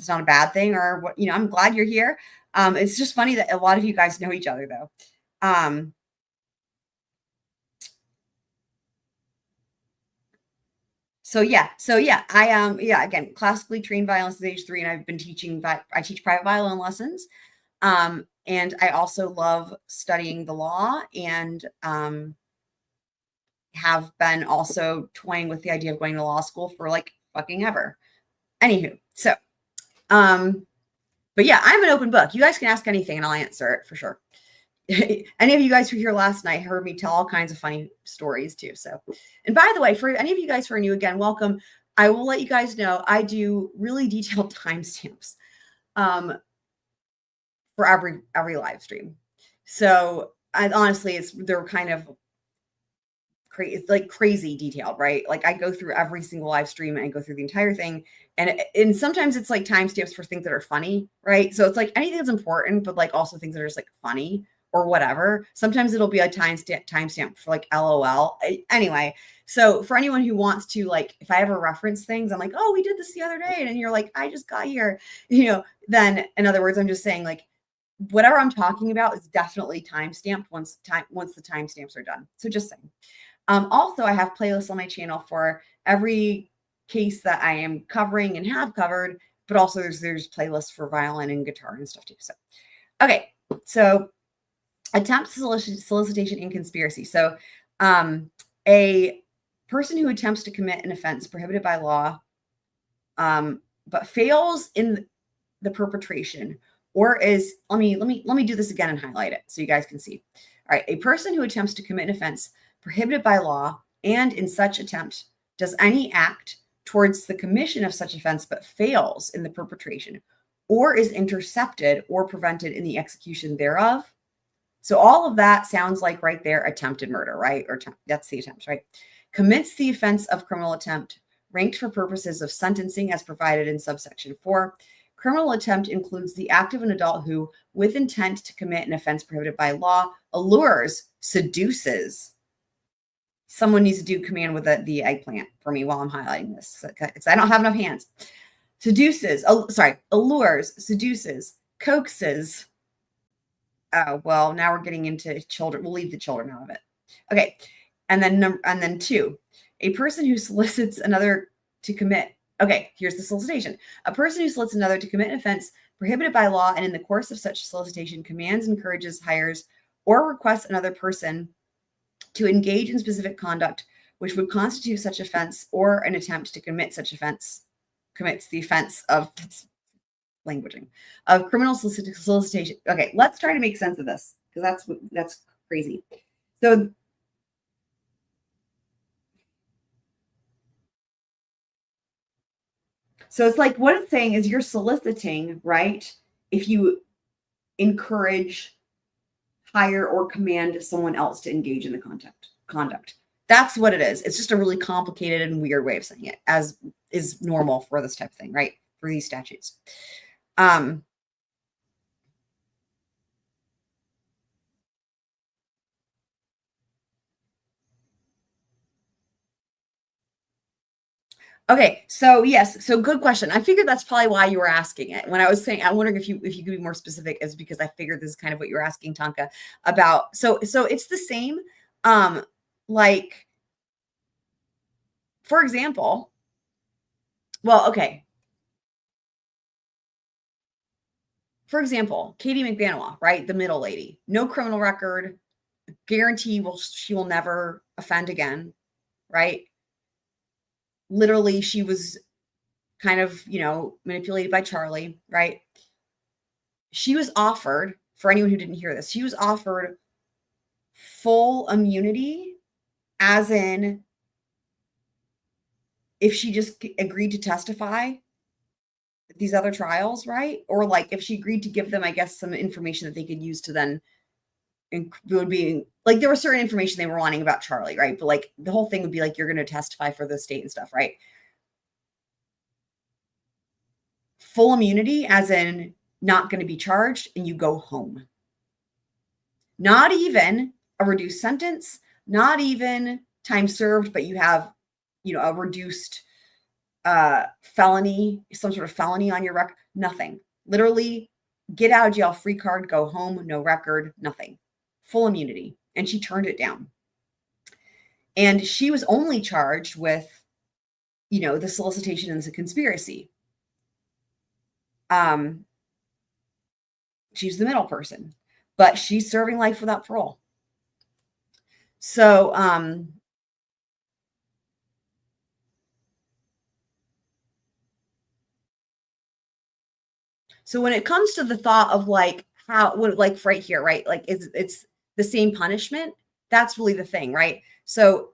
not a bad thing, or what, you know, I'm glad you're here. It's just funny that a lot of you guys know each other though. So yeah, I again, classically trained violinist at age 3, and I've been teaching, I teach private violin lessons. And I also love studying the law, and have been also toying with the idea of going to law school for like fucking ever. Anywho, so, but yeah, I'm an open book. You guys can ask anything and I'll answer it for sure. Any of you guys who were here last night heard me tell all kinds of funny stories too. So, and by the way, for any of you guys who are new, again, welcome. I will let you guys know I do really detailed timestamps for every live stream. So honestly, they're kind of it's like crazy detailed, right? Like I go through every single live stream and I go through the entire thing. And sometimes it's like timestamps for things that are funny, right? So it's like anything that's important, but like also things that are just like funny or whatever. Sometimes it'll be a timestamp for like LOL. Anyway, so for anyone who wants to, like, if I ever reference things, I'm like, oh, we did this the other day. And you're like, I just got here, you know, then in other words, I'm just saying like, whatever I'm talking about is definitely timestamped once the timestamps are done. So just saying. Also, I have playlists on my channel for every case that I am covering and have covered, but also there's playlists for violin and guitar and stuff too. So, okay. So attempt solicitation and conspiracy. So a person who attempts to commit an offense prohibited by law, but fails in the perpetration, or is, let me do this again and highlight it so you guys can see. All right. A person who attempts to commit an offense prohibited by law, and in such attempt does any act towards the commission of such offense, but fails in the perpetration, or is intercepted or prevented in the execution thereof. So all of that sounds like right there, attempted murder, right? Or that's the attempt, right? Commits the offense of criminal attempt, ranked for purposes of sentencing as provided in subsection 4. Criminal attempt includes the act of an adult who, with intent to commit an offense prohibited by law, allures, seduces. Someone needs to do command with the eggplant for me while I'm highlighting this, because I don't have enough hands. Allures, seduces, coaxes. Oh, well, now we're getting into children. We'll leave the children out of it. Okay. And then 2, a person who solicits another to commit. Okay, here's the solicitation. A person who solicits another to commit an offense prohibited by law, and in the course of such solicitation commands, encourages, hires, or requests another person to engage in specific conduct which would constitute such offense, or an attempt to commit such offense, commits the offense of languaging of criminal solicitation. Okay, let's try to make sense of this, because that's crazy. So it's like, what it's saying is you're soliciting, right? If you encourage, hire, or command someone else to engage in the conduct. That's what it is. It's just a really complicated and weird way of saying it, as is normal for this type of thing, right? For these statutes. Okay, so yes, so good question. I figured that's probably why you were asking it. When I was saying, I'm wondering if you could be more specific, is because I figured this is kind of what you were asking, Tonka, about. So it's the same. Like, for example, well, okay. For example, Katie McBanois, right? The middle lady, no criminal record, guarantee she will never offend again, right? Literally, she was kind of, manipulated by Charlie, right? She was offered, for anyone who didn't hear this, she was offered full immunity, as in if she just agreed to testify at these other trials, right? Or like if she agreed to give them, I guess, some information that they could use to then, it would be like there was certain information they were wanting about Charlie, right? But like the whole thing would be like, you're going to testify for the state and stuff, right? full immunity, as in not going to be charged, and you go home. Not even a reduced sentence, not even time served, but you have, a reduced felony, some sort of felony on your record. Nothing. Literally, get out of jail free card, go home, no record, nothing. Full immunity. And she turned it down. And she was only charged with, the solicitation and the conspiracy. She's the middle person, but she's serving life without parole. So, so when it comes to the thought of like right here, right? Like it's the same punishment. That's really the thing, right? So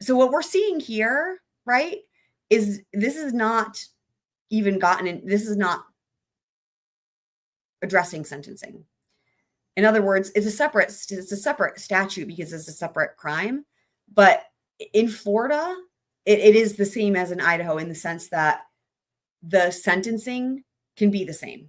what we're seeing here, right, is this is not even gotten in, this is not addressing sentencing. In other words, it's a separate statute because it's a separate crime. But in Florida, it is the same as in Idaho in the sense that the sentencing can be the same.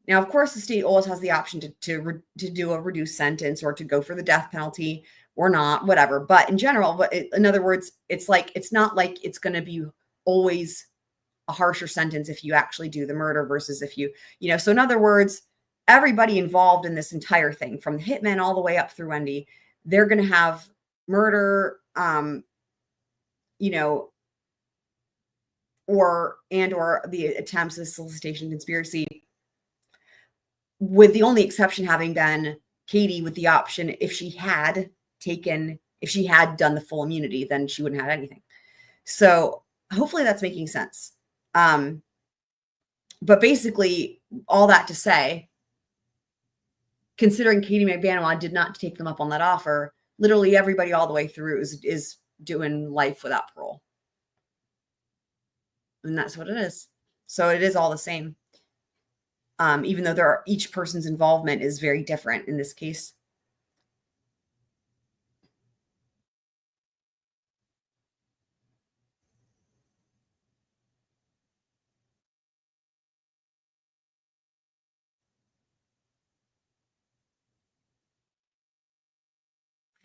Now, of course, the state always has the option to do a reduced sentence or to go for the death penalty or not, whatever. But in general, in other words, it's not like it's going to be always a harsher sentence if you actually do the murder versus if you, so in other words, everybody involved in this entire thing, from the hitman all the way up through Wendi, they're going to have murder, or the attempts of solicitation conspiracy, with the only exception having been Katie with the option, if she had done the full immunity, then she wouldn't have had anything. So hopefully that's making sense. But basically all that to say, considering Katie McBanois did not take them up on that offer, literally everybody all the way through is doing life without parole. And that's what it is. So it is all the same. Even though each person's involvement is very different in this case.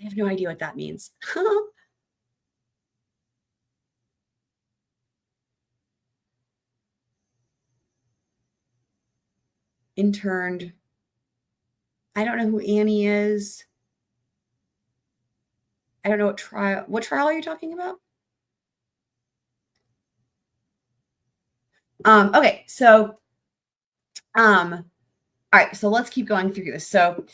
I have no idea what that means. Interned. I don't know who Annie is. I don't know what trial are you talking about? Okay, so all right, so let's keep going through this. So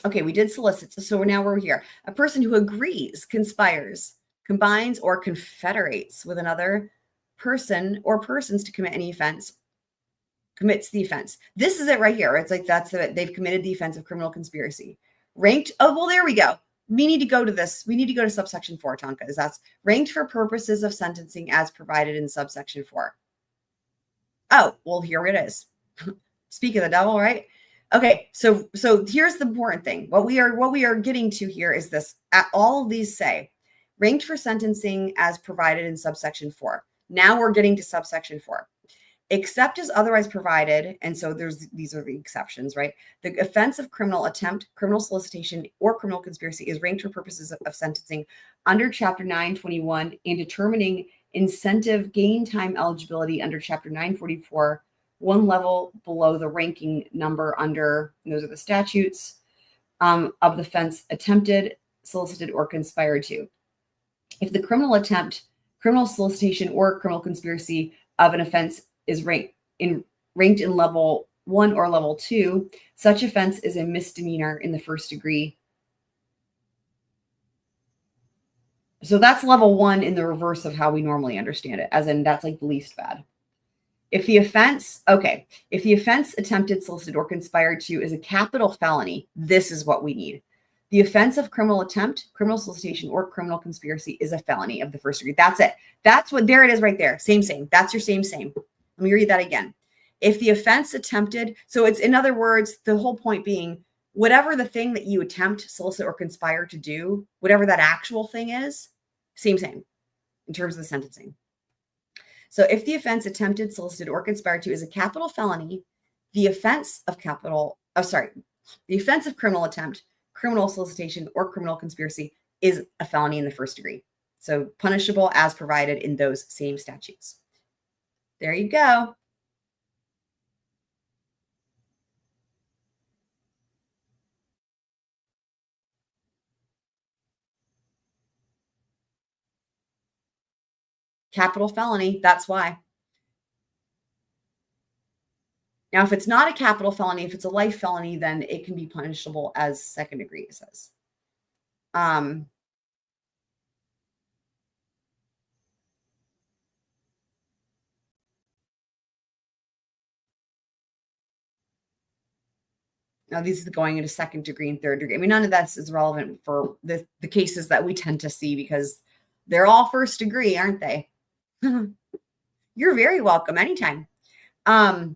okay, we did solicit. So now we're here. A person who agrees, conspires, combines, or confederates with another person or persons to commit any offense, commits the offense. This is it right here. It's like they've committed the offense of criminal conspiracy. Ranked. Oh, well, there we go. We need to go to this. We need to go to subsection 4, Tonka, is that's ranked for purposes of sentencing as provided in subsection 4. Oh, well, here it is. Speak of the devil, right? Okay, so here's the important thing. What we are getting to here is this. All of these say ranked for sentencing as provided in subsection 4. Now we're getting to subsection 4. Except as otherwise provided, and so these are the exceptions, right? The offense of criminal attempt, criminal solicitation, or criminal conspiracy is ranked for purposes of sentencing under Chapter 921 and determining incentive gain time eligibility under Chapter 944, one level below the ranking number under, those are the statutes, of the offense attempted, solicited, or conspired to. If the criminal attempt, criminal solicitation, or criminal conspiracy of an offense is ranked in level 1 or level 2, such offense is a misdemeanor in the first degree. So that's level 1 in the reverse of how we normally understand it, as in that's like the least bad. If the offense attempted, solicited, or conspired to is a capital felony, this is what we need. The offense of criminal attempt, criminal solicitation, or criminal conspiracy is a felony of the first degree. That's it. That's what, there it is right there. Same. That's your same. Let me read that again. If the offense attempted, so it's, in other words, the whole point being whatever the thing that you attempt, solicit, or conspire to do, whatever that actual thing is, same in terms of the sentencing. So if the offense attempted, solicited, or conspired to is a capital felony, the offense of criminal attempt, criminal solicitation, or criminal conspiracy is a felony in the first degree. So punishable as provided in those same statutes. There you go. Capital felony, that's why. Now, if it's not a capital felony, if it's a life felony, then it can be punishable as second degree, it says. Now, these are going into second degree and third degree. I mean, none of that is relevant for the cases that we tend to see because they're all first degree, aren't they? You're very welcome anytime. Leah,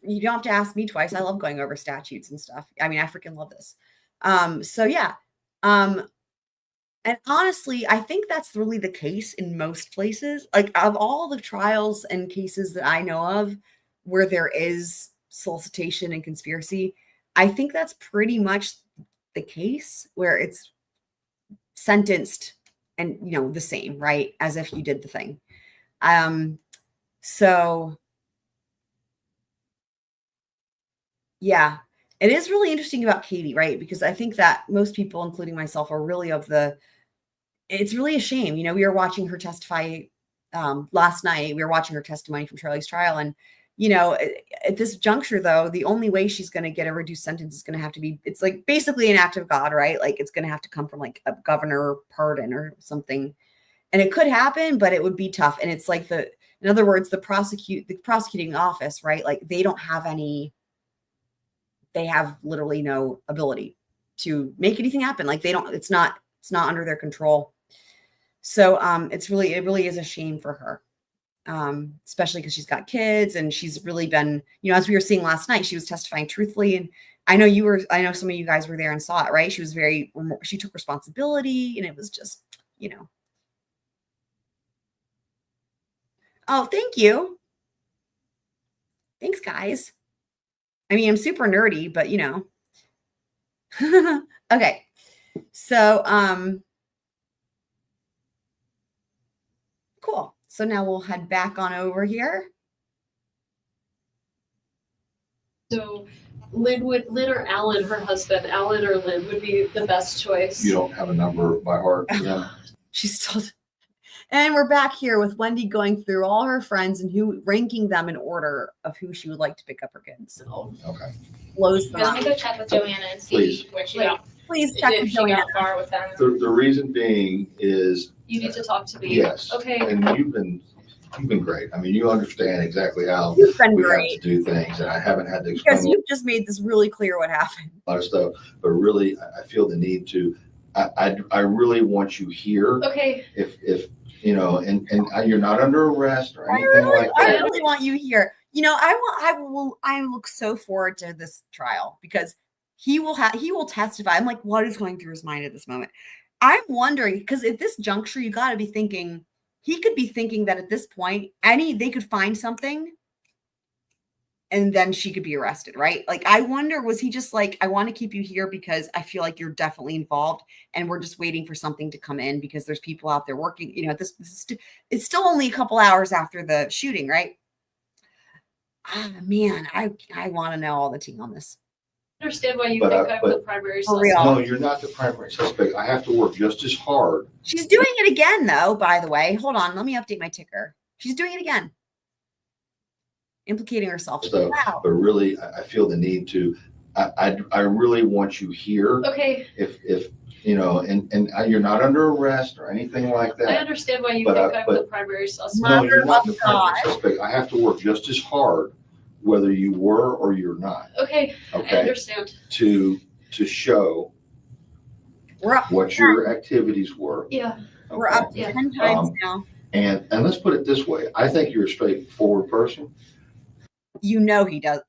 you don't have to ask me twice. I love going over statutes and stuff. I mean, I freaking love this. So yeah. And honestly, I think that's really the case in most places. Like of all the trials and cases that I know of where there is solicitation and conspiracy, I think that's pretty much the case where it's sentenced and, the same, right? As if you did the thing. So yeah, it is really interesting about Katie, right? Because I think that most people, including myself, are really it's really a shame. We were watching her testify last night. We were watching her testimony from Charlie's trial. And, at this juncture, though, the only way she's going to get a reduced sentence is going to have to be, it's like basically an act of God, right? Like it's going to have to come from like a governor pardon or something. And it could happen, but it would be tough. And it's like in other words, the prosecuting office, right? Like they have literally no ability to make anything happen. Like it's not under their control. So it really is a shame for her. Especially because she's got kids and she's really been, as we were seeing last night, she was testifying truthfully. And I know some of you guys were there and saw it, right? She took responsibility and it was just, Oh, thank you. Thanks, guys. I mean, I'm super nerdy, but okay. So, cool. So now we'll head back on over here. So Lynn or Alan, her husband, Alan or Lynn would be the best choice. You don't have a number by heart for them? She's still. And we're back here with Wendi going through all her friends and ranking them in order of who she would like to pick up her kids. Okay. Blows them Let me up. go check with Joanna and see where she got. Please check if with she Joanna. got far with them. The reason being is You need to talk to me. yes. Okay. And you've been great. I mean, you understand exactly how You've been we have great. to do things, and I haven't had to explain Because you've just made this really clear what happened. a lot of stuff. But really, I feel the need to. I really want you here. Okay. If and you're not under arrest or anything like I that. really want you here. I look so forward to this trial because he will testify. I'm like, what is going through his mind at this moment? I'm wondering, because at this juncture, you got to be thinking, he could be thinking that at this point, they could find something and then she could be arrested, right? Like, I wonder, was he just like, I want to keep you here because I feel like you're definitely involved and we're just waiting for something to come in because there's people out there working, it's still only a couple hours after the shooting, right? Man, I want to know all the tea on this. I understand why you But, think I'm but- the primary For suspect. real. No, you're not the primary suspect. I have to work just as hard. She's doing it again, though, by the way. Hold on. Let me update my ticker. She's doing it again. Implicating herself. So, Wow. but really, I feel the need to. I really want you here. Okay. If and you're not under arrest or anything like that. I understand why you But, think I'm the but- primary suspect. No, you're not the of primary God. suspect. I have to work just as hard, whether you were or you're not. Okay. Okay. I understand. To show We're up. what your activities were. Yeah. We're up Yeah. 10 times now. And let's put it this way. I think you're a straightforward person. He does.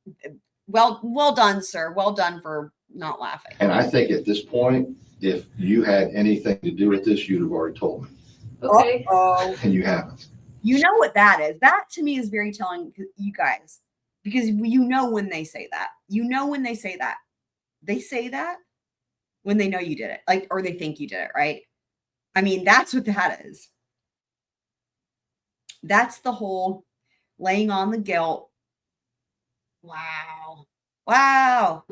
Well done, sir. Well done for not laughing. And I think at this point, if you had anything to do with this, you'd have already told me. Okay. Oh. And you haven't. You know what that is? That to me is very telling, you guys, because you know when they say that. You know when they say that. They say that when they know you did it, like, or they think you did it, right? I mean, that's what that is. That's the whole laying on the guilt. Wow. Wow.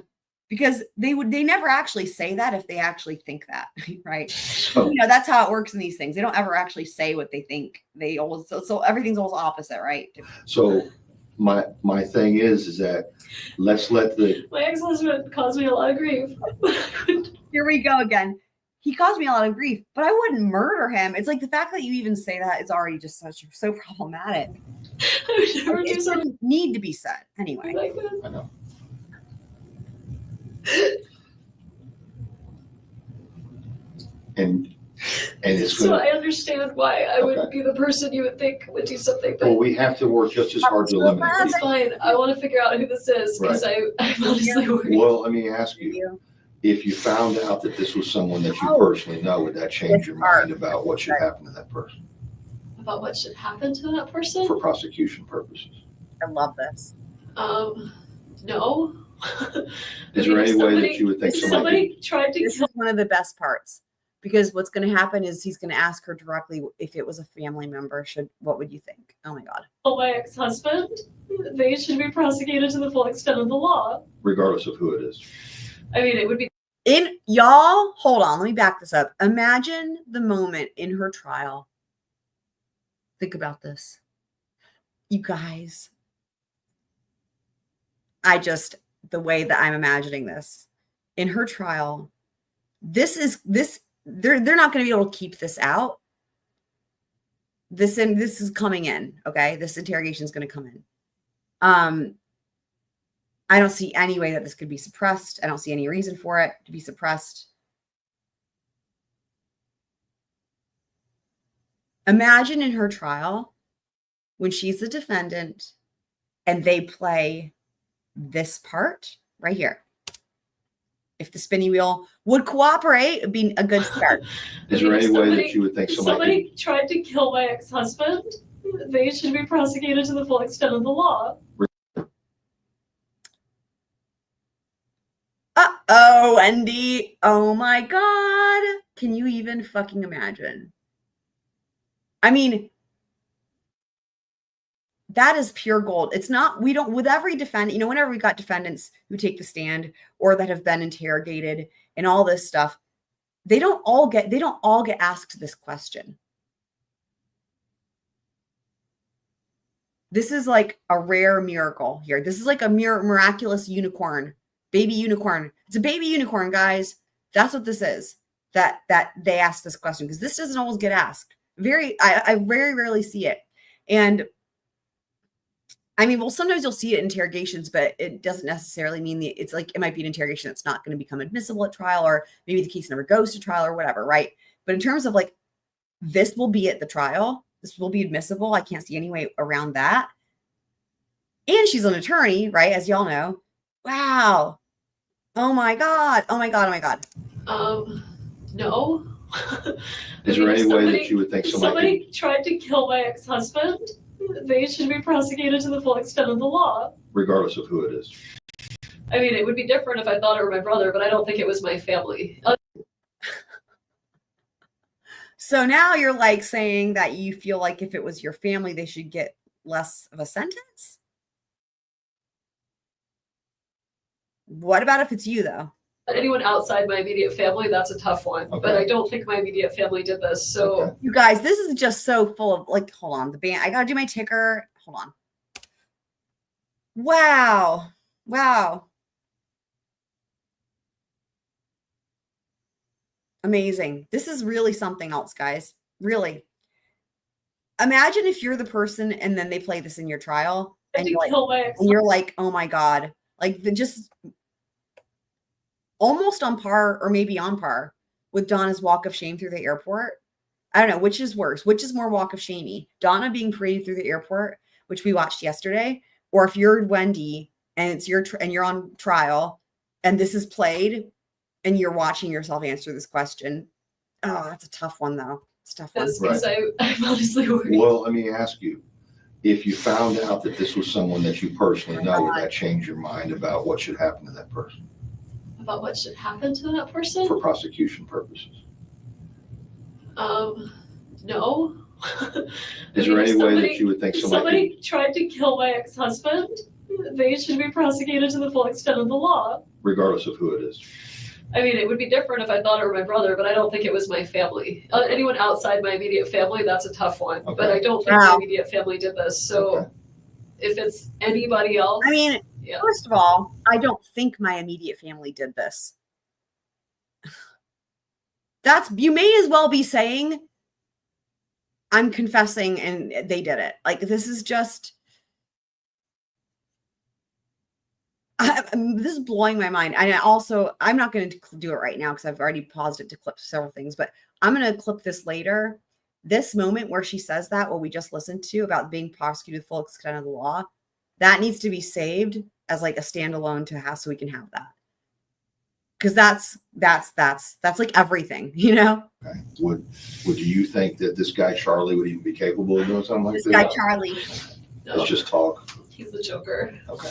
Because they never actually say that if they actually think that, right? You know, that's how it works in these things. They don't ever actually say what they think. They always, so everything's always opposite, right? So my thing is that let's let my ex-husband caused me a lot of grief. Here we go again. He caused me a lot of grief, but I wouldn't murder him. It's like the fact that you even say that is already just so problematic. It doesn't need to be said anyway. I know. And it's so I understand why I wouldn't be the person you would think would do something. But well, we have to work just as hard to eliminate it. It's fine. I want to figure out who this is because I'm honestly worried. Well, let me ask you. If you found out that this was someone that you personally know, would that change your mind about what should happen to that person? About what should happen to that person? For prosecution purposes. I love this. No. Is there any way that you would think somebody tried to This is one of the best parts, because what's going to happen is he's going to ask her directly if it was a family member. What would you think? Oh my God. Oh, my ex-husband, they should be prosecuted to the full extent of the law. Regardless of who it is. I mean, it would be. Y'all, hold on. Let me back this up. Imagine the moment in her trial. Think about this. You guys. The way that I'm imagining this in her trial, they're not going to be able to keep this out. This is coming in. Okay. This interrogation is going to come in. I don't see any way that this could be suppressed. I don't see any reason for it to be suppressed. Imagine in her trial when she's the defendant and they play this part right here. If the spinning wheel would cooperate, it'd be a good start. Is there any way that you would think somebody tried to kill my ex-husband? They should be prosecuted to the full extent of the law. Uh-oh, Wendy. Oh my God. Can you even fucking imagine? I mean, that is pure gold. It's not, with every defendant, whenever we got defendants who take the stand or that have been interrogated and all this stuff, they don't all get asked this question. This is like a rare miracle here. This is like a miraculous unicorn, baby unicorn. It's a baby unicorn, guys. That's what this is, that they ask this question, because this doesn't always get asked. I very rarely see it. And I mean, well, sometimes you'll see it in interrogations, but it doesn't necessarily mean it's like, it might be an interrogation that's not going to become admissible at trial, or maybe the case never goes to trial or whatever, right? But in terms of like, this will be at the trial, this will be admissible. I can't see any way around that. And she's an attorney, right? As y'all know. Wow. Oh my God. Oh my God. Oh my God. No. Is there any way that you would think somebody tried to kill my ex-husband? They should be prosecuted to the full extent of the law. Regardless of who it is. I mean, it would be different if I thought it were my brother, but I don't think it was my family. So now you're like saying that you feel like if it was your family, they should get less of a sentence? What about if it's you, though? Anyone outside my immediate family, that's a tough one. Okay. But I don't think my immediate family did this. So okay. You guys, this is just so full of like, hold on, the band. I gotta do my ticker. Hold on. Wow. Wow. Amazing. This is really something else, guys. Really. Imagine if you're the person and then they play this in your trial and you're like, oh my God. Like just almost on par, or maybe on par with Donna's walk of shame through the airport. I don't know, which is worse, which is more walk of shamey, Donna being paraded through the airport, which we watched yesterday, or if you're Wendi and it's and you're on trial, and this is played, and you're watching yourself answer this question. Oh, that's a tough one, though. It's a tough one. Because I'm honestly worried. Well, let me ask you, if you found out that this was someone that you personally know, would that change your mind about what should happen to that person About what should happen to that person? for prosecution purposes? No. Is there any way that you would think if somebody tried to kill my ex-husband, they should be prosecuted to the full extent of the law. regardless of who it is? I mean, it would be different if I thought it were my brother, but I don't think it was my family. Anyone outside my immediate family, that's a tough one. Okay. But I don't think my immediate family did this. So if it's anybody else. I mean, first of all, I don't think my immediate family did this. You may as well be saying, I'm confessing and they did it. Like, this is just, this is blowing my mind. And I'm not going to do it right now because I've already paused it to clip several things, but I'm going to clip this later. This moment where she says that, what we just listened to about being prosecuted full extent of the law, that needs to be saved as like a standalone to have, so we can have that. Because that's like everything, you know? Okay. Would you think that this guy Charlie would even be capable of doing something like this? This guy Charlie. Let's just talk. He's the Joker. Okay.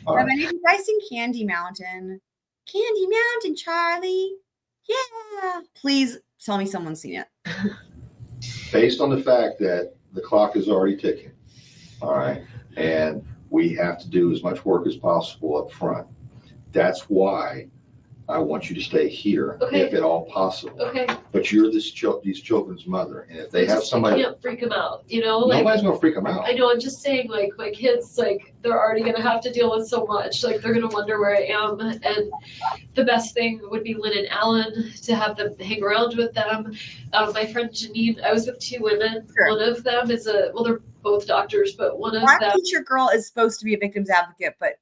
All right. Have any of you guys seen Candy Mountain? Candy Mountain, Charlie. Yeah. Please tell me someone's seen it. Based on the fact that the clock is already ticking, all right, and we have to do as much work as possible up front. That's why I want you to stay here, if at all possible. Okay. But you're these children's mother, and if they have somebody, you can't freak them out, you know? Like, nobody's gonna freak them out. I know. I'm just saying, like, my kids, like, they're already gonna have to deal with so much. Like, they're gonna wonder where I am, and the best thing would be Lynn and Alan to have them hang around with them. My friend Janine, I was with two women. Sure. One of them is they're both doctors, but one of them. Teacher girl is supposed to be a victim's advocate, but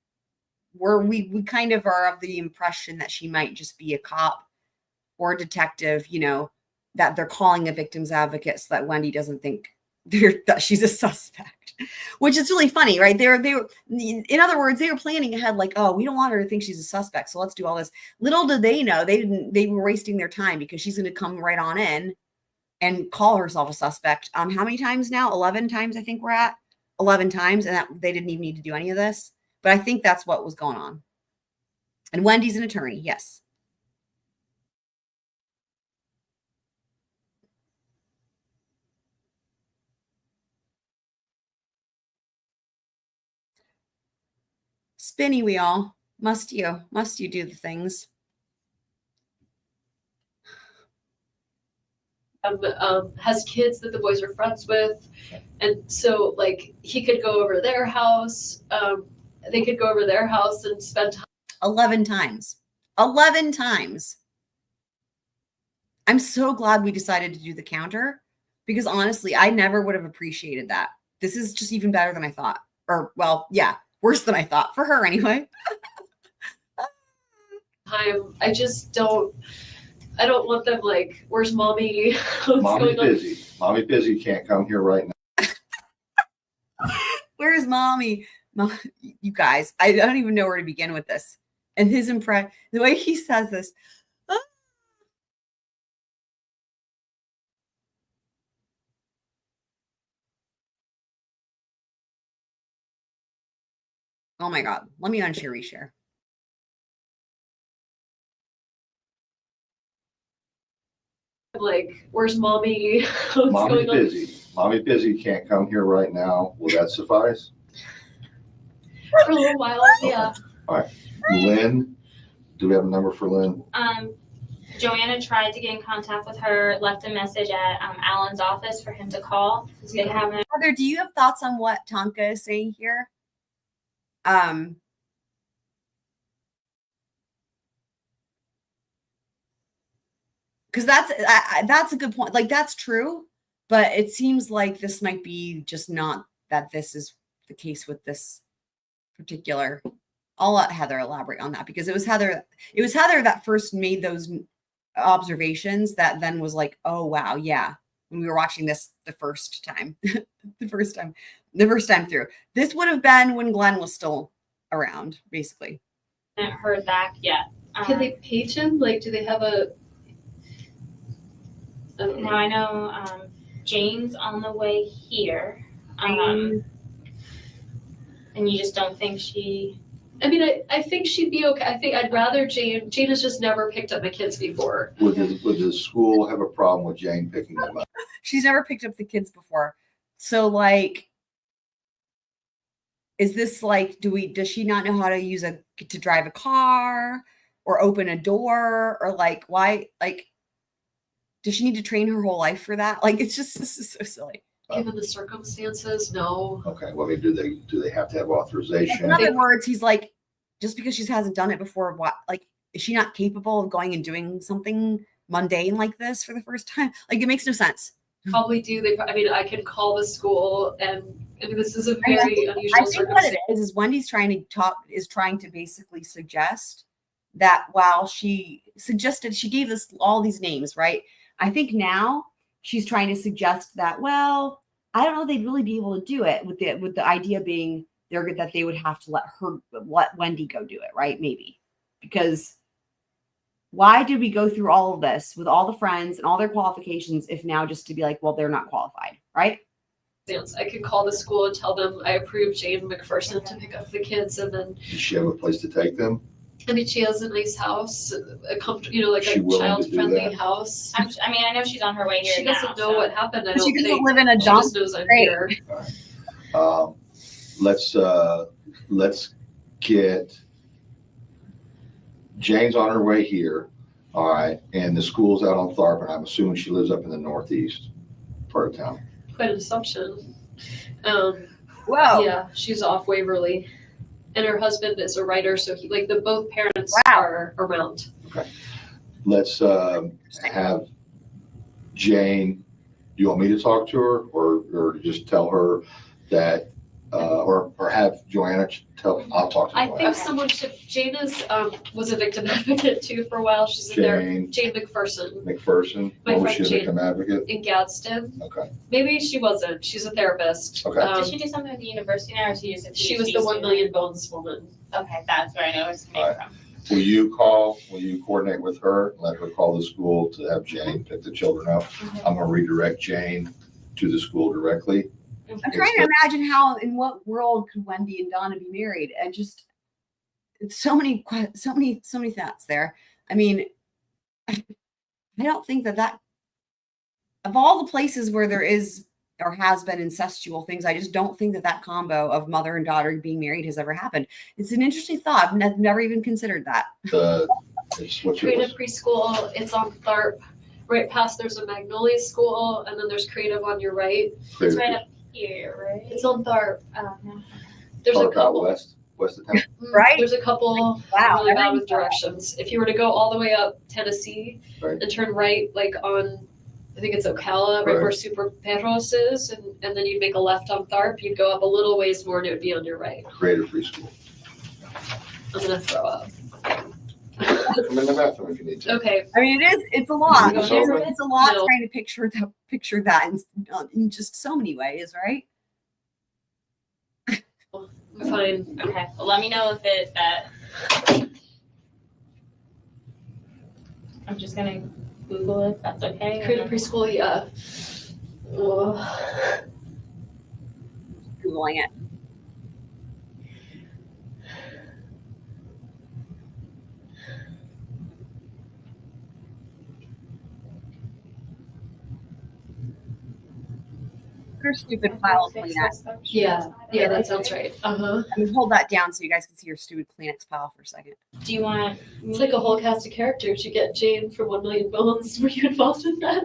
we kind of are of the impression that she might just be a cop or a detective, you know, that they're calling a victim's advocate so that Wendi doesn't think that she's a suspect, which is really funny, right? They were, in other words, they were planning ahead, like, oh, we don't want her to think she's a suspect, so let's do all this. Little did they know, they were wasting their time because she's going to come right on in and call herself a suspect. How many times now? 11 times, I think we're at 11 times, and that they didn't even need to do any of this. But I think that's what was going on. And Wendy's an attorney, yes. Spinny wheel, must you do the things? Has kids that the boys are friends with, and so like he could go over their house. They could go over their house and spend time. 11 times. 11 times. I'm so glad we decided to do the counter because honestly, I never would have appreciated that. This is just even better than I thought. Or, well, yeah, worse than I thought for her anyway. I don't want them like, where's mommy? Mommy's busy. Mommy busy, can't come here right now. Where's mommy? You guys, I don't even know where to begin with this. And his impression, the way he says this. Oh my God. Let me unshare, reshare. Like, where's mommy? Mommy's busy. Mommy busy, can't come here right now. Will that suffice? For a little while, yeah. All right. Lynn, do we have a number for Lynn? Joanna tried to get in contact with her, left a message at Alan's office for him to call. They haven't. Heather, do you have thoughts on what Tonka is saying here? Because that's a good point. Like, that's true, but it seems like this might be just not that this is the case with this particular. I'll let Heather elaborate on that because it was Heather that first made those observations that then was like, oh wow, yeah, when we were watching this the first time the first time through. This would have been when Glenn was still around, basically. I haven't heard back yet. Can they page him? Like, do they have a? Now I know Jane's on the way here, and you just don't think she. I mean, I think she'd be okay. I think I'd rather Jane. Jane has just never picked up my kids before. Would the school have a problem with Jane picking them up? She's never picked up the kids before. So like, is this like, does she not know how to to drive a car or open a door, or like, why, like, does she need to train her whole life for that? Like, it's just, this is so silly. Given the circumstances, no. Okay, well, I mean, do they have to have authorization? In other words, he's like, just because she hasn't done it before, what, like, is she not capable of going and doing something mundane like this for the first time? Like, it makes no sense. Probably do. I mean, I can call the school, and I mean, this is a very unusual I think what circumstance. it is Wendy's trying to basically suggest that while she gave us all these names, right? I think now she's trying to suggest that, well, I don't know, they'd really be able to do it with the idea being that they would have to let Wendi go do it, right? Maybe. Because why did we go through all of this with all the friends and all their qualifications if now just to be like, well, they're not qualified, right? I could call the school and tell them I approve Jane McPherson to pick up the kids, and then. Does she have a place to take them? I mean, she has a nice house, a comfortable, like She a willing to do child-friendly that? house. I mean, I know she's on her way here. She doesn't know what happened. I She don't doesn't think. live in a She dump. just knows I'm Great. here. Let's get Jane's on her way here. All right. And the school's out on Tharp, and I'm assuming she lives up in the northeast part of town. Quite an assumption. Whoa. Yeah, she's off Waverly, and her husband is a writer, so both parents are around. Okay. Let's have Jane. Do you want me to talk to her, or just tell her that, or have Joanna tell? I'll talk to her. I think someone should. Jane was a victim advocate too for a while. She's in there. Jane McPherson. McPherson. My Was friend she a Jane. victim advocate? In Gadsden. Okay. Maybe she wasn't. She's a therapist. Okay. Did she do something with the university now, or is she just a She was PhD the 1 student? million bones woman. Okay, that's where I know it's coming from. Will you coordinate with her, let her call the school to have Jane pick the children up? I'm gonna redirect Jane to the school directly. I'm trying to imagine in what world could Wendi and Donna be married? And just, it's so many thoughts there. I mean, I don't think that of all the places where there is or has been incestual things, I just don't think that combo of mother and daughter being married has ever happened. It's an interesting thought. I've never even considered that. Creative preschool. It's on Tharp. Right past there's a Magnolia school, and then there's Creative on your right. It's right up here, right? It's on Tharp. No. There's a Tharp out couple. west of town. Right. There's a couple. Wow, Really bad everything's with directions. If you were to go all the way up Tennessee Right. and turn right, like on, I think it's Ocala, right Right. where Super Perros is, and then you'd make a left on Tharp. You'd go up a little ways more, and it would be on your right. Creative preschool. I'm gonna throw up. Come in the bathroom if you need to. Okay. I mean, it's a lot. It's over. It's a lot No. trying to picture that in just so many ways, right? Fine. Okay, well, let me know if I'm just gonna Google it, that's okay? Creative preschool, yeah. Googling it. Her stupid pile of Kleenex. Yeah, that sounds right. Uh-huh. I mean, hold that down so you guys can see your stupid Kleenex pile for a second. Do you want? It's like a whole cast of characters. You get Jane from 1 Million Bones. Were you involved in that?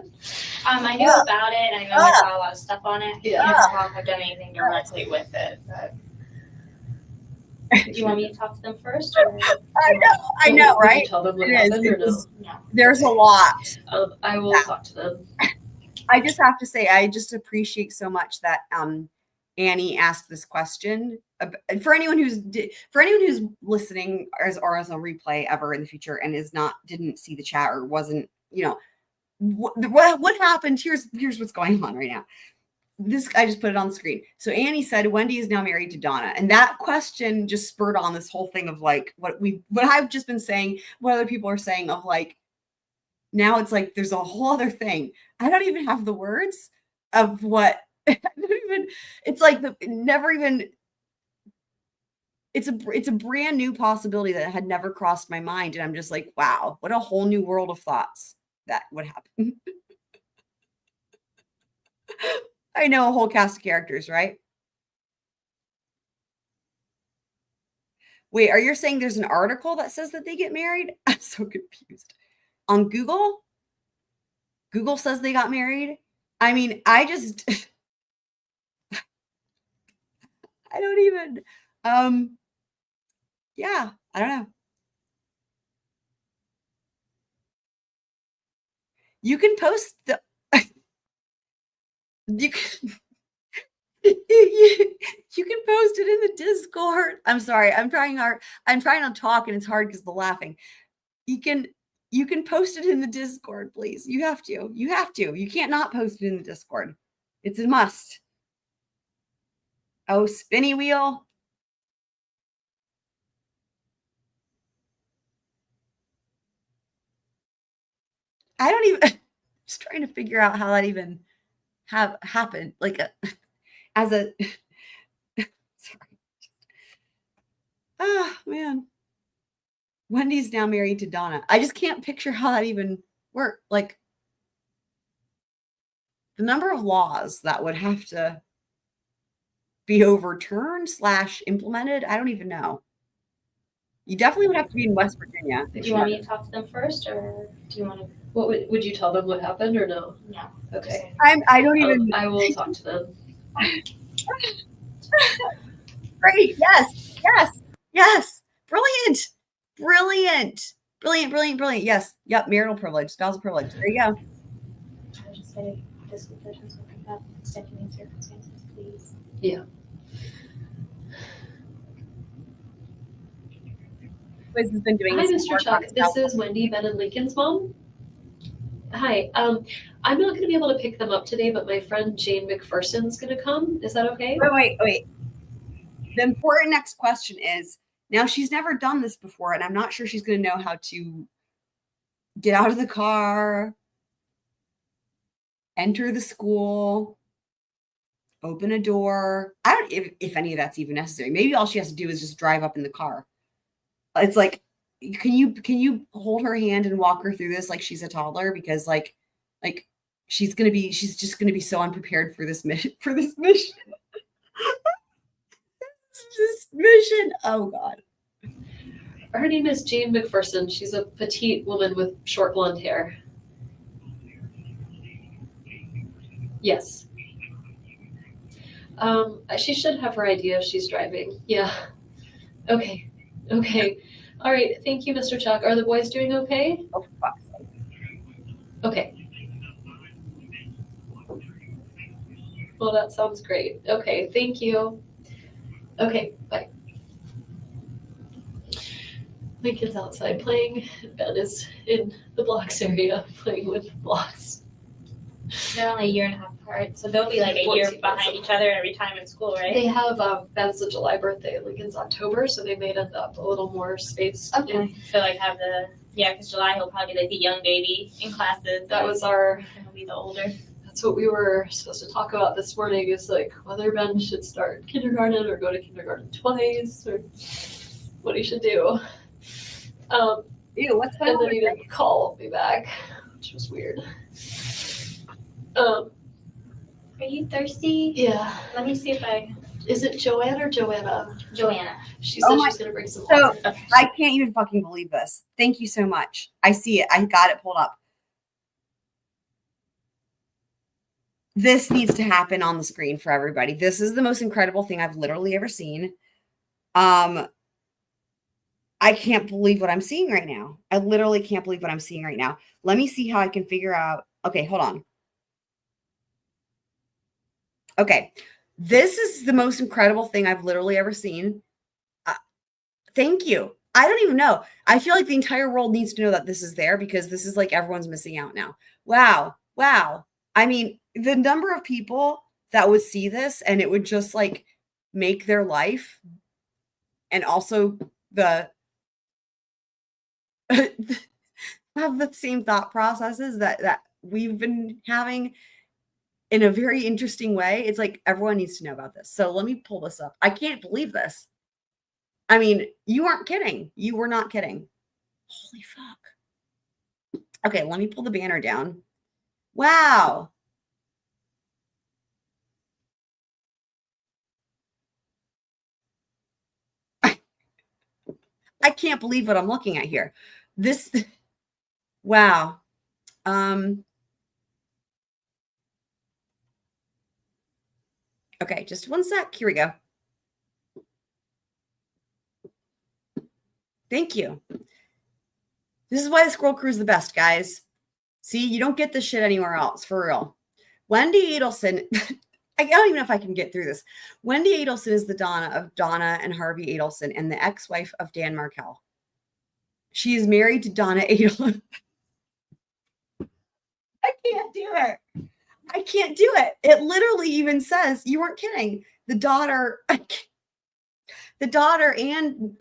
I knew about it, and I know I saw a lot of stuff on it. Yeah. I can't talk I've done anything directly with it, but. Do you want me to talk to them first? Or? I know, Did right? you tell them what It is. happened or no? No. There's a lot. I will talk to them. I just have to say, I just appreciate so much that Annie asked this question. For anyone who's listening or as a replay ever in the future and didn't see the chat or wasn't, what happened? Here's what's going on right now. this, I just put it on the screen. So Annie said Wendi is now married to Donna, and that question just spurred on this whole thing of like what I've just been saying, what other people are saying of like, now it's like there's a whole other thing. I don't even have the words of what. It's like it's a brand new possibility that had never crossed my mind, and I'm just like, wow, what a whole new world of thoughts that would happen. I know a whole cast of characters, right? Wait, are you saying there's an article that says that they get married? I'm so confused. On Google? Google says they got married? I mean, I don't even, yeah, I don't know. You can post the, you can post it in the Discord. I'm sorry. I'm trying to talk and it's hard because of the laughing. You can post it in the Discord, please. You have to. You can't not post it in the Discord. It's a must. Oh, spinny wheel. I don't even, just trying to figure out how that even happened. Like as a, sorry. Ah, man. Wendy's now married to Donna. I just can't picture how that even worked. Like the number of laws that would have to be overturned / implemented. I don't even know. You definitely would have to be in West Virginia. Do you want me to talk to them first, or do you want to? What would you tell them what happened or no? No. Okay. I don't even. I will talk to them. Great. Yes. Brilliant. Yes. Yep. Marital privilege, spousal privilege. There you go. I just say dispositions will pick up extenuating circumstances, please. Yeah. Liz has been doing Hi, this. Mr. Chuck. This is Wendi, Ben and Lincoln's mom. Hi. I'm not going to be able to pick them up today, but my friend Jane McPherson's going to come. Is that okay? Wait. The important next question is, now she's never done this before, and I'm not sure she's going to know how to get out of the car, enter the school, open a door. I don't, if any of that's even necessary. Maybe all she has to do is just drive up in the car. It's like, can you hold her hand and walk her through this like she's a toddler? Because like she's just gonna be so unprepared for this mission. This mission. Oh God. Her name is Jane McPherson. She's a petite woman with short blonde hair. Yes. She should have her idea if she's driving. Yeah. Okay. All right. Thank you, Mr. Chuck. Are the boys doing okay? Oh, for fuck's sake. Okay. Well, that sounds great. Okay. Thank you. Okay. Bye. My kid's outside playing. Ben is in the blocks area playing with blocks. They're only a year and a half apart, so they'll be like a year behind each other every time in school, right? They have Ben's a July birthday, Lincoln's October, so they made end up a little more space. Okay. So like have because July he'll probably be like the young baby in classes. That was he'll be the older. That's what we were supposed to talk about this morning, is like whether Ben should start kindergarten or go to kindergarten twice, or what he should do. Ew, what's that? And then he didn't call me back, which was weird. Are you thirsty? Yeah. Let me see if Is it Joanne or Joanna? Joanna. She said she's gonna bring some So water. I can't even fucking believe this. Thank you so much. I see it. I got it pulled up. This needs to happen on the screen for everybody. This is the most incredible thing I've literally ever seen. I can't believe what I'm seeing right now. I literally can't believe what I'm seeing right now. Let me see how I can figure out. Okay, hold on. Okay, this is the most incredible thing I've literally ever seen. Thank you. I don't even know. I feel like the entire world needs to know that this is there, because this is like everyone's missing out now. Wow. I mean, the number of people that would see this and it would just like make their life and also the have the same thought processes that we've been having in a very interesting way. It's like everyone needs to know about this. So let me pull this up. I can't believe this. I mean, you aren't kidding. You were not kidding. Holy fuck. Okay, let me pull the banner down. Wow. I can't believe what I'm looking at here. This, wow. Okay, just one sec. Here we go. Thank you. This is why the Scroll Crew is the best, guys. See, you don't get this shit anywhere else, for real. Wendi Adelson, I don't even know if I can get through this. Wendi Adelson is the Donna of Donna and Harvey Adelson and the ex-wife of Dan Markel. She is married to Donna Adelson. I can't do it. I can't do it. It literally even says, you weren't kidding. The daughter and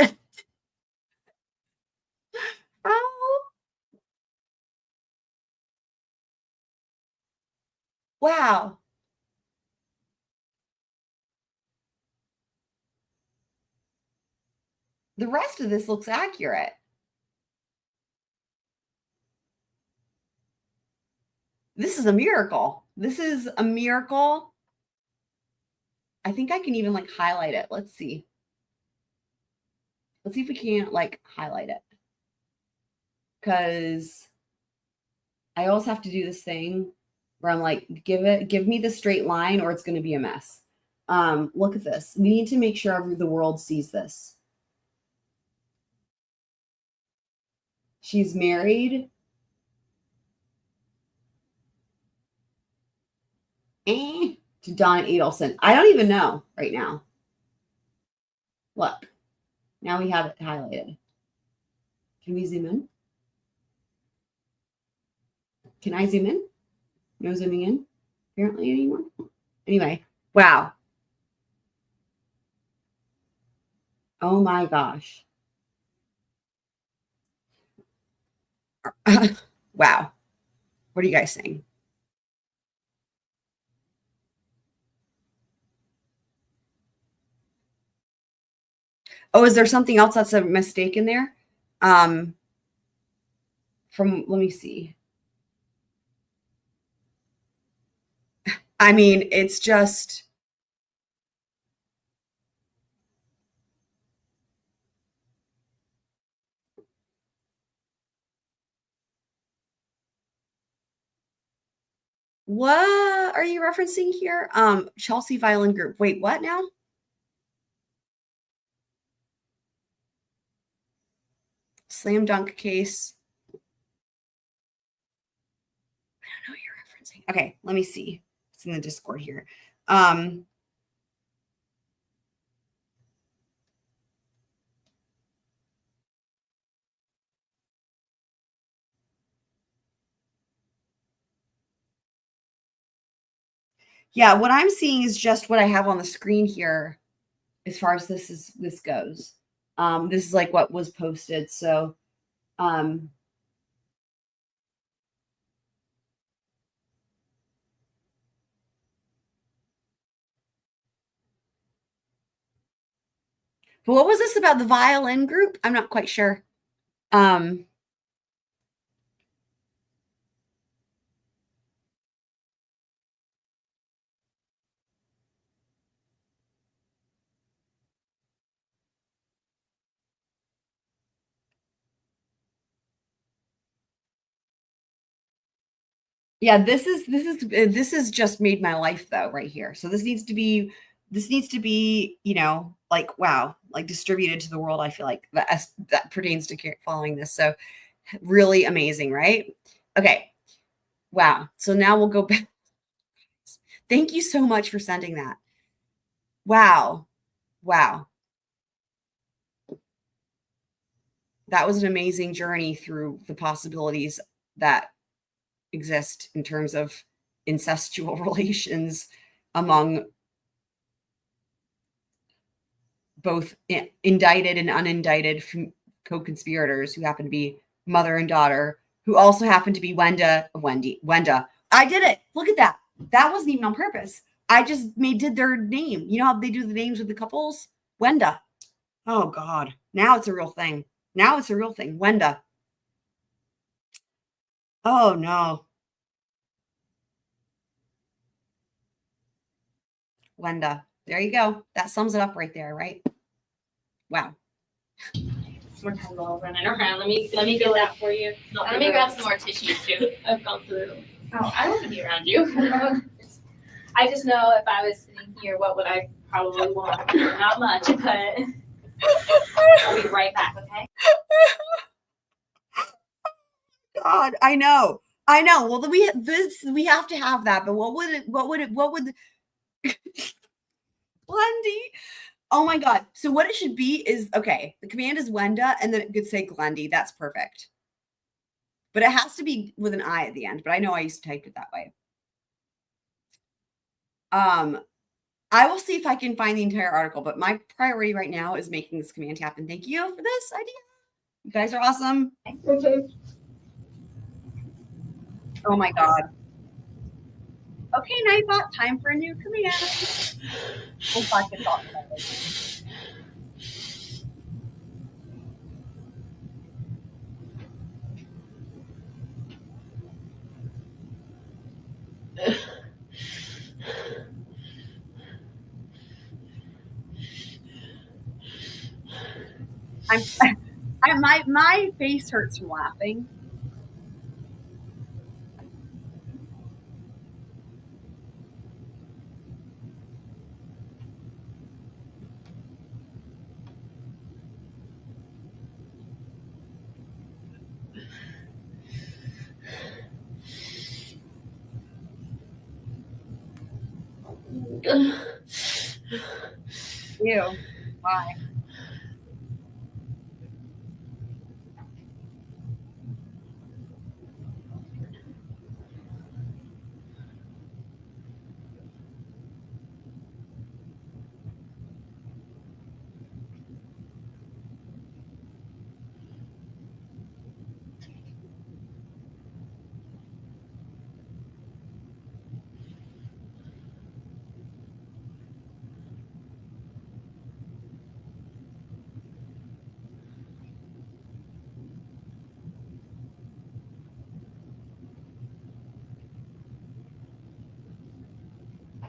oh. Wow. The rest of this looks accurate. This is a miracle. This is a miracle. I think I can even like highlight it. Let's see. Let's see if we can't like highlight it. Because I always have to do this thing where I'm like, give me the straight line or it's going to be a mess. Look at this. We need to make sure the world sees this. She's married. To Donna Adelson. I don't even know right now. Look. Now we have it highlighted. Can we zoom in? Can I zoom in? No zooming in, apparently, anymore. Anyway, wow. Oh my gosh. Wow. What are you guys saying? Oh, is there something else that's a mistake in there? Let me see. I mean, it's just. What are you referencing here? Chelsea Violin Group. Wait, what now? Slam dunk case. I don't know what you're referencing. Okay, let me see. It's in the Discord here. Yeah, what I'm seeing is just what I have on the screen here as far as this goes. This is like what was posted. So, but what was this about the violin group? I'm not quite sure. Yeah, this is just made my life though right here. So this needs to be, you know, like, wow, like distributed to the world. I feel like that pertains to following this. So really amazing, right? Okay. Wow. So now we'll go back. Thank you so much for sending that. Wow. Wow. That was an amazing journey through the possibilities that exist in terms of incestual relations. among both indicted and unindicted co-conspirators who happen to be mother and daughter, who also happen to be Wenda. I did it. Look at that. That wasn't even on purpose. I just did their name. You know how they do the names with the couples? Wenda. Oh God. Now it's a real thing. Wenda. Oh no. Wenda. There you go. That sums it up right there, right? Wow. We're kind of all running around. Let me get that for you. Let me grab some more tissues too. I've gone through. Oh, I want to be around you. I just know if I was sitting here, what would I probably want? Not much, but I'll be right back, okay? God, I know. Well, we have to have that, but what would Glendi? Oh my God. So what it should be is, okay, the command is Wenda, and then it could say Glendi. That's perfect. But it has to be with an I at the end, but I know I used to type it that way. I will see if I can find the entire article, but my priority right now is making this command happen. Thank you for this idea. You guys are awesome. Oh my God. Okay, Nightbot, time for a new command. We'll talk this all my face hurts from laughing. Ew. Why?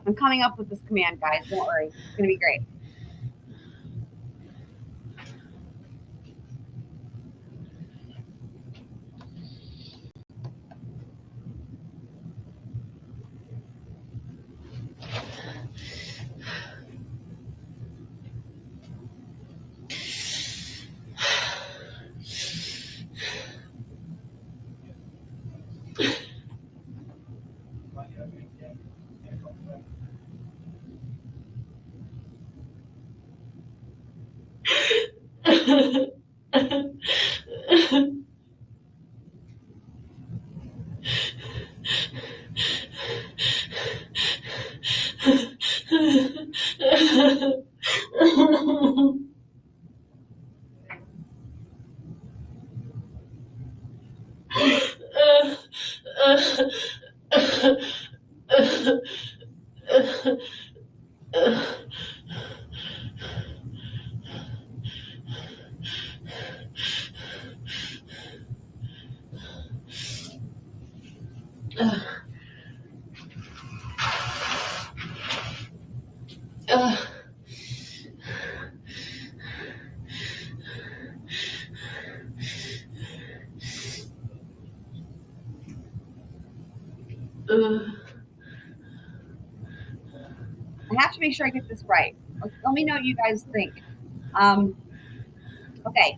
I'm coming up with this command, guys. Don't worry. It's going to be great. I have to make sure I get this right. Let me know what you guys think. Okay.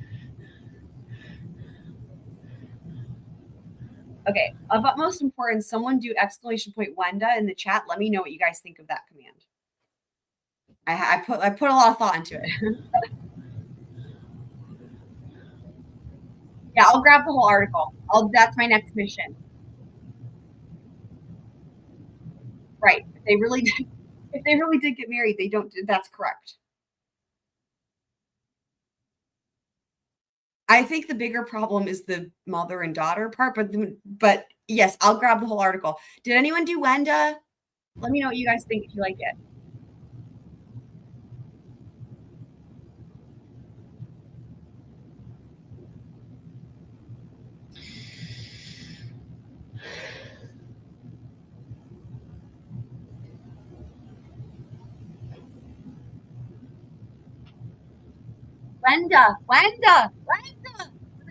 Okay. Of utmost importance, someone do exclamation point Wenda in the chat. Let me know what you guys think of that command. I put a lot of thought into it. Yeah, I'll grab the whole article. That's my next mission. Right. They really did. If they really did get married, they don't. That's correct. I think the bigger problem is the mother and daughter part, but yes, I'll grab the whole article. Did anyone do Wenda? Let me know what you guys think if you like it. Wenda.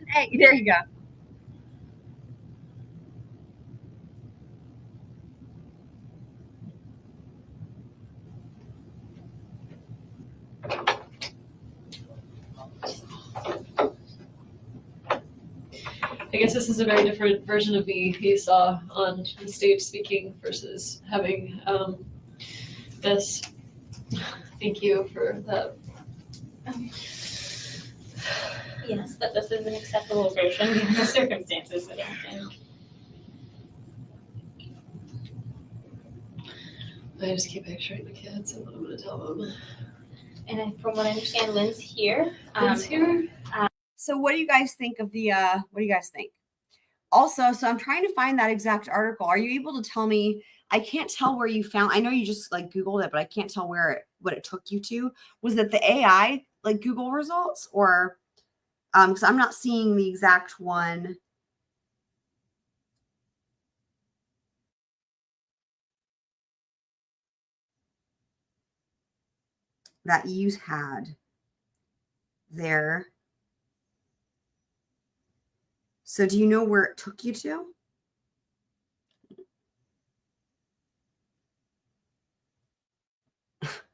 Hey, there you go. I guess this is a very different version of me you saw on the stage speaking versus having this. Thank you for that. Yes, but this is an acceptable version given the circumstances, I don't think. I just keep picturing the kids and what I'm going to tell them. And from what I understand, Lynn's here. So what do you guys think of the, what do you guys think? Also, so I'm trying to find that exact article. Are you able to tell me, I can't tell where you found, I know you just like Googled it, but I can't tell what it took you to. Was it the AI, like Google results, or, because I'm not seeing the exact one. That you had there. So do you know where it took you to?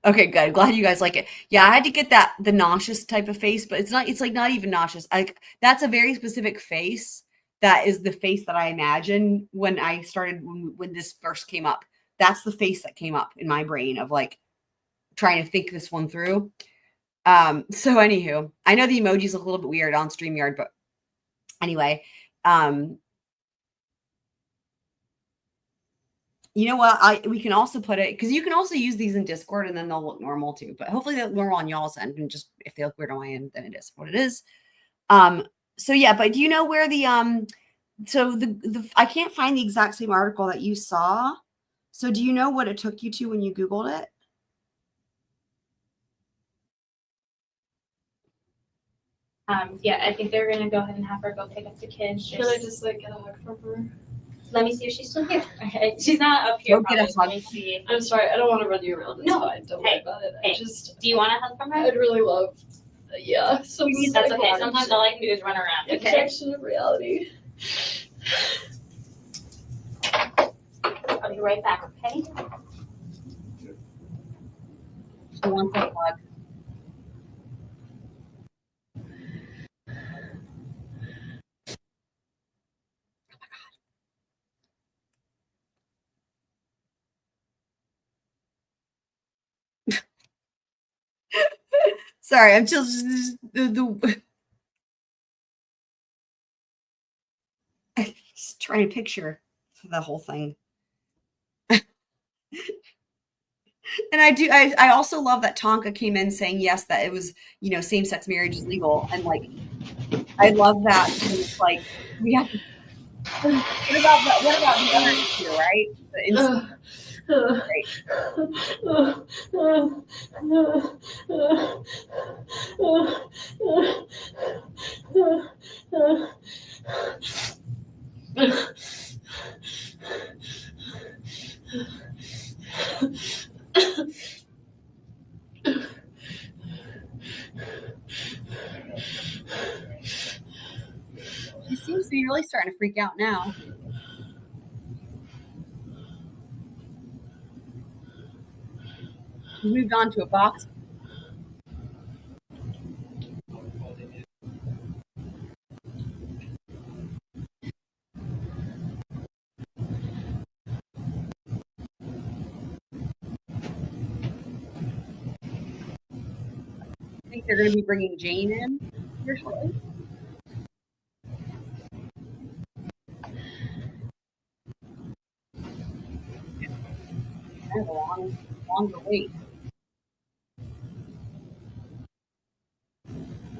Okay, good. Glad you guys like it. Yeah, I had to get the nauseous type of face, but it's like not even nauseous. Like that's a very specific face. That is the face that I imagine when I started, when this first came up. That's the face that came up in my brain of like trying to think this one through. So anywho, I know the emojis look a little bit weird on StreamYard, but anyway, you know what? We can also put it, because you can also use these in Discord and then they'll look normal too. But hopefully they look normal on y'all's end, and just if they look weird on my end, then it is what it is. So yeah, but do you know where the so the I can't find the exact same article that you saw. So do you know what it took you to when you Googled it? Yeah, I think they're gonna go ahead and have her go pick up the kids. Should I just like get a hug from her? Let me see if she's still here. Okay. She's not up here. Go get a hug. Let me see. I'm sorry, I don't want to run you around. It's No. fine. Don't worry about it. Hey, do you want a hug from her? I'd really love, yeah. Some That's okay. Sometimes all I can do is run around. Okay. Injection of reality. I'll be right back. Okay. She wants a hug. Sorry, I'm just just trying to picture the whole thing. And I also love that Tonka came in saying yes, that it was, you know, same-sex marriage is legal. And like, I love that. It's like, we have to, what about the other issue, right? Right. She seems to be really starting to freak out now. She's moved on to a box. I think they're going to be bringing Jane in here shortly. Kind of a long longer wait.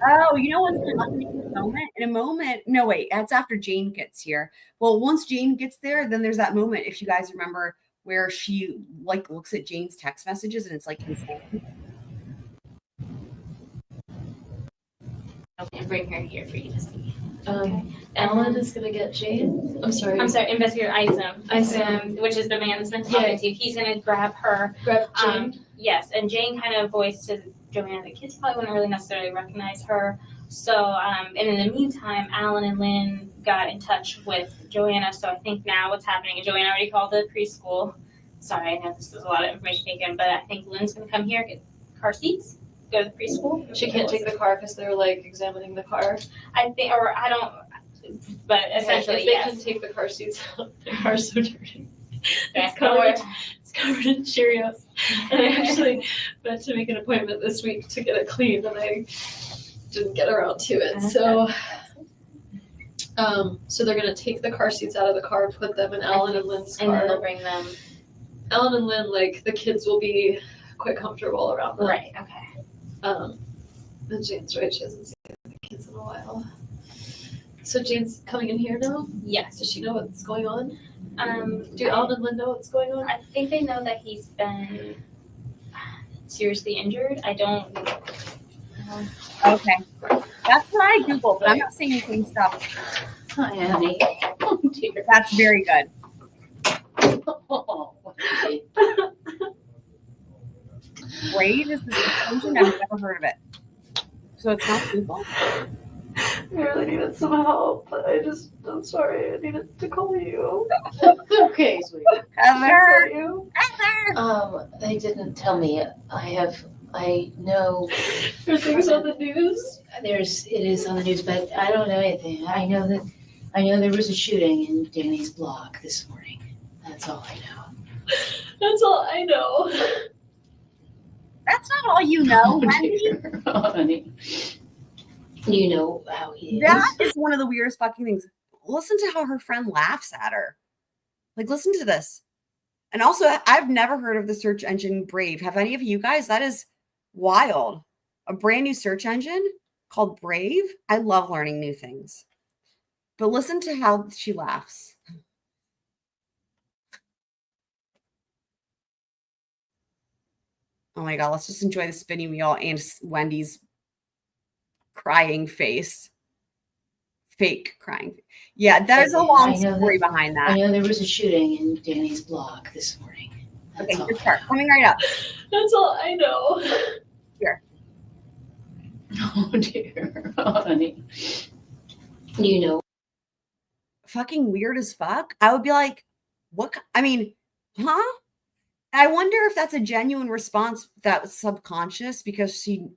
Oh, you know what's going to happen in a moment? In a moment, no, wait, that's after Jane gets here. Well, once Jane gets there, then there's that moment, if you guys remember, where she like looks at Jane's text messages and it's like insane. And bring her here for you to see. Alan is gonna get Jane. I'm sorry, Investigator Isom, which is the man that's been talking to you. He's gonna grab her. Grab Jane. Yes, and Jane kind of voiced to Joanna, the kids probably wouldn't really necessarily recognize her. So, and in the meantime, Alan and Lynn got in touch with Joanna. So I think now what's happening is Joanna already called the preschool. Sorry, I know this is a lot of information taken, but I think Lynn's gonna come here, get car seats, go to the preschool. She can't take the car because they're like examining the car. I think, or I don't, but essentially, if they yes. can take the car seats out, they are so dirty. Okay, It's covered in Cheerios. And I actually meant to make an appointment this week to get it cleaned, and I didn't get around to it. So, so they're gonna take the car seats out of the car, put them in Alan and Lynn's car, and then they'll bring them. Alan and Lynn, like the kids will be quite comfortable around them. Right. Okay. And Jane's right; she hasn't seen the kids in a while. So Jane's coming in here now? Yes. Does she know what's going on? Do I- Alan and Lynn know what's going on? I think they know that he's been seriously injured. I don't. Okay. That's what I Googled, but I'm not saying the same stuff. Hi, honey. Oh, dear. That's very good. Brave is the suspension. I've never heard of it. So it's not Google? I really needed some help. I'm sorry. I needed to call you. Okay, sweetie. Heather. They didn't tell me. I know. Are things on the news? It is on the news, but I don't know anything. I know there was a shooting in Danny's block this morning. That's all I know. That's all I know. That's not all you know, Wendy. Honey. You know how he is. That is one of the weirdest fucking things. Listen to how her friend laughs at her. Like, listen to this. And also, I've never heard of the search engine Brave. Have any of you guys? That is wild. A brand new search engine called Brave. I love learning new things. But listen to how she laughs. Oh my God, let's just enjoy the spinning wheel and Wendy's crying face. Fake crying. Yeah, there's a long story behind that. I know there was a shooting in Danny's block this morning. Okay, good start. Coming right up. That's all I know. Here. Oh dear, honey. You know. Fucking weird as fuck. I would be like, what? I mean, huh? I wonder if that's a genuine response that was subconscious because she,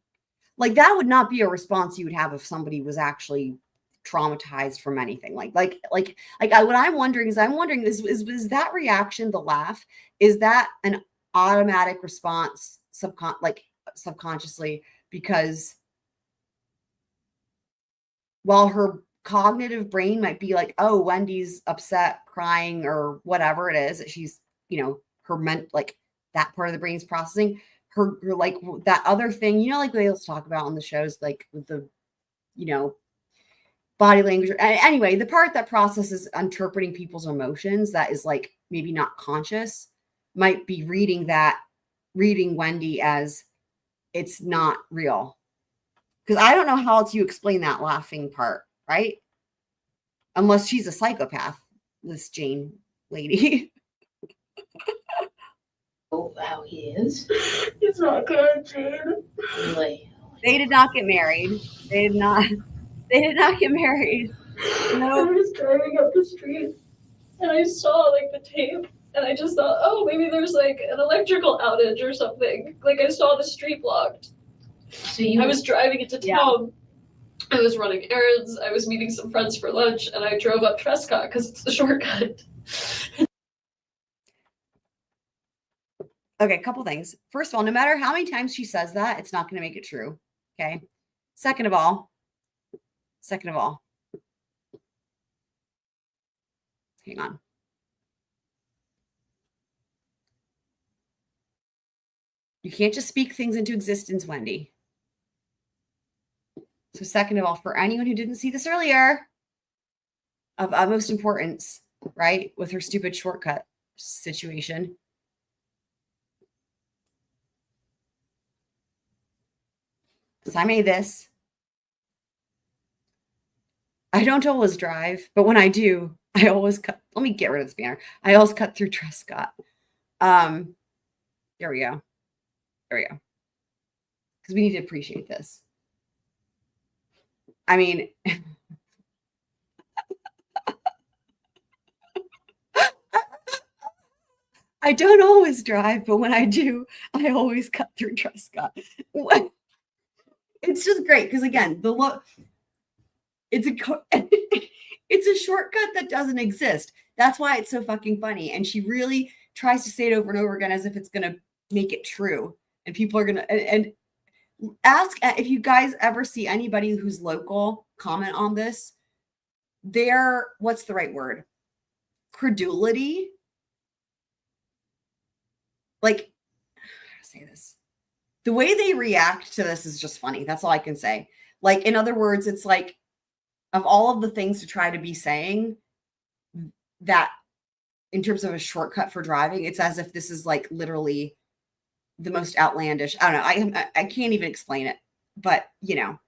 like, that would not be a response you would have if somebody was actually traumatized from anything. What I'm wondering is that reaction, the laugh, is that an automatic response subconsciously because while her cognitive brain might be like, oh, Wendy's upset, crying, or whatever it is that she's, her that part of the brain's processing, her like that other thing, like they always talk about on the shows, like with the, body language. Anyway, the part that processes interpreting people's emotions that is like maybe not conscious might be reading Wendi as it's not real. Because I don't know how else you explain that laughing part, right? Unless she's a psychopath, this Jane lady. Oh, how he is. It's not good, Jane. Really. They did not get married. They did not get married. No. I was driving up the street and I saw like the tape and I just thought, oh, maybe there's like an electrical outage or something. Like I saw the street blocked. So I was driving into town. I was running errands. I was meeting some friends for lunch and I drove up Trescott because it's the shortcut. Okay, a couple things. First of all, no matter how many times she says that, it's not going to make it true. Okay. Second of all, hang on. You can't just speak things into existence, Wendi. So second of all, for anyone who didn't see this earlier, of utmost importance, right, with her stupid shortcut situation. So I made this. I don't always drive, but when I do, I always cut. Let me get rid of this banner. I always cut through Trescott. There we go. There we go. Because we need to appreciate this. I mean, I don't always drive, but when I do, I always cut through Trescott. It's just great because again, the look. It's a shortcut that doesn't exist. That's why it's so fucking funny. And she really tries to say it over and over again as if it's going to make it true. And people are going to, and ask if you guys ever see anybody who's local comment on this, their, what's the right word? Credulity. Like, how to say this? The way they react to this is just funny. That's all I can say. Like, in other words, it's like, of all of the things to try to be saying that in terms of a shortcut for driving, it's as if this is like literally the most outlandish. I don't know. I can't even explain it, but you know,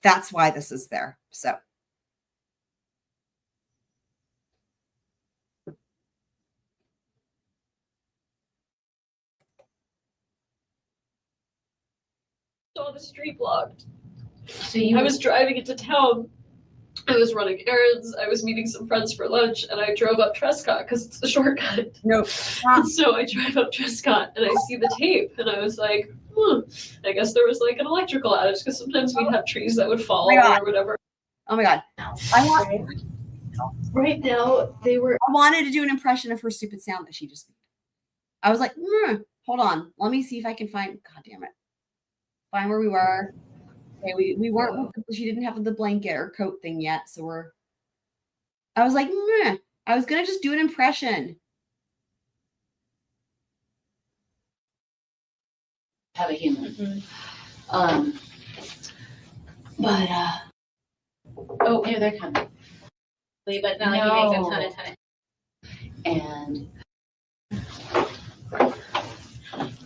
that's why this is there. So. Saw the street blocked. So I was driving into town. I was running errands. I was meeting some friends for lunch, and I drove up Trescott because it's the shortcut. No. And so I drive up Trescott, and I see the tape, and I was like, I guess there was like an electrical outage because sometimes we'd have trees that would fall or whatever. Oh my God. Right now, I wanted to do an impression of her stupid sound that she just made. I was like, hold on. Let me see if I can find, God damn it. Find where we were. Okay, we weren't, she didn't have the blanket or coat thing yet. So I was like, I was going to just do an impression. Have a human. But oh, here they're coming. But not like he makes a ton. And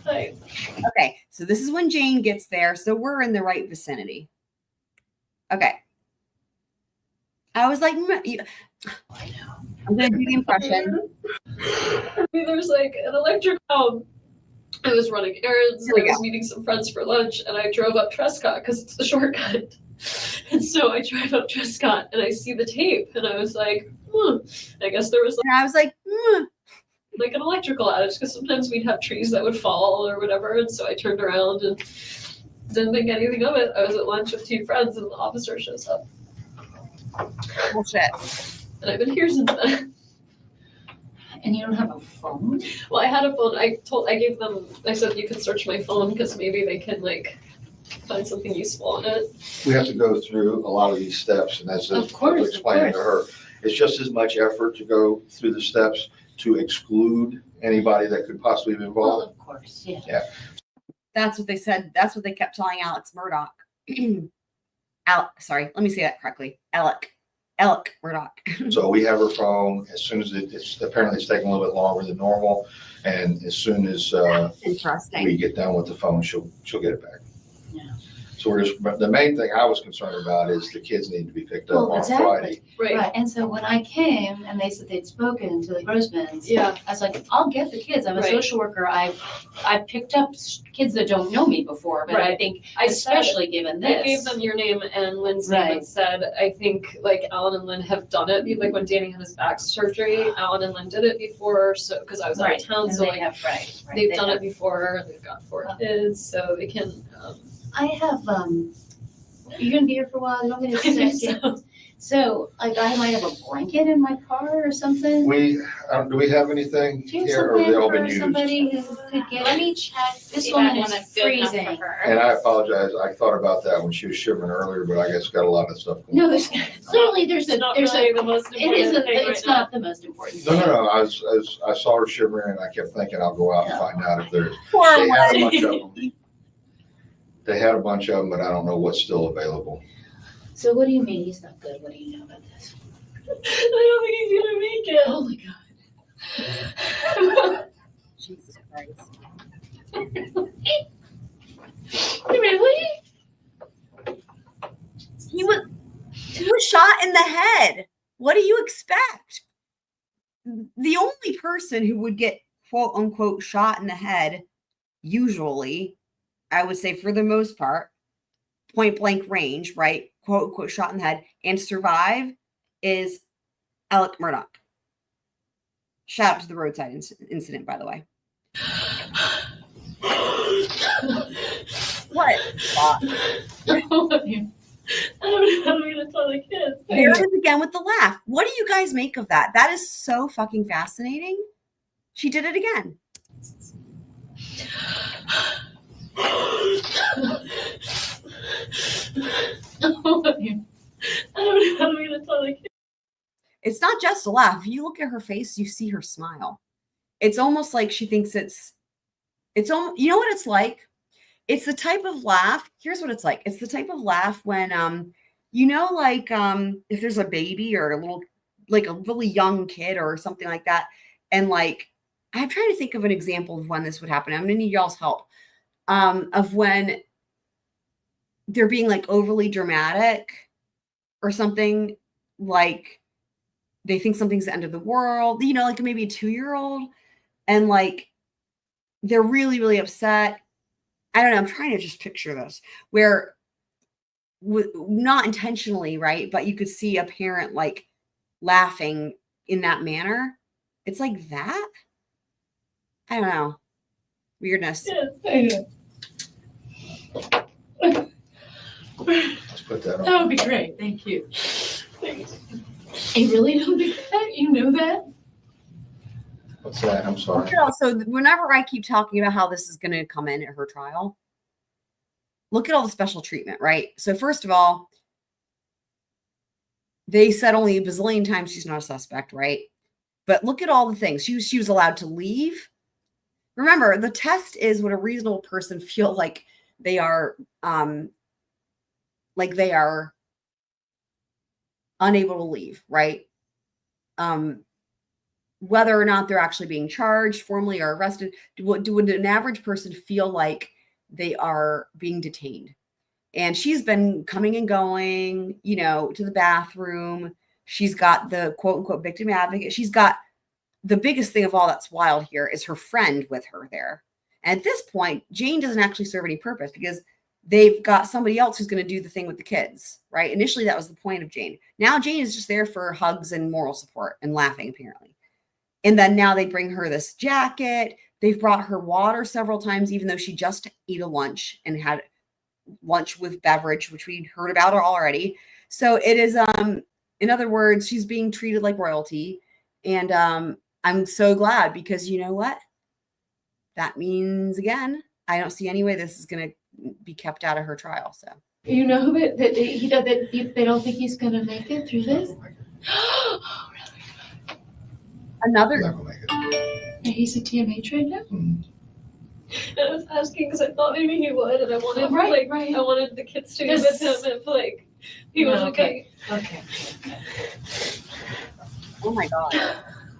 okay, so this is when Jane gets there, so we're in the right vicinity. Okay. I was like, I know. I'm gonna do the impression. I mean, there's like an electric I was running errands, I was meeting some friends for lunch, and I drove up Trescott because it's the shortcut. And so I drive up Trescott and I see the tape, and I was like, I guess there was and I was like, like an electrical outage because sometimes we'd have trees that would fall or whatever. And so I turned around and didn't think anything of it. I was at lunch with two friends and the officer shows up. Bullshit. And I've been here since then. And you don't have a phone? Well, I had a phone. I said you could search my phone because maybe they can like find something useful on it. We have to go through a lot of these steps, and that's explaining to her. It's just as much effort to go through the steps to exclude anybody that could possibly be involved. Well, of course, yeah. That's what they said. That's what they kept telling Alex Murdaugh. Sorry, let me say that correctly. Alec Murdaugh. So we have her phone. As soon as it's taking a little bit longer than normal, and as soon as we get done with the phone, she'll get it back. Yeah. So the main thing I was concerned about is the kids need to be picked up on Friday. Right. And so when I came and they said they'd spoken to the Grossmans, I was like, I'll get the kids. I'm a social worker. I've picked up kids that don't know me before, but I think especially given this. I gave them your name and Lynn's name and said, I think like Alan and Lynn have done it. Like when Danny had his back surgery, Alan and Lynn did it before. So because I was out of town, and so they like have, they've done it before. They've got 4 kids, so they can. I have, you're gonna be here for a while, you want me to say? So, like, I might have a blanket in my car or something. Do we have anything Do you have here, or have they all something been for used? somebody who could get? Let me check. This see if I woman have one is that's good enough for freezing. her. And I apologize, I thought about that when she was shivering earlier, but I guess got a lot of stuff going No, on. there's clearly there's a Not there's really a the most it important isn't thing it's right not the most important No, thing. no, no, I saw her shivering and I kept thinking I'll go out and find out if there's, Poor they had a one. bunch of them. They had a bunch of them, but I don't know what's still available. So what do you mean he's not good? What do you know about this? I don't think he's gonna make it. Oh my god. Jesus Christ. Really? He was shot in the head. What do you expect? The only person who would get quote unquote shot in the head, usually, I would say for the most part, point blank range, right? Quote unquote shot in the head and survive is Alec Murdaugh. Shout out to the roadside incident, by the way. What? I don't know how I'm gonna tell the kids. There it is again with the laugh. What do you guys make of that? That is so fucking fascinating. She did it again. I don't know how I'm gonna tell the kids. It's not just a laugh. If you look at her face, you see her smile. It's almost like she thinks it's almost, you know what it's like? It's the type of laugh. Here's what it's like. It's the type of laugh when, you know, like if there's a baby or a little, like a really young kid or something like that. And like, I'm trying to think of an example of when this would happen. I'm going to need y'all's help of when they're being like overly dramatic or something, like they think something's the end of the world, you know, like maybe a 2-year-old, and like they're really, really upset. I don't know. I'm trying to just picture this where not intentionally, right? But you could see a parent like laughing in that manner. It's like that. I don't know. Weirdness. Yes, I know. Let's put that on. That would be great. Thank you. Thanks. You really don't think that? You know that? What's that? I'm sorry. So whenever I keep talking about how this is going to come in at her trial, look at all the special treatment, right? So first of all, they said only a bazillion times she's not a suspect, right? But look at all the things. She was allowed to leave. Remember, the test is would a reasonable person feel like they are unable to leave, right? Whether or not they're actually being charged formally or arrested, would an average person feel like they are being detained? And she's been coming and going, you know, to the bathroom. She's got the quote unquote victim advocate. She's got the biggest thing of all that's wild here is her friend with her there. And at this point, Jane doesn't actually serve any purpose because they've got somebody else who's going to do the thing with the kids, right? Initially, that was the point of Jane. Now Jane is just there for hugs and moral support and laughing, apparently. And then now they bring her this jacket. They've brought her water several times, even though she just ate a lunch and had lunch with beverage, which we heard about her already. So it is, in other words, she's being treated like royalty. And I'm so glad because you know what? That means, again, I don't see any way this is going to be kept out of her trial. So You know that they don't think he's going to make it through this? Another. He's a TMH right now? And I was asking because I thought maybe he would, and I wanted I wanted the kids to be with him if like he was okay. Okay. Oh my God.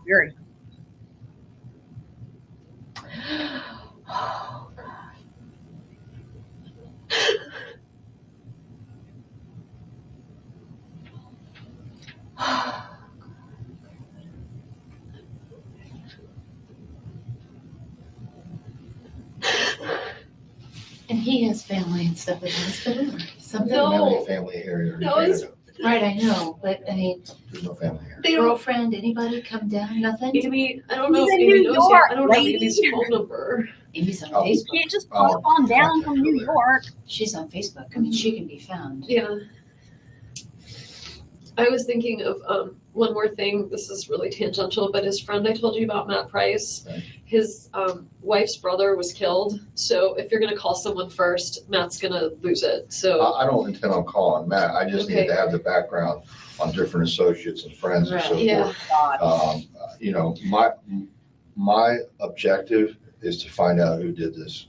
Weird. Oh God. And he has family and stuff in the hospital or something? We don't have any family here. Right, I know, but I mean, There's no family here. girlfriend, anybody come down? Nothing? Amy, I don't know He's if in Amy New knows York, yet. I don't have lady. Amy's phone number. Amy's on Oh. You Facebook. can't just pop on down from New York. She's on Facebook. I mean, she can be found. Yeah. I was thinking of one more thing. This is really tangential, but his friend I told you about, Matt Price, his wife's brother was killed. So if you're going to call someone first, Matt's going to lose it. So I don't intend on calling Matt. I just need to have the background on different associates and friends and so forth. You know, my objective is to find out who did this.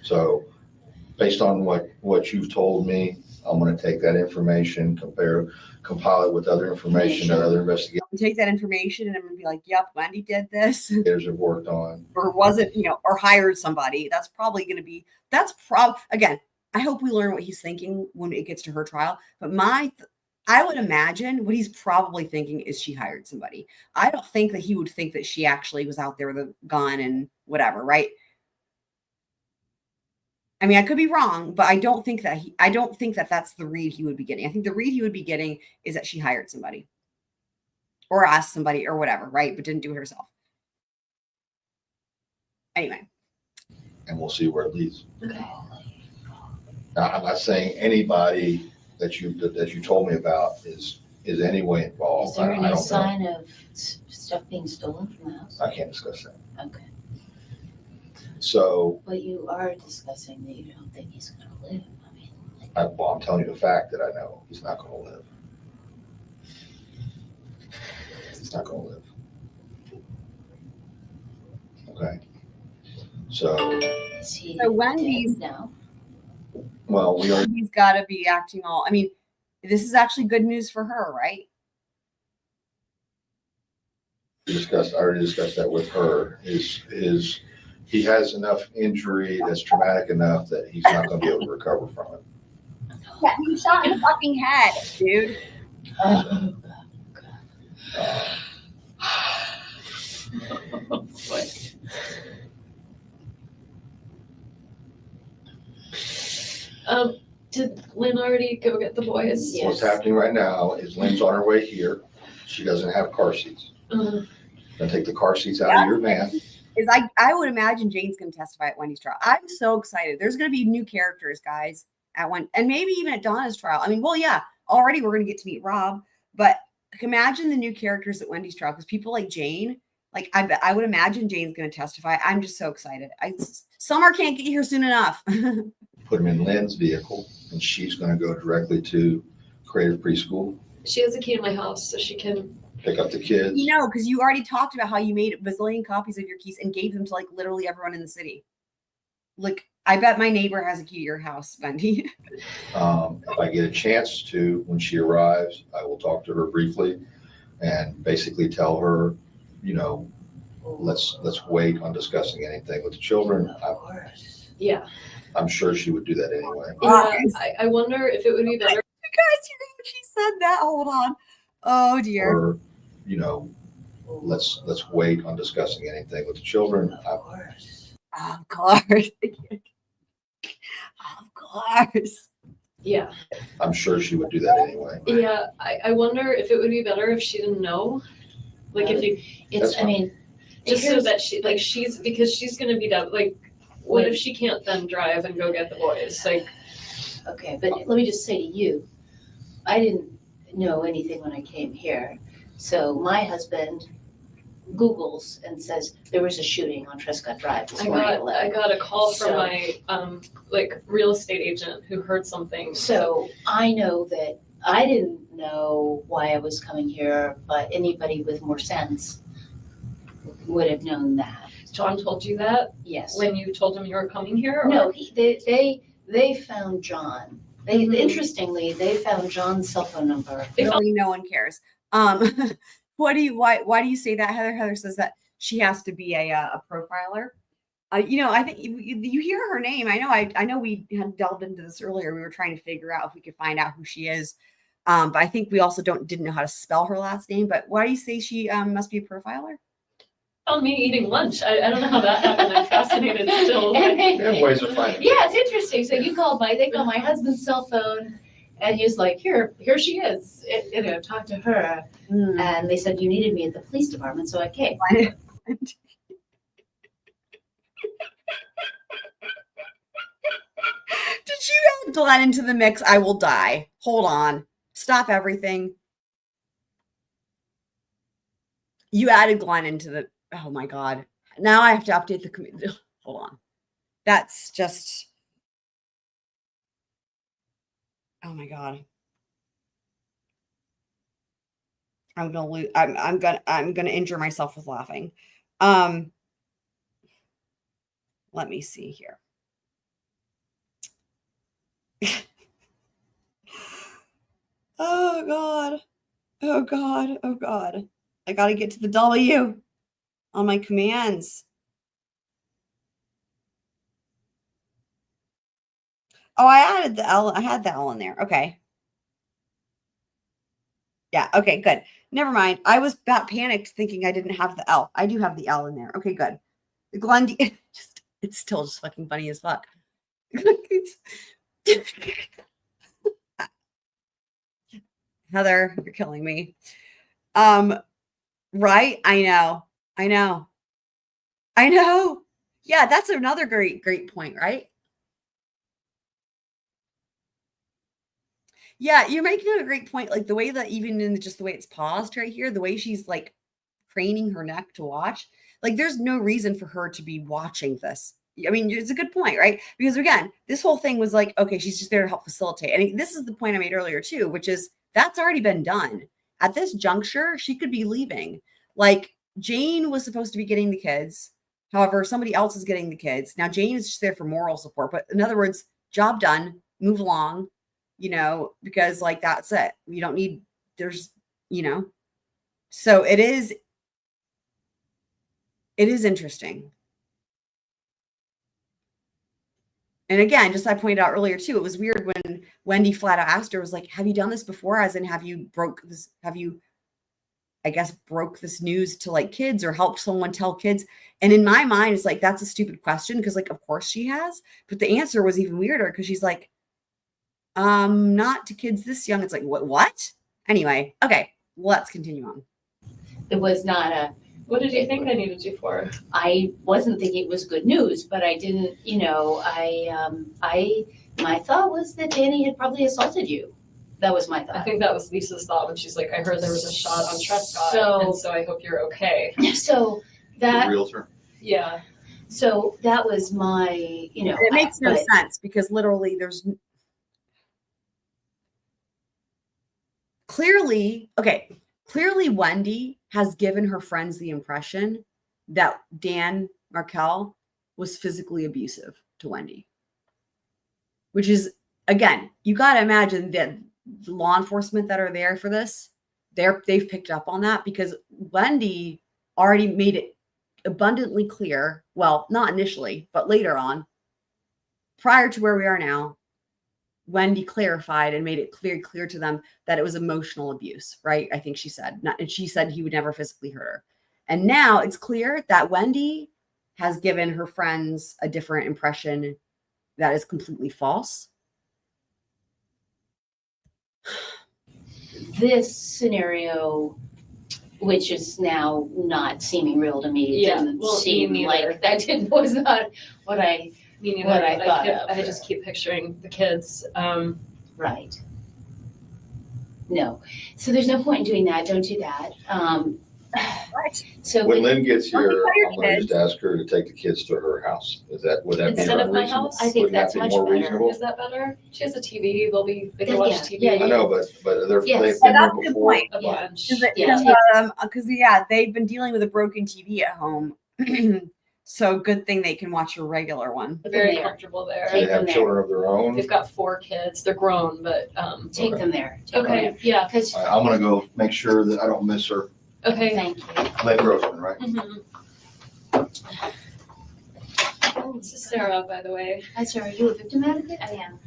So based on what you've told me, I'm going to take that information, compile it with other information and other investigations. Take that information and I'm going to be like, yep, Wendy did this. Have worked on. Or was it, you know, or hired somebody. That's probably going to be, again, I hope we learn what he's thinking when it gets to her trial. But I would imagine what he's probably thinking is she hired somebody. I don't think that he would think that she actually was out there with a gun and whatever, right? I mean, I could be wrong, but I don't think that that's the read he would be getting. I think the read he would be getting is that she hired somebody or asked somebody or whatever, right? But didn't do it herself. Anyway. And we'll see where it leads. Okay. Now, I'm not saying anybody that you told me about is anyway involved. Is there I any don't sign know. of stuff being stolen from the house? I can't discuss that. Okay. So, But you are discussing that you don't think he's going to live. I mean, I'm telling you the fact that I know he's not going to live. He's not going to live. Okay. So Wendy's now. Well, Wendy's got to be acting all. I mean, this is actually good news for her, right? I already discussed that with her. He has enough injury that's traumatic enough that he's not going to be able to recover from it. Yeah, he shot in the fucking head, dude. Did Lynn already go get the boys? Yes. What's happening right now is Lynn's on her way here. She doesn't have car seats. Gonna take the car seats out of your van. I would imagine Jane's going to testify at Wendy's trial. I'm so excited. There's going to be new characters, guys, at one, and maybe even at Donna's trial. I mean, well, yeah, already we're going to get to meet Rob, but imagine the new characters at Wendy's trial because people like Jane, like I would imagine Jane's going to testify. I'm just so excited. Summer can't get here soon enough. Put him in Lynn's vehicle, and she's going to go directly to Creative Preschool. She has a key to my house, so she can pick up the kids. You know, because you already talked about how you made a bazillion copies of your keys and gave them to like literally everyone in the city. Like, I bet my neighbor has a key to your house, Wendi. If I get a chance to, when she arrives, I will talk to her briefly and basically tell her, you know, let's wait on discussing anything with the children. Yeah. I'm sure she would do that anyway. Yeah, I wonder if it would be better. You guys, you know, she said that. Hold on. Oh dear. Or, you know, let's wait on discussing anything with the children. Of course. Of course. Yeah. I'm sure she would do that anyway. Yeah, I wonder if it would be better if she didn't know. Like if you, it's, I mean, just so that because she's going to be done. Like, what if she can't then drive and go get the boys? Like, okay, but let me just say to you, I didn't know anything when I came here. So my husband Googles and says there was a shooting on Trescott Drive this morning at 11. I got a call from my real estate agent who heard something. So I know that I didn't know why I was coming here, but anybody with more sense would have known that. John told you that? Yes. When you told him you were coming here? Or? No, they found John. Interestingly, they found John's cell phone number. Really, no one cares. Why do you say that, Heather? Heather says that she has to be a profiler. You know, I think you hear her name. I know we had delved into this earlier. We were trying to figure out if we could find out who she is. But I think we also didn't know how to spell her last name. But why do you say she must be a profiler? On me eating lunch. I don't know how that happened. I'm fascinated still. Ways of finding. Yeah, it's interesting. So they called my husband's cell phone, and he was like, here she is. Talk to her. And they said you needed me at the police department, so I came. Did you add Glenn into the mix? I will die. Hold on. Stop everything. You added Glenn into the, oh my God. Now I have to update the community. Hold on. That's just, oh my God. I'm gonna lose. I'm gonna injure myself with laughing. Let me see here. Oh God. Oh God. Oh God. I gotta get to the W on my commands. Oh, I added the L. I had the L in there. Okay. Yeah. Okay, good. Never mind. I was about panicked thinking I didn't have the L. I do have the L in there. Okay, good. The Glendi, it's still just fucking funny as fuck. Heather, you're killing me. Right? I know. Yeah, that's another great point, right? Yeah, you're making a great point. Like the way that even in just the way it's paused right here, the way she's like craning her neck to watch, like there's no reason for her to be watching this. I mean, it's a good point, right? Because again, this whole thing was like, okay, she's just there to help facilitate. And this is the point I made earlier too, which is that's already been done. At this juncture, she could be leaving. Like Jane was supposed to be getting the kids. However, somebody else is getting the kids. Now Jane is just there for moral support. But in other words, job done, move along. Because like that's it. You don't need, so it is interesting. And again, just I pointed out earlier too, it was weird when Wendi flat out asked her, was like, have you done this before? As in, have you broke this news to like kids or helped someone tell kids? And in my mind, it's like, that's a stupid question. Cause like, of course she has, but the answer was even weirder. Cause she's like, not to kids this young. It's like, what? Anyway, okay, let's continue on. It was not what did you think I needed you for? I wasn't thinking it was good news, but I didn't, my thought was that Danny had probably assaulted you. That was my thought. I think that was Lisa's thought when she's like, I heard there was a shot on Trescott, and so I hope you're okay. So that, the realtor. Yeah. So that was my, it makes no sense because literally there's clearly Wendi has given her friends the impression that Dan Markel was physically abusive to Wendi, which is, again, you got to imagine that the law enforcement that are there for this, they've picked up on that because Wendi already made it abundantly clear. Well, not initially, but later on, prior to where we are now, Wendi clarified and made it clear to them that it was emotional abuse, right? I think she said, and she said he would never physically hurt her. And now it's clear that Wendi has given her friends a different impression that is completely false. This scenario, which is now not seeming real to me, didn't seem like that was not what I thought of. I just keep picturing the kids. Right. No. So there's no point in doing that. Don't do that. So when Lynn gets here, I'm going to just ask her to take the kids to her house. Would that be instead of my house? I think that's much better. Reasonable? Is that better? She has a TV. They can watch TV. I know, but they've been That's there a good before. point. Because they've been dealing with a broken TV at home. So good thing they can watch a regular one. Very comfortable there. They have children of their own. They've got 4 kids. They're grown, but take them there. Okay, yeah. Because I'm going to go make sure that I don't miss her. Okay. Thank you. Lynn Grossman, right? This is Sarah, by the way. Hi, Sarah. Are you a victim advocate? I am.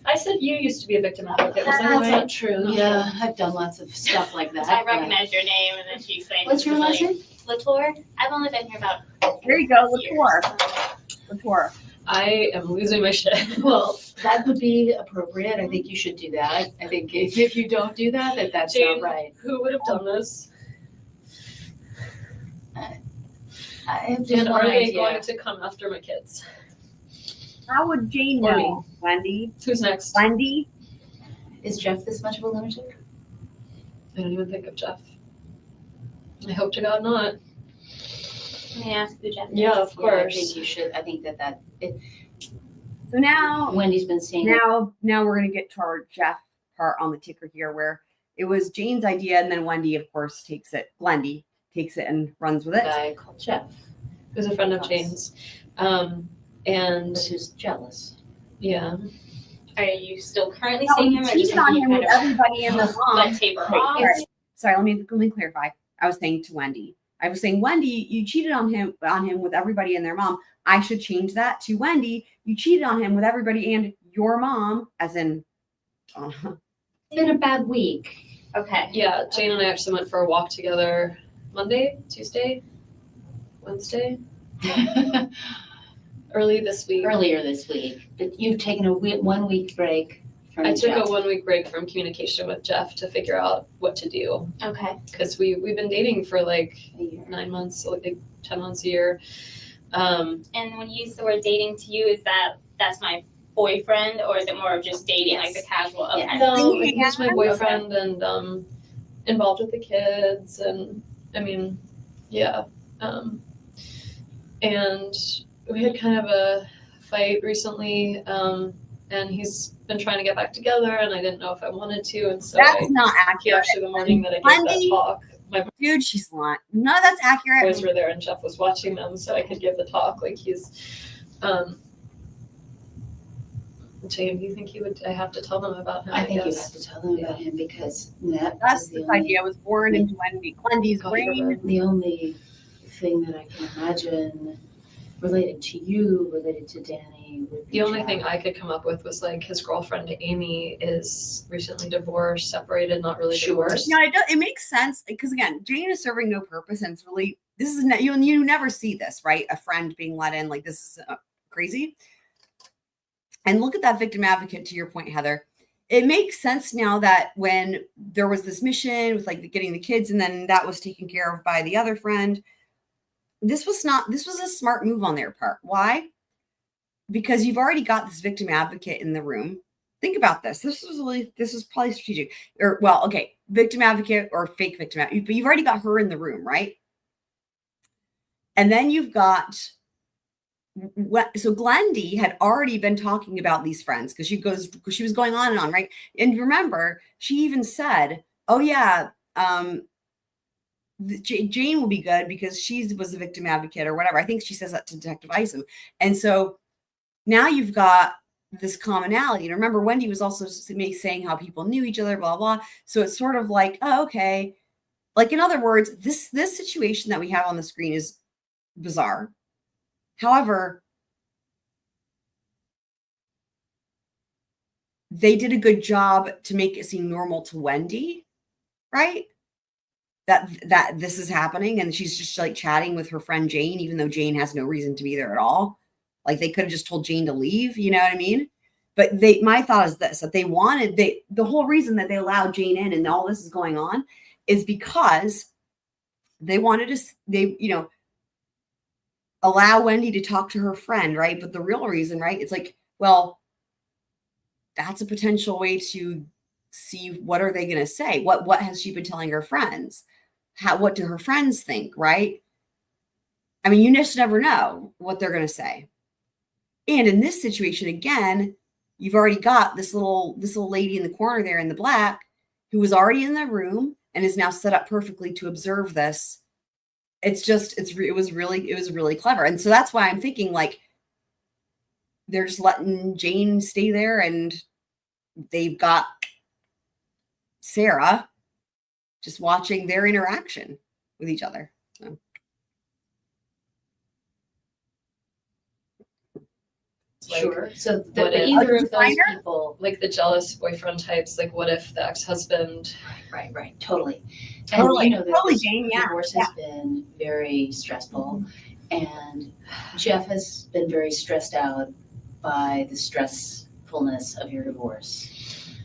I said you used to be a victim advocate. Was that That's right? not true. Yeah, I've done lots of stuff like that. I recognize your name, and then she's saying. What's your last name? Latour. I've only been here about. There you go, Latour. I am losing my shit. Well, that would be appropriate. I think you should do that. I think if you don't do that, that's Jane, not right. Who would have done this? I have just And one are they idea. going to come after my kids? How would Jane Or know? Wendi? Who's next? Wendi? Is Jeff this much of a lunatic? I don't even think of Jeff. I hope to God not. May I ask who Jeff is? Yeah, of Yeah, I course. think you should. I think So now, Wendy's been seeing it. now we're gonna get to our Jeff part on the ticker here, where it was Jane's idea, and then Wendi, of course, Glendi takes it and runs with it. Guy called Jeff, Who's a friend of Jane's. And who's jealous. Yeah. Are you still currently No, seeing you him, or cheated just on you him kind with of everybody in the let mom. taper Wait, off? sorry, let me clarify. I was saying to Wendi. I was saying, Wendi, you cheated on him with everybody and their mom. I should change that to Wendi, you cheated on him with everybody and your mom, as in Donna. It's been a bad week. Okay. Yeah, Jane and I actually went for a walk together Monday, Tuesday, Wednesday. Earlier this week. But you've taken a 1 week break from I took Jeff. a 1 week break from communication with Jeff to figure out what to do. Okay. Because we've been dating for like 9 months, so like 10 months a year. And when you use the word dating to you, that's my boyfriend, or is it more of just dating, like the casual? Okay. No, he's my boyfriend and involved with the kids, and I mean, yeah. And we had kind of a fight recently, and he's been trying to get back together, and I didn't know if I wanted to, and so That's not accurate. Actually, the morning that I gave that talk, my dude, she's lying. No, that's accurate. boys were there, and Jeff was watching them, so I could give the talk. Like he's, Jane, do you think I have to tell them about him? I think you guess. have to tell them about him because That's this idea was born into Glendi's brain. The only thing that I can imagine related to you, related to Danny, would be The only Jeff. thing I could come up with was like his girlfriend Amy is recently divorced, separated, not really divorced. No, it makes sense because again, Jane is serving no purpose, and it's really you never see this, right? A friend being let in, like this is crazy. And look at that victim advocate. To your point, Heather, it makes sense now that when there was this mission with like getting the kids, and then that was taken care of by the other friend. This was a smart move on their part. Why? Because you've already got this victim advocate in the room. Think about this. This was probably strategic. Or well, okay, victim advocate or fake victim advocate, but you've already got her in the room, right? And then you've got so Glendi had already been talking about these friends because she was going on and on, right? And remember, she even said, "Oh yeah, Jane will be good because she was a victim advocate or whatever." I think she says that to Detective Isom. And so now you've got this commonality. And remember, Wendi was also saying how people knew each other, blah, blah. So it's sort of like, oh, okay. Like, in other words, this situation that we have on the screen is bizarre. However, they did a good job to make it seem normal to Wendi, right? That this is happening, and she's just like chatting with her friend Jane, even though Jane has no reason to be there at all. Like they could have just told Jane to leave, you know what I mean? But my thought is this: that the whole reason that they allowed Jane in and all this is going on is because they wanted to, allow Wendi to talk to her friend, right? But the real reason, right? It's like, well, that's a potential way to see what are they going to say? What has she been telling her friends? What do her friends think, right? I mean, you just never know what they're going to say. And in this situation, again, you've already got this little lady in the corner there in the black who was already in the room and is now set up perfectly to observe this. It was really clever. And so that's why I'm thinking like they're just letting Jane stay there and they've got Sarah just watching their interaction with each other. So. Sure. So What if either of those people, like the jealous boyfriend types, like what if the ex-husband? Right, totally. Totally, And totally, Jane. Yeah, divorce has been very stressful, and Jeff has been very stressed out by the stressfulness of your divorce.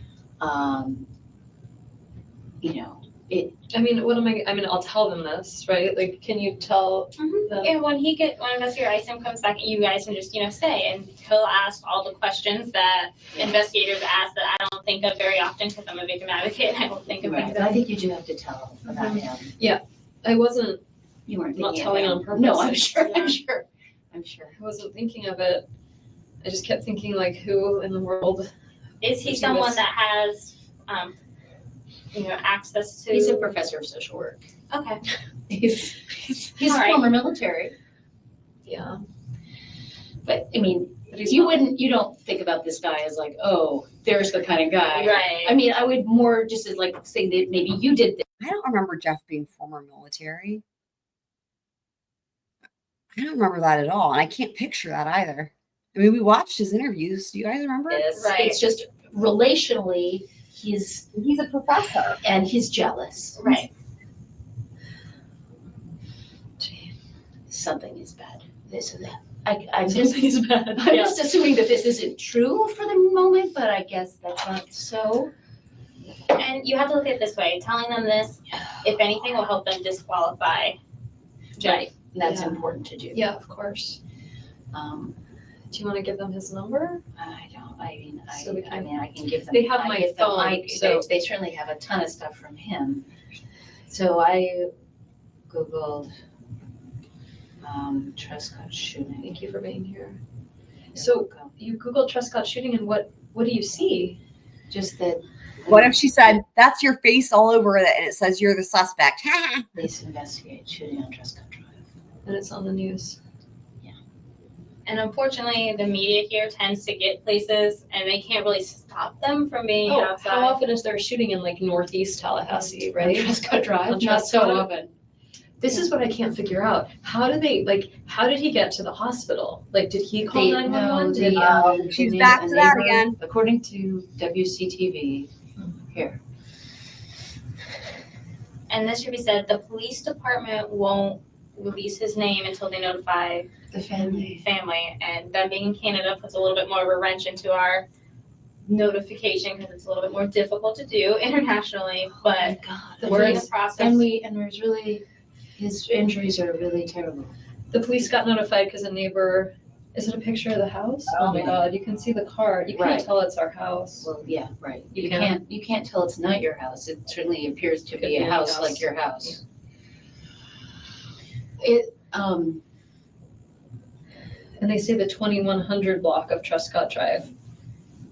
I mean, I'll tell them this, right? Like, can you tell them? And when investigator Isom comes back, you guys can just, say, and he'll ask all the questions that investigators ask that I don't think of very often because I'm a victim advocate and I don't think of Right, things. but I think you do have to tell about him. Yeah, I wasn't. You weren't not thinking telling of him. on purpose. No, I'm sure. Yeah. I'm sure. I wasn't thinking of it. I just kept thinking, like, who in the world is he someone that has, access to? He's a professor of social work. Okay. He's All former right. military. Yeah. But I mean, you don't think about this guy as like, oh, there's the kind of guy. Right. I mean, I would more just as like say that maybe you did this. I don't remember Jeff being former military. I don't remember that at all. And I can't picture that either. I mean, we watched his interviews. Do you guys remember? It's just relationally, he's a professor. And he's jealous. Right. Something is bad. This or that. I'm Something is bad. I'm Yeah. just assuming that this isn't true for the moment, but I guess that's not so. And you have to look at it this way. Telling them this, if anything, will help them disqualify. Right. That's Yeah. important to do. Yeah, of course. Do you want to give them his number? I don't. I mean, So I mean, I can give them. They have I my give them phone, so- they certainly have a ton of stuff from him. So I Googled Trescott shooting. Thank you for being here. So you Googled Trescott shooting, and what do you see? Just that. What if she said, that's your face all over it and it says you're the suspect? Police investigate shooting on Trescott Drive. And it's on the news. And unfortunately, the media here tends to get places and they can't really stop them from being Oh, outside. how often is there shooting in like northeast Tallahassee, right? On Trescott Drive? On Not so Trescott? often. This is what I can't figure out. How did he get to the hospital? Like, did he call 911? She's back to that again. According to WCTV, here. And this should be said, the police department won't release his name until they notify the family. And that being in Canada puts a little bit more of a wrench into our notification because it's a little bit more difficult to do internationally. But we're in the process. And there's really, his injuries are really terrible. The police got notified because a neighbor. Is it a picture of the house? Oh my God! You can see the car. You can't Right. tell it's our house. Well, yeah, right. You You can't tell it's not your house. It certainly appears to be a house like your house. And they say the 2100 block of Trescott Drive.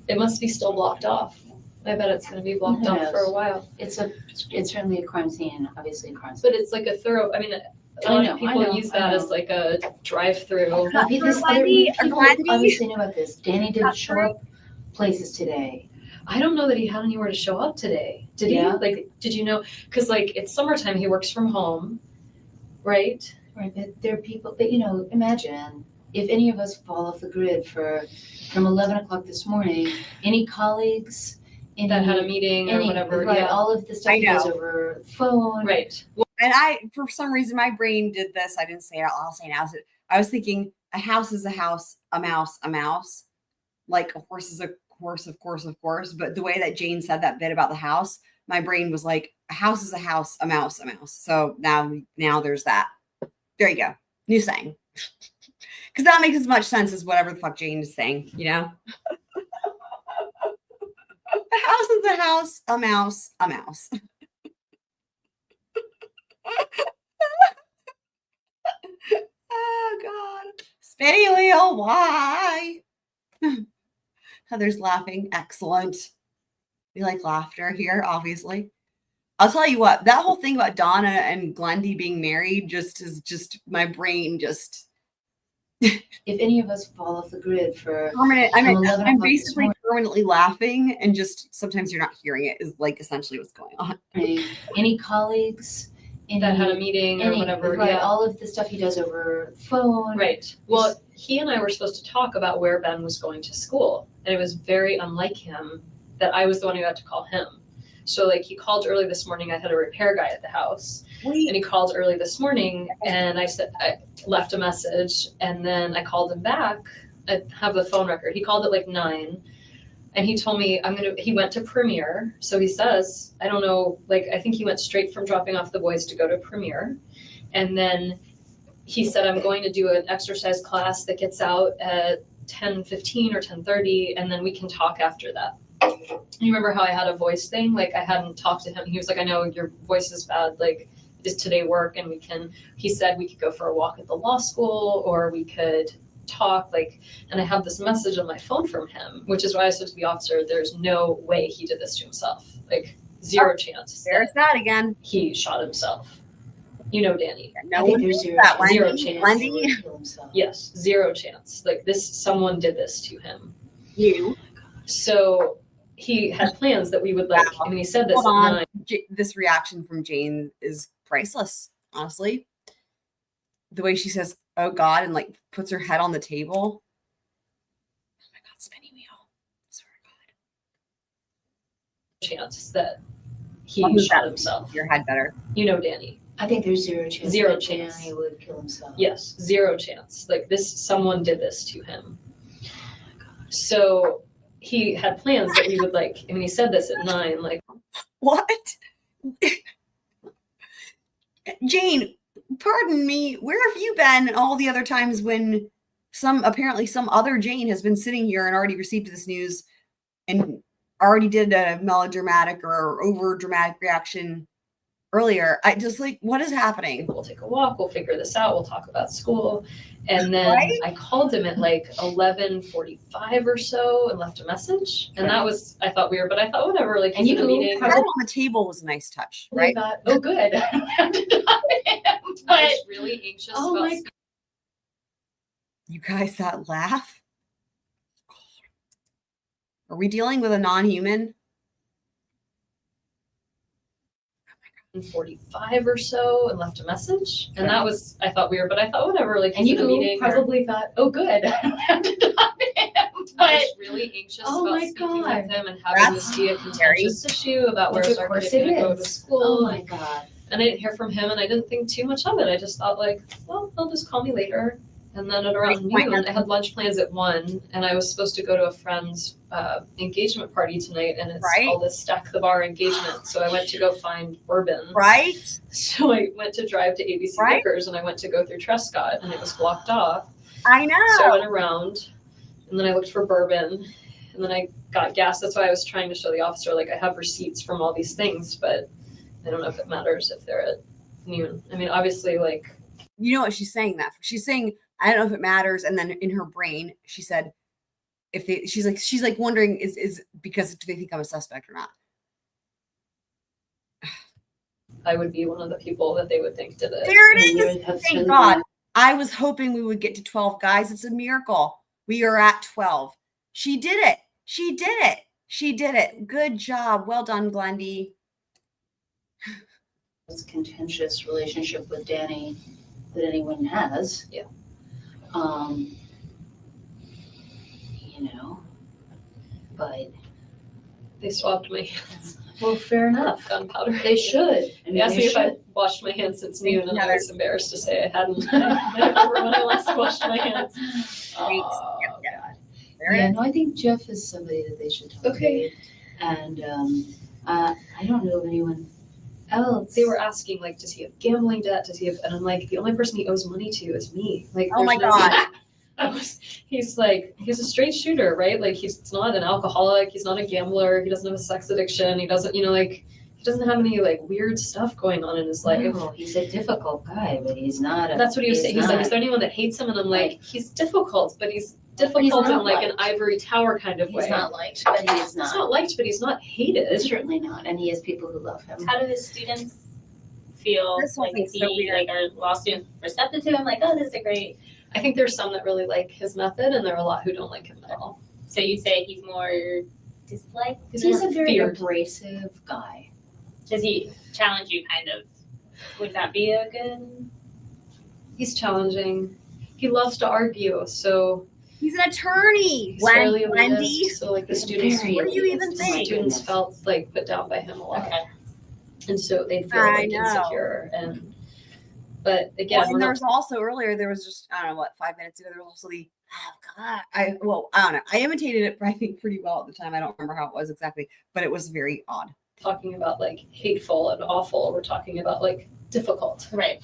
It must be still blocked off. I bet it's going to be blocked off for a while. It's certainly a crime scene, obviously a crime scene. But it's like a thorough. I mean, a lot of people use that as like a drive-through. Other people obviously knew about this. Danny didn't show up places today. I don't know that he had anywhere to show up today. Did he? Yeah. Like, did you know? Because like it's summertime, he works from home, right? Right, but there are people. But imagine if any of us fall off the grid from 11 o'clock this morning. Any colleagues That had a meeting or whatever. Right, Yeah. all of the stuff he does over phone. Right. And for some reason, my brain did this. I didn't say it. I'll say it now. I was thinking a house is a house, a mouse, a mouse. Like a horse is a horse, of course. But the way that Jane said that bit about the house, my brain was like, a house is a house, a mouse, a mouse. So now there's that. There you go. New saying. Because that makes as much sense as whatever the fuck Jane is saying, A house is a house, a mouse, a mouse. Oh, God. Spinny wheel, why? Heather's laughing. Excellent. We like laughter here, obviously. I'll tell you what, that whole thing about Donna and Glendi being married is my brain just. If any of us fall off the grid for permanent, I'm 11 basically permanently laughing, and just sometimes you're not hearing it, is like essentially what's going on. Any colleagues that had a meeting or whatever. Right, Yeah. all of the stuff he does over phone. Right. Well, he and I were supposed to talk about where Ben was going to school, and it was very unlike him that I was the one who had to call him. So like he called early this morning. I had a repair guy at the house, and he called early this morning, and I left a message, and then I called him back. I have the phone record. He called at like 9. And he told me he went to premiere. So he says, I don't know, like, I think he went straight from dropping off the boys to go to premiere. And then he said, I'm going to do an exercise class that gets out at 10:15 or 10:30, and then we can talk after that. You remember how I had a voice thing? Like, I hadn't talked to him. He was like, I know your voice is bad. Like, does today work? And he said we could go for a walk at the law school, or we could talk, like, and I have this message on my phone from him, which is why I said to the officer, there's no way he did this to himself. Like, zero chance. There's that again. He shot himself. You know, Danny. No one there's thinks that. zero Wendi? chance. Wendi? Yes, zero chance. Like, someone did this to him. You. So he had plans that we would, like, I mean, he said this Hold at on. 9. This reaction from Jane is priceless, honestly. The way she says, oh God, and like puts her head on the table. Oh my God, spinning wheel. I swear to God. Chance that he shot himself. Your head better. You know, Danny. I think there's zero chance. Zero that chance. Danny would kill himself. Yes, zero chance. Like, someone did this to him. So he had plans that we would, like, I mean, he said this at 9, like. What? Jane, pardon me, where have you been all the other times when apparently some other Jane has been sitting here and already received this news and already did a melodramatic or over dramatic reaction earlier? I just, like, what is happening? We'll take a walk, we'll figure this out, we'll talk about school. And then I called him at like 11:45 or so and left a message. And that was, I thought weird, but I thought whatever, like, And he's in a meeting. head on the table was a nice touch, right? Thought, oh, good. I was really anxious Oh about my God. You guys, that laugh? Are we dealing with a non-human? 45 or so and left a message. And that was, I thought weird, but I thought whatever, like, And he's in a you meeting. probably thought, oh, good. I was really anxious Oh about my speaking God. with him and having this be a contentious issue about where Which our of course kid it gonna go to is. school. Oh my God. And I didn't hear from him, and I didn't think too much of it. I just thought, like, well, they'll just call me later. And then at around noon, I had lunch plans at 1, and I was supposed to go to a friend's engagement party tonight, and it's called a Stack the Bar engagement. So I went to go find bourbon. Right. So I went to drive to ABC Liquors, and I went to go through Trescott, and it was blocked off. I know. So I went around, and then I looked for bourbon, and then I got gas. That's why I was trying to show the officer, like, I have receipts from all these things, but I don't know if it matters if they're at noon. I mean, obviously, like. You know what she's saying that for? She's saying, I don't know if it matters. And then in her brain, she said, she's like wondering is because do they think I'm a suspect or not? I would be one of the people that they would think did it. There it is. Thank God. I was hoping we would get to 12 guys. It's a miracle. We are at 12. She did it. She did it. She did it. Good job. Well done, Glendi. It's a contentious relationship with Danny that anyone has. Yeah. You know, but they swapped my hands. Well, fair enough. Gunpowder. They should. They asked me if I washed my hands since noon, and I was embarrassed to say I hadn't. I don't remember when I last washed my hands. Oh, God. Yeah, no, I think Jeff is somebody that they should talk to. And I don't know of anyone else. They were asking, like, does he have gambling debt? Does he have? And I'm like, the only person he owes money to is me. Like, oh my God. He's like, he's a straight shooter, right? Like, he's not an alcoholic. He's not a gambler. He doesn't have a sex addiction. He doesn't, like, he doesn't have any, like, weird stuff going on in his life. No, he's a difficult guy, but he's not. That's what he was saying. He's like, is there anyone that hates him? And I'm like, he's difficult, but he's difficult in, like, an ivory tower kind of way. He's not liked, but he is not. He's not liked, but he's not hated. Certainly not. And he has people who love him. How do his students feel? Like, is he, like, are law students receptive to him? Like, oh, this is great. I think there's some that really like his method, and there are a lot who don't like him at all. So you say he's more disliked? He's a very abrasive guy. Does he challenge you, kind of? Would that be a good? He's challenging. He loves to argue, so. He's an attorney. He's fairly elitist, Wendi. so like the students. What do you even think? Students felt like put down by him a lot, and so they feel I like know. insecure and. But again, Well, and there was also earlier, there was just, I don't know what, 5 minutes ago, there was also the, oh I don't know. I imitated it, I think, pretty well at the time. I don't remember how it was exactly, but it was very odd. Talking about like hateful and awful. We're talking about like difficult. Right.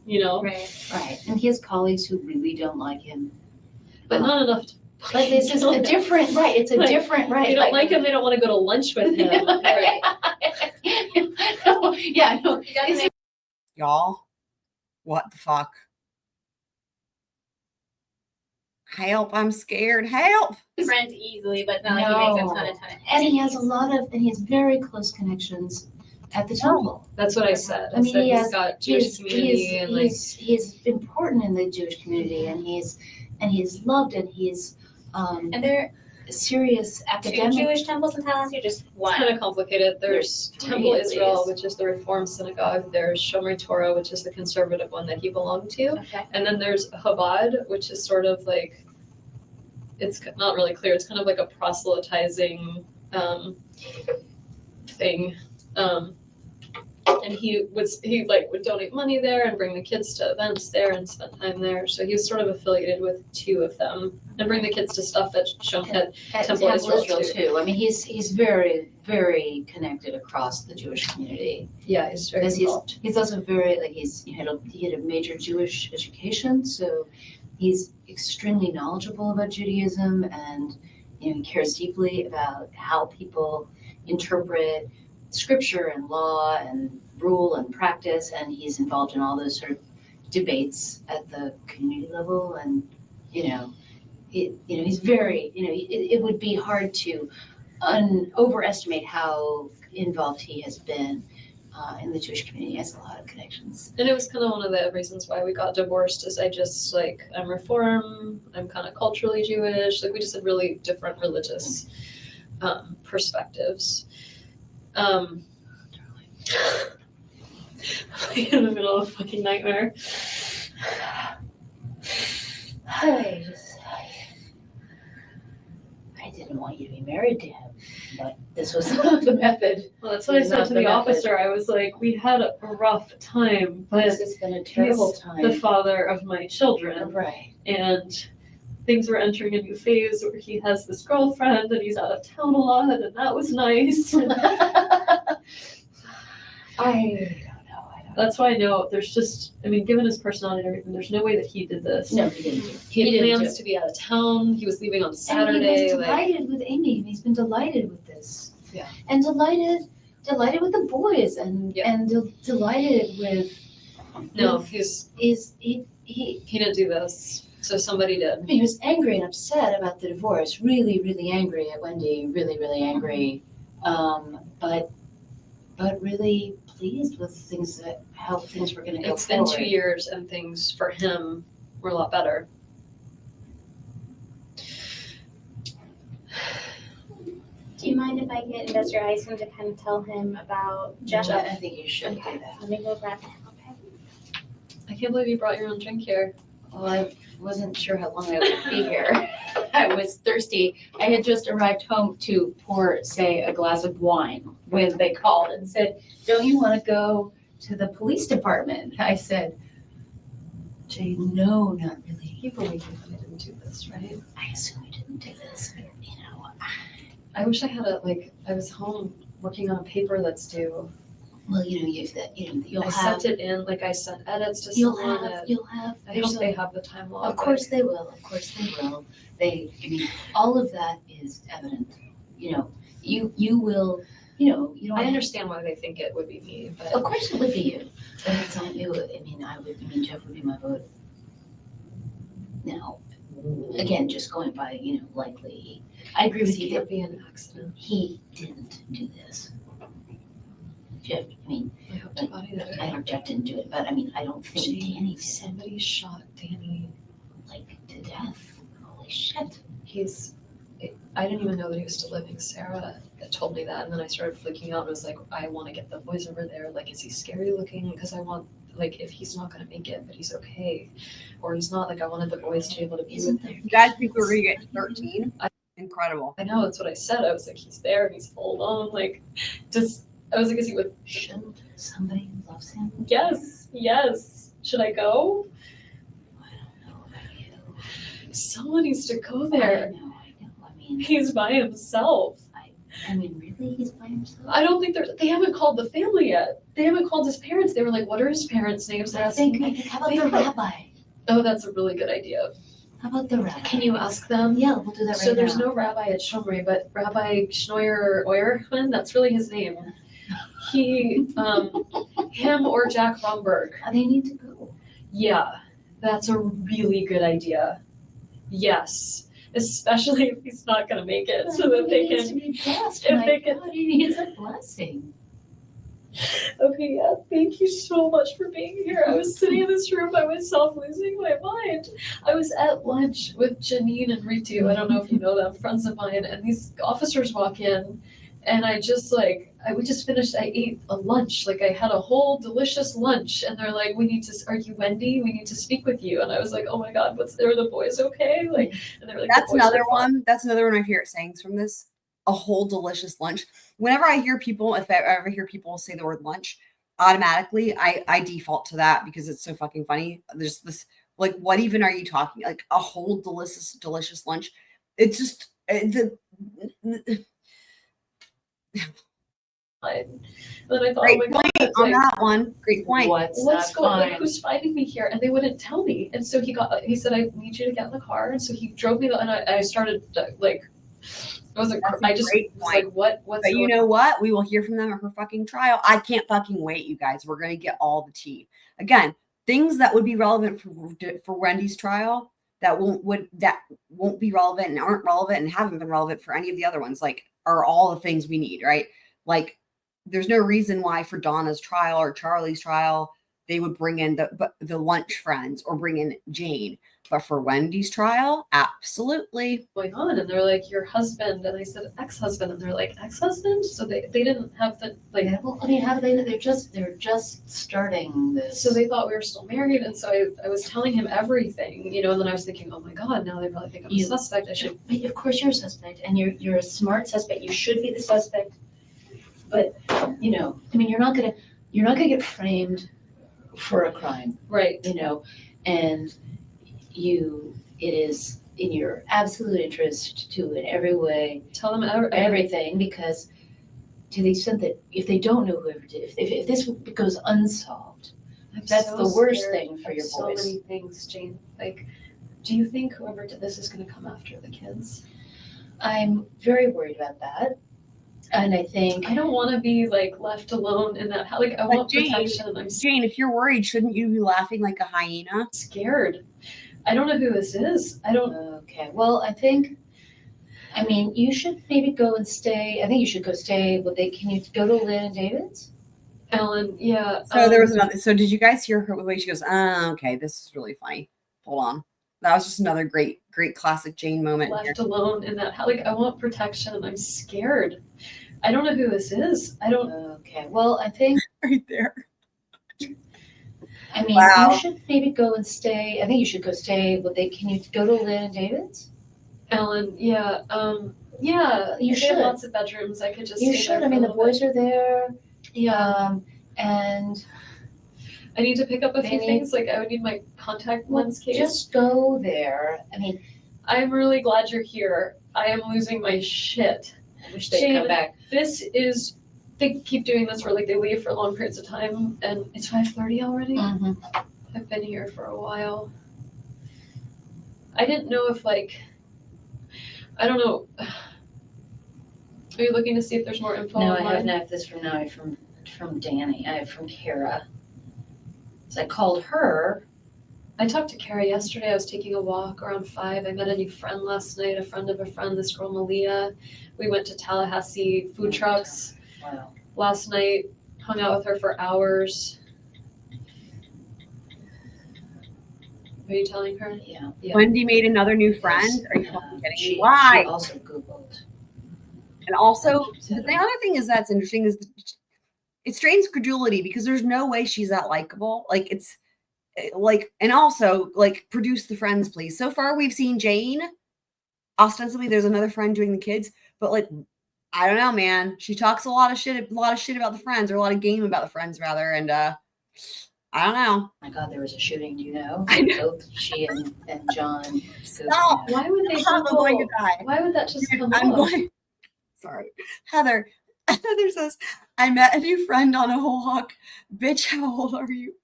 You know? Right. And he has colleagues who really don't like him. But not enough to But this is a different, right, it's a like, different, right. They don't like him, they don't want to go to lunch with him. Right. Yeah, no. Y'all, what the fuck? Help, I'm scared. Help! Friends easily, but it's not like he makes a ton of And he has and he has very close connections at the temple. That's what I said. I mean, said he he's has got Jewish community and like he's important in the Jewish community, and he's loved, and he's and they're serious academic. Two Jewish temples in Tallahassee, or just one? It's kind of complicated. There's Temple three, Israel, which is the Reform synagogue. There's Shomer Torah, which is the conservative one that he belonged to. Okay. And then there's Chabad, which is sort of like, it's not really clear. It's kind of like a proselytizing thing. And he would donate money there and bring the kids to events there and spend time there. So he was sort of affiliated with two of them and bring the kids to stuff at Temple Israel too. I mean, he's very, very connected across the Jewish community. Yeah, he's very involved. He's also very he had a major Jewish education, so he's extremely knowledgeable about Judaism, and he cares deeply about how people interpret scripture and law and rule and practice, and he's involved in all those sort of debates at the community level. And he's very it would be hard to overestimate how involved he has been in the Jewish community. He has a lot of connections. And it was kind of one of the reasons why we got divorced, is I'm Reform, I'm kind of culturally Jewish, like we just had really different religious perspectives. In the middle of a fucking nightmare. I didn't want you to be married to him, but this was the method. Well, that's what I said to the officer. I was like, we had a rough time, but this has been a terrible time. The father of my children. Right. And things were entering a new phase where he has this girlfriend and he's out of town a lot, and that was nice. That's why I know there's just, given his personality and everything, there's no way that he did this. No, he didn't. He had plans to be out of town. He was leaving on Saturday. And he was delighted with Amy. He's been delighted with this. Yeah. And delighted with the boys, and delighted with. No, he didn't do this. So somebody did. He was angry and upset about the divorce. Really, really angry at Wendi. Really, really angry. But really pleased with how things were going to go forward. It's been 2 years and things for him were a lot better. Do you mind if I get Investor Isom to kind of tell him about Jeff? I think you should do that. Let me go grab him. Okay. I can't believe you brought your own drink here. Well, I wasn't sure how long I would be here. I was thirsty. I had just arrived home to pour, say, a glass of wine when they called and said, "Don't you want to go to the police department?" I said, "Jay, no, not really." You believe we didn't do this, right? I assume we didn't do this. I wish I had I was home working on a paper that's due. Well, you'll I have. sent it in, I sent edits to You'll someone. have. I hope they have the time log. Of course they will. Of course they will. All of that is evident. You will. You don't. I understand why they think it would be me, but of course it would be you. But it's not you. Jeff would be my vote. Now, again, just going by, likely. I agree with you. It could be an accident. He didn't do this. Jeff, I hope to God he did. I hope Jeff didn't do it, but I don't think Danny did. Somebody shot Danny to death. Holy shit. I didn't even know that he was still living. Sarah told me that, and then I started freaking out and was like, I want to get the boys over there. Is he scary looking? Because I want, if he's not going to make it, but he's okay. Or he's not, I wanted the boys to be able to be with him. You guys think we were going to get 13? Incredible. I know, that's what I said. I was like, he's there and he's full on. I was like, is he with? Shouldn't somebody who loves him? Yes. Should I go? I don't know about you. Someone needs to go there. I know. I mean, He's by himself. I mean, really? He's by himself? I don't think they haven't called the family yet. They haven't called his parents. They were like, what are his parents' names? They're asking me. How about the rabbi? Oh, that's a really good idea. How about the rabbi? Can you ask them? Yeah, we'll do that So right there's now. no rabbi at Shomri, but Rabbi Schnoyer Oyerman, that's really his name. He, him or Jack Romberg. They need to go. Yeah, that's a really good idea. Yes. Especially if he's not going to make it, so that they can. If they can, he needs a blessing. Okay, yeah. Thank you so much for being here. I was sitting in this room by myself, losing my mind. I was at lunch with Janine and Ritu. I don't know if you know them, friends of mine, and these officers walk in, and we just finished. I ate a lunch, like I had a whole delicious lunch, and they're like, are you Wendi? We need to speak with you. And I was like, oh my God, are the boys okay? Like, and they were like, That's another one. That's another one of my favorite sayings from this. A whole delicious lunch. Whenever I hear people, if I ever hear people say the word lunch, automatically I default to that because it's so fucking funny. There's this, like, what even are you talking? Like a whole delicious lunch. It's just And then I thought, great oh my God, point on that one. Great point. What's going on? Like, who's finding me here? And they wouldn't tell me. And so he said, I need you to get in the car. And so he drove me, and I started like, I just was like, what's but you know what? We will hear from them at her fucking trial. I can't fucking wait, you guys. We're going to get all the tea. Again, things that would be relevant for Wendy's trial that won't be relevant and aren't relevant and haven't been relevant for any of the other ones, like, are all the things we need, right? Like, there's no reason why for Donna's trial or Charlie's trial they would bring in the lunch friends or bring in Jane. But for Wendy's trial, absolutely. Going on, and they're like, your husband, and I said ex-husband, and they're like, ex-husband? So they didn't have the, like, well, I mean, how do they know? They're just starting this. So they thought we were still married, and so I was telling him everything, and then I was thinking, oh my God, now they probably think I'm a suspect. I should. But of course you're a suspect, and you're a smart suspect. You should be the suspect. But I mean, you're not gonna get framed for a crime, right? And it is in your absolute interest to, in every way, tell them everything, because to the extent that if they don't know whoever did, if this goes unsolved, that's so the worst scared thing for of your so boys. many things, Jane. Like, do you think whoever did this is going to come after the kids? I'm very worried about that. And I think I don't want to be like left alone in that house. Like, I want protection. Jane, if you're worried, shouldn't you be laughing like a hyena? Scared. I don't know who this is. I don't. Okay. Well, I mean, you should maybe go and stay. I think you should go stay. Can you go to Lynn and David's? Ellen, yeah. So there was another. So did you guys hear her the way she goes? Okay, this is really funny. Hold on. That was just another great classic Jane moment. Left alone in that house. Like, I want protection. I'm scared. I don't know who this is. I don't. Okay. Well, I think right there. I mean, wow. You should maybe go and stay. I think you should go stay. Can you go to Lynn and David's? Ellen, yeah. Yeah. You they should. have lots of bedrooms. I could just. You stay should. there I mean, for the a boys little are there. Yeah. And I need to pick up a few things. Like, I would need my contact lens case. Just go there. I mean, I'm really glad you're here. I am losing my shit. I wish they'd come back. They keep doing this where, like, they leave for long periods of time, and it's 5:30 already. Mm-hmm. I've been here for a while. I didn't know if, like, I don't know. Are you looking to see if there's more info? No, online? I haven't had this from Danny. I have from Kara. So I called her. I talked to Kara yesterday. I was taking a walk around 5. I met a new friend last night, a friend of a friend, this girl Malia. We went to Tallahassee food trucks last night, hung out with her for hours. Are you telling her? Yeah. Wendi made another new friend. Are you fucking kidding me? Why? She also Googled. And also, the other thing is that's interesting is it strains credulity because there's no way she's that likable. Like, it's like, and also, like, produce the friends, please. So far, we've seen Jane. Ostensibly, there's another friend doing the kids, but, like, I don't know, man. She talks a lot of shit about the friends, or a lot of game about the friends, rather. And I don't know. My God, there was a shooting. Do you know? I know. Both she and John. Stop. Why would they I'm going to Google? die. Why would that just come I'm up? going. Sorry. Heather says, I met a new friend on a walk. Bitch, how old are you?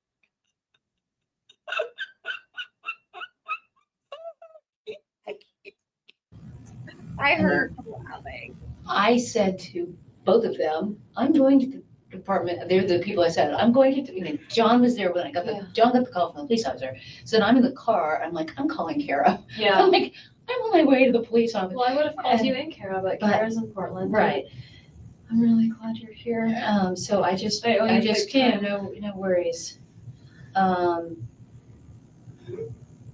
I heard laughing. I said to both of them, I'm going to the department. They're the people I said, I'm going to, John was there when I got John got the call from the police officer. So then I'm in the car. I'm like, I'm calling Kara. Yeah. I'm like, I'm on my way to the police office. Well, I would have called you and Kara, but Kara's in Portland. Right. I'm really glad you're here. So I just big came, time. no worries. And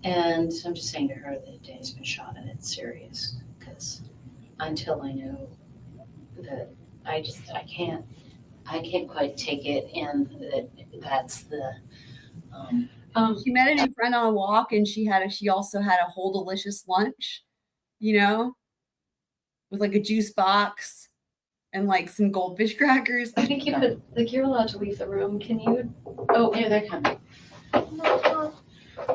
I'm just saying to her that Danny's been shot and it's serious, because until I know that I can't quite take it, and that's the She met a new friend on a walk, and she also had a whole delicious lunch, with like a juice box and like some goldfish crackers. I think you could, you're allowed to leave the room. Can you? Oh, yeah, they're coming.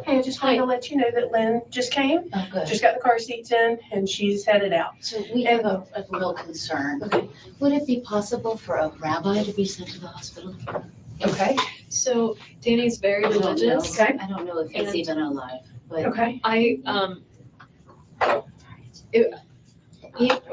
Hey, I just wanted to let you know that Lynn just came. Oh, good. Just got the car seats in, and she's headed out. So we have a real concern. Okay. Would it be possible for a rabbi to be sent to the hospital? Okay. So Danny's very I don't know. religious. Okay. I don't know if he's And- even alive, but Okay.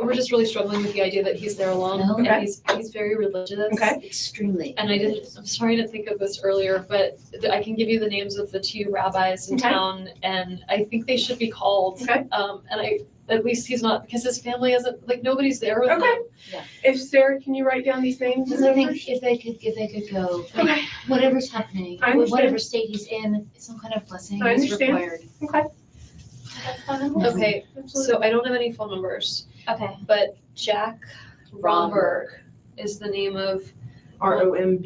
We're just really struggling with the idea that he's there alone. Okay. And he's very religious. Okay. extremely. And I'm sorry to think of this earlier, but I can give you the names of the 2 rabbis in Okay. town, and I think they should be called. Okay. At least he's not, because his family isn't, nobody's there with Okay. him. If Sarah, can you write down these names? Because I think if they could go, Okay. whatever's happening, I understand. whatever state he's in, some kind of blessing I is understand. required. Okay. Okay, so I don't have any phone numbers, Okay. but Jack Romberg is the name of, Romberg.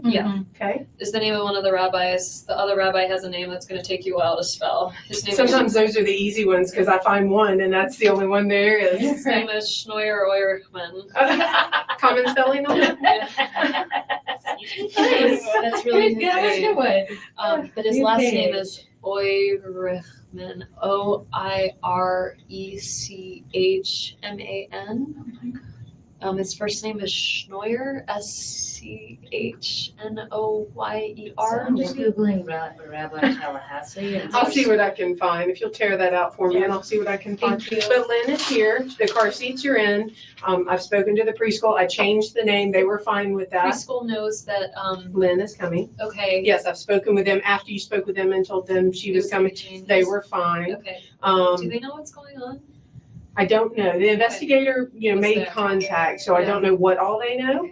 yeah, Okay. is the name of one of the rabbis. The other rabbi has a name that's going to take you a while to spell. His name Sometimes those are the easy ones because I find one and that's the only one there is. His name is Schnoyer Eurichman. Common spelling on it? That's really his Yeah, that's a name. good one. But his New last page. name is Oirichman. Oirichman. His first name is Schnoyer, Schnoyer. So I'm just Googling Rabbi Tallahassee. And I'll see what I can find. If you'll tear that out for me and I'll see what I can find. Thank you. But Lynn is here. The car seats are in. I've spoken to the preschool. I changed the name. They were fine with that. Preschool knows that, Lynn is coming. okay. Yes, I've spoken with them after you spoke with them and told them she was coming. They were fine. Okay. Do Um, they know what's going on? I don't know. The investigator, Was made there. contact, so I Yeah. don't know what all they know.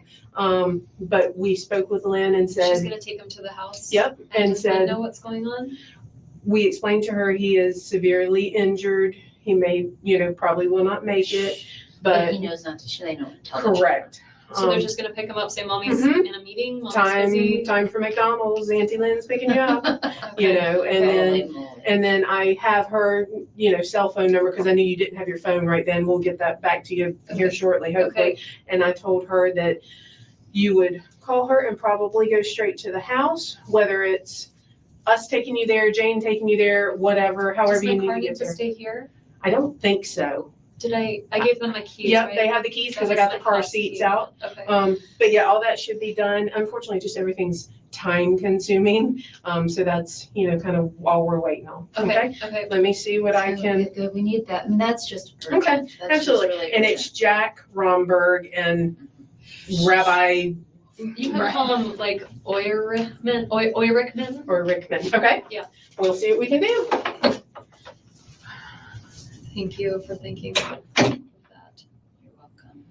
But we spoke with Lynn and She's said, gonna take him to the house? yep, and Does Lynn said, know what's going on? we explained to her he is severely injured. He may, probably will not make it, but he knows not to, they know what to tell the correct. So they're just gonna pick him up, say mommy's Mhm. in a meeting, mommy's busy? Time for McDonald's. Auntie Lynn's picking you up. Okay. And then I have her, cell phone number because I knew you didn't have your phone right then. We'll get that back to you here shortly, hopefully. Okay. And I told her that you would call her and probably go straight to the house, whether it's us taking you there, Jane taking you there, whatever, however Does you my need car to need get to there. stay here? I don't think so. Did I gave them my keys, Yep, right? they have the keys because I That got was the my car class seats key. out. Okay. But yeah, all that should be done. Unfortunately, just everything's time consuming. So that's, kind of all we're waiting on. Okay. Let me see what I can. Good, we need that, and that's just urgent. Okay, That's just absolutely. really And urgent. it's Jack Romberg and Rabbi You can call him like Oirichman. Oirichman. or Rickman. Okay? Yeah. We'll see what we can do. Thank you for thinking of that. You're welcome.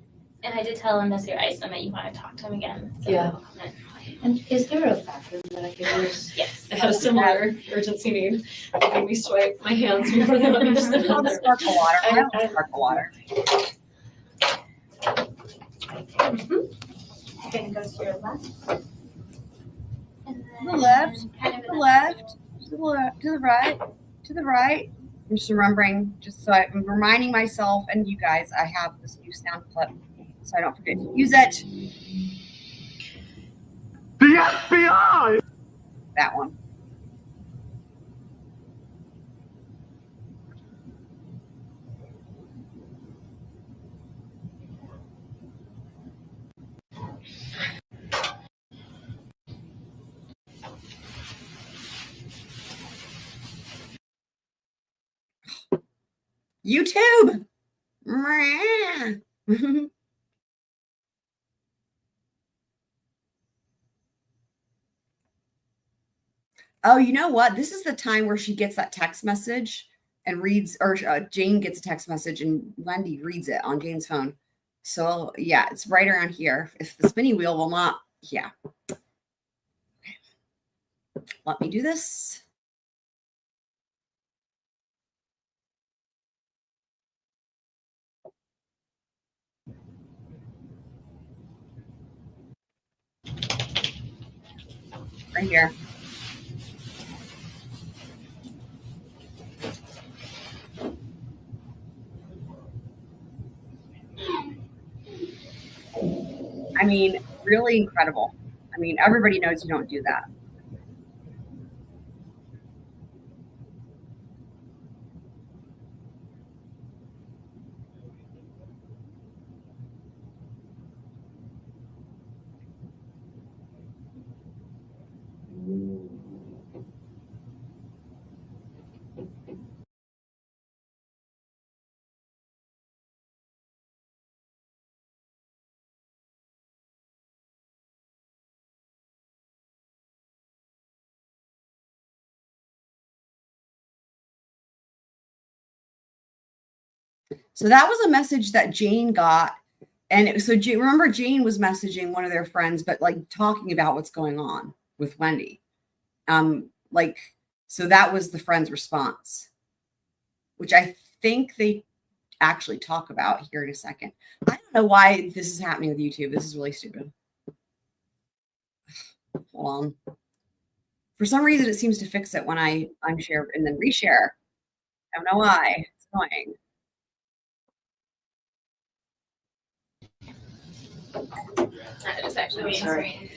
And I did tell him Mr. Isom that you want to talk to him again. So Yeah. And is there a bathroom that I could use? Yes. I had a similar urgency need. Let me swipe my hands before they let me just sit down there. Sparkle water. I don't sparkle water. You're gonna go to your left. And To the left, kind to of the left, to the left, to the right, to the right. I'm just remembering, I'm reminding myself and you guys, I have this new sound clip, so I don't forget to use it. The FBI! that one. YouTube. Oh, you know what? This is the time where she gets that text message and reads, or Jane gets a text message and Wendi reads it on Jane's phone. So yeah, it's right around here. If the spinning wheel will not, yeah. Okay. Let me do this. Right here. I mean, really incredible. I mean, everybody knows you don't do that. So that was a message that Jane got. And so remember, Jane was messaging one of their friends, but like talking about what's going on with Wendi. So that was the friend's response, which I think they actually talk about here in a second. I don't know why this is happening with YouTube. This is really stupid. Hold on. For some reason, it seems to fix it when I unshare and then reshare. I don't know why. It's annoying. That is actually me. Sorry.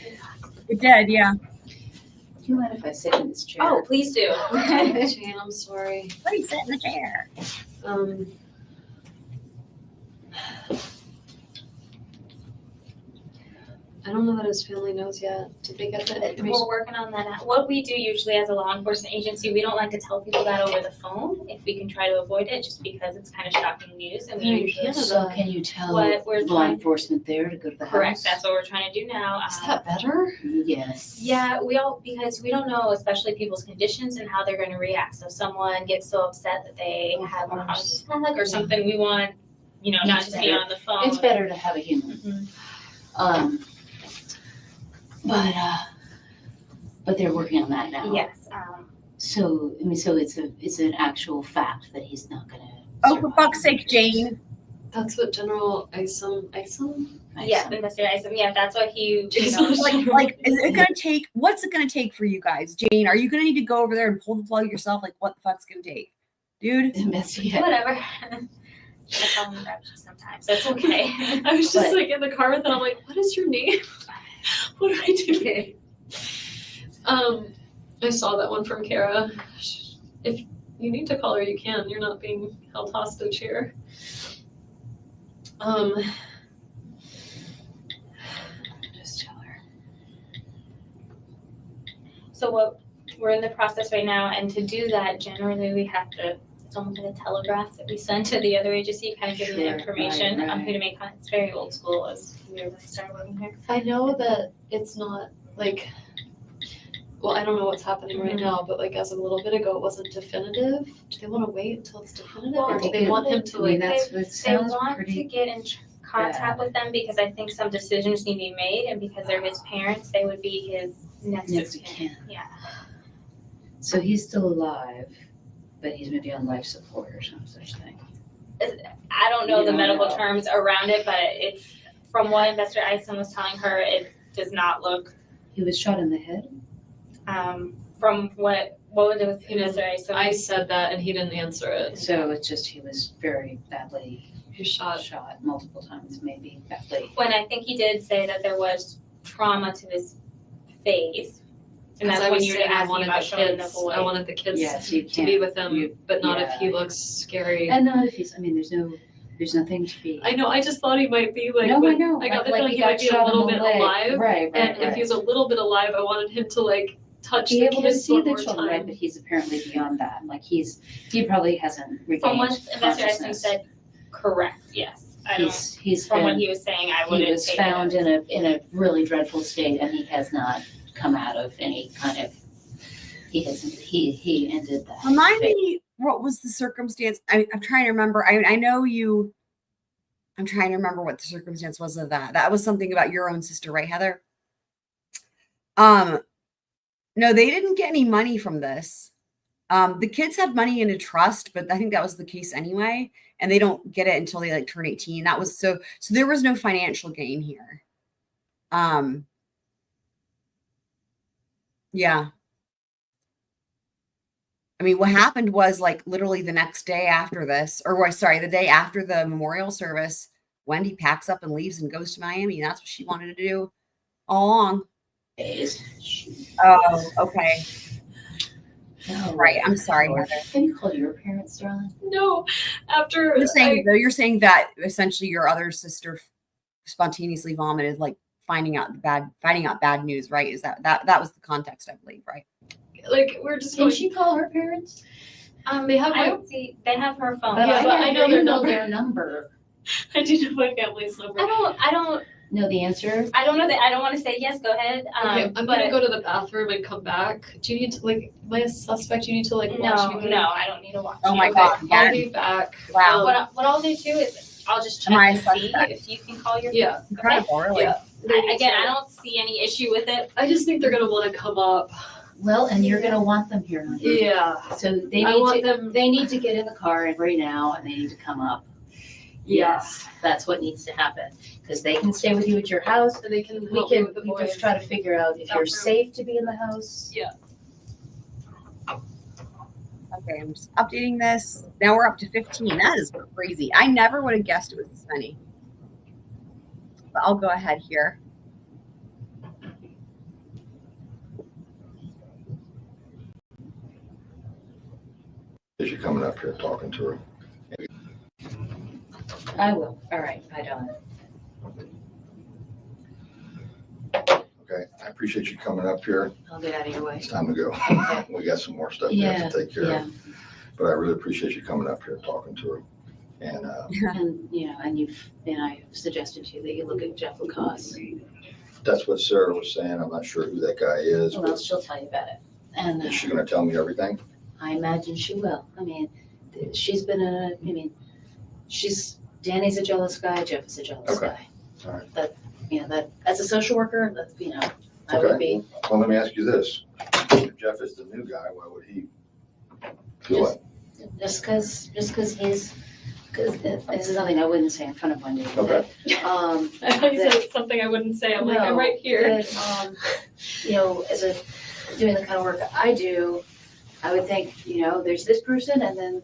It did, yeah. Do you mind if I sit in this chair? Oh, please do. Jane, I'm sorry. Please sit in the chair. I don't know that his family knows yet. Did they get that information? We're working on that now. What we do usually as a law enforcement agency, we don't like to tell people that over the phone if we can try to avoid it, just because it's kind of shocking news. And we usually So can you tell what we're law enforcement there to go to the correct. house? That's what we're trying to do now. Is that better? Yes. Yeah, because we don't know, especially people's conditions and how they're going to react. So someone gets so upset that they have a heart attack or something. We want, not to be on the phone. It's better to have a human. Mm-hmm. But they're working on that now. Yes. So it's an actual fact that he's not gonna. Oh, for fuck's sake, Jane. That's what General Isom. Yes, Investor Isom. Yeah, that's what he. Is it gonna take? What's it gonna take for you guys, Jane? Are you gonna need to go over there and pull the plug yourself? Like, what the fuck's gonna take, dude? Whatever. I call him sometimes. That's okay. I was just in the car with it. I'm like, what is your name? What do I do today? I saw that one from Kara. If you need to call her, you can. You're not being held hostage here. Just tell her. So what we're in the process right now, and to do that, generally we have to. It's almost like a telegraph that we send to the other agency, kind of giving them information on who to make contact. It's very old school as we were started working here. I know that it's not like, well, I don't know what's happening right now, but as a little bit ago, it wasn't definitive. Do they want to wait until it's definitive, or do they want him to they want to get in contact with them because I think some decisions need to be made, and because they're his parents, they would be his next of kin. Yeah. So he's still alive, but he's maybe on life support or some such thing. I don't know the medical terms around it, but it's from what Investor Isom was telling her, it does not look. He was shot in the head? From what was it with Investor Isom? I said that and he didn't answer it. So it's just he was very badly shot multiple times, maybe badly. When I think he did say that there was trauma to his face, And that's I when was you were saying I asking wanted about the showing the kids. boy. I wanted the kids Yes, you to be can't. with him, but not if he looks scary. And not if he's, I mean, there's nothing to be. I know. I just thought he might be like. No, I when know. I got the Like feeling he he got might be a shot little in bit the leg. alive. Right, And if he's a little bit alive, I wanted him to like touch Be the able to kids see one the more children, right? time. But he's apparently beyond that. Like he probably hasn't From regained what Investor Eston consciousness. said, correct, yes. I don't, He's from what been- he was saying, I He wouldn't was take found it. in a really dreadful state, and he has not come out of any kind of. He ended that. Remind me, what was the circumstance? I'm trying to remember. I know you. I'm trying to remember what the circumstance was of that. That was something about your own sister, right, Heather? No, they didn't get any money from this. The kids had money in a trust, but I think that was the case anyway, and they don't get it until they like turn 18. That was so there was no financial gain here. Yeah. I mean, what happened was like literally the next day after this, or sorry, the day after the memorial service, Wendi packs up and leaves and goes to Miami. And that's what she wanted to do all along. Oh, okay. No, right. I'm sorry, no. Heather. Can you call your parents, darling? No, after You're saying that essentially your other sister spontaneously vomited, like finding out bad news, right? Is that was the context, I believe, right? Like we're just. Can she call her parents? They have. I don't see. They have her phone. But I know their number. I do know my family's number. I don't know the answer. I don't know that. I don't want to say yes. Go ahead. Okay, I'm gonna go to the bathroom and come back. Do you need to like my suspect? You need to like watch me. No, I don't need to watch. Oh my you. God! I'll be back. Wow. What I'll do too is I'll just check and see if you can call your. Yeah. Incredible, really. Yeah. Again, I don't see any issue with it. I just think they're gonna want to come up. Well, and you're gonna want them here. Yeah. So they need to get in the car right now, and they need to come up. Yes, that's what needs to happen, because they can stay with you at your house, and they can. We just try to figure out if you're safe to be in the house. Yeah. Okay, I'm just updating this. Now we're up to 15. That is crazy. I never would have guessed it was this many. But I'll go ahead here. Is she coming up here talking to her? I will. All right, bye, Donna. Okay, I appreciate you coming up here. I'll get out of your way. It's time to go. Okay. We got some more stuff we have to take care of. But I really appreciate you coming up here and talking to her. And and I've suggested to you that you look at Jeff Lacoste. that's what Sarah was saying. I'm not sure who that guy is. Well, But she'll tell you about it. And is she gonna tell me everything? I imagine she will. I mean, she's been Danny's a jealous guy, Jeff is a jealous guy. All right. That as a social worker, I would be. Well, let me ask you this. If Jeff is the new guy, why would he do it? Just because this is something I wouldn't say in front of Wendi. Okay. I thought you said something I wouldn't say. I'm like, I'm right here. That, doing the kind of work I do, I would think, there's this person, and then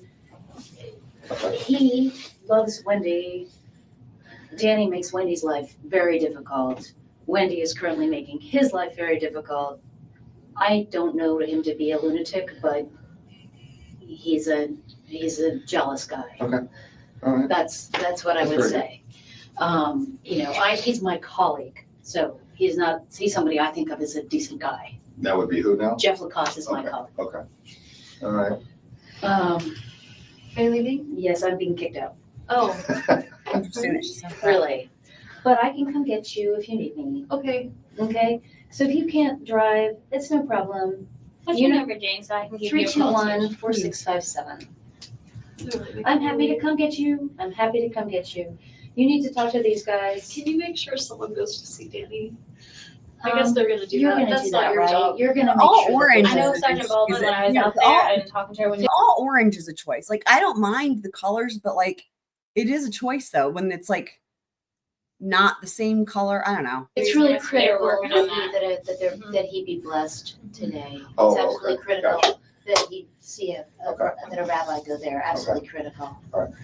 he loves Wendi. Danny makes Wendy's life very difficult. Wendi is currently making his life very difficult. I don't know him to be a lunatic, but he's a jealous guy. Okay. All right. That's what I would say. He's my colleague, so he's somebody I think of as a decent guy. That would be who now? Jeff Lacoste is my colleague. Okay. All right. Are you leaving? Yes, I'm being kicked out. Oh. Interesting that she said that. Really? But I can come get you if you need me. Okay. Okay? So if you can't drive, it's no problem. What's your number, Jane, so I can give you a call? 321-4657. I'm happy to come get you. You need to talk to these guys. Can you make sure someone goes to see Danny? I guess they're gonna do You're that. gonna That's do not that, your right? job. You're gonna make All sure orange. I know Sergeant Baldwin when I was out there and talking to her when all orange is a choice. Like I don't mind the colors, but like it is a choice though when it's like not the same color. I don't know. It's really They're critical working on that. that he be blessed today. Oh, It's absolutely okay. critical Gotcha. that he see that a rabbi go there. Absolutely critical. All right.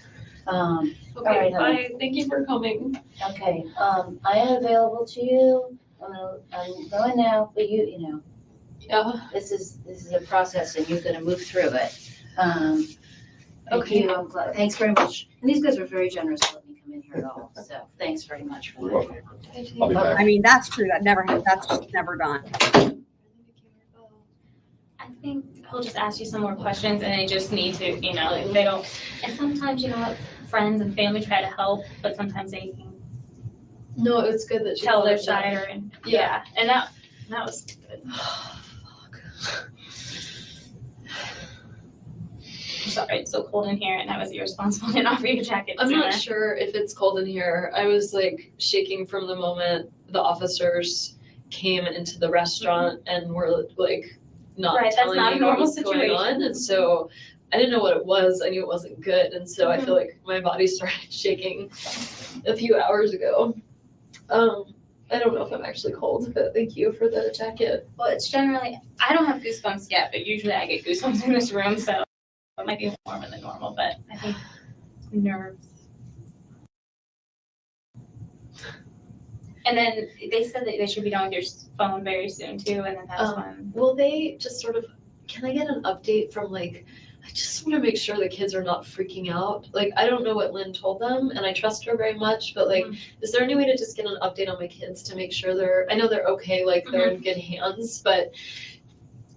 All Okay, right, honey. bye. Thank you for coming. Okay, I am available to you. I'm going now, but This is a process, and you're going to move through it. Okay. I'm glad. Thanks very much. And these guys were very generous to let me come in here at all. So thanks very much for that. I'll be back. I mean, that's true. That's just never done. I think he'll just ask you some more questions and they just need to, you know, like they don't, and sometimes, you know what, friends and family try to help, but sometimes they can. No, it's good that you tell their followed side that. or, and yeah, and that was good. I'm sorry, it's so cold in here and I was irresponsible to not offer you a jacket. I'm not sooner. sure if it's cold in here. I was like shaking from the moment the officers came into the restaurant and were like not Right, that's telling not me a normal what was going situation. on. And so I didn't know what it was. I knew it wasn't good. And so I feel like my body started shaking a few hours ago. I don't know if I'm actually cold, but thank you for the jacket. Well, it's generally, I don't have goosebumps yet, but usually I get goosebumps in this room, so it might be warmer than normal, but I think nerves. And then they said that they should be done with your phone very soon too, and then that's when. Will they just sort of, can I get an update from like, I just want to make sure the kids are not freaking out. Like, I don't know what Lynn told them and I trust her very much, but like, is there any way to just get an update on my kids to make sure I know they're okay, like they're in good hands, but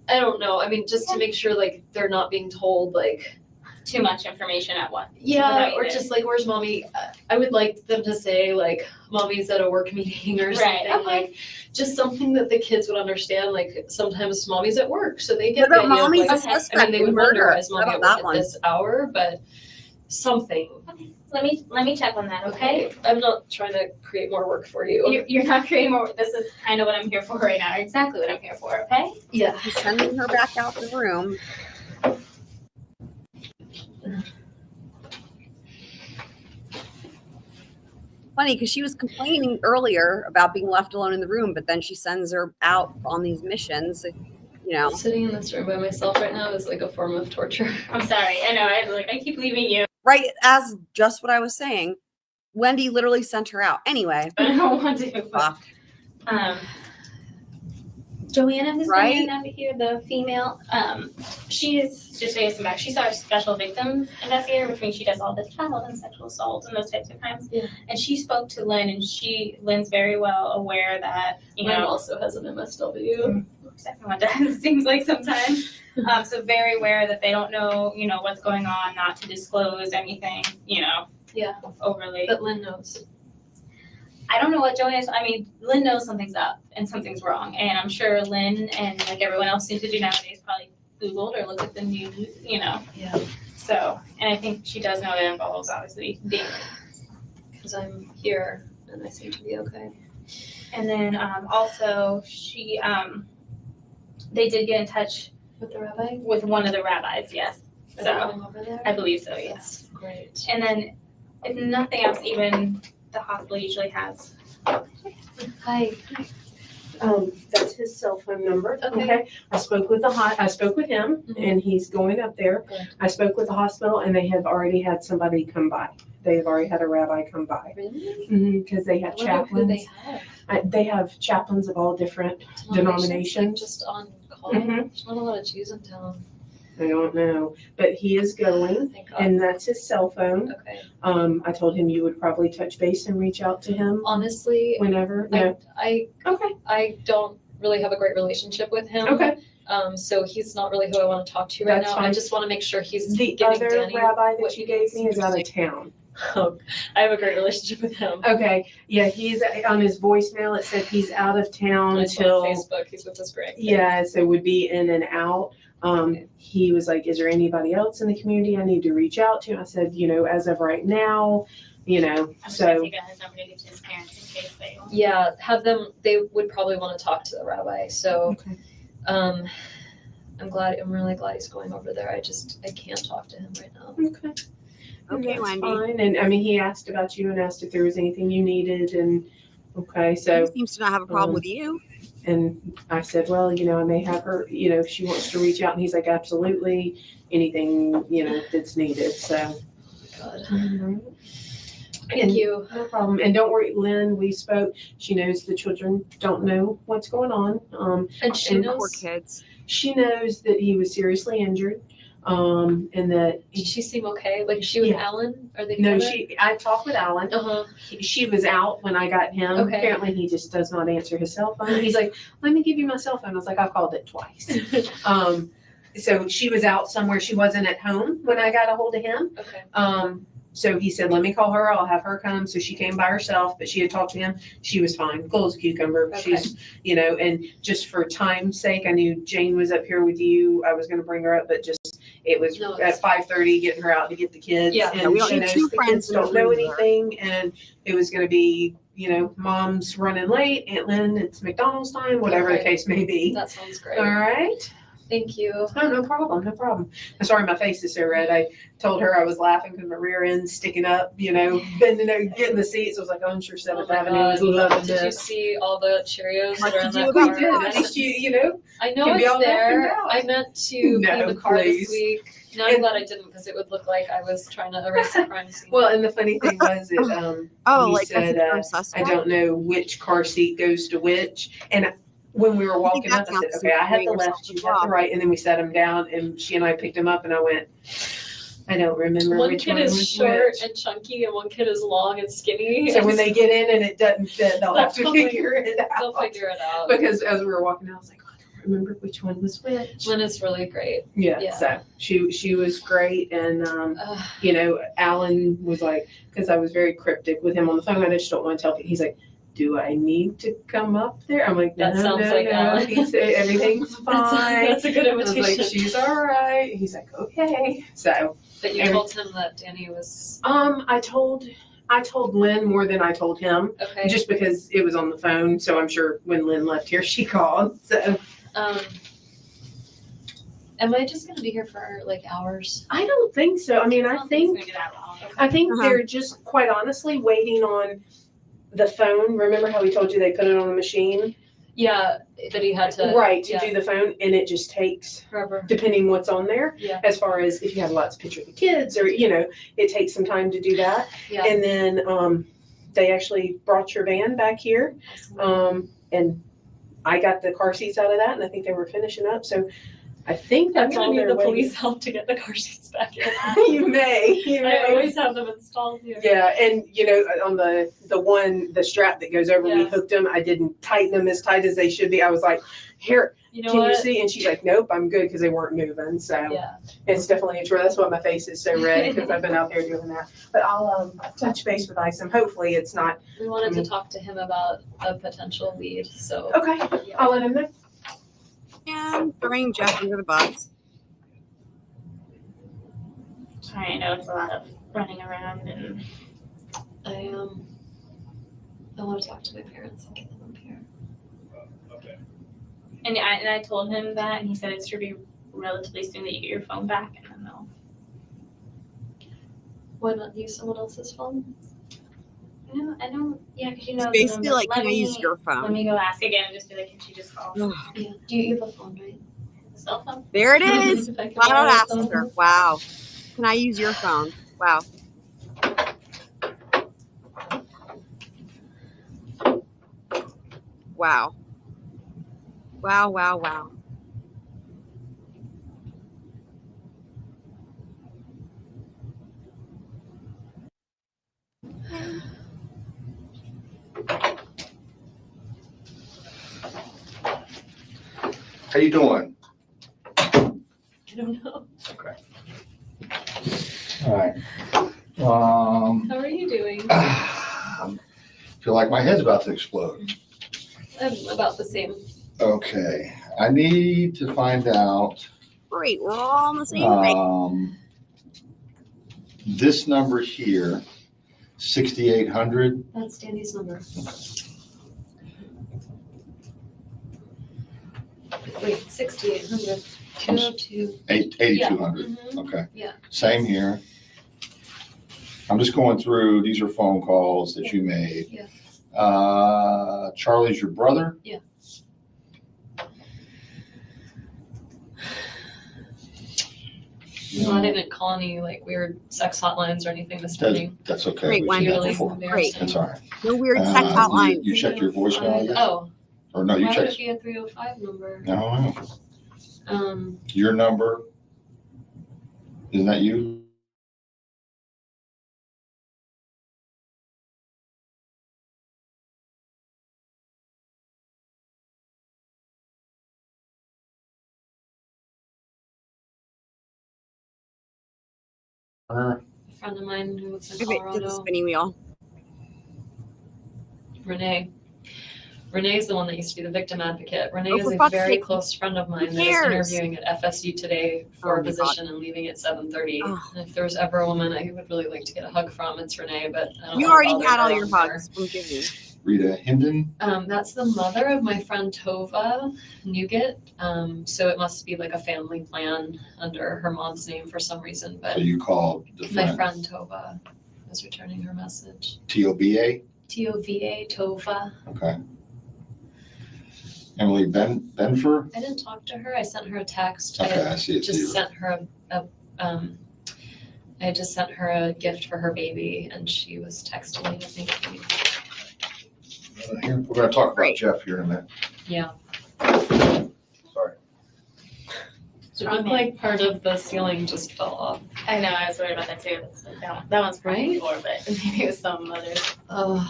I don't know. I mean, just to make sure like they're not being told like, Too much information at once. yeah, or just like, where's mommy? I would like them to say like, mommy's at a work meeting or something. Right, okay. Like, just something that the kids would understand. Like, sometimes mommy's at work, so they get What the about idea of, mommy's like, a suspect I mean, they in would wonder, murder? is mommy How at about work that at this hour? But something. Let me check on that, okay? I'm not trying to create more work for you. You're not creating more, this is kind of what I'm here for right now, exactly what I'm here for, okay? Yeah. He's sending her back out the room. Funny, because she was complaining earlier about being left alone in the room, but then she sends her out on these missions. You know, Sitting in this room by myself right now is like a form of torture. I'm sorry, I know, I keep leaving you. right as just what I was saying. Wendi literally sent her out. Anyway, But I don't want to. fuck. Joanna, who's Right? been over here, the female, she is, just to get some back, she's our special victims investigator, which means she does all the child and sexual assault and those types of crimes. Yeah. And she spoke to Lynn, and Lynn's very well aware that, you Mine know. also has an MSW. Everyone does, it seems like sometimes. So very aware that they don't know, you know, what's going on, not to disclose anything, you know, Yeah, overly. but Lynn knows. I don't know what Joanna's, I mean, Lynn knows something's up and something's wrong. And I'm sure Lynn and like everyone else seems to do nowadays probably Googled or looked at the news, you know. Yeah. So, and I think she does know it involves obviously being. Because I'm here and I seem to be okay. And then also she, they did get in touch With the rabbi? with one of the rabbis, yes. Are they So going over there? I believe so, yes. Great. And then if nothing else, even the hospital usually has. Hi. That's his cell phone number. Okay. I spoke with him and he's going up there. Good. I spoke with the hospital and they have already had somebody come by. They've already had a rabbi come by. Really? Because they have I wonder who chaplains. they have. They have chaplains of all different denominations. Just on call. Mhm. There's not a lot of Jews in town. I don't know, but he is going Thank God. and that's his cell phone. Okay. I told him you would probably touch base and reach out to him Honestly, whenever. No. Okay. I don't really have a great relationship with him. Okay. So he's not really who I want to talk to right That's now. I fine. just want to make sure he's The giving other Danny rabbi what that he you gave needs. me is out of town. I have a great relationship with him. Okay, yeah, he's on his voicemail. It said he's out of town I saw till on Facebook. He's with his grandkids. yeah, so would be in and out. He was like, "Is there anybody else in the community I need to reach out to?" I said, "You know, as of right now, you know." I'm just So gonna take out his number to give to his parents in case they. Yeah, have them. They would probably want to talk to the rabbi. So, okay. I'm really glad he's going over there. I can't talk to him right now. Okay. Okay, That's Wendi. fine. And I mean, he asked about you and asked if there was anything you needed, and okay, so He seems to not have a problem with you. and I said, well, you know, I may have her, you know, if she wants to reach out, and he's like, absolutely, anything, you know, that's needed. So. God. Thank you. No problem. And don't worry, Lynn, we spoke. She knows the children don't know what's going on. And she knows. Poor kids. She knows that he was seriously injured. And that Did she seem okay? Like, is she with Alan? Are they no, together? I talked with Alan. She was out when I got him. Okay. Apparently he just does not answer his cell phone. He's like, let me give you my cell phone. I was like, I called it twice. So she was out somewhere. She wasn't at home when I got a hold of him. Okay. So he said, let me call her. I'll have her come. So she came by herself, but she had talked to him. She was fine. Cool as a cucumber. Okay. She's, and just for time's sake, I knew Jane was up here with you. I was going to bring her up, but just, it was at 5:30 getting her out to get the kids. Yeah. And We don't she need knows two the friends kids in a don't know room there. anything. And it was going to be, mom's running late. Aunt Lynn, it's McDonald's time, whatever the Okay. case may be. That sounds great. All right. Thank you. Oh, no problem. No problem. I'm sorry my face is so red. I told her I was laughing because my rear end's sticking up, bending over, getting the seats. I was like, oh, I'm sure 7th Avenue is loving Did you this. see all the Cheerios that are in did that you car? do? At least I know can be it's all that there. out. I meant to put in the car please. this week. Now I'm glad I didn't because it would look like I was trying to erase a crime scene. Well, and the funny thing was that he like said, I don't know which car seat goes to which. And when we were walking up, I said, okay, I had the left, you had the right. And then we sat him down and she and I picked him up and I went, I don't remember One which kid one is was short which. and chunky, and one kid is long and skinny. So when they get in and it doesn't fit, they'll have to They'll figure it out. They'll figure it out. Because as we were walking out, I was like, oh, I don't remember which one was which. Lynn is really great. Yeah, so she was great, and Alan was like, because I was very cryptic with him on the phone. I just don't want to tell people. He's like, do I need to come up there? I'm like, no, That sounds no, like no. Alan. He said everything's fine. That's a good I was imitation. like, she's all right. He's like, okay. So, But you told him that Danny was. I told Lynn more than I told him. Okay. Just because it was on the phone. So I'm sure when Lynn left here, she called. So. Am I just gonna be here for like hours? I don't think so. I mean, I think Uh-huh. they're just quite honestly waiting on the phone. Remember how we told you they put it on the machine? Yeah, that he had to. Right, to yeah. do the phone, and it just takes Forever. depending what's on there. Yeah. As far as if you have lots of pictures of the kids, or it takes some time to do that. Yeah. And then they actually brought your van back here, and I got the car seats out of that, and I think they were finishing up. So I think I'm that's gonna all need they're the waiting. police help to get the car seats back in. You may. I always have them installed here. Yeah, and on the strap that goes over, we Yeah. hooked them. I didn't tighten them as tight as they should be. I was like, here, You know can you what? see? And she's like, nope, I'm good, because they weren't moving. So Yeah. it's definitely a true. That's why my face is so red, because I've been out there doing that. But I'll touch base with Isom. Hopefully it's not. We wanted to talk to him about a potential lead, so. Okay, Yeah. I'll let him know. And throwing Jeff under the bus. Sorry, I know it's a lot of running around and I want to talk to my parents and get them up here. and I told him that, and he said it should be relatively soon that you get your phone back, and then they'll. Why not use someone else's phone? I don't. Yeah, because you know. It's basically the number. like, Let can I use me- your phone? Let me go ask again and just be like, can she just call? Yeah. Do you have a phone, right? Cell phone. There it is. If I can Why not borrow a ask phone. her? Wow. Can I use your phone? Wow. Wow. Wow, wow, wow. How you doing? I don't know. Okay. All right. How are you doing? Feel like my head's about to explode. I'm about the same. Okay. I need to find out Great, we're all on the same page. this number here, 6,800. That's Danny's number. Wait, 6,800. 202. 8,200. Yeah. Okay. Yeah. Same here. I'm just going through, these are phone calls that you made. Yeah. Charlie's your brother? Yeah. No, I didn't call any like weird sex hotlines or anything this morning. That's okay. Great, We Wendy. did that Really before. embarrassing. That's all right. No weird sex hotline. You checked your voicemail yet? Oh. Or no, you Why would checked. it be a 305 number? No. Um, Your number, isn't that you? a friend of mine who lives in If it did the Colorado, spinning wheel. Renee. Renee's the one that used to be the victim advocate. Renee Oh, is for a fuck's very sake. close friend of mine Who that is cares? interviewing at FSU today for Oh a my position and leaving at 7:30. Ugh. And if there was ever a woman I would really like to get a hug from, it's Renee, but I don't You wanna already bother had her all your on there. hugs from Jimmy. Rita Hinden? That's the mother of my friend Tova Nugget. So it must be like a family plan under her mom's name for some reason, but So you called the my friend, friend Tova was returning her message. TOBA? Tova, Tova. Okay. Emily Benfer? I didn't talk to her. I sent her a text. Okay, I see it just here. sent her I just sent her a gift for her baby, and she was texting me to thank me. Here, we're gonna talk about Jeff here in a minute. Yeah. Sorry. It looked like part of the ceiling just fell off. I know, I was worried about that too. That one's probably before, but maybe it was some other. Oh,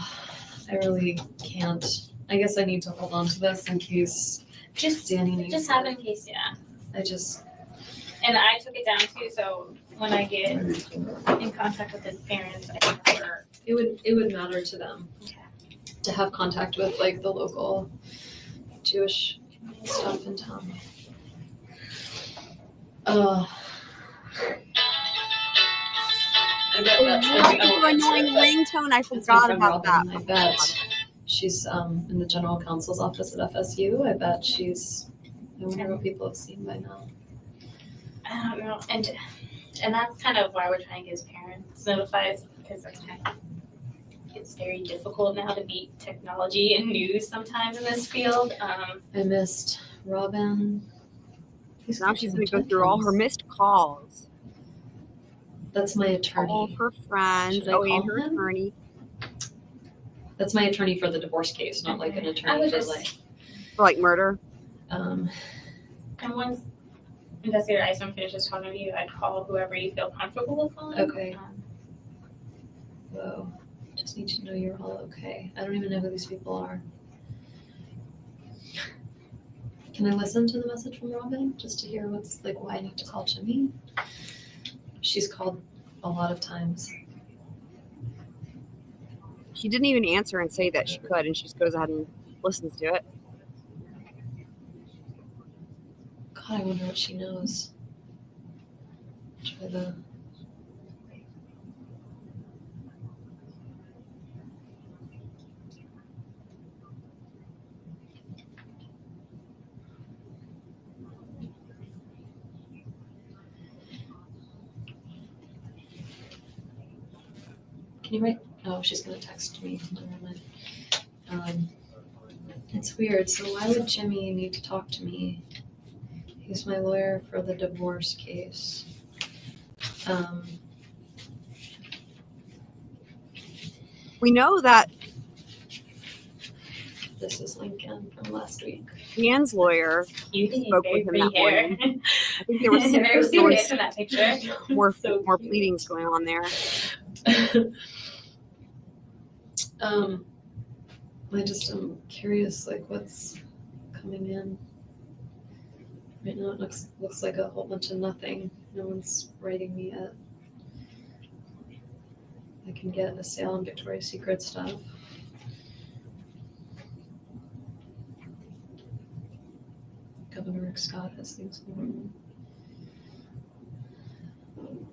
I really can't. I guess I need to hold on to this in case Danny needs Just it. have it in case, yeah. And I took it down too, so when I get in contact with his parents, I can remember. It would matter to them to have contact with like the local Jewish stuff in town. I bet that's Oh, annoying ringtone. I forgot about that. I bet she's in the general counsel's office at FSU. I bet she's. I wonder what people have seen by now. I don't know, and that's kind of why we're trying to get his parents notified, because it's very difficult now to beat technology and news sometimes in this field. I missed Robin. Now she's going to go through all her missed calls. That's my attorney. All her friends. Should I Oh, and call her him? attorney. That's my attorney for the divorce case, not like an I attorney would for just- like. For like murder. And once Investigator Iceman finishes talking to you, I'd call whoever you feel comfortable with calling. Okay. Whoa. Just need to know you're all okay. I don't even know who these people are. Can I listen to the message from Robin just to hear what's like why I need to call Jimmy? She's called a lot of times. She didn't even answer and say that she could, and she just goes ahead and listens to it. God, I wonder what she knows. Try the. Can you write? Oh, she's gonna text me. Never mind. It's weird. So why would Jimmy need to talk to me? He's my lawyer for the divorce case. We know that This is Lincoln from last week. Dan's lawyer spoke with him that hair. morning. I think there was Very there was serious in that picture. more pleadings going on there. I just am curious, like what's coming in. Right now it looks like a whole bunch of nothing. No one's writing me yet. I can get a sale on Victoria's Secret stuff. Governor Rick Scott has things going on.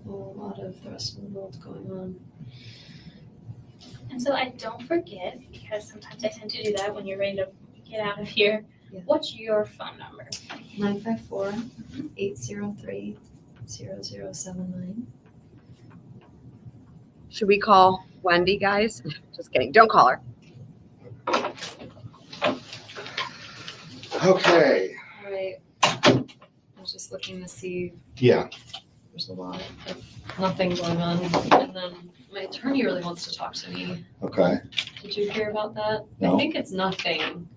A lot of the rest of the world going on. And so I don't forget, because sometimes I tend to do that when you're ready to get out of here. Yeah. What's your phone number? 954-803-0079. Should we call Wendi, guys. Just kidding. Don't call her. Okay. All right. I was just looking to see. Yeah. There's a lot of nothing going on. And then my attorney really wants to talk to me. Okay. Did you hear about that? No. I think it's nothing.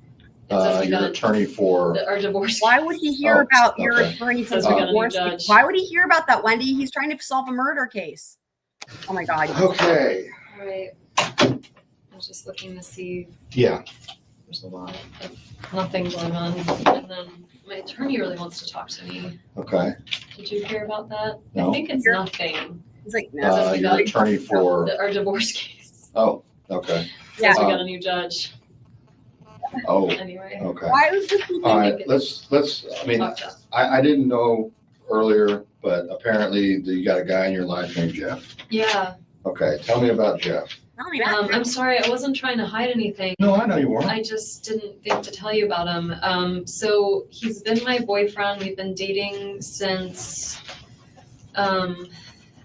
It says we Your got attorney for. our divorce. Why would he hear about your okay. attorney for Says we got a new divorce? judge. Why would he hear about that, Wendi? He's trying to solve a murder case. Oh my God. Okay. All right. I was just looking to see. Yeah. There's a lot of nothing going on. And then my attorney really wants to talk to me. Okay. Did you hear about that? No. I think it's nothing. He's like, It says we Your got attorney for. our divorce case. Oh, okay. It says we got a new judge. Oh, Anyway. okay. Why was this? All right, let's, I mean, I didn't know earlier, but apparently you got a guy in your life named Jeff. Yeah. Okay, tell me about Jeff. Tell me about I'm sorry, I wasn't trying to hide anything. No, I know you weren't. I just didn't think to tell you about him. So he's been my boyfriend. We've been dating since end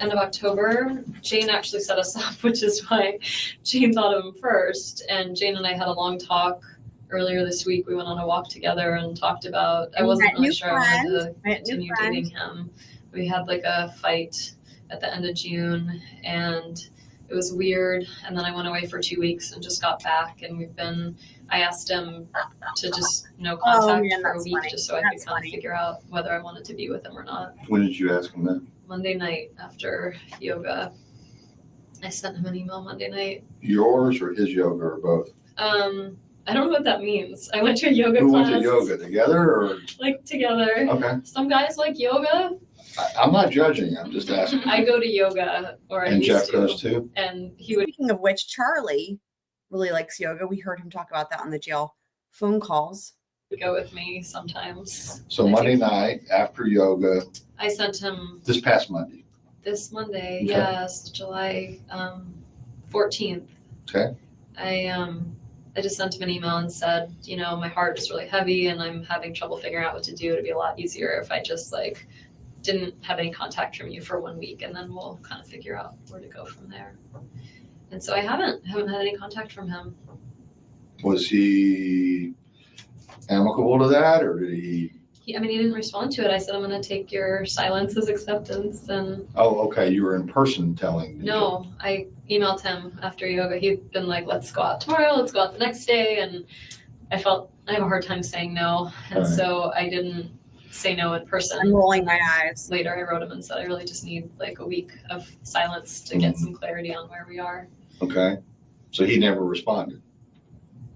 of October. Jane actually set us up, which is why Jane thought of him first. And Jane and I had a long talk earlier this week. We went on a walk together and talked about, I wasn't really sure I wanted to continue dating him. We had like a fight at the end of June and it was weird. And then I went away for 2 weeks and just got back. And I asked him to just no contact for a week just so I could kind of figure out whether I wanted to be with him or not. When did you ask him that? Monday night after yoga. I sent him an email Monday night. Yours or his yoga or both? I don't know what that means. I went to a yoga Who class. went to yoga, together or? Like together. Okay. Some guys like yoga. I'm not judging, I'm just asking. I go to yoga, or I And used Jeff to. goes too? And he would. Speaking of which, Charlie really likes yoga. We heard him talk about that on the jail phone calls. Go with me sometimes. So Monday night after yoga, I sent him this past Monday. this Monday, Okay. yes, July 14th. Okay. I just sent him an email and said, you know, my heart is really heavy and I'm having trouble figuring out what to do. It'd be a lot easier if I just like didn't have any contact from you for 1 week and then we'll kind of figure out where to go from there. And so I haven't had any contact from him. Was he amicable to that or did he? He didn't respond to it. I said, I'm going to take your silence as acceptance. And Oh, okay, you were in person telling me. no, I emailed him after yoga. He'd been like, let's go out tomorrow. Let's go out the next day. And I have a hard time saying no. And All right. so I didn't say no in person. I'm rolling my eyes. Later, I wrote him and said, I really just need like a week of silence to get some clarity on where we are. Okay, so he never responded.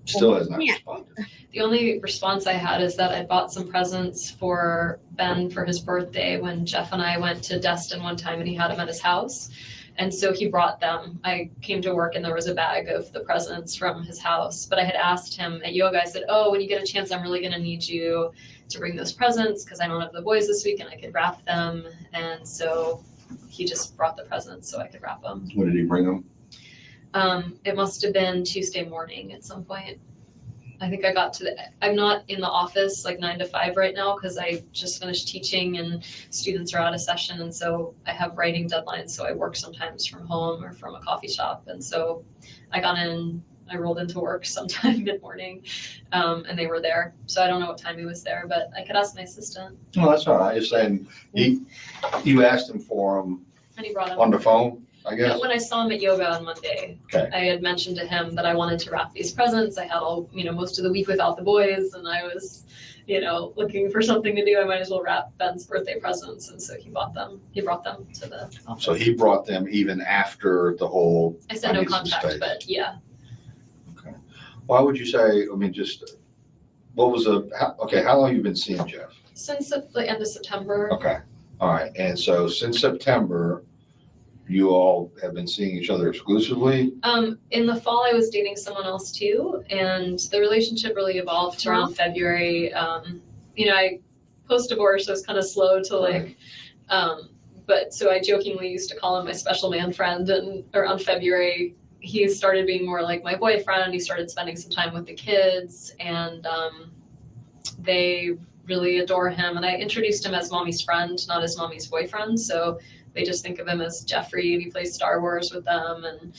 Still has not responded. The only response I had is that I bought some presents for Ben for his birthday when Jeff and I went to Destin one time and he had them at his house. And so he brought them. I came to work and there was a bag of the presents from his house. But I had asked him at yoga, I said, oh, when you get a chance, I'm really going to need you to bring those presents because I don't have the boys this week and I could wrap them. And so he just brought the presents so I could wrap them. When did he bring them? It must have been Tuesday morning at some point. I think I got to I'm not in the office like 9 to 5 right now because I just finished teaching and students are out of session. And so I have writing deadlines. So I work sometimes from home or from a coffee shop. And so I rolled into work sometime mid-morning and they were there. So I don't know what time he was there, but I could ask my assistant. No, that's all right. You're saying you asked him for them And he brought him on the phone, I guess? Yeah, when I saw him at yoga on Monday, Okay. I had mentioned to him that I wanted to wrap these presents. I had most of the week without the boys and I was, looking for something to do. I might as well wrap Ben's birthday presents. And so he brought them to the office. So he brought them even after the whole. I said no need some contact, space. but yeah. Why would you say, what was how long have you been seeing Jeff? Since the end of September. Okay, all right, and so since September, you all have been seeing each other exclusively? In the fall, I was dating someone else too, and the relationship really evolved around February. I post-divorce, I was kind of slow to but so I jokingly used to call him my special man friend, and around February, he started being more like my boyfriend. He started spending some time with the kids, and they really adore him. And I introduced him as mommy's friend, not as mommy's boyfriend. So they just think of him as Jeffrey, and he plays Star Wars with them. And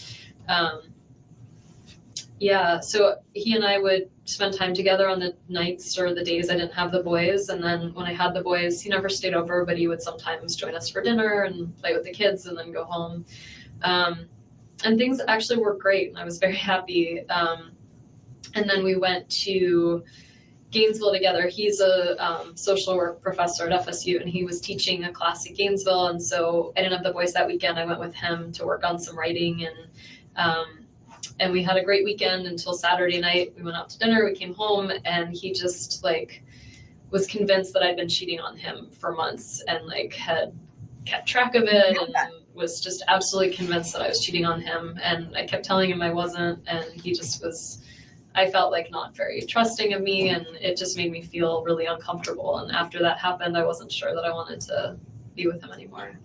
yeah, so he and I would spend time together on the nights or the days I didn't have the boys. And then when I had the boys, he never stayed over, but he would sometimes join us for dinner and play with the kids and then go home. And things actually worked great, and I was very happy. And then we went to Gainesville together. He's a social work professor at FSU, and he was teaching a class at Gainesville. And so I didn't have the boys that weekend. I went with him to work on some writing, and we had a great weekend until Saturday night. We went out to dinner, we came home, and he just like was convinced that I'd been cheating on him for months, and like had kept track of it, and was just absolutely convinced that I was cheating on him. And I kept telling him I wasn't, and he just was, I felt like not very trusting of me, and it just made me feel really uncomfortable. And after that happened, I wasn't sure that I wanted to be with him anymore.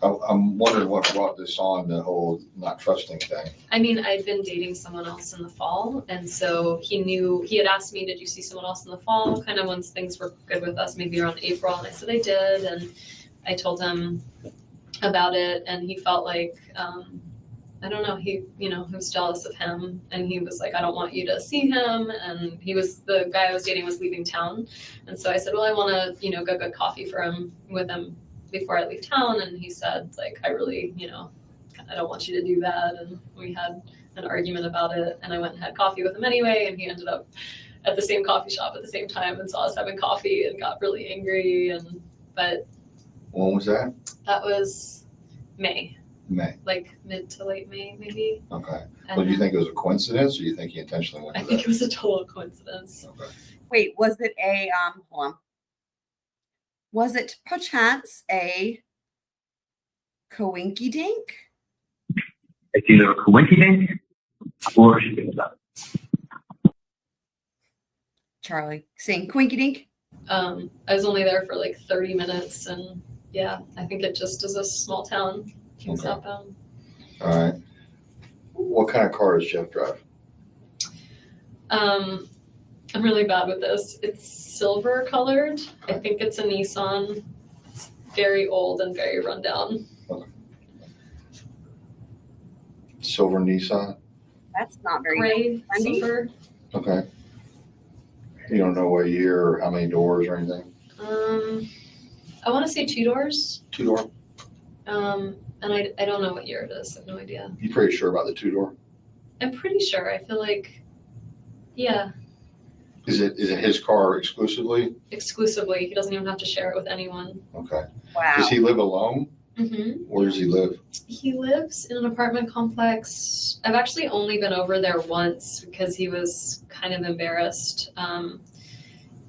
I'm wondering what brought this on, the whole not trusting thing. I mean, I'd been dating someone else in the fall, and so he had asked me, did you see someone else in the fall? Kind of once things were good with us, maybe around April, and I said I did, and I told him about it, and he felt like, I don't know, he was jealous of him, and he was like, I don't want you to see him, and the guy I was dating was leaving town, and so I said, well, I want to, go get coffee with him before I leave town. And he said, like, I really, I don't want you to do that. And we had an argument about it, and I went and had coffee with him anyway. And he ended up at the same coffee shop at the same time and saw us having coffee and got really angry. But when was that? That was May. May. Like mid to late May, maybe. Okay. Well, do you think it was a coincidence, or do you think he intentionally went to I think it was a total coincidence. Okay. Wait, was it hold on. Was it perchance a coinky dink? It's either a coincidence or she thinks that. Charlie saying coinky dink. I was only there for like 30 minutes, and yeah, I think it just is a small town. Southbound. All right. What kind of car does Jeff drive? I'm really bad with this. It's silver colored. I think it's a Nissan. It's very old and very rundown. Okay. Silver Nissan? That's not very gray, silver. Okay. You don't know what year or how many doors or anything? I want to say 2 doors. 2-door? And I don't know what year it is. I have no idea. You pretty sure about the 2-door? I'm pretty sure. I feel like, yeah. Is it his car exclusively? Exclusively. He doesn't even have to share it with anyone. Okay. Wow. Does he live alone? Mm-hmm. Where does he live? He lives in an apartment complex. I've actually only been over there once because he was kind of embarrassed.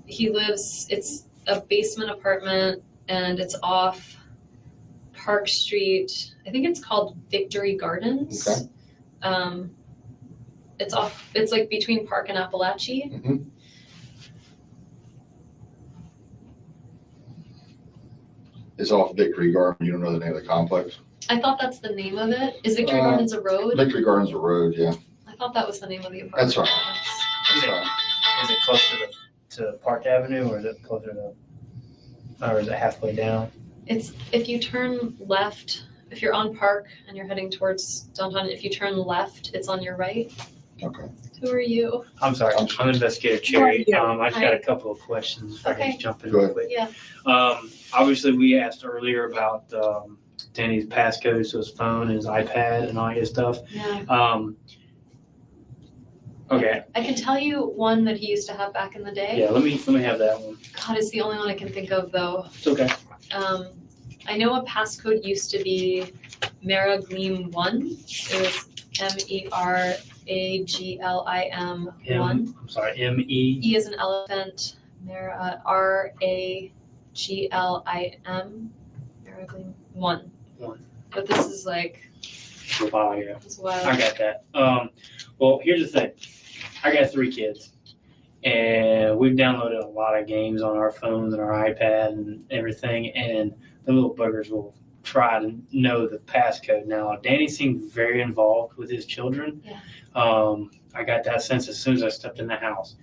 It's a basement apartment, and it's off Park Street. I think it's called Victory Gardens. Okay. It's like between Park and Appalachie. Mm-hmm. It's off Victory Garden. You don't know the name of the complex? I thought that's the name of it. Is Victory Gardens a road? Victory Gardens a road, yeah. I thought that was the name of the apartment. That's right. Is it closer to Park Avenue, or is it closer to, or is it halfway down? It's if you turn left, if you're on Park and you're heading towards downtown, if you turn left, it's on your right. Okay. Who are you? I'm sorry, I'm Investigator Cherry. I just got a couple of questions. If I can just jump in real quick. Yeah. Obviously, we asked earlier about Danny's passcodes to his phone and his iPad and all his stuff. Yeah. Okay. I can tell you one that he used to have back in the day. Yeah, let me have that one. God, it's the only one I can think of though. It's okay. I know a passcode used to be Meraglim1. It was MERAGLIM 1. I'm sorry, M-E. E is an elephant. RAGLIM. Meraglim 1. But this is like. A while ago. It's a while I got that. Well, here's the thing. I got 3 kids, and we've downloaded a lot of games on our phones and our iPad and everything, and the little buggers will try to know the passcode. Now, Danny seemed very involved with his children. Yeah. I got that sense as soon as I stepped in the house.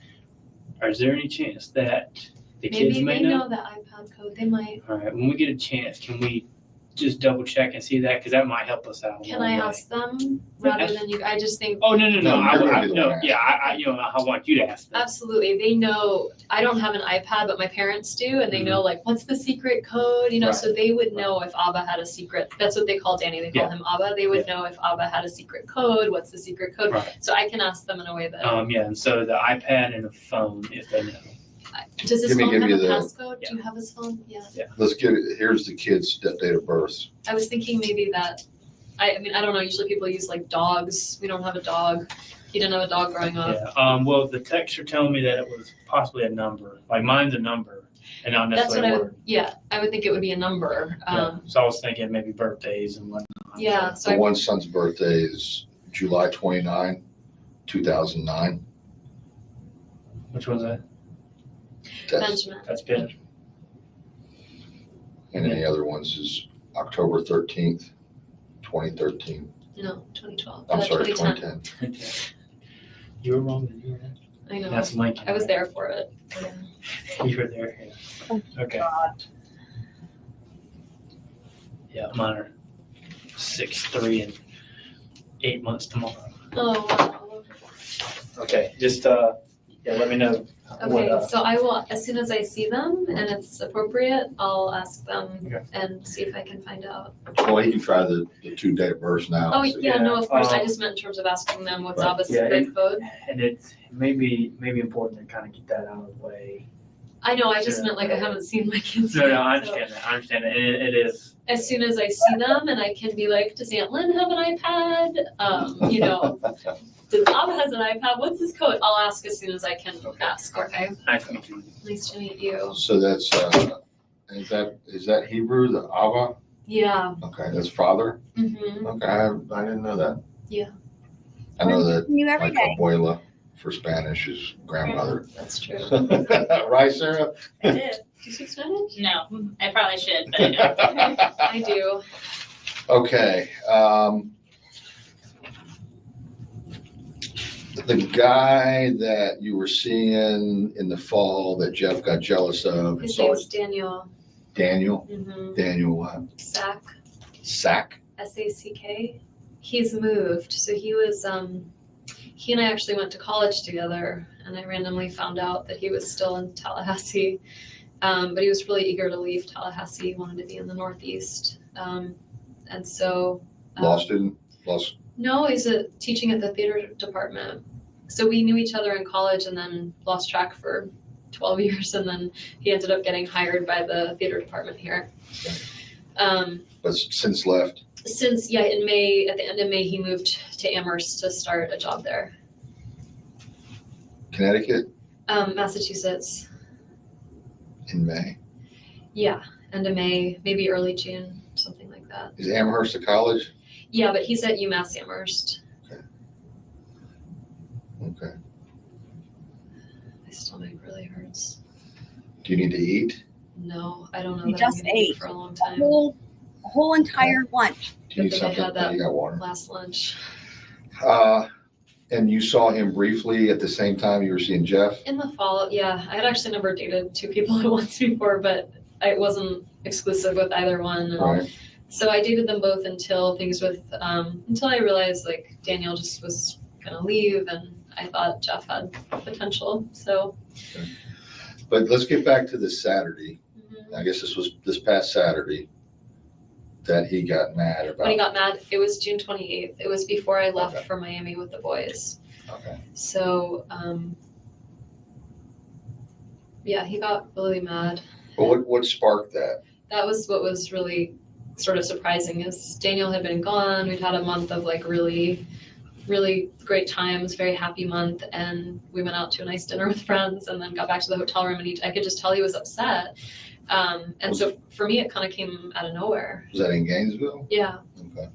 Or is there any chance that the Maybe kids may they know the iPad code. They might. All right, when we get a chance, can we just double check and see that? Because that might help us out. Can I ask them rather than you? I just think. Oh, no. you're gonna be the one asking. I want you to ask them. Absolutely. They know, I don't have an iPad, but my parents do, and they know like, what's the secret code, Right. so they would know if Abba had a secret. That's what they call Danny. They call him Abba. They would know if Abba had a secret code, what's the secret code. Right. So I can ask them in a way that. And so the iPad and the phone, if they know. Does his Give phone have you a the- passcode? Do you have his phone? Yeah. Let's here's the kid's date of birth. I was thinking maybe that, I mean, I don't know, usually people use like dogs. We don't have a dog. He didn't have a dog growing up. Yeah. Well, the texts are telling me that it was possibly a number. Like mine's a number and not That's what necessarily I a would, word. yeah, I would think it would be a number. So I was thinking maybe birthdays and whatnot. Yeah, so The one son's birthday is July 29, 2009. Which one's that? Benjamin. That's Ben. And then the other ones is October 13th, 2013. No, 2012. I'm sorry, 2010. 2010. You were wrong. You were right. I know. That's Lincoln. I was there for it. You were there. Yeah. Okay. Yeah, mine are 6, 3, and 8 months tomorrow. Oh, wow. Okay, just let me know. Okay, so I will, as soon as I see them and it's appropriate, I'll ask them Okay. and see if I can find out. Well, you can try the 2 date of birth now. Oh, See. yeah, no, of course. I just meant in terms of asking them what's Right. Abba's Yeah, secret code. And it's maybe important to kind of get that out of the way. I know, I just meant like I haven't seen my kids No, yet. I so understand that. I understand that. And it is. As soon as I see them and I can be like, does Aunt Lynn have an iPad? Does Abba has an iPad? What's his code? I'll ask as soon as I can ask, okay? Nice to meet you. Nice to meet you. So that's, is that Hebrew, the Ava? Yeah. Okay, that's father? Mm-hmm. Okay, I didn't know that. Yeah. I know that You every like day. abuela for Spanish is grandmother. That's true. Right, Sarah? It is. Do you speak Spanish? No, I probably should, but I don't. I do. Okay, the guy that you were seeing in the fall that Jeff got jealous of, His saw name's Daniel. Daniel? Mm-hmm. Daniel what? Sack. Sack? S-A-C-K. He's moved. So he was, he and I actually went to college together, and I randomly found out that he was still in Tallahassee. But he was really eager to leave Tallahassee. He wanted to be in the Northeast. And so. Law student? Lost. No, he's teaching at the theater department. So we knew each other in college and then lost track for 12 years. And then he ended up getting hired by the theater department here. But since left? Since, in May, at the end of May, he moved to Amherst to start a job there. Connecticut Massachusetts. in May. Yeah, end of May, maybe early June, something like that. Is Amherst a college? Yeah, but he's at UMass Amherst. Okay. My stomach really hurts. Do you need to eat? No, I don't know. You that I'm just gonna eat ate for a long a time. whole entire lunch. Do you need Good thing I something? had that You got water. last lunch. And you saw him briefly at the same time you were seeing Jeff? In the fall, yeah. I had actually never dated 2 people at once before, but I wasn't exclusive with either one. And Right. so I dated them both until until I realized like Daniel just was gonna leave, and I thought Jeff had potential. So. But let's get back to this Saturday. Mm-hmm. I guess this was this past Saturday that he got mad about. When he got mad, it was June 28th. It was before I left for Miami with the boys. Okay. So, he got really mad. But what sparked that? That was what was really sort of surprising is Daniel had been gone. We'd had a month of like really, really great times, very happy month. And we went out to a nice dinner with friends and then got back to the hotel room, and I could just tell he was upset. So for me, it kind of came out of nowhere. Was that in Gainesville? Yeah. Okay.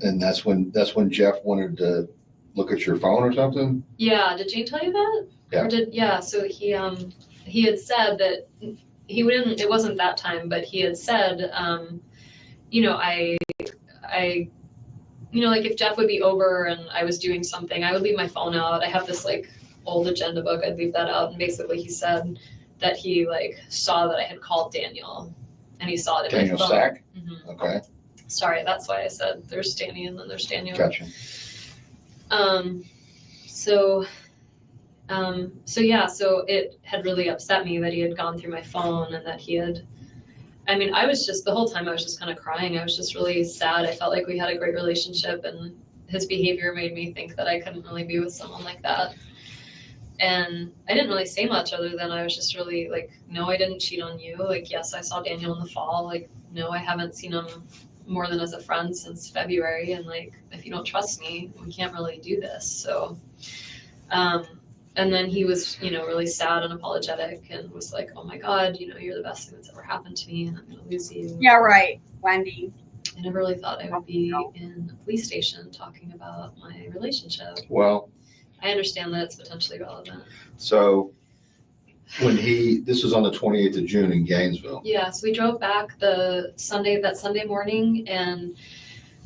And that's when Jeff wanted to look at your phone or something? Yeah. Did Jane tell you that? Yeah. So he had said that he wouldn't, it wasn't that time, but he had said, like if Jeff would be over and I was doing something, I would leave my phone out. I have this like old agenda book. I'd leave that out. And basically he said that he like saw that I had called Daniel and he saw it in Daniel my phone. Sack? Mhm. Okay, Sorry, that's why I said there's Danny and then there's Daniel. gotcha. So it had really upset me that he had gone through my phone and that he had, I mean, I was just, the whole time I was just kind of crying. I was just really sad. I felt like we had a great relationship and his behavior made me think that I couldn't really be with someone like that. And I didn't really say much other than I was just really like, no, I didn't cheat on you. Like, yes, I saw Daniel in the fall. Like, no, I haven't seen him more than as a friend since February. And like, if you don't trust me, we can't really do this. So, and then he was, you know, really sad and apologetic and was like, oh my God, you know, you're the best thing that's ever happened to me and I'm going to lose you. Yeah, right, Wendi. I never really thought I would be in a police station talking about my relationship. Well, I understand that it's potentially relevant. so when this was on the 28th of June in Gainesville. Yeah, so we drove back that Sunday morning and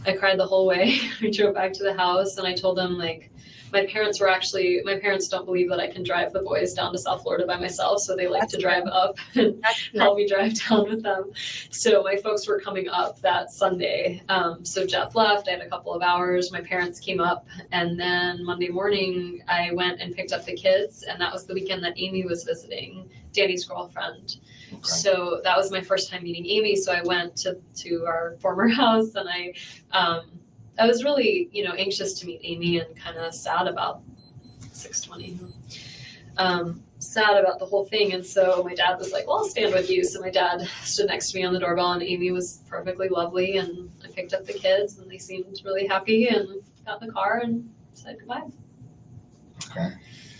I cried the whole way. We drove back to the house and I told them like, my parents don't believe that I can drive the boys down to South Florida by myself. So they like to drive up and help me drive down with them. So my folks were coming up that Sunday. So Jeff left, I had a couple of hours. My parents came up and then Monday morning I went and picked up the kids. And that was the weekend that Amy was visiting, Danny's girlfriend. Okay. So that was my first time meeting Amy. So I went to our former house and I was really, you know, anxious to meet Amy and kind of sad about 620. Sad about the whole thing. And so my dad was like, well, I'll stand with you. So my dad stood next to me on the doorbell and Amy was perfectly lovely. And I picked up the kids and they seemed really happy and got in the car and said goodbye. Okay.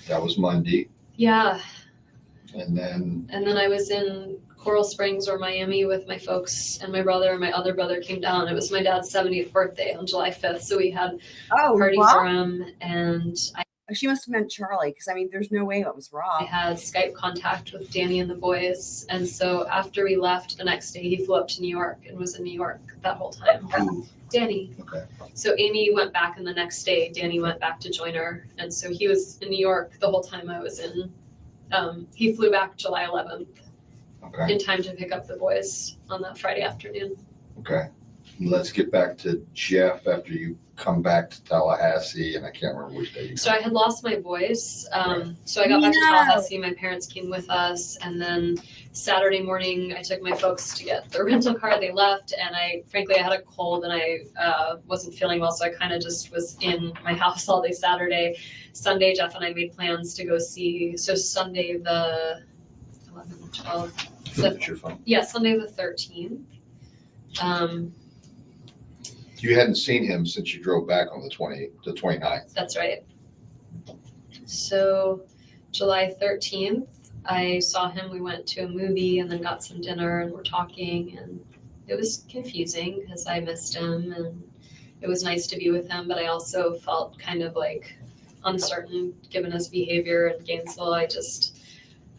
That was Monday. Yeah. And then I was in Coral Springs or Miami with my folks and my brother and my other brother came down. It was my dad's 70th birthday on July 5th. So we had a party for him and she must have meant Charlie because I mean, there's no way that was Rob. I had Skype contact with Danny and the boys. And so after we left the next day, he flew up to New York and was in New York that whole time. Danny. Okay. So Amy went back and the next day, Danny went back to join her. And so he was in New York the whole time I was in. He flew back July 11th. Okay. In time to pick up the boys on that Friday afternoon. Okay. Let's get back to Jeff after you come back to Tallahassee, and I can't remember which day. So I had lost my voice. So I got back to Tallahassee. My parents came with us, and then Saturday morning I took my folks to get their rental car. They left, and I had a cold, and I wasn't feeling well, so I kind of just was in my house all day Saturday. Sunday, Jeff and I made plans to go see. So Sunday the 11th, 12th. Sunday the 13th. You hadn't seen him since you drove back on the 29th. That's right. So July 13th, I saw him. We went to a movie and then got some dinner and we're talking and it was confusing because I missed him and it was nice to be with him, but I also felt kind of like uncertain given his behavior in Gainesville.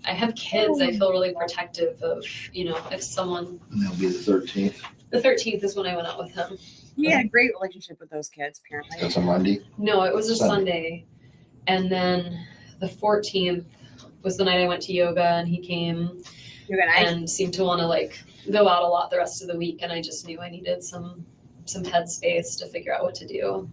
I have kids. I feel really protective of, you know, if someone. And that'll be the 13th. The 13th is when I went out with him. He had a great relationship with those kids, apparently. That's a Monday? No, it was a Sunday. And then the 14th was the night I went to yoga and he came and seemed to want to like go out a lot the rest of the week. And I just knew I needed some headspace to figure out what to do.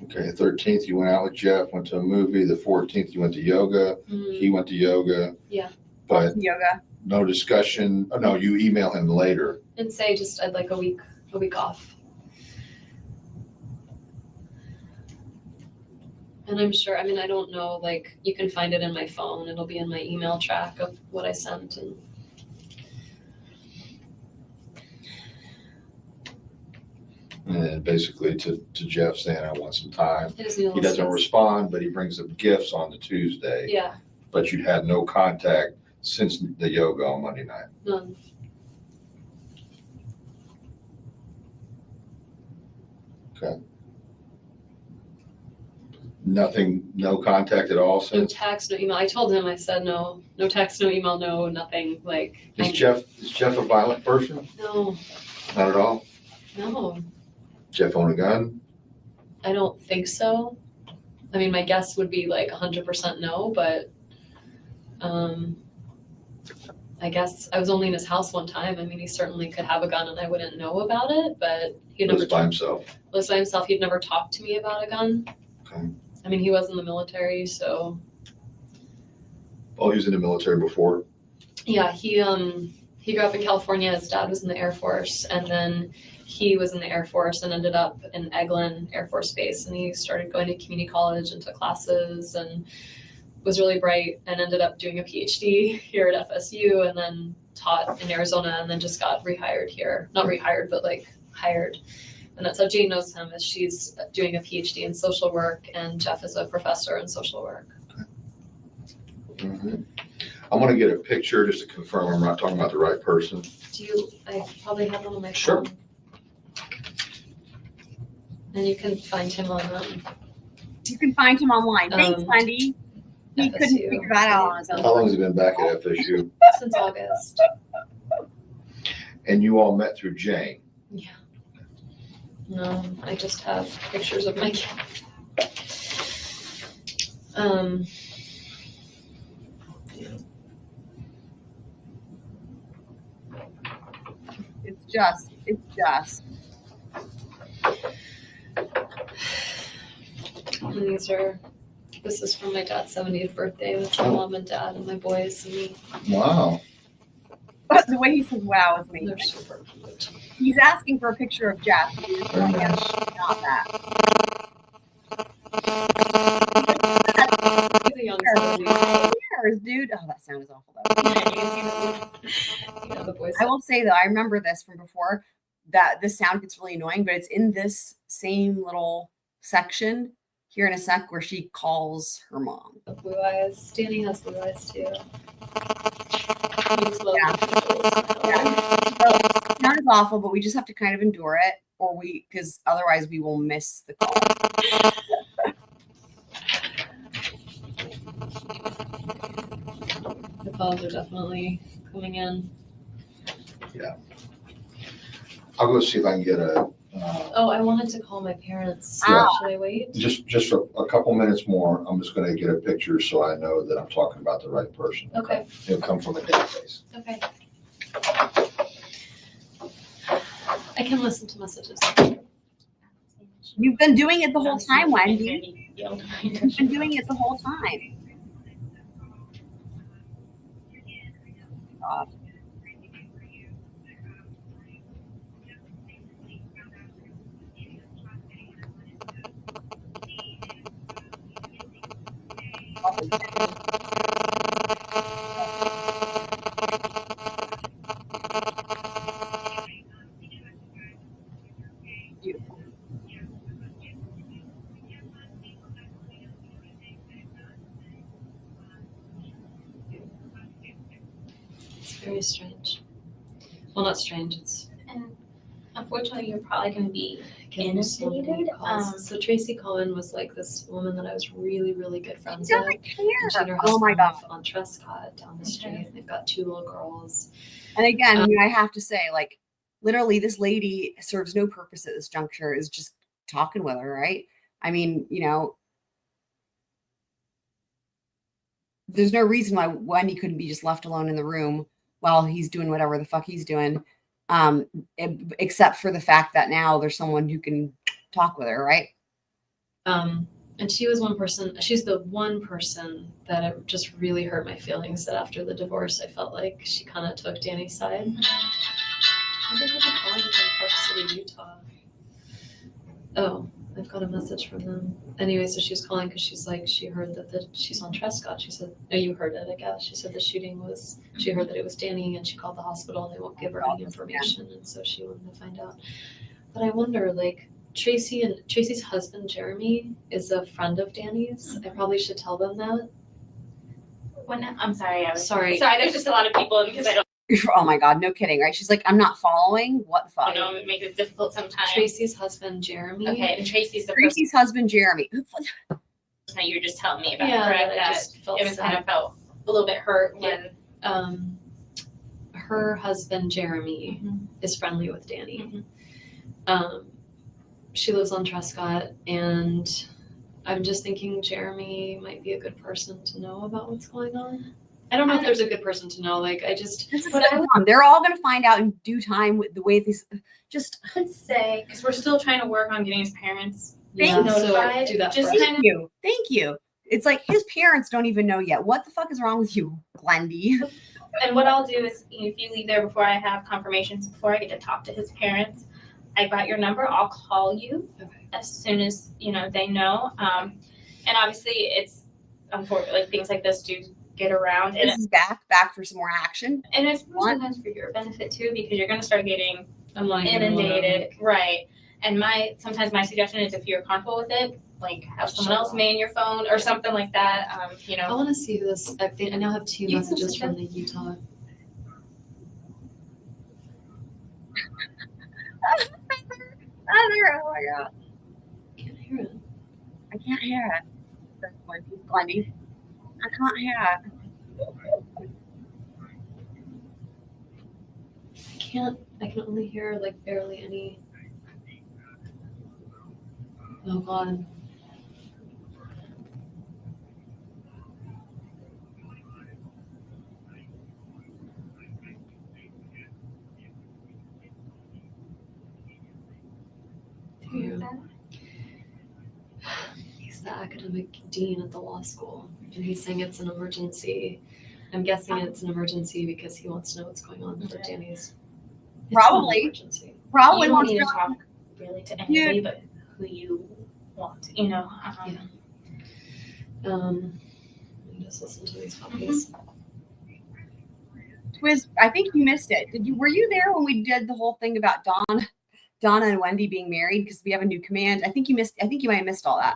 Okay, the 13th you went out with Jeff, went to a movie. The 14th you went to yoga. Mm-hmm. He went to yoga. Yeah. But yoga. No discussion. Oh, no, you email him later. And say just I'd like a week off. And I'm sure, I mean, I don't know, like you can find it in my phone. It'll be in my email track of what I sent And then basically to Jeff saying, I want some time. He doesn't respond, but he brings up gifts on the Tuesday. Yeah. But you'd had no contact since the yoga on Monday night. None. Okay. Nothing, no contact at all since? No text, no email. I told him, I said no text, no email, no nothing. Like Is Jeff a violent person? No. Not at all? No. Jeff own a gun? I don't think so. I mean, my guess would be like 100% no, but I guess I was only in his house one time. I mean, he certainly could have a gun and I wouldn't know about it, but he never Lives by himself. Lives by himself. He'd never talked to me about a gun. Okay. I mean, he was in the military, so. Oh, he was in the military before? Yeah, he grew up in California. His dad was in the Air Force, and then he was in the Air Force and ended up in Eglin Air Force Base, and he started going to community college and took classes and was really bright and ended up doing a PhD here at FSU and then taught in Arizona and then just got rehired here. Not rehired, but like hired. And that's how Jane knows him, is she's doing a PhD in social work and Jeff is a professor in social work. Mm-hmm. I want to get a picture just to confirm I'm not talking about the right person. I probably have one on my Sure. phone. And you can find him on You can find him online. Thanks, Wendy. He couldn't figure that out on his own. How long has he been back at FSU? Since August. And you all met through Jane? Yeah. No, I just have pictures of my kids. It's just. And this is from my dad's 70th birthday with my mom and dad and my boys and me. Wow. The way he says wow is amazing. They're super cute. He's asking for a picture of Jeff. Very nice. Not that. He's a young 70s. Dude. Oh, that sound is awful though. Yeah, the boys. I will say though, I remember this from before, that this sound gets really annoying, but it's in this same little section here in a sec where she calls her mom. Blue eyes. Danny has blue eyes too. Yeah. So, sound is awful, but we just have to kind of endure it, because otherwise we will miss the call. The calls are definitely coming in. Yeah. I'll go see if I can get a. Oh, I wanted to call my parents. Yeah. Should I wait? Just for a couple minutes more, I'm just going to get a picture so I know that I'm talking about the right person. Okay. It'll come from a database. Okay. I can listen to messages. You've been doing it the whole time, Wendy. You've been doing it the whole time. God. Beautiful. It's very strange. Well, not strange. It's And unfortunately, you're probably going to be getting so many inundated. calls. So Tracy Cohen was like this woman that I was really, really good friends Yeah, with. I care. And she and her Oh my husband God. live on Trescott down the street. They've got 2 little girls. And again, I have to say, like, literally, this lady serves no purpose at this juncture, is just talking with her, right? I mean, there's no reason why Wendy couldn't be just left alone in the room while he's doing whatever the fuck he's doing, except for the fact that now there's someone who can talk with her, right? And she was one person, she's the one person that it just really hurt my feelings, that after the divorce, I felt like she kind of took Danny's side. I think I've been calling from Park City, Utah. Oh, I've got a message from them. Anyway, so she was calling because she's like, she heard that she's on Trescott. She said, no, you heard it, I guess. She said the shooting was, she heard that it was Danny, and she called the hospital and they won't give her any information. And so she wanted to find out. But I wonder, like, Tracy's husband, Jeremy, is a friend of Danny's. I probably should tell them that. I'm sorry. Sorry. There's just a lot of people because I don't. Oh my God, no kidding, right? She's like, I'm not following. What the fuck? I know it makes it difficult sometimes. Tracy's husband, Jeremy. Okay, and Tracy's husband, Jeremy. That you were just telling me about, Yeah, correct? I That just felt it was sad. kind of felt a little bit hurt when. Her husband, Jeremy, is friendly with Danny. She lives on Trescott, and I'm just thinking Jeremy might be a good person to know about what's going on. I don't know if there's a good person to know. Like, They're all going to find out in due time with the way these. Just I'd say because we're still trying to work on getting his parents notified. do that. Just Thank kind of. you. Thank you. It's like his parents don't even know yet. What the fuck is wrong with you, Glendi? And what I'll do is, if you leave there before I have confirmations, before I get to talk to his parents, I got your number. I'll call you as soon as they know. And obviously, it's unfortunate. Like things like this do get around. And This is back for some more action. And it's sometimes for your benefit too, because you're going to start getting inundated, everyone. right? And sometimes my suggestion is if you're comfortable with it, like have someone else man your phone or something like that. I want to see this. I now have 2 messages from the Utah. Oh my god. I can't hear it. I can't hear it. That's Glendi. I can't hear it. I can only hear like barely any. Oh god. He's the academic dean at the law school, and he's saying it's an emergency. I'm guessing it's an emergency because he wants to know what's going on for Danny's. Probably. You don't need to talk really to anybody, but who you want. Let me just listen to these puppies. Twiz, I think you missed it. Were you there when we did the whole thing about Donna and Wendi being married because we have a new command? I think you might have missed all that.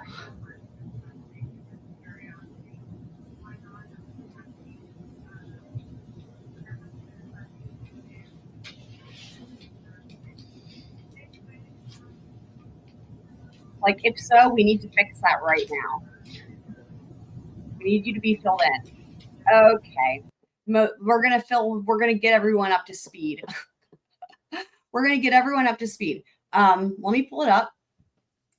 Like, if so, we need to fix that right now. We need you to be filled in. Okay. We're gonna get everyone up to speed. We're gonna get everyone up to speed. Let me pull it up.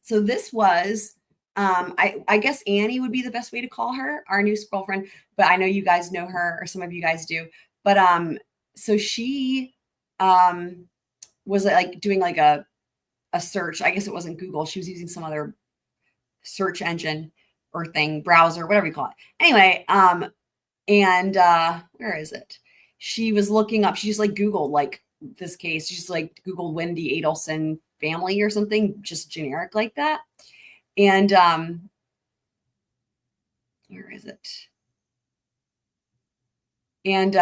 So this was, I guess Annie would be the best way to call her, our new girlfriend, but I know you guys know her, or some of you guys do. But so she was like doing like a search. I guess it wasn't Google. She was using some other search engine or thing, browser, whatever you call it. Anyway, and where is it? She was looking up, she just like Googled like this case. She just like Googled Wendi Adelson family or something, just generic like that. And where is it? And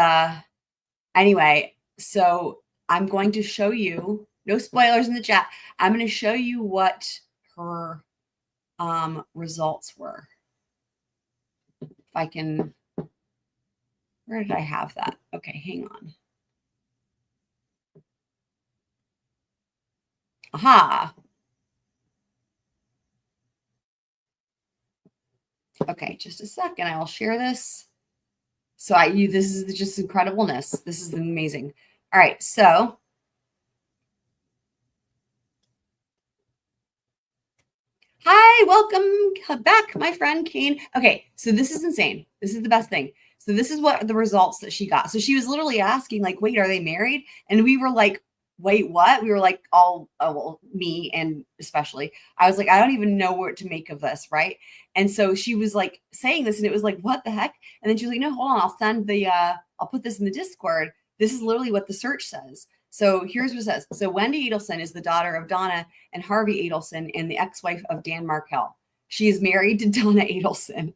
anyway, so I'm going to show you, no spoilers in the chat. I'm going to show you what her results were. If I can, where did I have that? Okay, hang on. Aha. Okay, just a second. I will share this. So this is just incredibleness. This is amazing. All right, so hi, welcome back, my friend Kane. Okay, so this is insane. This is the best thing. So this is what the results that she got. So she was literally asking, like, wait, are they married? And we were like, wait, what? We were like, well, me and especially, I was like, I don't even know what to make of this, right? And so she was like saying this, and it was like, what the heck? And then she was like, no, hold on, I'll send I'll put this in the Discord. This is literally what the search says. So here's what it says. So Wendi Adelson is the daughter of Donna and Harvey Adelson and the ex-wife of Dan Markel. She is married to Donna Adelson.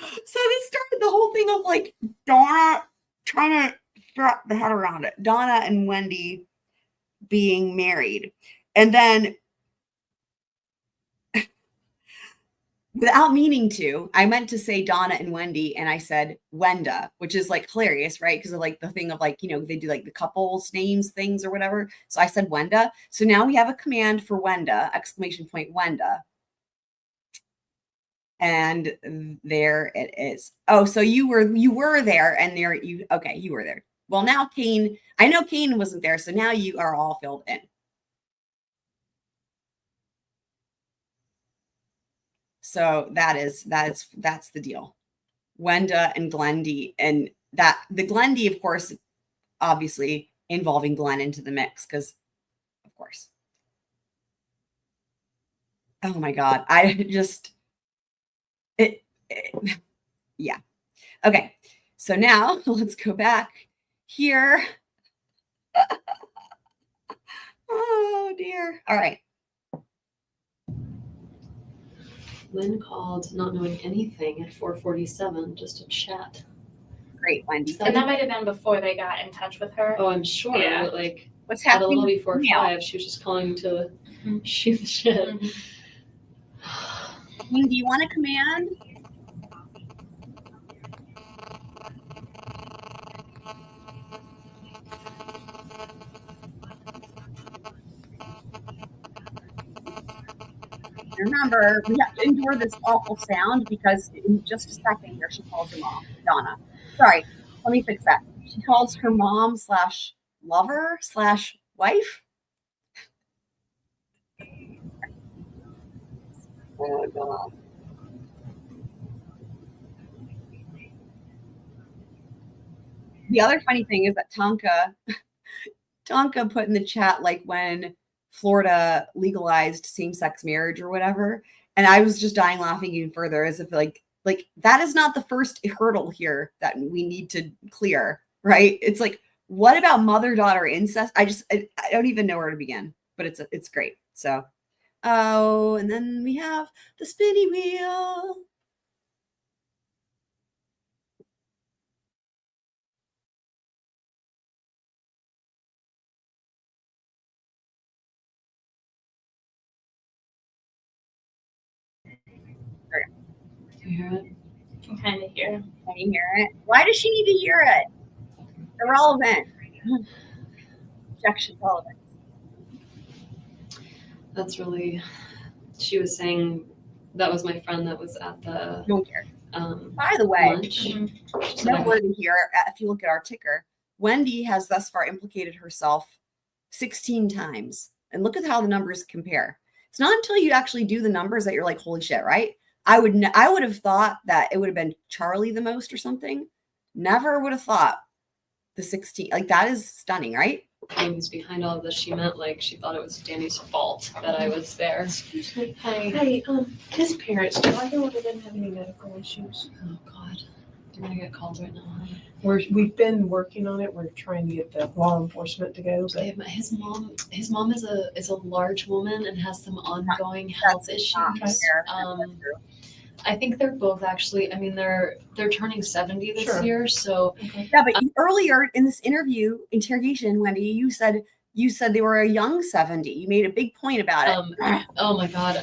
So this started the whole thing of like Donna trying to wrap the head around it. Donna and Wendi being married. And then without meaning to, I meant to say Donna and Wendi, and I said Wenda, which is like hilarious, right? Because of like the thing of like, they do like the couples names things or whatever. So I said Wenda. So now we have a command for Wenda, exclamation point Wenda. And there it is. Oh, so you were there, and there you were there. Well, now Kane, I know Kane wasn't there, so now you are all filled in. So that's the deal. Wenda and Glendi, and that the Glendi, of course, obviously involving Glenn into the mix, because of course. Oh my God. Yeah. Okay. So now let's go back here. Oh dear. All right. Lynn called not knowing anything at 4:47 just to chat. Great, Wendy. And that might have been before they got in touch with her. Oh, I'm sure. Yeah. But like, what's at a happening little before now? 5, she was just calling to shoot the shit. Queen, do you want a command? Remember, we have to endure this awful sound because in just a second here, she calls her mom, Donna. Sorry, let me fix that. She calls her mom / lover / wife. Oh, God. The other funny thing is that Tonka put in the chat, like, when Florida legalized same-sex marriage or whatever, and I was just dying laughing even further, as if like that is not the first hurdle here that we need to clear, right? It's like, what about mother-daughter incest? I don't even know where to begin, but it's great. So, oh, and then we have the spinny wheel. Do you hear it? I can kind of hear. Can you hear it? Why does she need to hear it? Irrelevant. Objection relevant. That's really. She was saying that was my friend that was at the. Don't care. By the way, lunch. noteworthy here, if you look at our ticker, Wendy has thus far implicated herself 16 times. And look at how the numbers compare. It's not until you actually do the numbers that you're like, holy shit, right? I would have thought that it would have been Charlie the most or something. Never would have thought the 16. Like, that is stunning, right? Who's behind all of this? She meant like she thought it was Danny's fault that I was there. Excuse me. Hi. Hey, his parents, do either one of them have any medical issues? Oh God, I'm gonna get called right now. We've been working on it. We're trying to get the law enforcement to go. But His mom is a large woman and has some ongoing health issues. I think they're both actually. I mean, they're turning 70 this year. So yeah, but earlier in this interrogation, Wendy, you said they were a young 70. You made a big point about it. Oh my God,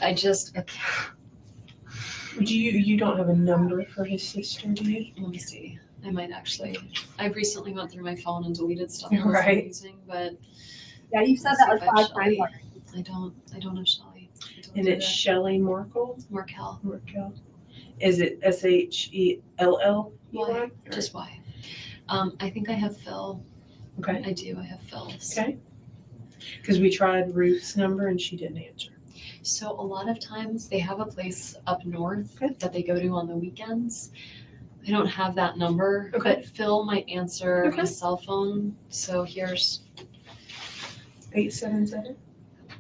you don't have a number for his sister, do you? Let me see. I might actually. I've recently went through my phone and deleted stuff I wasn't Right. using, but yeah, you said that like 5 times. I don't know Shelly. And it's Shelly Markel? Markel. Is it SHELL? Why? Just why? I think I have Phil. Okay. I do. I have Phil's. Okay. Because we tried Ruth's number and she didn't answer. So a lot of times they have a place up north that they go to on the weekends. I don't have that number, but Phil might answer his cell phone. So here's 877.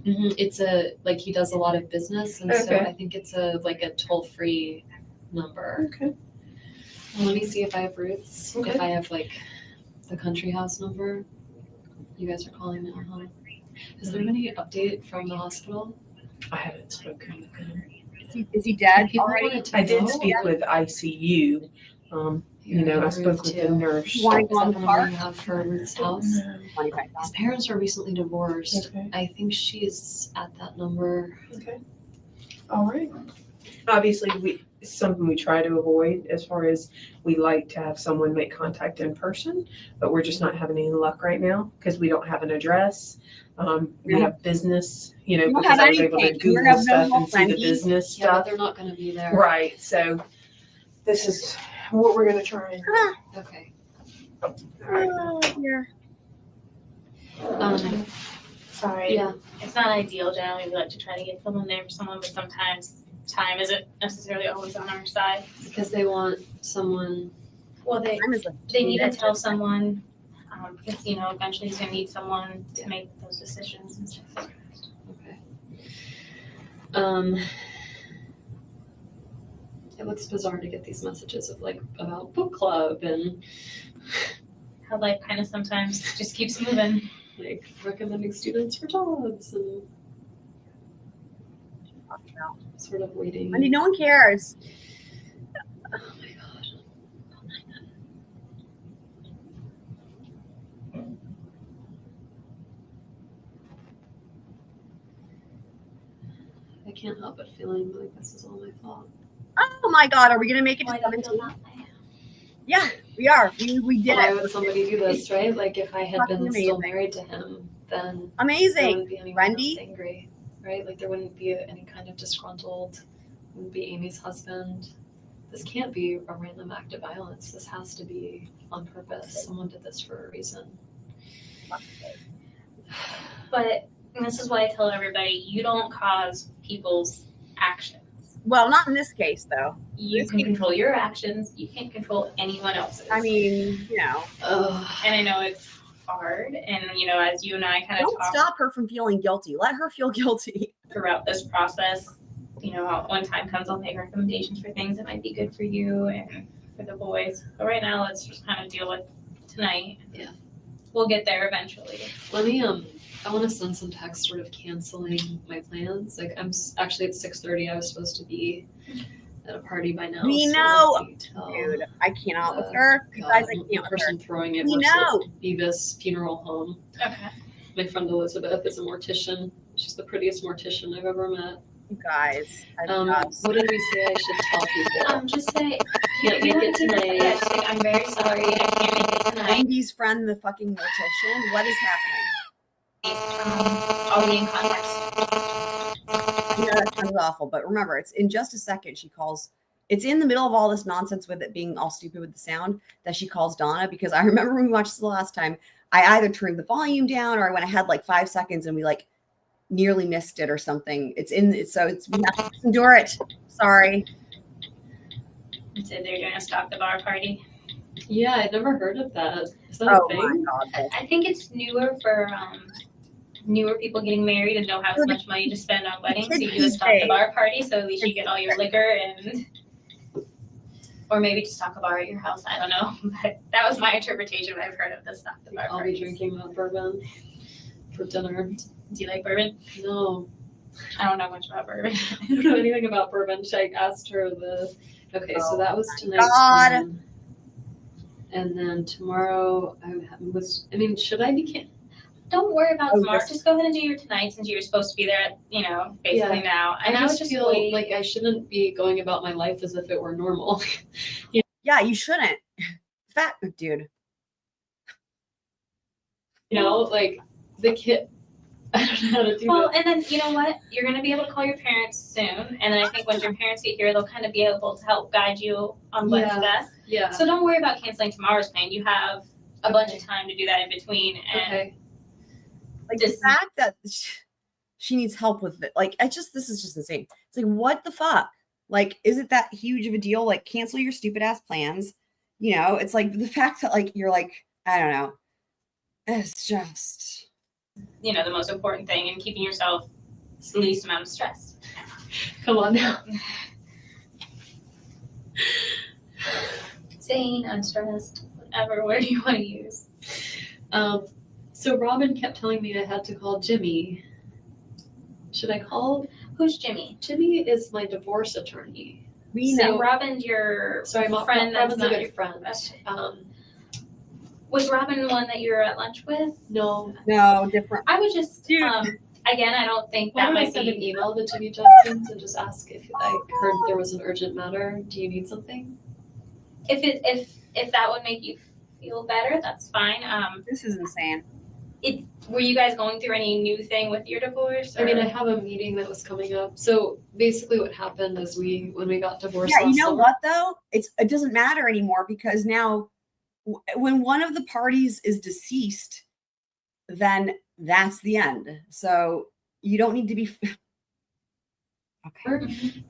It's he does a lot of business, and so I think it's a toll-free number. Okay. Well, let me see if I have Ruth's. If I have the country house number. You guys are calling now, huh? Has there been any update from the hospital? I haven't spoken with him. Is he dead People already? wanted to I did know. speak with ICU. I spoke with the nurse. Is that the number you have for Ruth's house? His parents are recently divorced. Okay. I think she's at that number. Okay. All right. Obviously, it's something we try to avoid as far as we like to have someone make contact in person, but we're just not having any luck right now because we don't have an address. We have business, because I was able to Google stuff and see the business stuff. They're not going to be there. Right. So this is what we're going to try. Okay. Oh, dear. Sorry. Yeah. It's not ideal. Generally, we like to try to get someone there for someone, but sometimes time isn't necessarily always on our side. Because they want someone. Well, they need to tell someone, because, you know, eventually he's going to need someone to make those decisions and stuff. Okay. It looks bizarre to get these messages of like about book club and how life kind of sometimes just keeps moving. Like recommending students for jobs and sort of waiting. I mean, no one cares. Oh my god. I can't help but feeling like this is all my fault. Oh my god, are we gonna make it to 17? Yeah, we are. We did Why it. would somebody do this, right? Like if I had been still married to him, then amazing. There wouldn't be anyone else Wendi? angry, right? Like there wouldn't be any kind of disgruntled. Wouldn't be Amy's husband. This can't be a random act of violence. This has to be on purpose. Someone did this for a reason. But this is why I tell everybody, you don't cause people's actions. Well, not in this case, though. You can control your actions. You can't control anyone else's. I mean, you know. And I know it's hard. And, you know, as you and I kind of Don't stop her from feeling guilty. Let her feel guilty. Throughout this process, you know, when time comes, I'll make recommendations for things that might be good for you and for the boys. But right now, let's just kind of deal with tonight. Yeah. We'll get there eventually. Let me, I want to send some text sort of canceling my plans. Like I'm actually at 6:30. I was supposed to be at a party by now. We so know. Dude, I cannot with her. You guys, I can't with her. Person throwing it We works know. at Beavis Funeral Home. Okay. My friend Elizabeth is a mortician. She's the prettiest mortician I've ever met. You guys. What did we say I should tell people? Just say, Can't make it tonight. Yeah, just say, I'm very sorry. I can't make it tonight. Wendy's friend, the fucking mortician. What is happening? I'll be in contact. Yeah, that sounds awful. But remember, it's in just a second. She calls. It's in the middle of all this nonsense with it being all stupid with the sound that she calls Donna. Because I remember when we watched this the last time, I either turned the volume down or I went ahead like 5 seconds and we like nearly missed it or something. It's in it, so it's we have to endure it. Sorry. They said they're doing a stop the bar party. Yeah, I'd never heard of that. Is that Oh a thing? my god. I think it's newer for newer people getting married and don't have as much money to spend on weddings. So you do a stop the bar party, so at least you get all your liquor and, or maybe just stock a bar at your house. I don't know, but that was my interpretation when I've heard of the stop the bar. I'll be drinking that bourbon for dinner. Do you like bourbon? No. I don't know much about bourbon. I don't know anything about bourbon. I asked her the. Okay, so that was tonight's God. plan. And then tomorrow, should I be? Don't worry about tomorrow. Just go ahead and do your tonight since you're supposed to be there at, you know, basically now. And I just feel like I shouldn't be going about my life as if it were normal. Yeah, you shouldn't. Fat dude. You know, like the kid. I don't know how to do well, this. and then you know what? You're going to be able to call your parents soon. And then I think once your parents get here, they'll kind of be able to help guide you on what's best. Yeah. So don't worry about canceling tomorrow's plan. You have a bunch of time to do that in between. And like the fact that she needs help with it, like this is just insane. It's like, what the fuck? Like, is it that huge of a deal? Like, cancel your stupid ass plans. You know, it's like the fact that like you're like, I don't know. It's just, you know, the most important thing in keeping yourself the least amount of stress. Come on now. Sane, unstressed, whatever word you want to use. So Robin kept telling me I had to call Jimmy. Should I call? Who's Jimmy? Jimmy is my divorce attorney. So Robin's your friend. Robin's that's a not good your friend. Was Robin one that you were at lunch with? No, different. I would just again, I don't think Why that don't I might send be an email to Jimmy Johnson and just ask if I heard there was an urgent matter. Do you need something? If that would make you feel better, that's fine. This is insane. Were you guys going through any new thing with your divorce? I mean, I have a meeting that was coming up. So basically what happened is when we got divorced yeah, last you know summer, what though? It doesn't matter anymore because now when one of the parties is deceased, then that's the end. So you don't need to be Okay.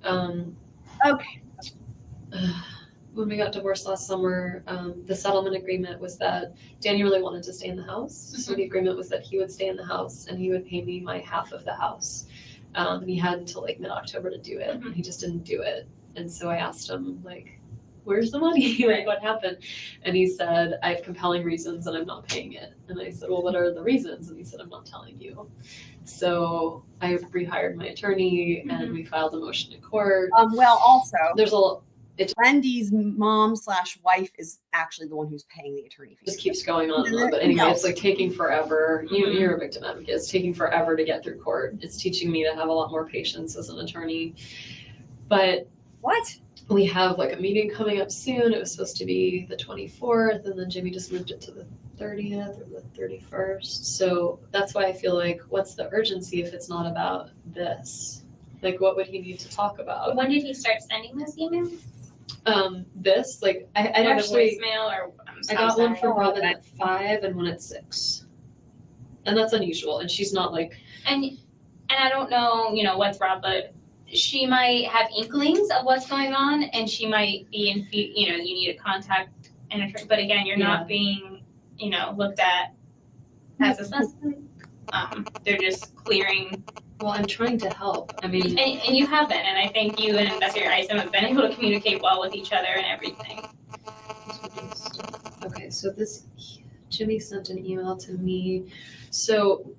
When we got divorced last summer, the settlement agreement was that Danny really wanted to stay in the house. So the agreement was that he would stay in the house and he would pay me my half of the house. And he had until like mid-October to do it. And he just didn't do it. And so I asked him, like, where's the money? Like, what happened? And he said, I have compelling reasons and I'm not paying it. And I said, well, what are the reasons? And he said, I'm not telling you. So I rehired my attorney and we filed a motion in court. Well, also, there's Wendy's mom/wife is actually the one who's paying the attorney fee. Just keeps going on and on. But anyway, it's like taking forever. You're a victim advocate. It's taking forever to get through court. It's teaching me to have a lot more patience as an attorney. But we have like a meeting coming up soon. It was supposed to be the 24th, and then Jimmy just moved it to the 30th or the 31st. So that's why I feel like, what's the urgency if it's not about this? Like, what would he need to talk about? When did he start sending those emails? This, like, I Or actually, voicemail or I got one from Robin at 5 and one at 6. And that's unusual. And she's not like, and I don't know, what's Rob, but she might have inklings of what's going on, and she might be you need to contact an attorney. But again, you're not being, looked at as a suspect. They're just clearing. Well, I'm trying to help. I mean, and you haven't, and I think you and Investigator Isom have been able to communicate well with each other and everything. Okay, so Jimmy sent an email to me. So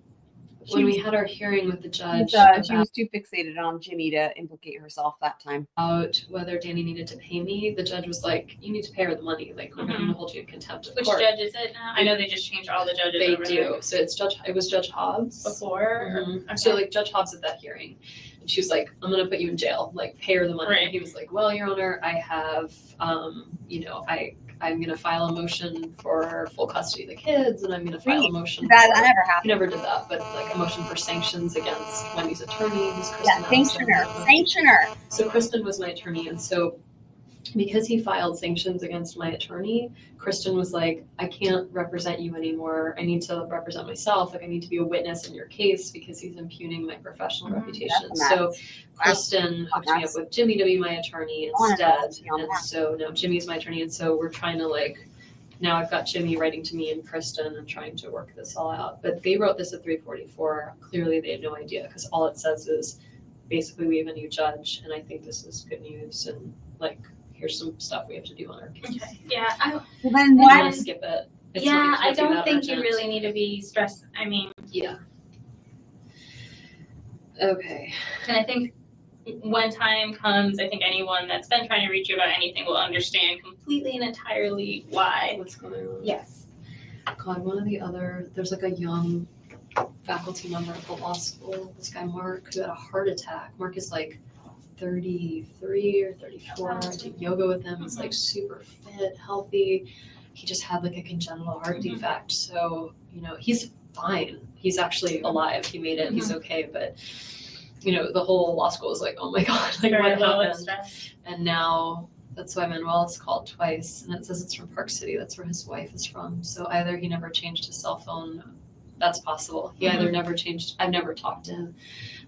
when we had our hearing with the judge, She was too fixated on Jimmy to implicate herself that time. About whether Danny needed to pay me, the judge was like, you need to pay her the money. Like, we're going to hold you in contempt of Which court. judge is it now? I know they just changed all the judges. They over do. there. So it was Judge Hobbs. Before? Okay. So like Judge Hobbs at that hearing. And she was like, I'm going to put you in jail. Like, pay her the money. Right. And he was like, well, Your Honor, I have, I'm going to file a motion for full custody of the kids, and I'm going to file a motion. That never happened. He never did that, but like a motion for sanctions against Wendy's attorney, who's Kristen. Sanctioner. So Kristen was my attorney, and so because he filed sanctions against my attorney, Kristen was like, I can't represent you anymore. I need to represent myself. Like, I need to be a witness in your case because he's impugning my professional reputation. So Kristen hooked me up with Jimmy to be my attorney instead. And so now Jimmy's my attorney. And so we're trying to now I've got Jimmy writing to me and Kristen and trying to work this all out. But they wrote this at 3:44. Clearly they had no idea, because all it says is basically we have a new judge and I think this is good news, and here's some stuff we have to do on our case. Okay. Yeah. Then why want to skip it? I don't think you really need to be stressed. I mean. Yeah. Okay. And I think when time comes, I think anyone that's been trying to reach you about anything will understand completely and entirely why. What's going on? Yes. God, there's like a young faculty member at the law school, this guy Mark, who had a heart attack. Mark is like 33 or 34. I did yoga with him. He's like super fit, healthy. He just had like a congenital heart defect. So, he's fine. He's actually alive. He made it. He's okay. But, the whole law school is like, oh my God, like what happened? And now that's why Manuel's called twice. And it says it's from Park City. That's where his wife is from. So either he never changed his cell phone. That's possible. He either never changed. I've never talked to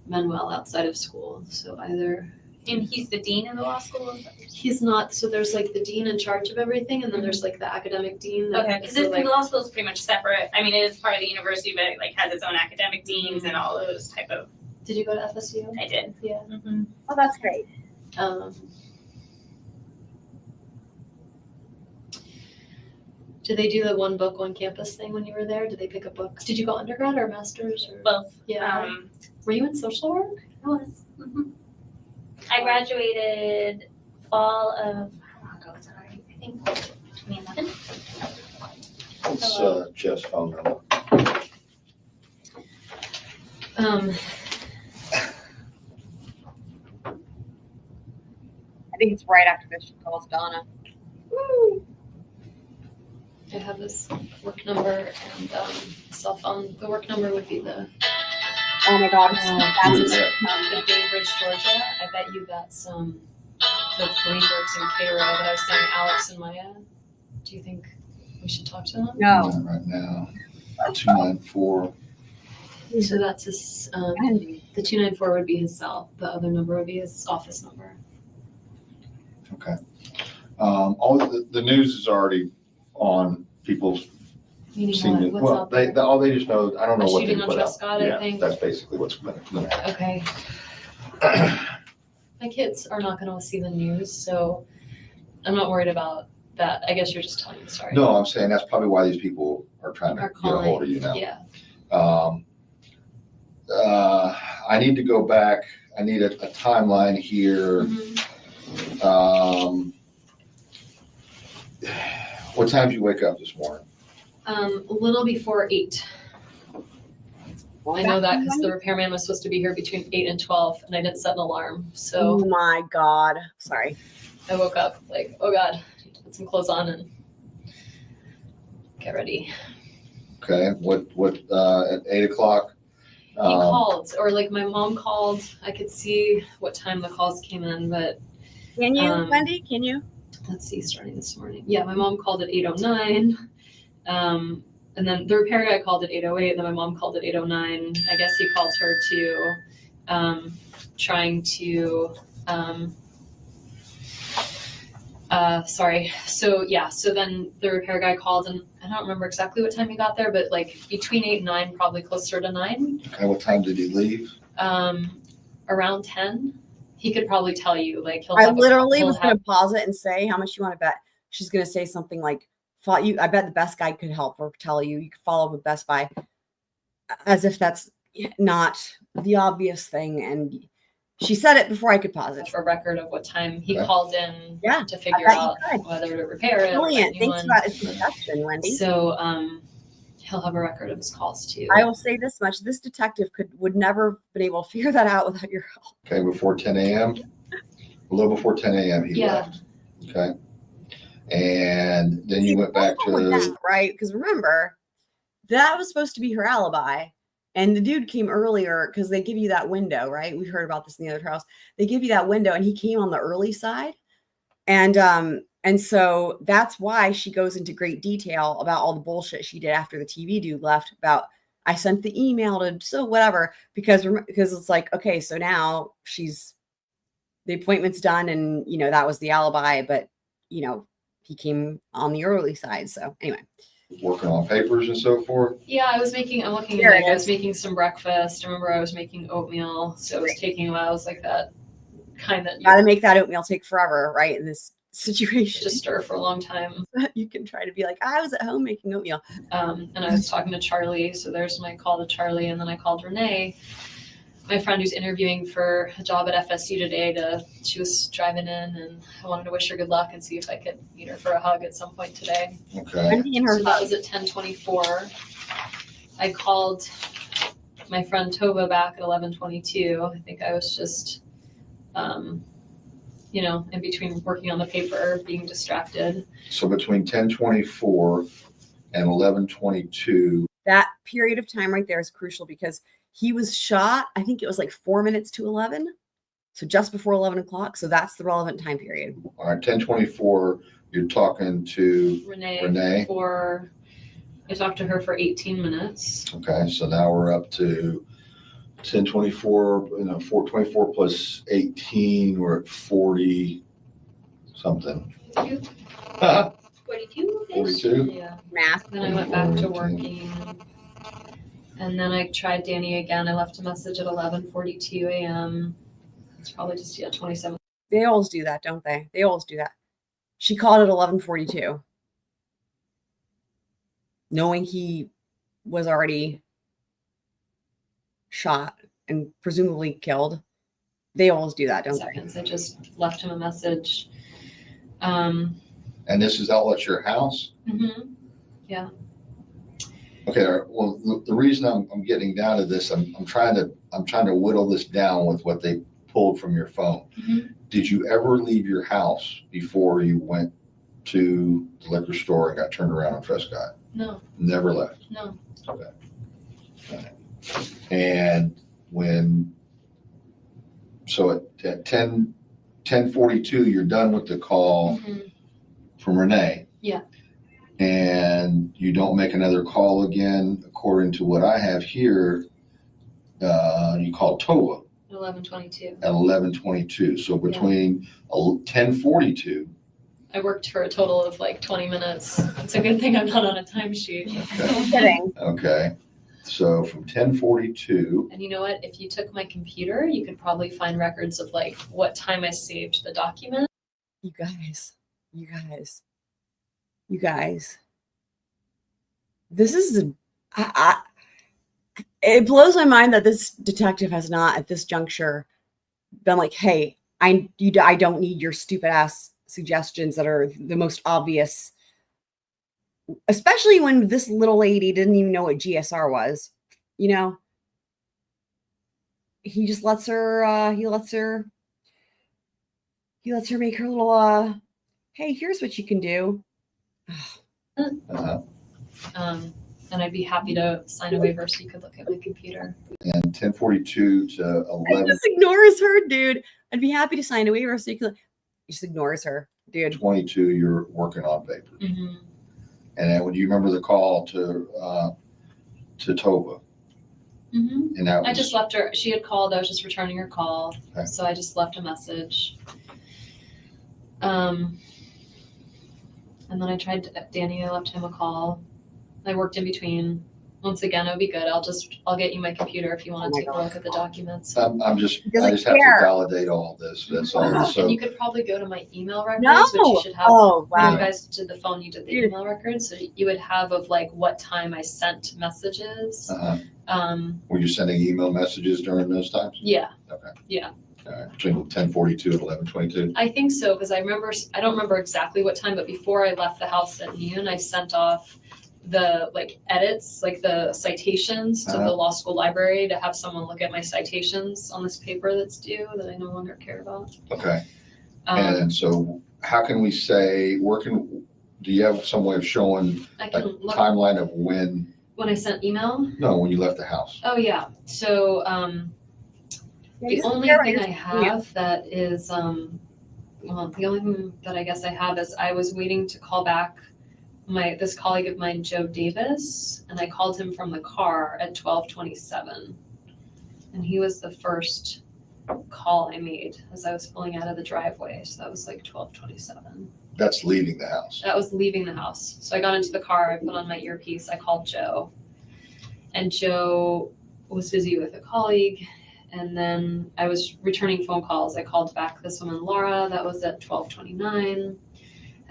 Manuel outside of school. So either. And he's the dean of the law school? He's not. So there's like the dean in charge of everything, and then there's like the academic dean. Okay, because the law school is pretty much separate. I mean, it is part of the university, but it has its own academic deans and all those type of. Did you go to FSU? I did. Yeah. Mm-hmm. Oh, that's great. Did they do the one book, one campus thing when you were there? Did they pick up books? Did you go undergrad or master's? Or? Both. Yeah. Were you in social work? I was. Mm-hmm. I graduated fall of, how long ago was it already? I think 2011. What's Jeff's phone number? I think it's right after this. She calls Donna. Woo! I have this work number and cell phone. The work number would be the. Oh my God! The Bainbridge, Georgia. I bet you that's the Greenbergs in Cairo that I was saying, Alex and Maya. Do you think we should talk to them? No. Right now, 294. So that's his, the 294 would be his cell. The other number would be his office number. Okay. All the news is already on people's Meaning seen what? it. What's Well, out there? they just know, I don't know A what they shooting on put out. Trescott, I Yeah, think. that's basically what's going to happen. Okay. My kids are not going to see the news, so I'm not worried about that. I guess you're just telling the story. No, I'm saying that's probably why these people are trying to get a hold of you now. Yeah. I need to go back. I need a timeline here. What time did you wake up this morning? A little before 8. I know that because the repairman was supposed to be here between 8 and 12, and I didn't set an alarm. So oh my God. Sorry. I woke up like, oh God, I need to put some clothes on and get ready. Okay. What at 8 o'clock? He called, or like my mom called. I could see what time the calls came in, but Can you, Wendi? Can you? let's see, starting this morning. Yeah, my mom called at 8:09. And then the repair guy called at 8:08, and then my mom called at 8:09. I guess he called her to trying to sorry. So yeah, so then the repair guy called, and I don't remember exactly what time he got there, but like between 8 and 9, probably closer to 9. Okay, what time did he leave? Around 10. He could probably tell you, like he'll I have literally was have going to pause it and say, how much you want to bet? She's going to say something like, I bet the best guy could help or tell you. You could follow up with Best Buy, as if that's not the obvious thing. And she said it before I could pause it. for record of what time he Okay. called in Yeah, to I figure bet you out could. whether to repair it. or Brilliant. get a new Thanks one. for that introduction, Wendi. So he'll have a record of his calls too. I will say this much: this detective would never been able to figure that out without your help. Okay, before 10 a.m. A little before 10 a.m. he Yeah. left. Okay. And then you went back With to that, right? Because remember, that was supposed to be her alibi. And the dude came earlier because they give you that window, right? We heard about this in the other trials. They give you that window, and he came on the early side. And so that's why she goes into great detail about all the bullshit she did after the TV dude left about I sent the email to so whatever, because it's like, okay, so now the appointment's done, and that was the alibi, but he came on the early side. So anyway. working on papers and so forth. Yeah, I'm looking There like it I is. was making some breakfast. I remember I was making oatmeal, so it was taking a while. I was like that kind that Got to make that oatmeal take forever, right? In this situation, just stir for a long time. You can try to be like, I was at home making oatmeal. And I was talking to Charlie, so there's my call to Charlie, and then I called Renee, my friend who's interviewing for a job at FSU today. She was driving in, and I wanted to wish her good luck and see if I could meet her for a hug at some point today. Okay. So that was at 10:24. I called my friend Tova back at 11:22. I think I was just, in between working on the paper, being distracted. So between 10:24 and 11:22. That period of time right there is crucial because he was shot, I think it was like 4 minutes to 11. So just before 11 o'clock. So that's the relevant time period. All right, 10:24. You're talking to Renee. I talked to her for 18 minutes. Okay, so now we're up to 10:24. 4:24 plus 18. We're at 40 something. 42. 42. Yeah. Math. Then I went back to working. And then I tried Danny again. I left a message at 11:42 a.m. It's probably just 27. They always do that, don't they? They always do that. She called at 11:42, knowing he was already shot and presumably killed. They always do that, don't Seconds. I just left him a message. And this is outlet your house? Mm-hmm. Yeah. Okay. Well, the reason I'm getting down to this, I'm trying to whittle this down with what they pulled from your phone. Mm-hmm. Did you ever leave your house before you went to the liquor store and got turned around on Trescott? No. Never left. No. Okay. Okay. And so at 10:42, you're done with the call from Renee. Yeah. And you don't make another call again, according to what I have here. You called TOA 11:22. at 11:22. So between 10:42. I worked for a total of like 20 minutes. It's a good thing I'm not on a timesheet. Okay. So from 10:42. And you know what? If you took my computer, you could probably find records of like what time I saved the document. You guys. This is it blows my mind that this detective has not at this juncture been like, hey, I don't need your stupid ass suggestions that are the most obvious, especially when this little lady didn't even know what GSR was. You know, he just lets her he lets her make her little hey, here's what you can do. And I'd be happy to sign a waiver so you could look at my computer. And 10:42 to 11. Just ignores her, dude. I'd be happy to sign a waiver so you could. He just ignores her, dude. 22, you're working on paper. Mm-hmm. And then, do you remember the call to Tova? Mm-hmm. And that I just left her. She had called. I was just returning her call, okay. So I just left a message. And then I tried Danny. I left him a call. I worked in between. Once again, it would be good. I'll get you my computer if you want to take a look at the documents. I just have to validate all this. That's all. So and you could probably go to my email records, No. which you should have. Oh, wow. When you guys did the phone, you did the email records, so you would have of like what time I sent messages. Were you sending email messages during those times? Yeah. Okay. Yeah. Between 10:42 and 11:22. I think so, because I don't remember exactly what time, but before I left the house at noon, I sent off the like edits, like the citations to the law school library to have someone look at my citations on this paper that's due that I no longer care about. Okay. And so how can we say, do you have some way of showing a timeline of when I sent email? No, when you left the house. Oh yeah. So the only thing I have that is the only thing that I guess I have is I was waiting to call back this colleague of mine, Joe Davis, and I called him from the car at 12:27, and he was the first call I made as I was pulling out of the driveway. So that was like 12:27. That's leaving the house. That was leaving the house. So I got into the car, I put on my earpiece, I called Joe, and Joe was busy with a colleague. And then I was returning phone calls. I called back this woman, Laura, that was at 12:29.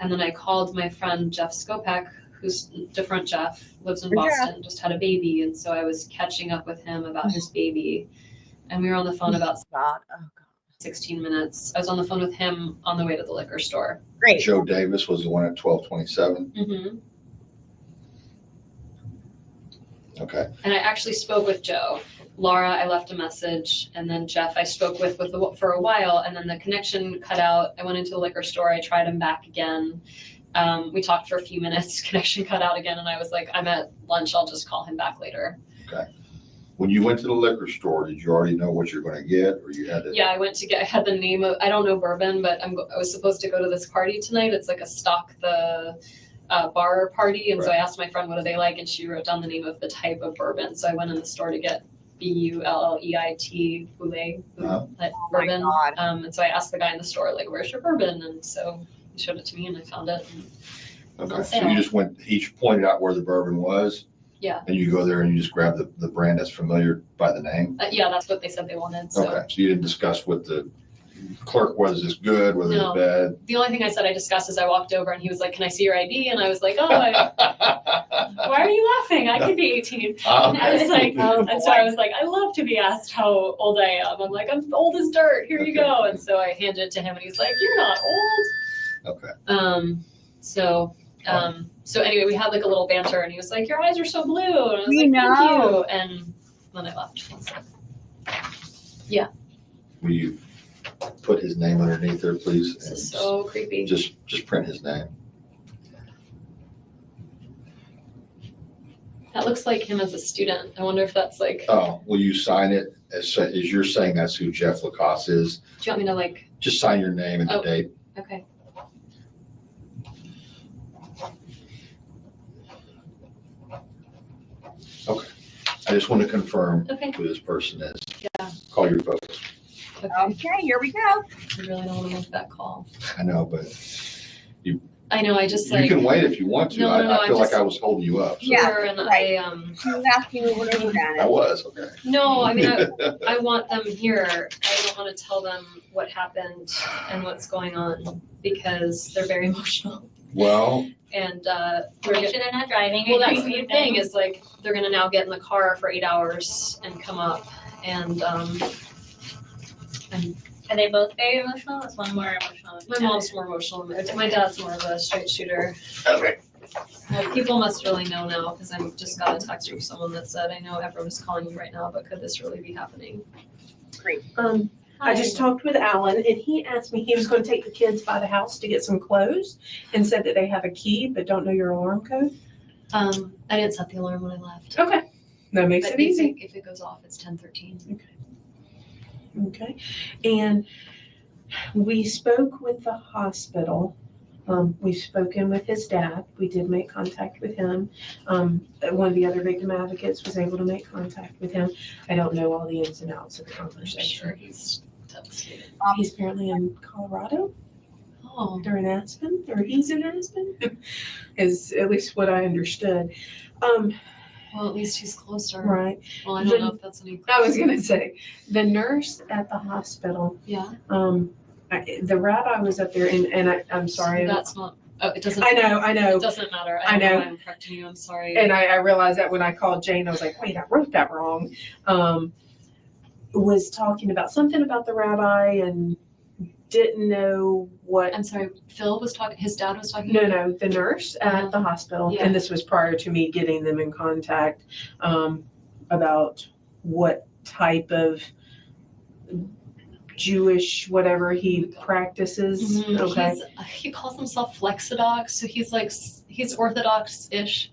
And then I called my friend, Jeff Skopek, who's different Jeff, lives in Boston, just had a baby. And so I was catching up with him about his baby. And we were on the phone about 16 minutes. I was on the phone with him on the way to the liquor store. Great. Joe Davis was the one at 12:27. Mm-hmm. Okay. And I actually spoke with Joe. Laura, I left a message, and then Jeff I spoke with for a while, and then the connection cut out. I went into the liquor store, I tried him back again. We talked for a few minutes, connection cut out again, and I was like, I'm at lunch, I'll just call him back later. Okay. When you went to the liquor store, did you already know what you're going to get, or you had to? Yeah, I had the name of, I don't know bourbon, but I was supposed to go to this party tonight. It's like a stock the bar party, and so I asked my friend what do they like, and she wrote down the name of the type of bourbon. So I went in the store to get Bulleit bourbon. And so I asked the guy in the store, like, where's your bourbon? And so he showed it to me and I found it. Okay. So you just went, he pointed out where the bourbon was. Yeah. And you go there and you just grab the brand that's familiar by the name. Yeah, that's what they said they wanted. So. Okay. So you didn't discuss with the clerk whether it's good, whether it's bad. The only thing I said I discussed is I walked over and he was like, can I see your ID? And I was like, why are you laughing? I could be 18. I was like, and so I was like, I love to be asked how old I am. I'm like, I'm old as dirt. Here you go. And so I handed it to him and he's like, you're not old. Okay. So anyway, we had like a little banter and he was like, your eyes are so blue. And I was We like, know. thank you. And then I left. Yeah. Will you put his name underneath there, please? This is so creepy. Just print his name. That looks like him as a student. I wonder if that's like. Oh, will you sign it as you're saying that's who Jeff Lacoste is? Do you want me to like? Just sign your name and the date. Okay. Okay. I just want to confirm Okay. who this person is. Yeah. Call your folks. Okay, here we go. I really don't want to make that call. I know, but I know, I just you can wait if you want to. No, I feel like just- I was holding you up. So. Sure, and right. She was asking me what over I was, okay. No, I mean, I want them here. I don't want to tell them what happened and what's going on because they're very emotional. Well, And Make sure they're not driving. well, or that's doing the thing anything. is like they're gonna now get in the car for 8 hours and come up and Are they both very emotional? Is one more emotional? my mom's more emotional. My dad's more of a straight shooter. Okay. Well, people must really know now because I just got a text from someone that said, I know everyone's calling you right now, but could this really be happening? Great. I just talked with Alan and he asked me, he was going to take the kids by the house to get some clothes and said that they have a key but don't know your alarm code. I didn't set the alarm when I left. Okay. That makes But it easy. If it goes off, it's 10:13. Okay. And we spoke with the hospital. We've spoken with his dad. We did make contact with him. One of the other victim advocates was able to make contact with him. I don't know all the ins and outs of the conversation. Sure, he's devastated. He's apparently in Colorado. Oh. They're in Aspen, or he's in Aspen, is at least what I understood. Well, at least he's closer. Right. Well, I don't know if that's any. I was gonna say, the nurse at the hospital, Yeah. the rabbi was up there, and I'm sorry. That's not. Oh, it doesn't. I know. It doesn't matter. I know. I'm correcting you. I'm sorry. And I realized that when I called Jane, I was like, wait, I wrote that wrong. Was talking about something about the rabbi and didn't know what. I'm sorry. Phil was talking. His dad was talking. No, the nurse at the hospital, Yeah. and this was prior to me getting them in contact about what type of Jewish whatever he practices. Mhm. Okay. He calls himself Flexidox, so he's Orthodox-ish.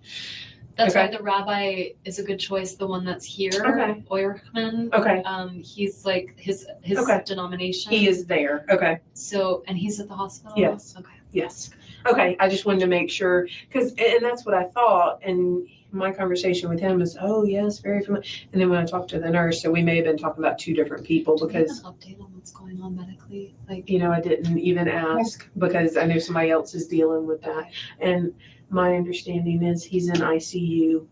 That's Okay. why the rabbi is a good choice. The one that's here, Okay. Oyerman. Okay. He's like his Okay. denomination. He is there. Okay. So, and he's at the hospital. Yes. Okay. Yes. Okay. I just wanted to make sure and that's what I thought. And my conversation with him is, oh yes, very familiar. And then when I talked to the nurse, so we may have been talking about two different people because An update on what's going on medically, like. I didn't even ask because I knew somebody else is dealing with that. And my understanding is he's in ICU.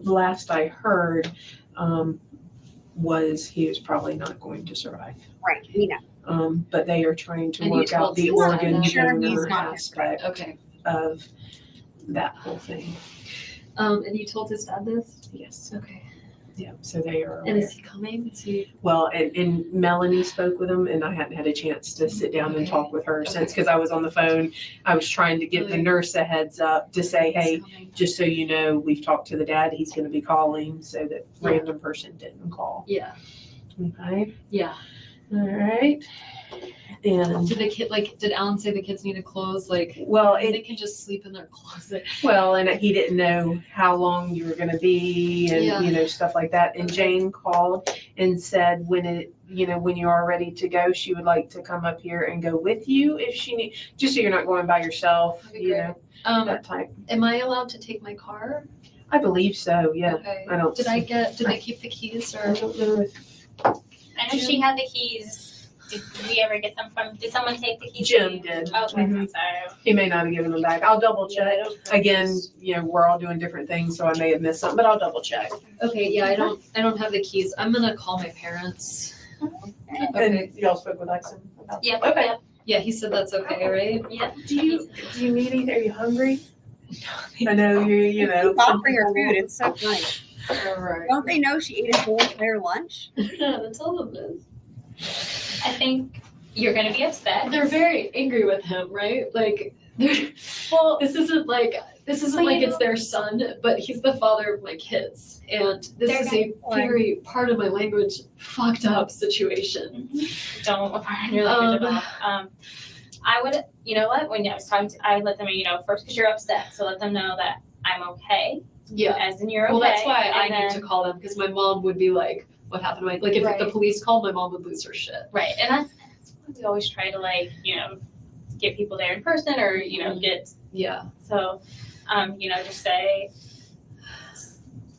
Last I heard, was he was probably not going to survive. Right, we know. But they are trying to And you work out told the his dad organ that? Sure, he's donor not aspect Okay. of that whole thing. And you told his dad this? Yes. Okay. Yeah, so they are And aware. is he coming? Is he? Well, and Melanie spoke with him, and I hadn't had a chance to sit down and talk with her since, because I was on the phone. I was trying to give the nurse a heads up to say, hey, just so you know, we've talked to the dad, he's gonna be calling, so that random person didn't call. Yeah. Okay, Yeah. all right. And, Did Alan say the kids needed clothes? Like, well, they can just sleep in their closet. well, and he didn't know how long you were gonna be and, Yeah. Stuff like that. And Jane called and said when you are ready to go, she would like to come up here and go with you if she need, just so you're not going by yourself, that type. Am I allowed to take my car? I believe so, yeah. Okay. I don't. Did they keep the keys or? I don't know if I know she had the keys. Did we ever get them from, did someone take the keys? Jim did. Okay, I'm Mhm. sorry. He may not have given them back. I'll double check. Again, we're all doing different things, so I may have missed something, but I'll double check. Okay, yeah, I don't have the keys. I'm gonna call my parents. Okay. And y'all spoke with Lexon about that? Yep, Okay. yep. Yeah, he said that's okay, right? Yeah. Do you need anything? Are you hungry? I know you Offer your food, it's so nice. All right. Don't they know she ate a whole entire lunch? Yeah, tell them this. I think you're gonna be upset. They're very angry with him, right? Like, well, this isn't like it's their son, but he's the father of my kids, and this They're is a very, part of my language, fucked up situation. Don't pardon your language at all. I would, you know what, when I was talking to, I let them know, first because you're upset, so let them know that I'm okay. Yeah. As in you're okay. Well, that's why I and need then- to call them, because my mom would be like, what happened? Like, if the Right. police called, my mom would lose her shit. Right, and that's why we always try to get people there in person or, get. Yeah. So, just say,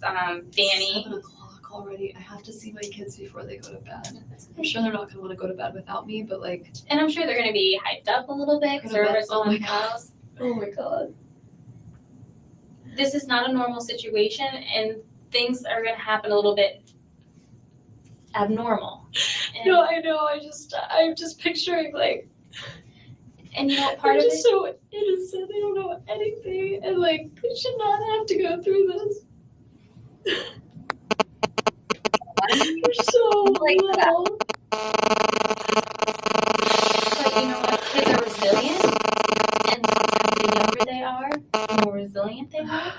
Danny. 7 o'clock already. I have to see my kids before they go to bed. I'm sure they're not going to want to go to bed without me, but like. And I'm sure they're going to be hyped up a little bit because they're Oh my in the house. Oh my God. This is not a normal situation, and things are going to happen a little bit abnormal. And, No, I know. I'm just picturing like. And you know, part of just it. So innocent. They don't know anything, and like they should not have to go through this. They're so little. But you know what? Kids are resilient, and sometimes the younger they are, the more resilient they are.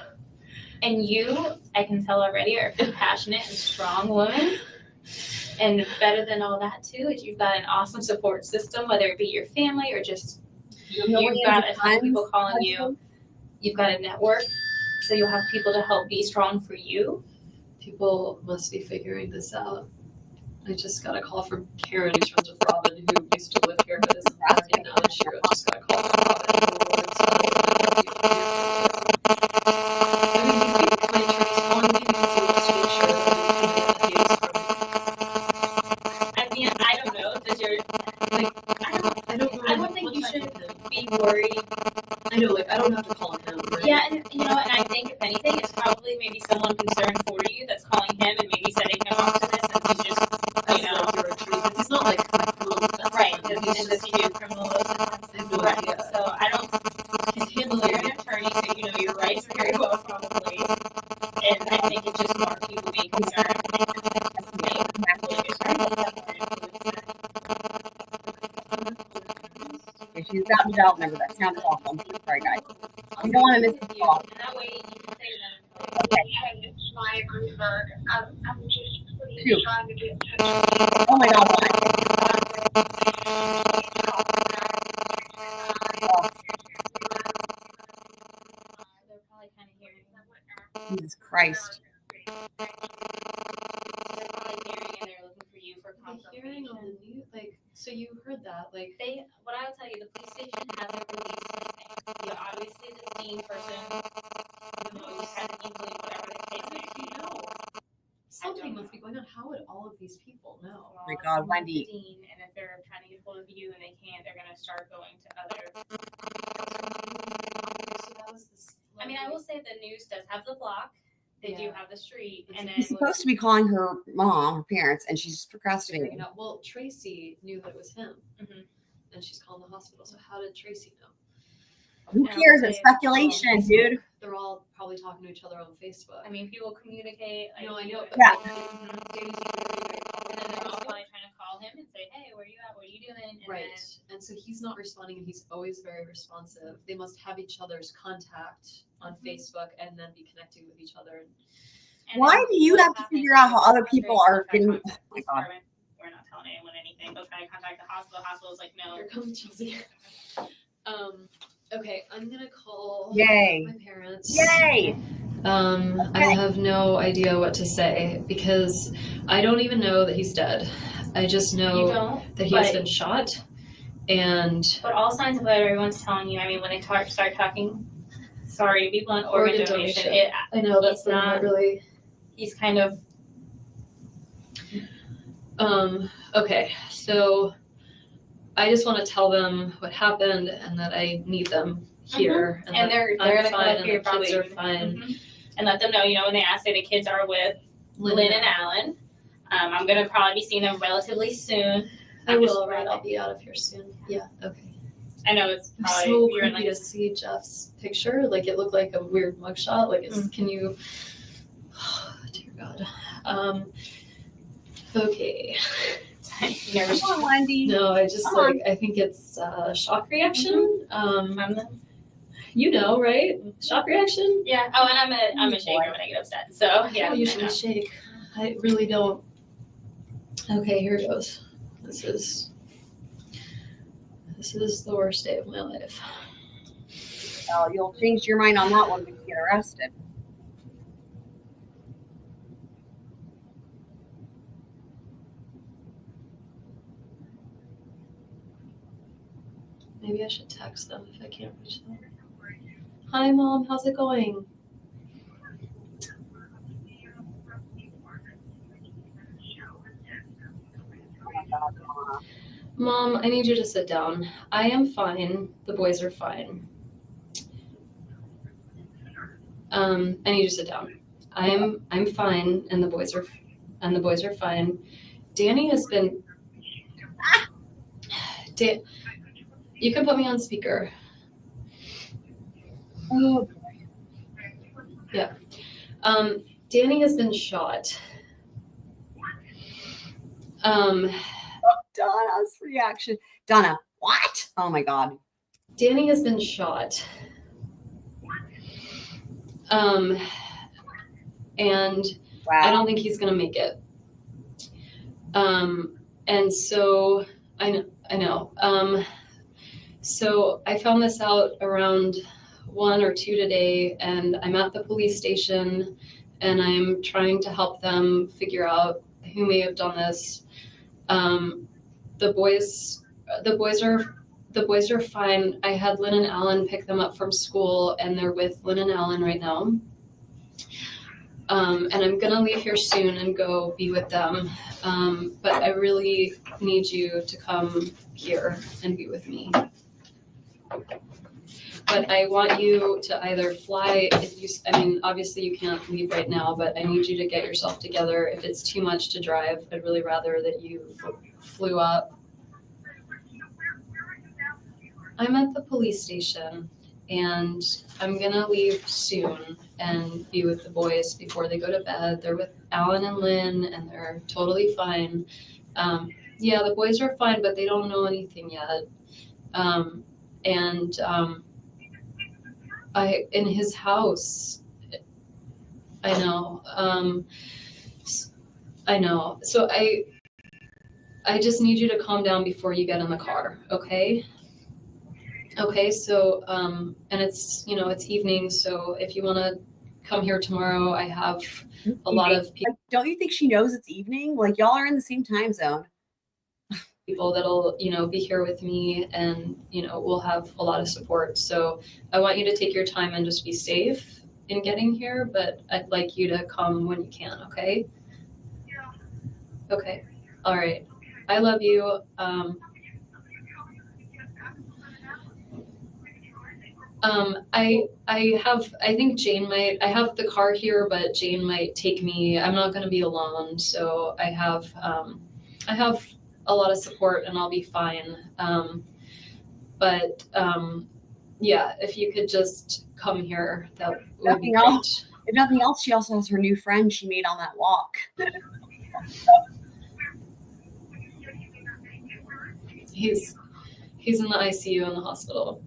And you, I can tell already, are a compassionate and strong woman. And better than all that too is you've got an awesome support system, whether it be your family or just you've got a ton of people calling you. You've got a network, so you'll have people to help be strong for you. People must be figuring this out. I just got a call from Karen, who's friends with Robin, who used to live here but isn't working now. And she just got a call from Robin. I mean, you think my attorney's calling me because he wants to make sure that I didn't commit abuse from. I mean, I don't know. Does your like? I don't think you should be worried. I know, like I don't have to call him. Right? Yeah, and you know, and I think if anything, it's probably maybe someone concerned for you that's calling him and maybe setting him up to this, and he's just, you know, it's not like right, and does he do criminal offenses? Right. So I don't. You're an attorney, so you know your rights very well, probably. And I think it's just more people being concerned. If she's got a belt number, that sounds awful. Sorry, guys. You don't want to miss the call. That way you can say to them. Okay. Hey, it's Maya Greenberg. I'm just please Shoot. trying to get in touch with you. Oh my God, why? They're probably kind of hearing. Jesus Christ. They're probably hearing and they're looking for you for Hearing on the news, like, so you heard that, like. What I will tell you, the police station hasn't released anything. You know, obviously the Dean person, you know, just had an inkling, whatever the case may be. Something must be going on. How would all of these people know? Oh my God, Wendi. The Dean, and if they're trying to get hold of you and they can't, they're gonna start going to other. So that was this. I mean, I will say the news does have the block. They do have the street, and then He's supposed to be calling her mom, her parents, and she's procrastinating. Well, Tracy knew that it was him, and she's calling the hospital. So how did Tracy know? Who cares? It's speculation, dude. They're all probably talking to each other on Facebook. I mean, people communicate. Like, No, I know. Yeah. And then they're all probably trying to call him and say, "Hey, where you at? What are you doing?" And Right. then, And so he's not responding, and he's always very responsive. They must have each other's contact on Facebook and then be connecting with each other. Why do you have to figure out how other people are getting? Oh my God. we're not telling anyone anything. They'll try to contact the hospital. Hospital's like, "No." Here comes Chelsea. Okay, I'm gonna call Yay. my parents. Yay. I have no idea what to say because I don't even know that he's dead. I just know that he has been shot. But all signs of what everyone's telling you, I mean, when they start talking, sorry to be blunt, organ donation. I know that's not really. He's kind of. Okay, so I just want to tell them what happened and that I need them here. And they're gonna come up here probably. Kids are fine. And let them know, you know, when they ask, say the kids are with Lynn and Alan. I'm gonna probably be seeing them relatively soon. I will, right? I'll be out of here soon. Yeah. Okay. I know it's probably so you're in creepy to see Jeff's picture. Like it looked like a weird mugshot. Like it's, can you? Oh, dear God. Okay. Come on, Wendi. No, I just I think it's shock reaction. You know, right? Shock reaction. Yeah. Oh, and I'm a shaker when I get upset. So yeah. I usually shake. I really don't. Okay, here it goes. This is the worst day of my life. Oh, you'll change your mind on that one when you get arrested. Maybe I should text them if I can't reach them. Hi, Mom. How's it going? Mom, I need you to sit down. I am fine. The boys are fine. I need you to sit down. I'm fine, and the boys are fine. Danny has been. You can put me on speaker. Oh. Yeah. Danny has been shot. Donna's reaction. Donna, what? Oh my God. Danny has been shot. And wow. I don't think he's gonna make it. And so I know. So I found this out around 1 or 2 today, and I'm at the police station, and I'm trying to help them figure out who may have done this. The boys are fine. I had Lynn and Alan pick them up from school, and they're with Lynn and Alan right now. And I'm gonna leave here soon and go be with them. But I really need you to come here and be with me. But I want you to either fly, obviously you can't leave right now, but I need you to get yourself together. If it's too much to drive, I'd really rather that you flew up. I'm at the police station, and I'm gonna leave soon and be with the boys before they go to bed. They're with Alan and Lynn, and they're totally fine. Yeah, the boys are fine, but they don't know anything yet. In his house, I know. I know. So I just need you to calm down before you get in the car, okay? Okay, so, and it's, it's evening, so if you want to come here tomorrow, I have a lot of people. Don't you think she knows it's evening? Like, y'all are in the same time zone. People that'll, be here with me, and, we'll have a lot of support. So I want you to take your time and just be safe in getting here, but I'd like you to come when you can, okay? Okay, all right. I love you. I think Jane might, I have the car here, but Jane might take me. I'm not going to be alone. So I have a lot of support, and I'll be fine. Yeah, if you could just come here, that would be great. If nothing else, she also has her new friend she made on that walk. He's in the ICU in the hospital.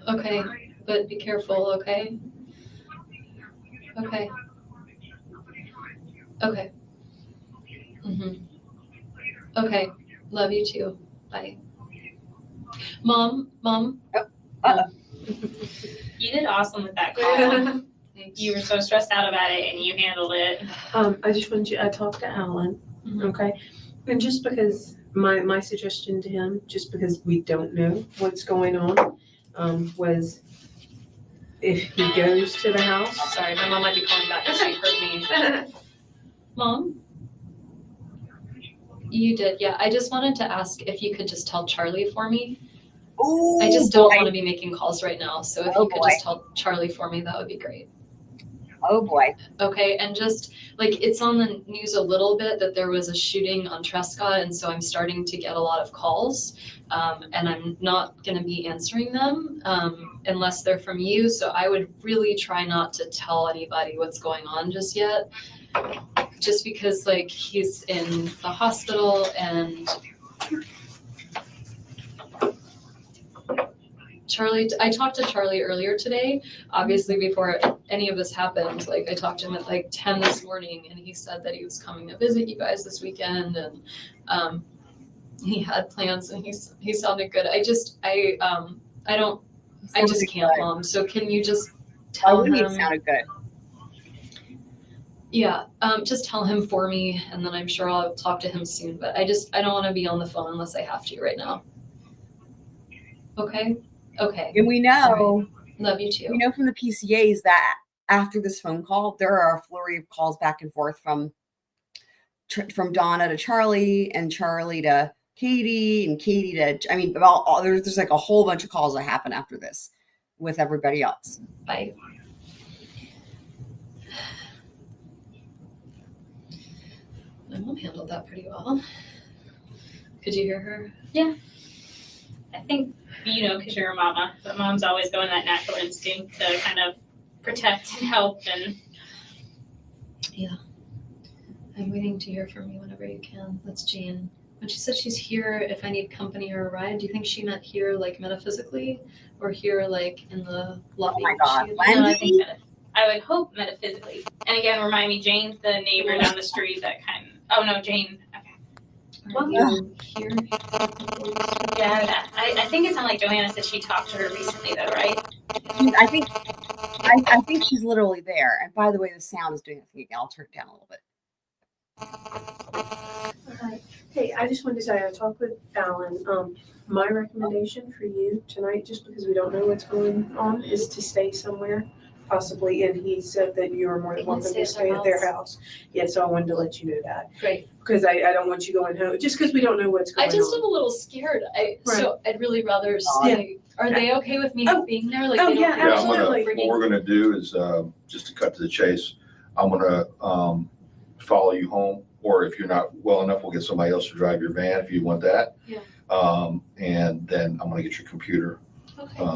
Okay, but be careful, okay? Okay. Okay. Okay, love you too. Bye. Mom. You did awesome with that call. You were so stressed out about it, and you handled it. I just wanted you, I talked to Alan, okay? And just because my suggestion to him, just because we don't know what's going on, was if he goes to the house. Sorry, my mom might be calling back because she heard me. Mom? You did, yeah. I just wanted to ask if you could just tell Charlie for me. Ooh, I just don't want to be making calls right now. So if you could just tell Charlie for me, that would be great. Oh boy. Okay, and just like it's on the news a little bit that there was a shooting on Trescott, and so I'm starting to get a lot of calls, and I'm not going to be answering them unless they're from you. So I would really try not to tell anybody what's going on just yet, just because like he's in the hospital and Charlie, I talked to Charlie earlier today, obviously before any of this happened. Like I talked to him at like 10 this morning, and he said that he was coming to visit you guys this weekend, and he had plans, and he sounded good. I just can't, Mom. So can you just tell him? It sounded good. Yeah, just tell him for me, and then I'm sure I'll talk to him soon. But I don't want to be on the phone unless I have to right now. Okay. Okay. And we know, love you too. We know from the PCAs that after this phone call, there are a flurry of calls back and forth from from Donna to Charlie, and Charlie to Katie, and Katie to, I mean, there's like a whole bunch of calls that happen after this with everybody else. Bye. My mom handled that pretty well. Could you hear her? Yeah. I think, because you're a mama, but moms always go in that natural instinct to kind of protect and help. And yeah. I'm waiting to hear from you whenever you can. That's Jean. When she said she's here if I need company or a ride, do you think she meant here like metaphysically or here like in the lobby? Oh my God. no, I think I would hope metaphysically. And again, remind me, Jane's the neighbor down the street that oh no, Jane. Okay. Well, you here? Yeah, I think it sounded like Joanna said she talked to her recently though, right? I think she's literally there. And by the way, the sound is doing a thing. I'll turn it down a little bit. Hey, I just wanted to say I talked with Alan. My recommendation for you tonight, just because we don't know what's going on, is to stay somewhere, possibly. And he said that you are more than welcome to stay at their house. Yeah, so I wanted to let you know that. Great. Because I don't want you going home, just because we don't know what's going on. I just am a little scared. So I'd really rather stay. Are they okay with me being there? Like, they don't absolutely. What we're gonna do is, just to cut to the chase, I'm gonna follow you home, or if you're not well enough, we'll get somebody else to drive your van if you want that. Yeah. And then I'm gonna get your computer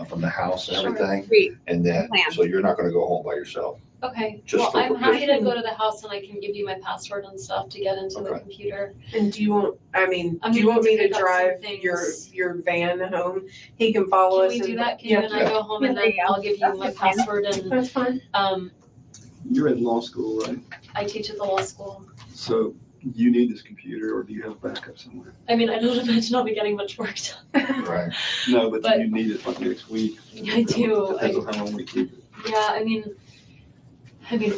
from the house and Sure. everything. Sweet. And then, so you're not gonna go home by yourself. Okay. Just Well, for I'm happy to provision. go to the house and I can give you my password and stuff to get into the computer. And do you want? I'm Do you want me to pick up some drive things. your van home? He can follow Can us. we do and- that? Can you and I go home and then I'll give you my password and That's fine. You're in law school, right? I teach at the law school. So you need this computer, or do you have backup somewhere? I mean, I don't imagine I'll be getting much work done. Right. No, but But- you need it like next week. I do. Depends on how long we keep it. Yeah, I mean,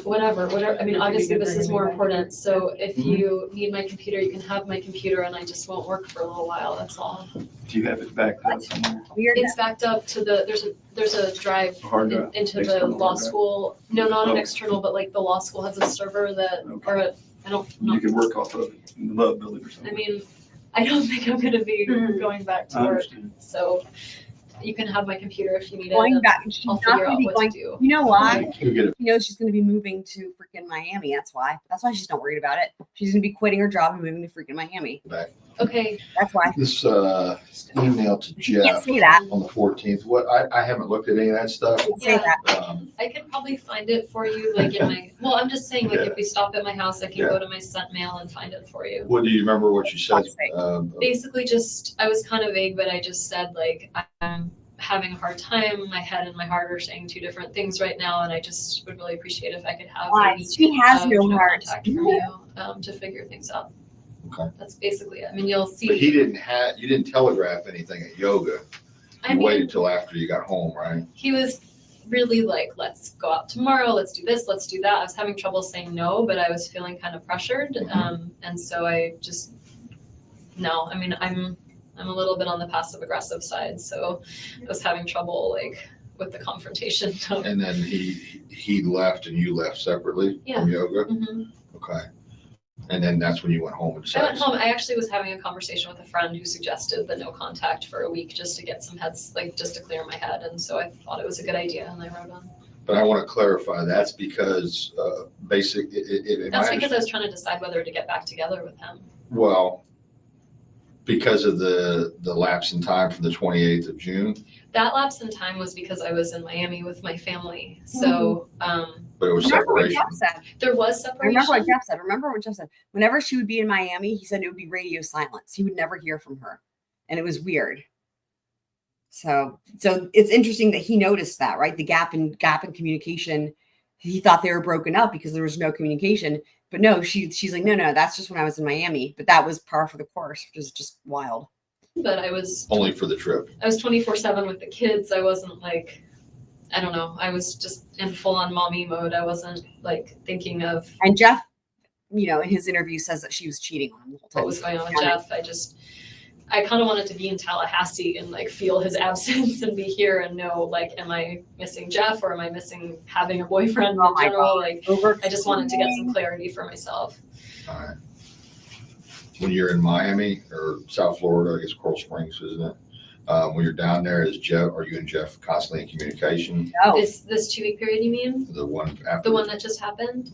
whatever. I mean, obviously this is more important. So if you need my computer, you can have my computer and I just won't work for a little while. That's all. Do you have it backed up somewhere? It's backed up to there's a drive A hard drive? into the External law hard drive? school. No, not an Oh. external, but like the law school has a server that, or I don't, You can work off of it in the love building or I something. mean, I don't think I'm gonna be going back to I work. understand. So you can have my computer if you need it. Going and back, she's I'll not figure gonna out be what going. to do. You know why? You get it. She knows she's going to be moving to freaking Miami. That's why. That's why she's not worried about it. She's going to be quitting her job and moving to freaking Miami. Back. Okay. That's why. This email to Jeff say that. on the 14th. What I haven't looked at any of that stuff. Say that. I could probably find it for you, like in my. Well, I'm just saying, like Yeah. if we stop at my house, I can Yeah. go to my sent mail and find it for you. What do you remember? What you said? Basically, just I was kind of vague, but I just said like I'm having a hard time. My head and my heart are saying two different things right now, and I just would really appreciate if I could have Why? maybe, She has no heart. contact from you to figure things out. Okay. That's basically it. I mean, you'll see. But you didn't telegraph anything at yoga. I You mean- waited till after you got home, right? He was really like, let's go out tomorrow, let's do this, let's do that. I was having trouble saying no, but I was feeling kind of pressured. And so I just, no, I mean, I'm a little bit on the passive aggressive side. So I was having trouble like with the confrontation. And then he left and you left separately from yoga? Mhm. Okay. And then that's when you went home and I went decided. home. I actually was having a conversation with a friend who suggested the no contact for a week just to get some heads, like just to clear my head. And so I thought it was a good idea and I wrote on. But I want to clarify, that's because That's because I was trying to decide whether to get back together with him. well, because of the lapse in time from the 28th of June, That lapse in time was because I was in Miami with my family. So but it was Remember what separation. Jeff said. there was separation. Remember what Jeff said. Whenever she would be in Miami, he said it would be radio silence. He would never hear from her. And it was weird. So it's interesting that he noticed that, right? The gap in communication. He thought they were broken up because there was no communication. But no, she's like, no, that's just when I was in Miami. But that was par for the course, which is just wild. But I was Only for the trip. 24/7 with the kids. I wasn't like, I don't know. I was just in full on mommy mode. I wasn't like thinking of And Jeff, in his interview says that she was cheating on him the whole time. what was going on with Jeff. I kind of wanted to be in Tallahassee and like feel his absence and be here and know like, am I missing Jeff or am I missing having a boyfriend in general? Like, I just wanted to get some clarity for myself. All right. when you're in Miami or South Florida, I guess Coral Springs, isn't it? When you're down there, are you and Jeff constantly in communication? No. This 2 week period, you mean? The one after? The one that just happened?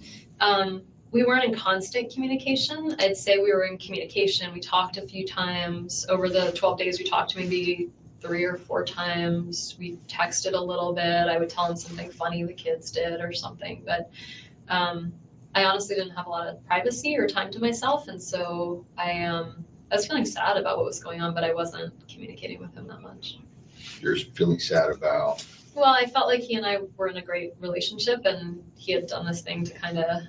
We weren't in constant communication. I'd say we were in communication. We talked a few times. Over the 12 days, we talked maybe 3 or 4 times. We texted a little bit. I would tell him something funny the kids did or something. But I honestly didn't have a lot of privacy or time to myself. And so I was feeling sad about what was going on, but I wasn't communicating with him that much. You're feeling sad about? Well, I felt like he and I were in a great relationship, and he had done this thing to kind of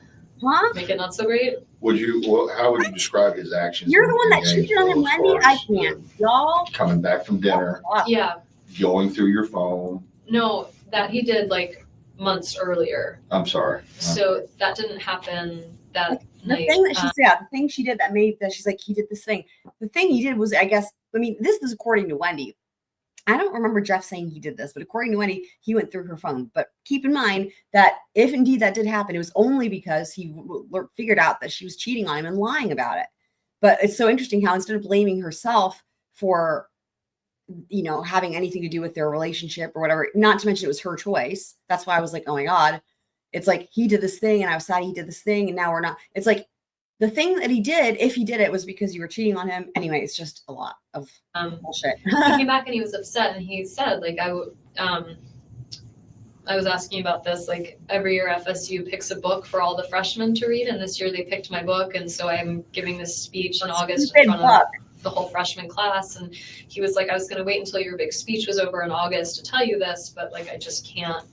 make it not so great. How would you describe his actions? You're the one that cheated on him, Wendi. I can't. Y'all. Coming back from dinner. Yeah. Going through your phone. No, that he did like months earlier. I'm sorry. So that didn't happen that night. The thing that the thing she did that made that she's like, he did this thing. The thing he did was, I guess, this is according to Wendi. I don't remember Jeff saying he did this, but according to Wendi, he went through her phone. But keep in mind that if indeed that did happen, it was only because he figured out that she was cheating on him and lying about it. But it's so interesting how instead of blaming herself for, having anything to do with their relationship or whatever, not to mention it was her choice. That's why I was like, oh my God, it's like he did this thing and I was sad he did this thing and now we're not. It's like the thing that he did, if he did it, was because you were cheating on him. Anyway, it's just a lot of bullshit. He came back and he was upset, and he said, like, I was asking about this, like, every year FSU picks a book for all the freshmen to read, and this year they picked my book, and so I'm giving this speech in August in front of the whole freshman class, and he was like, I was going to wait until your big speech was over in August to tell you this, but like, I just can't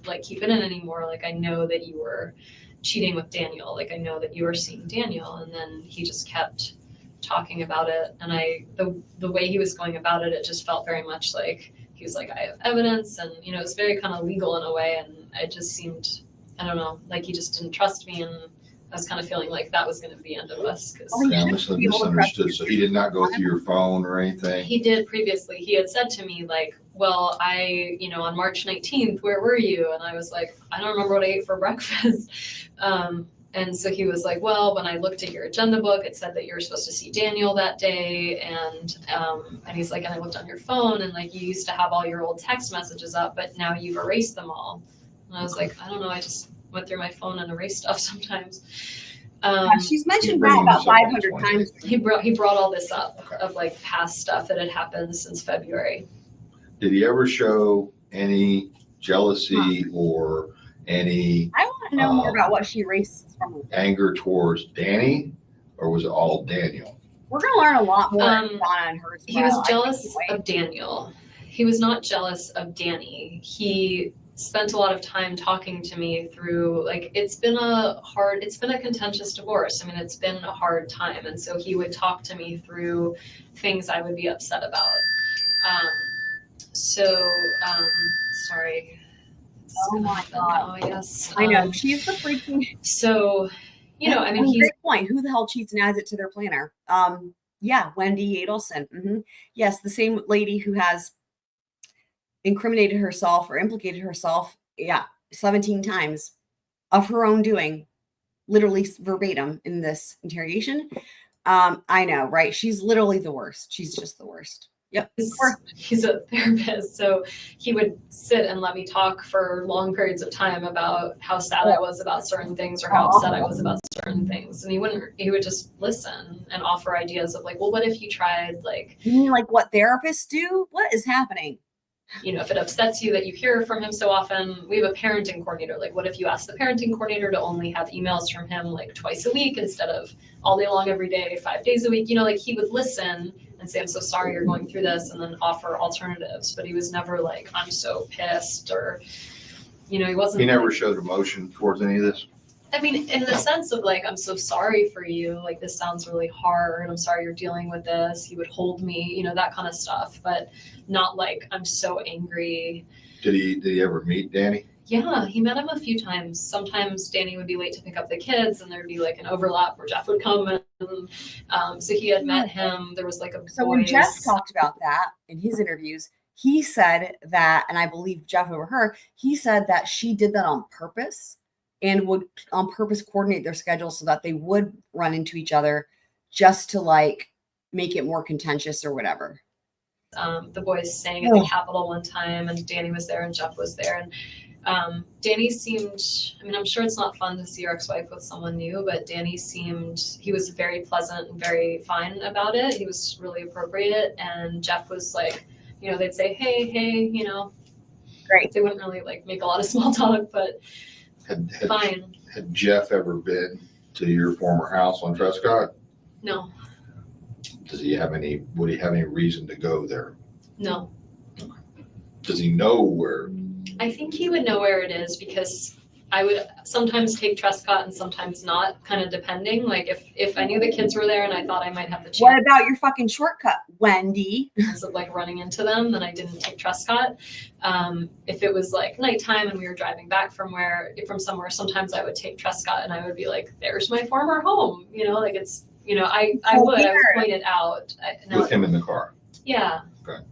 like keep it in anymore. Like, I know that you were cheating with Daniel. Like, I know that you were seeing Daniel. And then he just kept talking about it. And the way he was going about it, it just felt very much like he was like, I have evidence. And, it was very kind of legal in a way. And it just seemed, I don't know, like he just didn't trust me. And I was kind of feeling like that was going to be the end of us. Yeah, I misunderstood. So he did not go through your phone or anything? He did previously. He had said to me, like, well, on March 19th, where were you? And I was like, I don't remember what I ate for breakfast. And so he was like, well, when I looked at your agenda book, it said that you were supposed to see Daniel that day. And he's like, and I looked on your phone, and like, you used to have all your old text messages up, but now you've erased them all. And I was like, I don't know. I just went through my phone and erased stuff sometimes. She's mentioned that about 500 times. He brought all this up of like past stuff that had happened since February. Did he ever show any jealousy or any I want to know more about what she erased from her. Anger towards Danny, or was it all Daniel? We're going to learn a lot more Donna and her. He was jealous of Daniel. He was not jealous of Danny. He spent a lot of time talking to me through, like, it's been a contentious divorce. I mean, it's been a hard time. And so he would talk to me through things I would be upset about. Sorry. Oh my God. I guess. I know. She's the freaking. So, I mean, he's. Great point. Who the hell cheats and adds it to their planner? Yeah, Wendi Adelson. Mm-hmm. Yes, the same lady who has incriminated herself or implicated herself, 17 times of her own doing, literally verbatim in this interrogation. I know, right? She's literally the worst. She's just the worst. Yep. He's a therapist, so he would sit and let me talk for long periods of time about how sad I was about certain things or how upset I was about certain things. And he would just listen and offer ideas of like, well, what if you tried like. You mean like what therapists do? What is happening? If it upsets you that you hear from him so often, we have a parenting coordinator. Like, what if you ask the parenting coordinator to only have emails from him like twice a week instead of all day long every day, 5 days a week? Like he would listen and say, I'm so sorry you're going through this, and then offer alternatives. But he was never like, I'm so pissed, or, he wasn't. He never showed emotion towards any of this? I mean, in the sense of like, I'm so sorry for you. Like, this sounds really hard. I'm sorry you're dealing with this. He would hold me, that kind of stuff, but not like, I'm so angry. Did he ever meet Danny? Yeah, he met him a few times. Sometimes Danny would be late to pick up the kids, and there'd be like an overlap where Jeff would come in. So he had met him. There was like a So when Jeff talked about that in his interviews, he said that, and I believe Jeff over her, he said that she did that on purpose and would on purpose coordinate their schedules so that they would run into each other just to like make it more contentious or whatever. The boys sang at the Capitol one time, and Danny was there and Jeff was there. And Danny seemed, I mean, I'm sure it's not fun to see your ex-wife with someone new, but Danny seemed, he was very pleasant and very fine about it. He was really appropriate. And Jeff was like, you know, they'd say, hey, you know. Great. They wouldn't really like make a lot of small talk, but fine. Had Jeff ever been to your former house on Trescott? No, Would he have any reason to go there? no. Does he know where? I think he would know where it is because I would sometimes take Trescott and sometimes not, kind of depending. Like if I knew the kids were there and I thought I might have the chance. What about your fucking shortcut, Wendi? Instead of like running into them, then I didn't take Trescott. If it was like nighttime and we were driving back from somewhere, sometimes I would take Trescott and I would be like, there's my former home. You know, like it's, you know, I would point it out. With him in the car? Yeah. Okay.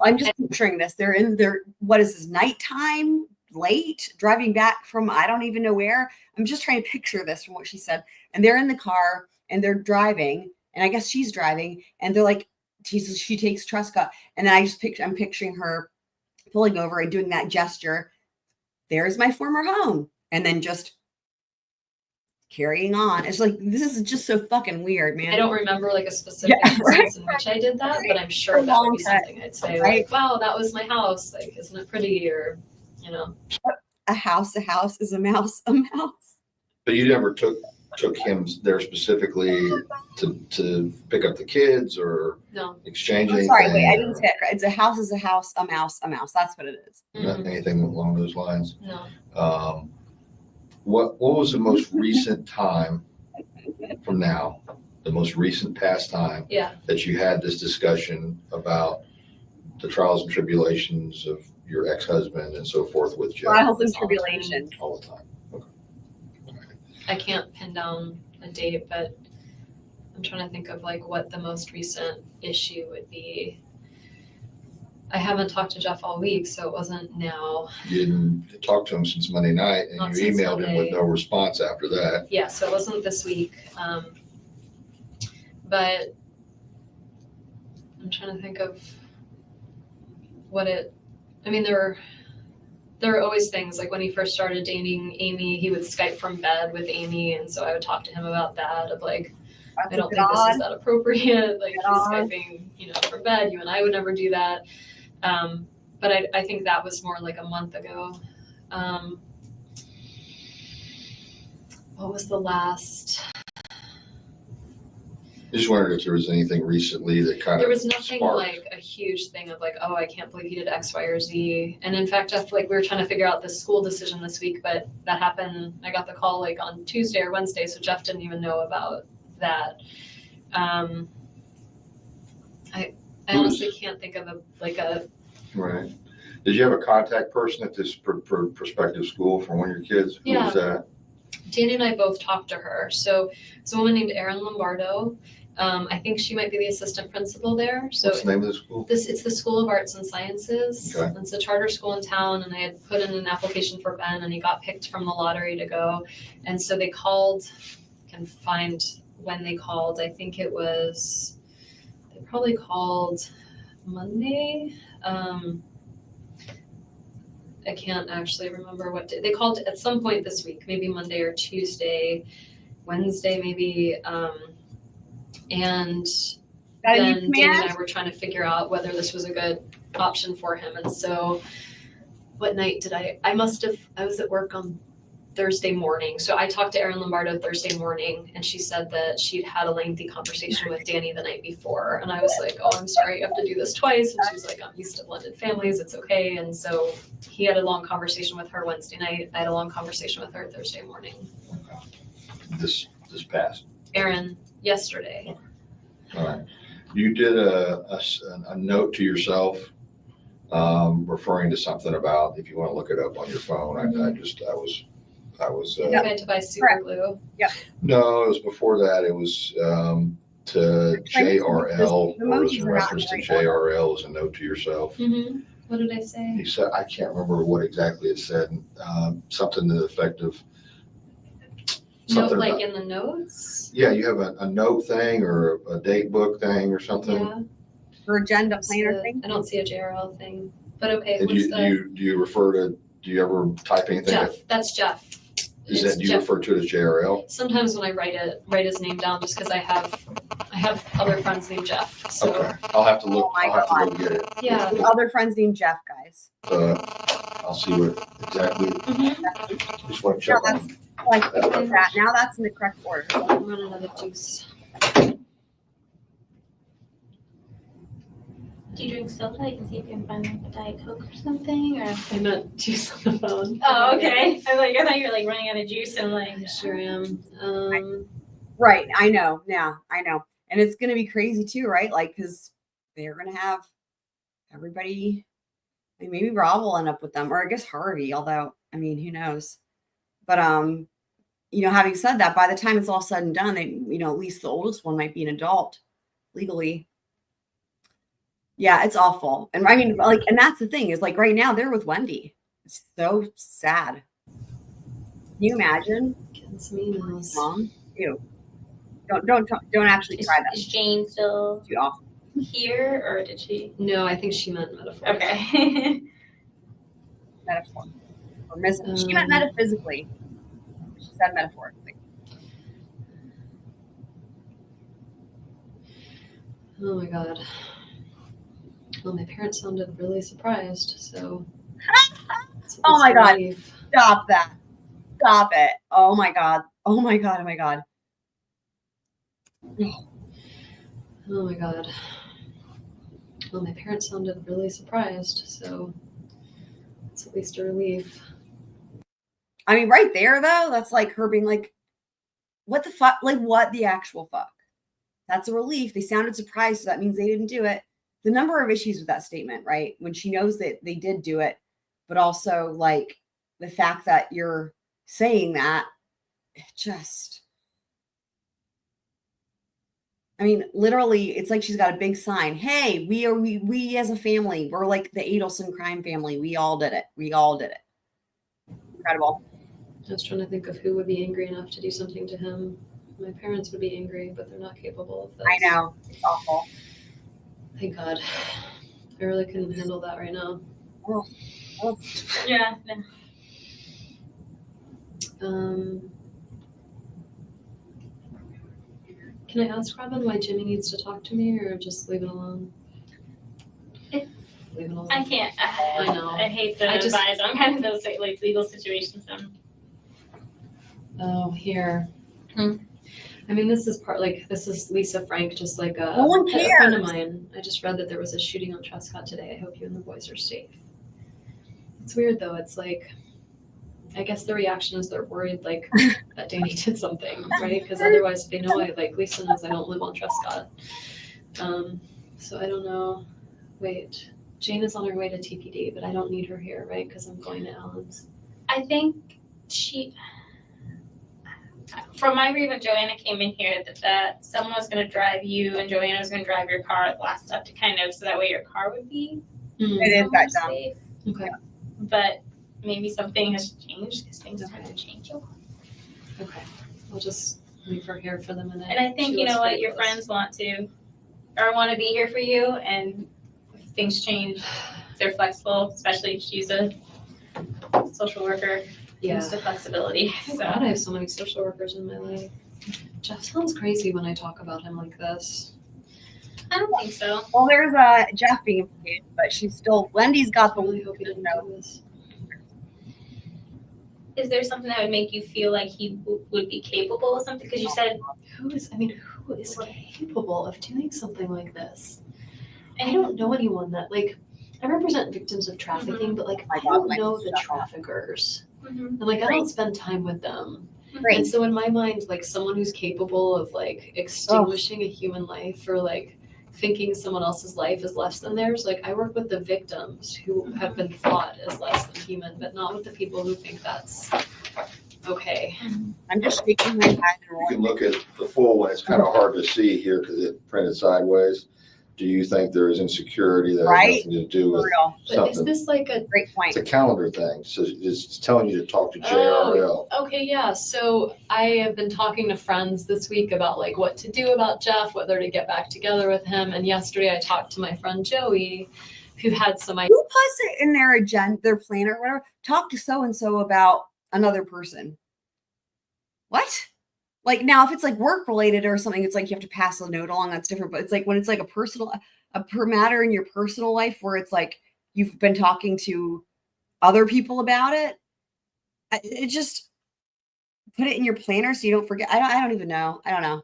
I'm just picturing this. They're in their, what is this, nighttime, late, driving back from I don't even know where. I'm just trying to picture this from what she said. And they're in the car and they're driving, and I guess she's driving, and they're like, she takes Trescott, and then I'm picturing her pulling over and doing that gesture. There's my former home, and then just carrying on. It's like, this is just so fucking weird, man. I don't remember like a specific instance in which I did that, but I'm sure that would be something I'd say, like, wow, that was my house. Like, isn't it pretty? Or, you know. A house is a mouse, a mouse. But you never took him there specifically to pick up the kids or exchange anything? Sorry, wait, I didn't say it right. It's a house is a house, a mouse, a mouse. That's what it is. Not anything along those lines? No. What was the most recent time from now, the most recent past time that you had this discussion about the trials and tribulations of your ex-husband and so forth with Jeff? Trials and tribulations. All the time. I can't pin down a date, but I'm trying to think of like what the most recent issue would be. I haven't talked to Jeff all week, so it wasn't now. You didn't talk to him since Monday night, and Not you since emailed him with Monday. no response after that. Yeah, so it wasn't this week. But I'm trying to think of I mean, there were always things like when he first started dating Amy, he would Skype from bed with Amy, and so I would talk to him about that of like, I don't think this is that appropriate. Like he's Skyping, you know, from bed. You and I would never do that. But I think that was more like a month ago. What was the last? I just wondered if there was anything recently that kind of There was nothing sparked. like a huge thing of like, oh, I can't believe he did X, Y, or Z. And in fact, Jeff, like we were trying to figure out the school decision this week, but that happened. I got the call like on Tuesday or Wednesday, so Jeff didn't even know about that. I honestly can't think of a Right. Did you have a contact person at this prospective school for one of your kids? Who was that? Danny and I both talked to her. So it's a woman named Erin Lombardo. I think she might be the assistant principal there. So What's the name of the school? It's the School of Arts and Sciences. Okay. It's a charter school in town, and I had put in an application for Ben, and he got picked from the lottery to go. And so they called. I can find when they called. I think they probably called Monday. I can't actually remember what day. They called at some point this week, maybe Monday or Tuesday, Wednesday maybe. And then Danny and I were trying to figure out whether this was a good option for him. And so what night did I was at work on Thursday morning. So I talked to Erin Lombardo Thursday morning, and she said that she'd had a lengthy conversation with Danny the night before. And I was like, oh, I'm sorry, you have to do this twice. And she was like, I'm used to blended families. It's okay. And so he had a long conversation with her Wednesday night. I had a long conversation with her Thursday morning. This past. Erin, yesterday. All right. You did a note to yourself referring to something about, if you want to look it up on your phone. I was. You had to buy super glue. Yeah. No, it was before that. It was to JRL, or it was in reference to JRL as a note to yourself. Mm-hmm. What did I say? He said, I can't remember what exactly it said. Something to the effect of, something like about- in the notes? Yeah, you have a note thing or a date book thing or something? Yeah. Or agenda planner thing? I don't see a JRL thing, but okay, And what's do the, you refer to, do you ever type anything? Jeff, that's Jeff. Is It's that, do you Jeff. refer to it as JRL? Sometimes when I write his name down just because I have other friends named Jeff, so. Okay, I'll have to look, I'll have to go get it. Yeah. The other friends named Jeff, guys. I'll see what exactly, just want to No, check that's on. like that. Now that's in the correct order. I'm running out of juice. Do you drink soda? I can see if you can find like a Diet Coke or something, or. I meant juice on the phone. Oh, okay. I thought you were like running out of juice and like. I sure am. Right. I know. Yeah, I know. And it's going to be crazy too, right? Like, because they're going to have everybody, I mean, maybe Rob will end up with them, or I guess Harvey, although, I mean, who knows? But, you know, having said that, by the time it's all said and done, they, you know, at least the oldest one might be an adult legally. Yeah, it's awful. And I mean, like, and that's the thing is like right now they're with Wendi. It's so sad. Can you imagine? Getting some emails. Mom, ew. Don't actually try that. Is Jane still Too awful. here, or did she? No, I think she meant metaphor. Okay. Metaphor. Or she meant metaphysically. She said metaphorically. Oh my god. Well, my parents sounded really surprised, so. Oh my god. Stop that. Stop it. Oh my god. Oh my god. Oh my god. Oh my god. Well, my parents sounded really surprised, so it's at least a relief. I mean, right there though, that's like her being like, what the fuck? Like, what the actual fuck? That's a relief. They sounded surprised, so that means they didn't do it. The number of issues with that statement, right? When she knows that they did do it, but also like the fact that you're saying that, it just, I mean, literally, it's like she's got a big sign. Hey, we as a family, we're like the Adelson crime family. We all did it. We all did it. Incredible. I was trying to think of who would be angry enough to do something to him. My parents would be angry, but they're not capable of this. I know. It's awful. Thank God. I really couldn't handle that right now. Oh. Yeah. Can I ask Robin why Jimmy needs to talk to me, or just leave it alone? Leave it alone. I can't. I know. I hate to I just- advise on kind of those like legal situations. Oh, here. I mean, this is Lisa Frank, just like No one a friend cares. of mine. I just read that there was a shooting on Trescott today. I hope you and the boys are safe. It's weird though. It's like, I guess the reaction is they're worried like that Danny did something, right? Because otherwise, if they know Lisa knows I don't live on Trescott. So I don't know. Wait, Jane is on her way to TPD, but I don't need her here, right? Because I'm going to Allen's. I think from my read when Joanna came in here, that someone was going to drive you and Joanna was going to drive your car last up to kind of, so that way your car would be It is somewhere that dumb. safe. Okay. But maybe something has changed because things tend to change. Okay. I'll just leave her here for the minute. And I think, She you lives know what, pretty your close. friends want to be here for you, and if things change, they're flexible, especially if she's a social worker. Yeah. Used to flexibility. Thank God I have so many social workers in my life. Jeff sounds crazy when I talk about him like this. I don't think so. Well, there's Jeff being implicated, but she's still, Wendy's got the really hope he didn't do this. Is there something that would make you feel like he would be capable of something? Because you said who is capable of doing something like this? I don't know anyone that I represent victims of trafficking, but I don't know the traffickers. And I don't spend time with them. Right. And so in my mind, someone who's capable of extinguishing a human life or thinking someone else's life is less than theirs. I work with the victims who have been thought as less than human, but not with the people who think that's okay. I'm just shaking my head and You can look at the full one. It's kind of hard to see here because it printed sideways. Do you think there is insecurity that Right? has nothing to do with But is something? this like a Great point. It's a calendar thing. So it's telling you to talk to Oh, JRL. okay, yeah. So I have been talking to friends this week about like what to do about Jeff, whether to get back together with him. And yesterday I talked to my friend Joey, who had some ideas. Who puts it in their agenda, their planner, or whatever? Talk to so and so about another person. What? Like now, if it's like work related or something, it's like you have to pass a note along. That's different. But it's like when it's like a matter in your personal life where it's like you've been talking to other people about it. It just put it in your planner so you don't forget. I don't even know. I don't know.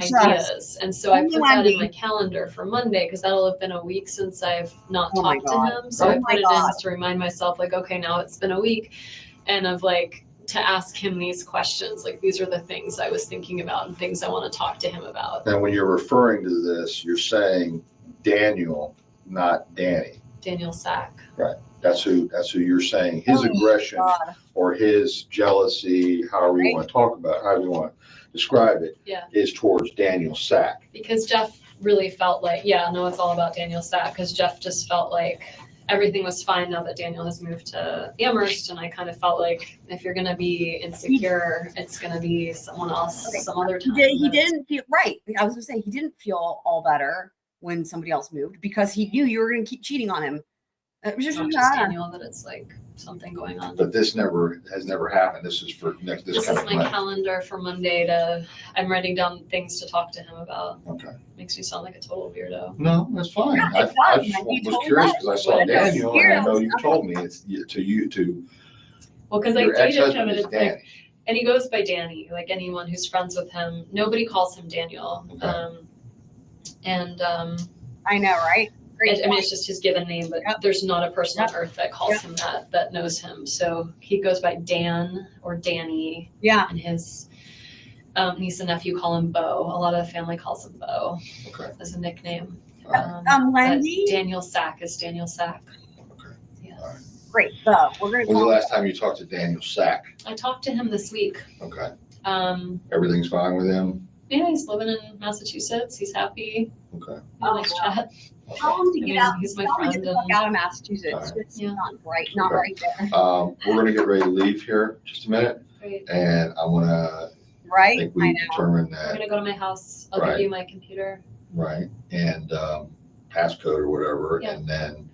Ideas. And so I put that in my calendar for Monday because that'll have been a week since I've not talked to him. So I put it in to remind myself, like, okay, now it's been a week, and of like to ask him these questions. Like, these are the things I was thinking about and things I want to talk to him about. And when you're referring to this, you're saying Daniel, not Danny. Daniel Sack. Right. That's who you're saying. His aggression or his jealousy, however you want to talk about it, however you want to describe it, is towards Daniel Sack. Because Jeff really felt like, it's all about Daniel Sack, because Jeff just felt like everything was fine now that Daniel has moved to Amherst, and I kind of felt like if you're going to be insecure, it's going to be someone else some other time. He didn't feel right. I was going to say he didn't feel all better when somebody else moved because he knew you were going to keep cheating on him. It was just Daniel that it's like something going on. But this has never happened. This is for this is coming my Monday. calendar for Monday I'm writing down things to talk to him about. Okay. Makes me sound like a total weirdo. No, that's fine. I just was curious because I saw Daniel and I know you told me it's to you to. Well, because I your dated him ex-husband and is it's Danny. like, and he goes by Danny, like anyone who's friends with him. Nobody calls him Daniel. Okay. I know, right? I mean, it's just his given name, but there's not a person on earth that calls him that knows him. So he goes by Dan or Danny. Yeah. And his niece and nephew call him Bo. A lot of the family calls him Bo as a nickname. Wendy? Daniel Sack is Daniel Sack. Okay. Yeah. All right. Great. So we're going to When was the last time you talked to Daniel Sack? I talked to him this week. Okay. Everything's fine with him? Yeah, he's living in Massachusetts. He's happy. Okay. Nice chat. Tell him to get out. He's my Tell him to friend. get the fuck out of Massachusetts. It's not right there. We're going to get ready to leave here just a minute. Great. And I want to. Right. I think we determined We're that. gonna go to my house. I'll give you my computer. Right. And passcode or whatever. Yeah. And then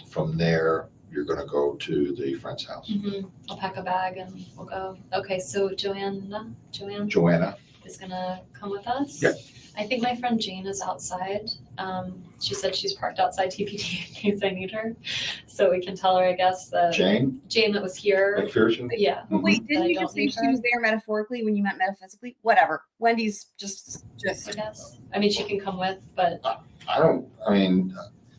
from there, you're going to go to the friend's house. Mm-hmm. I'll pack a bag and we'll go. Okay, so Joanna is gonna come with us. Yeah. I think my friend Jane is outside. She said she's parked outside TPD in case I need her, so we can tell her, I guess, that Jane that was here. McPherson? Yeah. But wait, That didn't I you don't just say need she her. was there metaphorically when you meant metaphysically? Whatever. Wendy's just. I guess. I mean, she can come with, but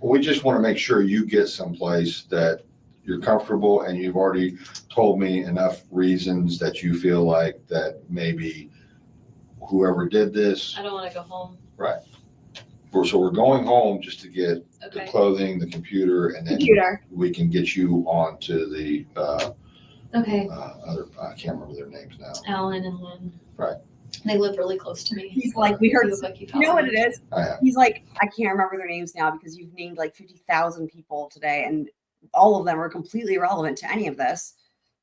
we just want to make sure you get someplace that you're comfortable, and you've already told me enough reasons that you feel like that maybe whoever did this. I don't want to go home. Right. So we're going home just to get the clothing, the computer, and then we can get you onto the other, I can't remember their names now. Alan and Lynn. Right. They live really close to me. He's like, we heard. You look like You know what it is? I have. He's like, I can't remember their names now because you've named like 50,000 people today, and all of them are completely irrelevant to any of this.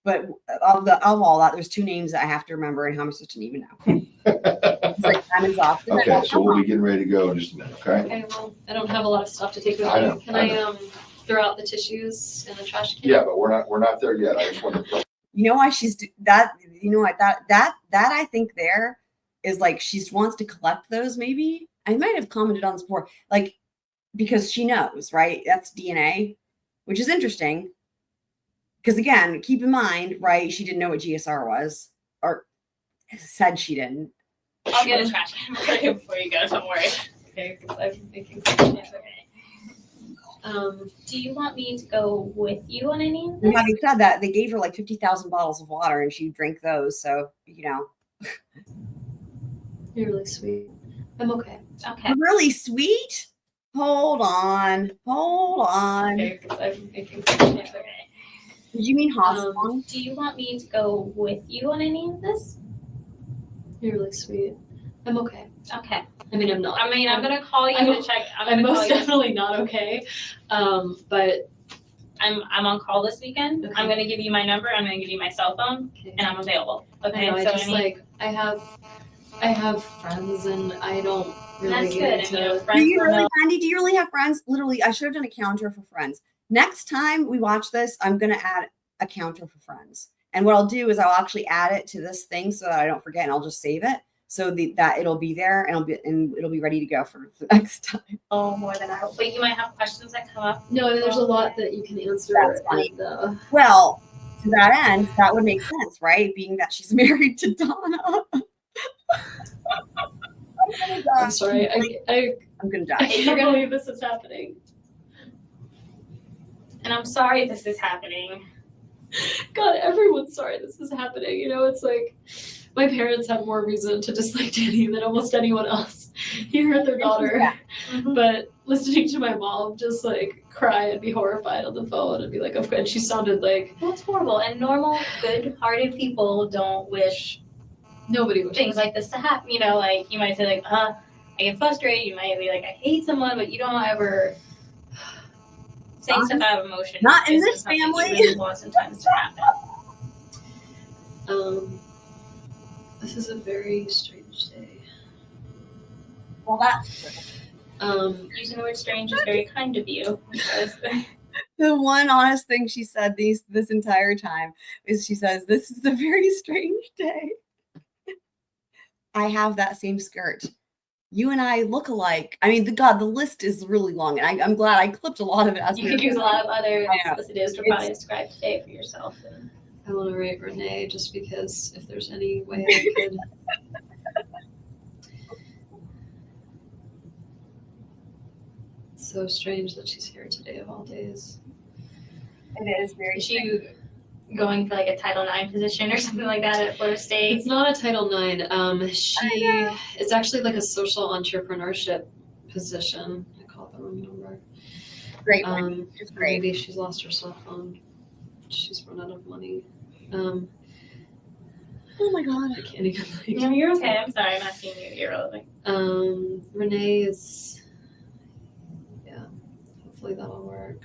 But of all that, there's two names that I have to remember, and how am I supposed to even know? It's like I'm exhausted. Okay, so we'll be getting ready to go in just a minute, okay? Okay, well, I don't have a lot of stuff to take with I me. know, Can I I throw out the tissues in the trash can? Yeah, but we're not there yet. I just want to. You know why she's that? You know what that I think there is like she wants to collect those. Maybe I might have commented on this before, like because she knows, right? That's DNA, which is interesting. Because again, keep in mind, right? She didn't know what GSR was, or said she didn't. I'll get a trash can for you before you go. Don't worry. Okay, because I've been thinking something. Do you want me to go with you on any of And this? having said that, they gave her like 50,000 bottles of water, and she drank those. So You're really sweet. I'm okay. Okay. Really sweet. Hold on. Okay, because I've been thinking something. Did you mean hospital? Do you want me to go with you on any of this? You're really sweet. I'm okay. Okay. I mean, I'm not. I mean, I'm gonna call you to check. I'm most definitely not okay. But I'm on call this weekend. Okay. I'm gonna give you my number. I'm gonna give you my cell phone, and I'm available. Okay. I So just I have friends, and I don't really. That's good. And, you know, Do friends you will really, know. Andy? Do you really have friends? Literally, I should have done a counter for friends. Next time we watch this, I'm gonna add a counter for friends. And what I'll do is I'll actually add it to this thing so that I don't forget, and I'll just save it so that it'll be there and it'll be ready to go for the next time. Oh, more than I hope. But you might have questions that come up. No, there's a lot that you can answer. That's funny. Well, to that end, that would make sense, right? Being that she's married to Donna. I'm sorry. I'm gonna die. I can't believe this is happening. And I'm sorry this is happening. God, everyone's sorry this is happening. You know, it's like my parents have more reason to dislike Danny than almost anyone else. He hurt their daughter. But listening to my mom just like cry and be horrified on the phone and be like, oh, and she sounded like. That's horrible. And normal, good-hearted people don't wish nobody wishes things like this to happen. You know, like you might say like, I get frustrated. You might be like, I hate someone, but you don't ever say stuff out of emotion. Not in It's this just something family. You really want sometimes to happen. This is a very strange day. Well, that's using the word strange is very kind of you. Because the one honest thing she said this entire time is she says, "This is a very strange day." I have that same skirt. You and I look alike. I mean, the list is really long, and I'm glad I clipped a lot of it. As you could use a lot of other solicitors to probably describe today for yourself. I want to write Renee just because if there's any way I could. It's so strange that she's here today of all days. It is very. Is she going for like a Title IX position or something like that at Florida State? It's not a Title IX. It's actually like a social entrepreneurship position. I called the wrong number. Great. It's great. Maybe she's lost her cell phone. She's run out of money. Oh my God. I can't even. No, you're okay. I'm sorry. I'm asking you. You're relevant. Renee is. Yeah. Hopefully that'll work.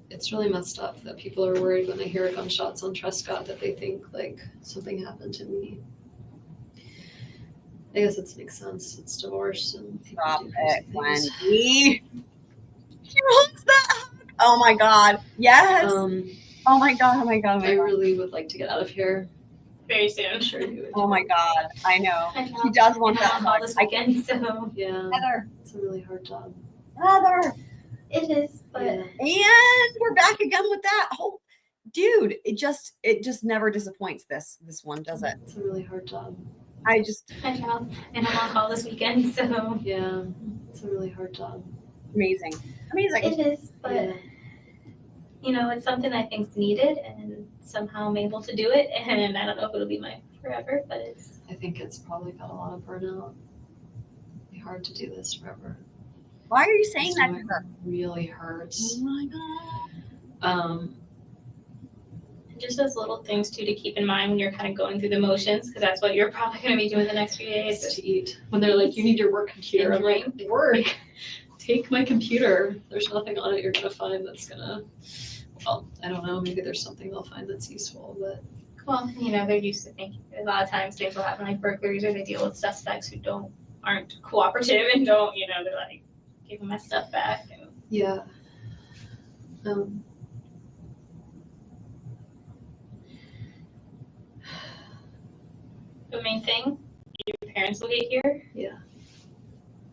It's really messed up that people are worried when they hear gunshots on Trescott that they think like something happened to me. I guess it makes sense. It's divorce and people Stop do it, crazy things. Wendy. She wants that. Oh my God. Yes. Oh my God. Oh my God. Oh my I God. really would like to get out of here. Very soon. I'm sure you would. Oh my God. I know. I know. She does want And that. I'm on call this weekend, so Yeah. Heather. It's a really hard job. Heather. it is. But Yeah. And we're back again with that. Oh, dude, it just never disappoints. This one, does it? It's a really hard job. I know. And I'm on call this weekend, so Yeah. It's a really hard job. Amazing. it is. But Yeah. you know, it's something I think's needed, and somehow I'm able to do it. And I don't know if it'll be my forever, but it's. I think it's probably got a lot of burnout. It'd be hard to do this forever. Why are you saying that to her? Really hurts. Oh my God. Just those little things too to keep in mind when you're kind of going through the motions, because that's what you're probably going to be doing the next few days. To eat. When they're like, you need your work computer. I'm like, work. Take my computer. There's nothing on it you're gonna find that's gonna. Well, I don't know. Maybe there's something they'll find that's useful, but. Well, you know, they're used to thinking. A lot of times things will happen like burglaries, or they deal with suspects who aren't cooperative and don't, you know, they're like, give me my stuff back. And Yeah. the main thing, your parents will get here. Yeah.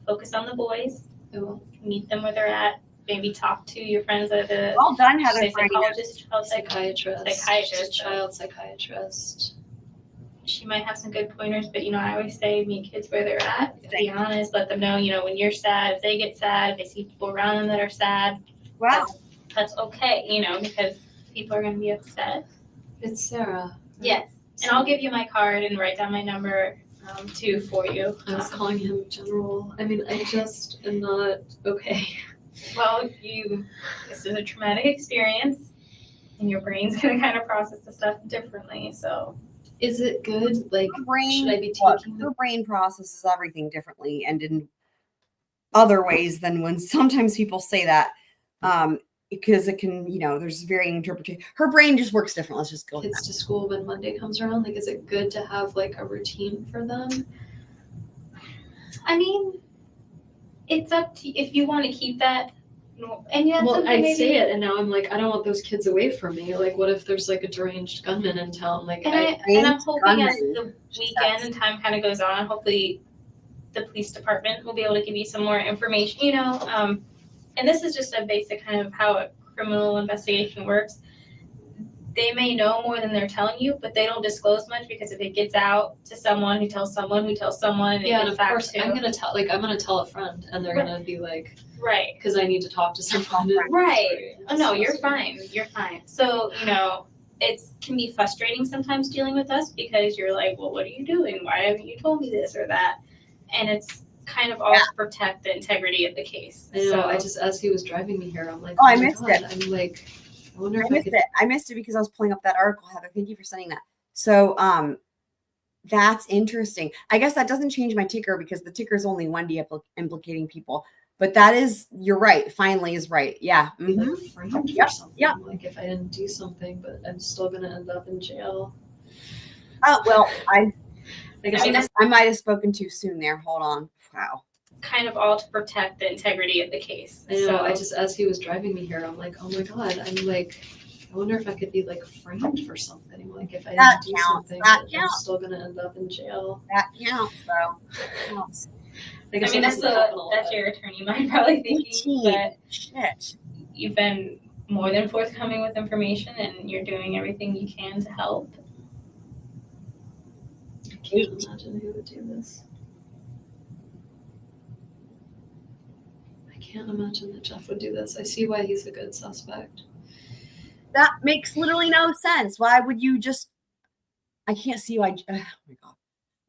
Focus on the boys. I will. Meet them where they're at. Maybe talk to your friends at the Well done, Heather. psychologist, Psychiatrist. Child psychiatrist. She might have some good pointers, but you know, I always say meet kids where they're at. Be honest, let them know, you know, when you're sad, if they get sad, if they see people around them that are sad, Wow. that's okay, you know, because people are going to be upset. It's Sarah. Yes. And I'll give you my card and write down my number too for you. I was calling him General. I mean, I just am not okay. Well, this is a traumatic experience, and your brain's going to kind of process the stuff differently. So Is it good? Like, her brain, should I be look, taking her brain processes everything differently and in other ways than when sometimes people say that. Because it can, you know, there's varying interpretation. Her brain just works different. Let's just go. kids to school when Monday comes around? Like, is it good to have like a routine for them? I mean, it's up to if you want to keep that. And yeah, Well, I say it, and now I'm like, I don't want those kids away from me. Like, what if there's like a deranged gunman in town? Like, And I'm hoping as the weekend and time kind of goes on, hopefully the police department will be able to give you some more information, you know. And this is just a basic kind of how a criminal investigation works. They may know more than they're telling you, but they don't disclose much because if it gets out to someone who tells someone who tells someone, yeah, and of course I'm gonna tell a friend, and they're gonna be like, right, because I need to talk to someone. Right. Oh no, you're fine. You're fine. So you know, it can be frustrating sometimes dealing with us because you're like, well, what are you doing? Why haven't you told me this or that? And it's kind of all to protect the integrity of the case. I know. So I just, as he was driving me here, I'm like, Oh, I my missed God. it. I'm like, I wonder I if I missed could. it. I missed it because I was pulling up that article, Heather. Thank you for sending that. So, that's interesting. I guess that doesn't change my ticker because the ticker is only Wendi implicating people. But that is, you're right. Finally is right. Yeah. Be like framed for Yep. something. Yep. Like if I didn't do something, but I'm still gonna end up in jail. Oh well, I mean, might have spoken too soon there. Hold on. Wow. kind of all to protect the integrity of the case. I know. So, I just, as he was driving me here, I'm like, oh my God. I'm like, I wonder if I could be like framed for something. Like if I That didn't do counts. something, That but I'm counts. still gonna end up in jail. That counts, though. Counts. Like, I if mean, that's something happened a lot. that's your attorney mind probably thinking, 18. but Shit. you've been more than forthcoming with information and you're doing everything you can to help. I can't imagine who would do this. I can't imagine that Jeff would do this. I see why he's a good suspect. That makes literally no sense. Why would you just? I can't see why. Oh my God.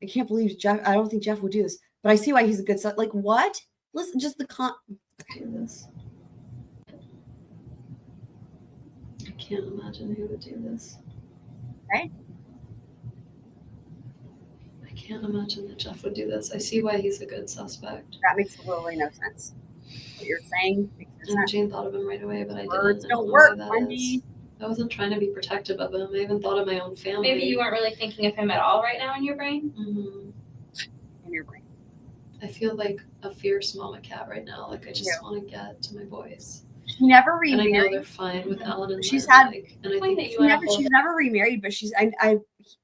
I can't believe Jeff. I don't think Jeff would do this, but I see why he's a good suspect. Like what? Listen, just the Do this. I can't imagine who would do this. Right? I can't imagine that Jeff would do this. I see why he's a good suspect. That makes literally no sense. What you're saying makes no And sense. Jane thought of him right away, but I Words didn't. I don't know work, why that Wendi. is. I wasn't trying to be protective of him. I even thought of my own family. Maybe you weren't really thinking of him at all right now in your brain. Mm-hmm. In your brain. I feel like a fierce mama cat right now. Like I just want to get to my boys. She never And I know remarried. they're fine with Alan and She's Lynn, had. like, and I Point think that you went She's never remarried, but she's I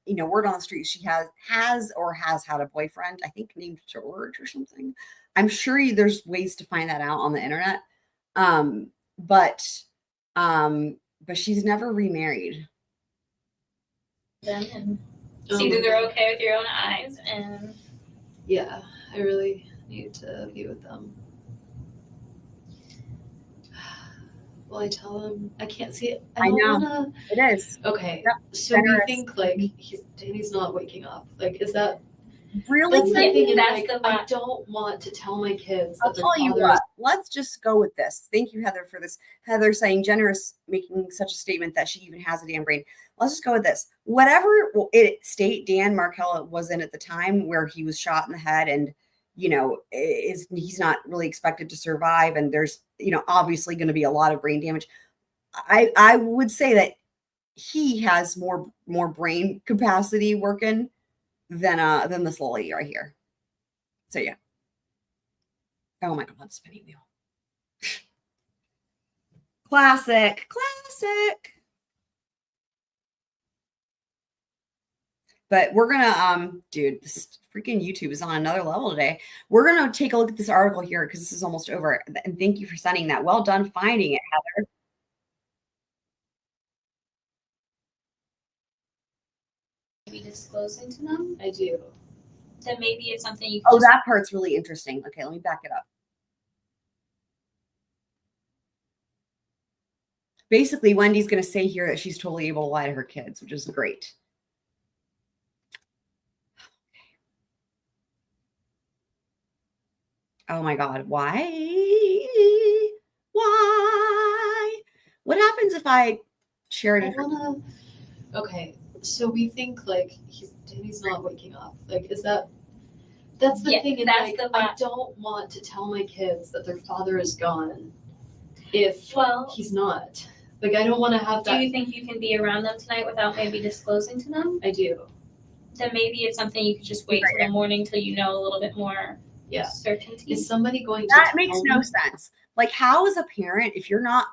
you know, word on the street she has had a boyfriend, I think named George or something. I'm sure there's ways to find that out on the internet. But she's never remarried. Them and see that they're okay with your own eyes and yeah, I really need to be with them. Will I tell him? I can't see it. I know. Wanna... It is. Okay. Yep. So Generous. we think like Danny's not waking up. Like, is that Really? That's the thing. That's Like, the I don't want to tell my kids. I'll that their tell you father what. Let's just go with this. Thank you, Heather, for this. Heather saying generous, making such a statement that she even has a damn brain. Let's just go with this. Whatever state Dan Markel was in at the time where he was shot in the head and, you know, he's not really expected to survive. And there's, you know, obviously going to be a lot of brain damage. I would say that he has more brain capacity working than this little lady right here. So yeah. Oh my God, spinning wheel. Classic. But we're gonna dude, this freaking YouTube is on another level today. We're gonna take a look at this article here because this is almost over. And thank you for sending that. Well done finding it, Heather. be disclosing to them. I do. Then maybe it's something you can Oh, that part's really interesting. Okay, let me back it up. Basically, Wendy's going to say here that she's totally able to lie to her kids, which is great. Oh my God, why? Why? What happens if I share it? Okay, So we think like Danny's not waking up. Like, is that? That's the thing. And that's like, I don't want to tell my kids that their father is gone if he's not. Like, I don't want to have that. Do you think you can be around them tonight without maybe disclosing to them? I do. Then maybe it's something you could just wait till the morning till you know a little bit more certainty. Is somebody going to That makes no sense. Like, how is a parent, if you're not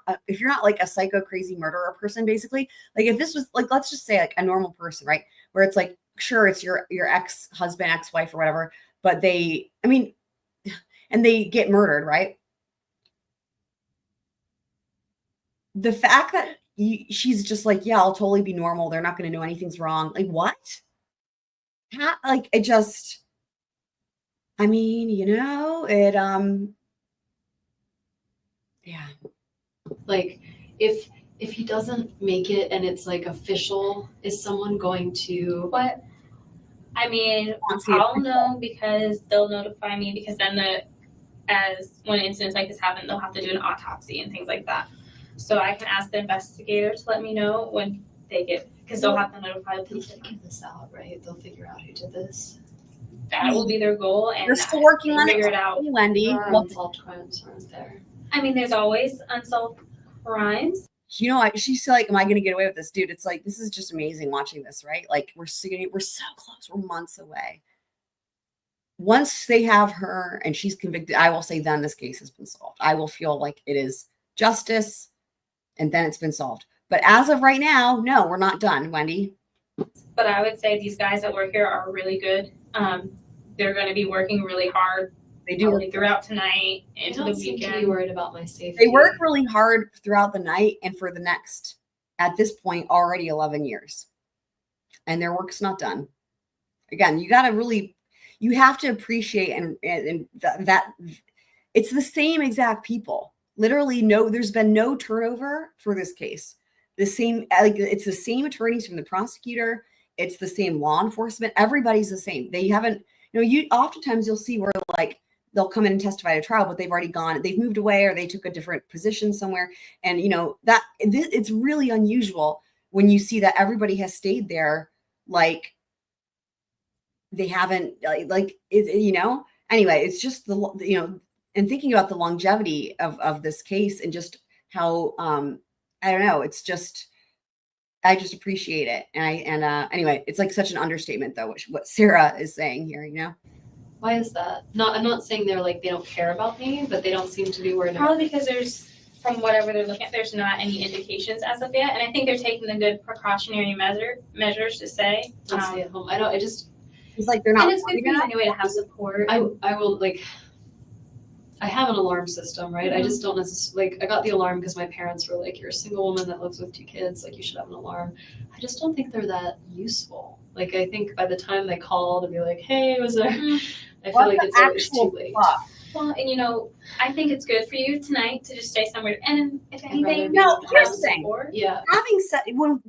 like a psycho crazy murderer person, basically, like if this was like, let's just say like a normal person, right? Where it's like, sure, it's your ex-husband, ex-wife or whatever, but and they get murdered, right? The fact that she's just like, yeah, I'll totally be normal. They're not going to know anything's wrong. Like, what? Like, it just, I mean, yeah. Like, if he doesn't make it and it's like official, is someone going to? What? I mean, I'll know because they'll notify me, because then when incidents like this happen, they'll have to do an autopsy and things like that. So I can ask the investigator to let me know when they get, because they'll have to notify the police. They'll figure this out, right? They'll figure out who did this. That will be their goal, and they're still working on it. Figure it out. Wendi. There are unsolved crimes, aren't there? I mean, there's always unsolved crimes. She's like, am I going to get away with this, dude? It's like, this is just amazing watching this, right? Like, we're so close. We're months away. Once they have her and she's convicted, I will say then this case has been solved. I will feel like it is justice, and then it's been solved. But as of right now, no, we're not done, Wendi. But I would say these guys that work here are really good. They're going to be working really hard. They do throughout tonight into the seem weekend. to be worried about my safety. They work really hard throughout the night and for the next, at this point, already 11 years. And their work's not done. Again, you have to appreciate and that it's the same exact people. Literally, there's been no turnover for this case. It's the same attorneys from the prosecutor. It's the same law enforcement. Everybody's the same. They haven't, oftentimes you'll see where like they'll come in and testify at a trial, but they've already gone, they've moved away or they took a different position somewhere. And it's really unusual when you see that everybody has stayed there. Like they haven't anyway, it's just and thinking about the longevity of this case and just how, I don't know, it's just, I just appreciate it. And anyway, it's like such an understatement though, what Sarah is saying here, Why is that? I'm not saying they don't care about me, but they don't seem to be worried. Probably because from whatever they're looking at, there's not any indications as of yet. And I think they're taking the good precautionary measures to say. Stay at home. It's like they're not. And it's good for you anyway to have support. I will I have an alarm system, right? I just don't necessarily, I got the alarm because my parents were like, you're a single woman that lives with 2 kids, you should have an alarm. I just don't think they're that useful. I think by the time they called and be like, hey, was there, I feel like it's always too late. Well, and I think it's good for you tonight to just stay somewhere. And if anything, here's the thing. Yeah. Having said,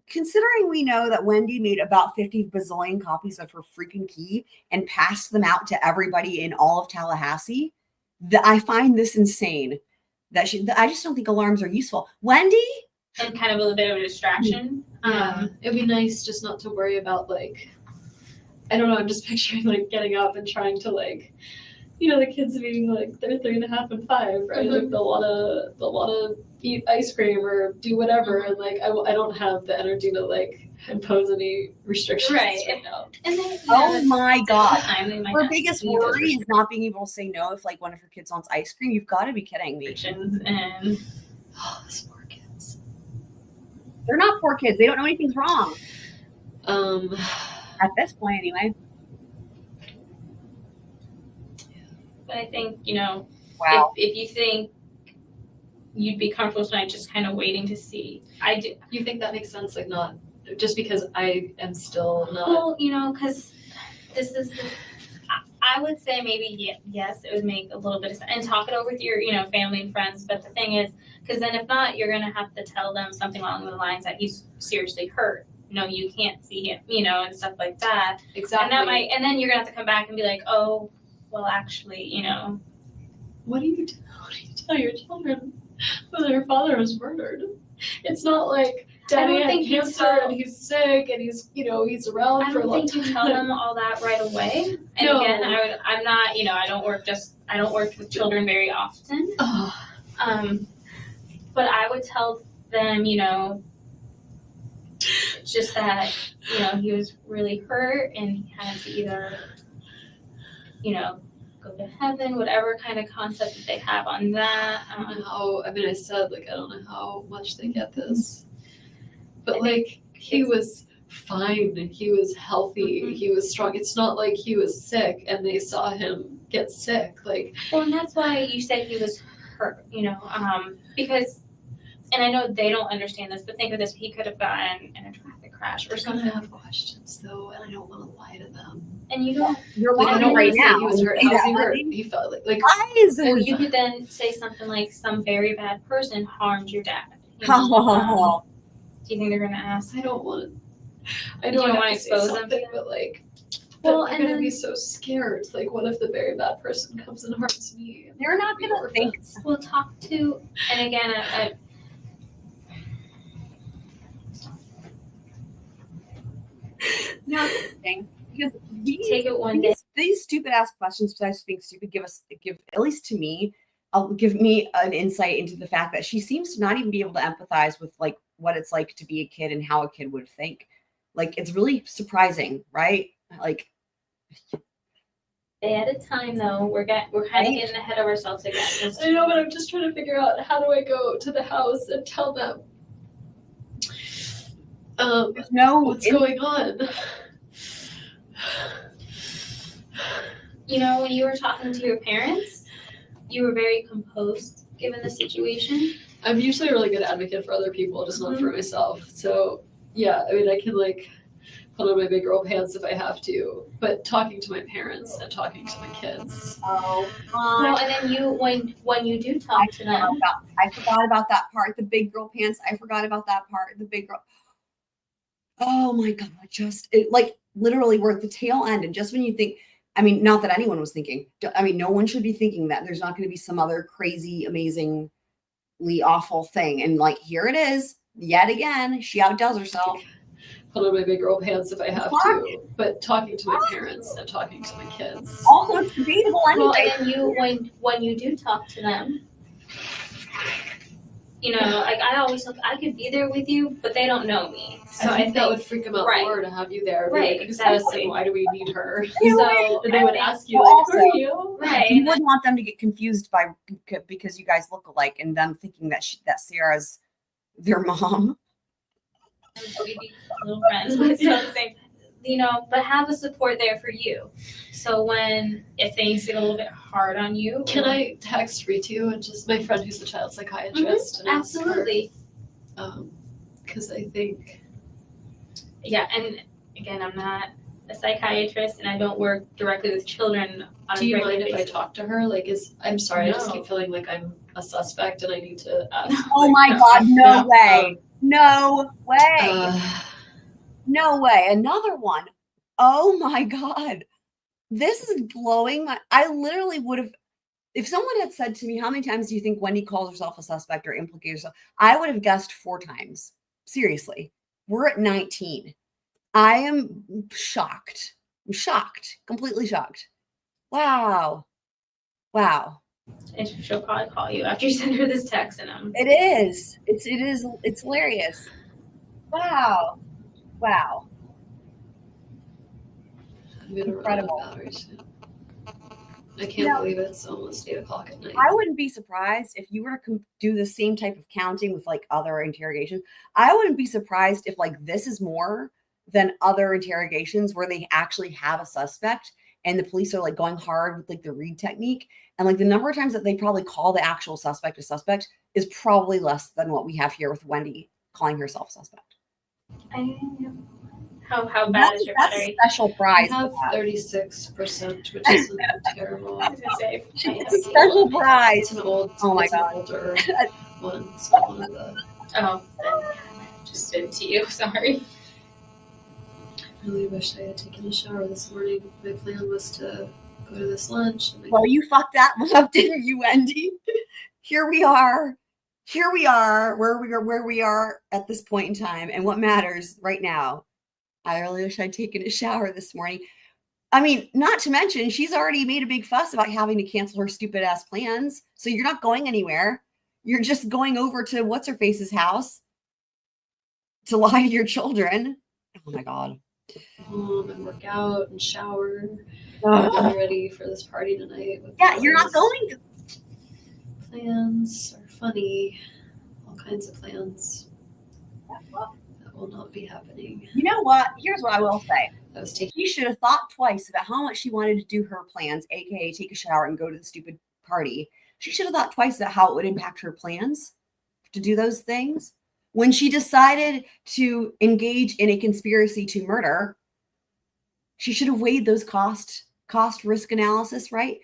considering we know that Wendi made about 50 bazillion copies of her freaking key and passed them out to everybody in all of Tallahassee, I find this insane. I just don't think alarms are useful. Wendi? And kind of a bit of a distraction. It'd be nice just not to worry about I don't know, I'm just picturing getting up and trying to the kids being they're 3.5 and 5, right? They'll wanna eat ice cream or do whatever, and I don't have the energy to impose any restrictions right now. And then, oh my god, her biggest worry is not being able to say no if one of her kids wants ice cream. You've got to be kidding me. And these poor kids. They're not poor kids. They don't know anything's wrong. At this point, anyway. But I think, wow. if you think you'd be comfortable tonight just kind of waiting to see. I do. You think that makes sense? Not just because I am still not. Well, because this is, I would say maybe yes, it would make a little bit of sense. And talk it over with your, family and friends. But the thing is, because then if not, you're going to have to tell them something along the lines that he's seriously hurt. You can't see him, and stuff like that. Exactly. And and then you're going to have to come back and be like, oh, well, actually, What do you tell your children when their father was murdered? It's not Daddy had think you cancer tell- and he's sick and he's, he's around I for a don't long think you time. tell them all that right away. And No. again, I'm not, I don't work with children very often. But I would tell them, just that, he was really hurt and he had to either, go to heaven, whatever kind of concept that they have on that. I don't know how, I said, I don't know how much they get this. But, he was fine. He was healthy. He was strong. It's not like he was sick and they saw him get sick. Well, and that's why you said he was hurt, because, and I know they don't understand this, but think of this, he could have gotten in a traffic crash or something. I have questions, though, and I don't want to lie to them. And you don't. You're lying lying right now. He was hurt. How's he hurt? He felt like Guys. Well, you could then say something like some very bad person harmed your dad. Do you think they're gonna ask? I don't want to. I You don't don't want wanna to say expose them? something, but Well, I'm and gonna then- be so scared. What if the very bad person comes and harms me? They're not gonna think. We'll talk to, and again, No, thing because take it one day. These stupid ass questions, besides being stupid, give at least to me, give me an insight into the fact that she seems to not even be able to empathize with what it's like to be a kid and how a kid would think. It's really surprising, right? Day at a time, though. We're kind of getting ahead of ourselves again. I know, but I'm just trying to figure out how do I go to the house and tell them what's going on. When you were talking to your parents, you were very composed given the situation. I'm usually a really good advocate for other people, just not for myself. So yeah, I can put on my big girl pants if I have to, but talking to my parents and talking to my kids. Oh, well, and then when you do talk to them, I forgot about that part. The big girl pants. I forgot about that part. The big girl. Oh my God! Literally, we're at the tail end, and just when you think, not that anyone was thinking. No one should be thinking that there's not going to be some other crazy, amazingly awful thing, and here it is yet again. She outdoes herself. Put on my big girl pants if I have to, but talking to my parents and talking to my kids. Also, it's debatable anyway. Well, and then when you do talk to them, I always look. I could be there with you, but they don't know me, so I think that would freak them out more to have you there. Right, exactly. Why do we need her? So and they would ask you, also, are you? Right. You wouldn't want them to get confused because you guys look alike, and them thinking that Sarah's their mom. We'd be little friends, but still the same. But have a support there for you. So if things get a little bit hard on you, Can I text Ritu and just my friend who's a child psychiatrist? And ask her? Absolutely. Because I think. Yeah, and again, I'm not a psychiatrist, and I don't work directly with children. Do you mind if I talk to her? I'm sorry, I just No. keep feeling like I'm a suspect and I need to ask. Oh my God! No way! No way! No way! Another one. Oh my God! This is blowing my. I literally would have. If someone had said to me, "How many times do you think Wendi calls herself a suspect or implicates herself?" I would have guessed 4 times. Seriously, we're at 19. I am shocked. I'm shocked. Completely shocked. Wow. Wow. And she'll probably call you after you send her this text, and It is. It's hilarious. Wow. Wow. I'm gonna Incredible. run out of battery soon. I can't believe it's almost 8:00 at night. I wouldn't be surprised if you were to do the same type of counting with other interrogations. I wouldn't be surprised if this is more than other interrogations where they actually have a suspect and the police are going hard with the read technique. And the number of times that they probably call the actual suspect a suspect is probably less than what we have here with Wendi calling herself suspect. How bad is your That's battery? a special prize. I have 36%, which isn't terrible. I was gonna say, It's a special prize. It's an old, Oh my it's an God. older one. It's not one of the. Oh, just sent to you. Sorry. I really wish I had taken a shower this morning. My plan was to go to this lunch. And Well, you fucked that one up, didn't you, Wendi? Here we are. here we are, where we are at this point in time, and what matters right now. I really wish I'd taken a shower this morning. I mean, not to mention, she's already made a big fuss about having to cancel her stupid ass plans. So you're not going anywhere. You're just going over to what's her face's house to lie to your children. Oh my God. Home and work out and shower. Get ready for this party tonight. Yeah, you're not going to. Plans are funny. All kinds of plans. That will not be happening. You know what? Here's what I will say. She should have thought twice about how much she wanted to do her plans, aka take a shower and go to the stupid party. She should have thought twice about how it would impact her plans to do those things. When she decided to engage in a conspiracy to murder, she should have weighed those cost risk analysis, right?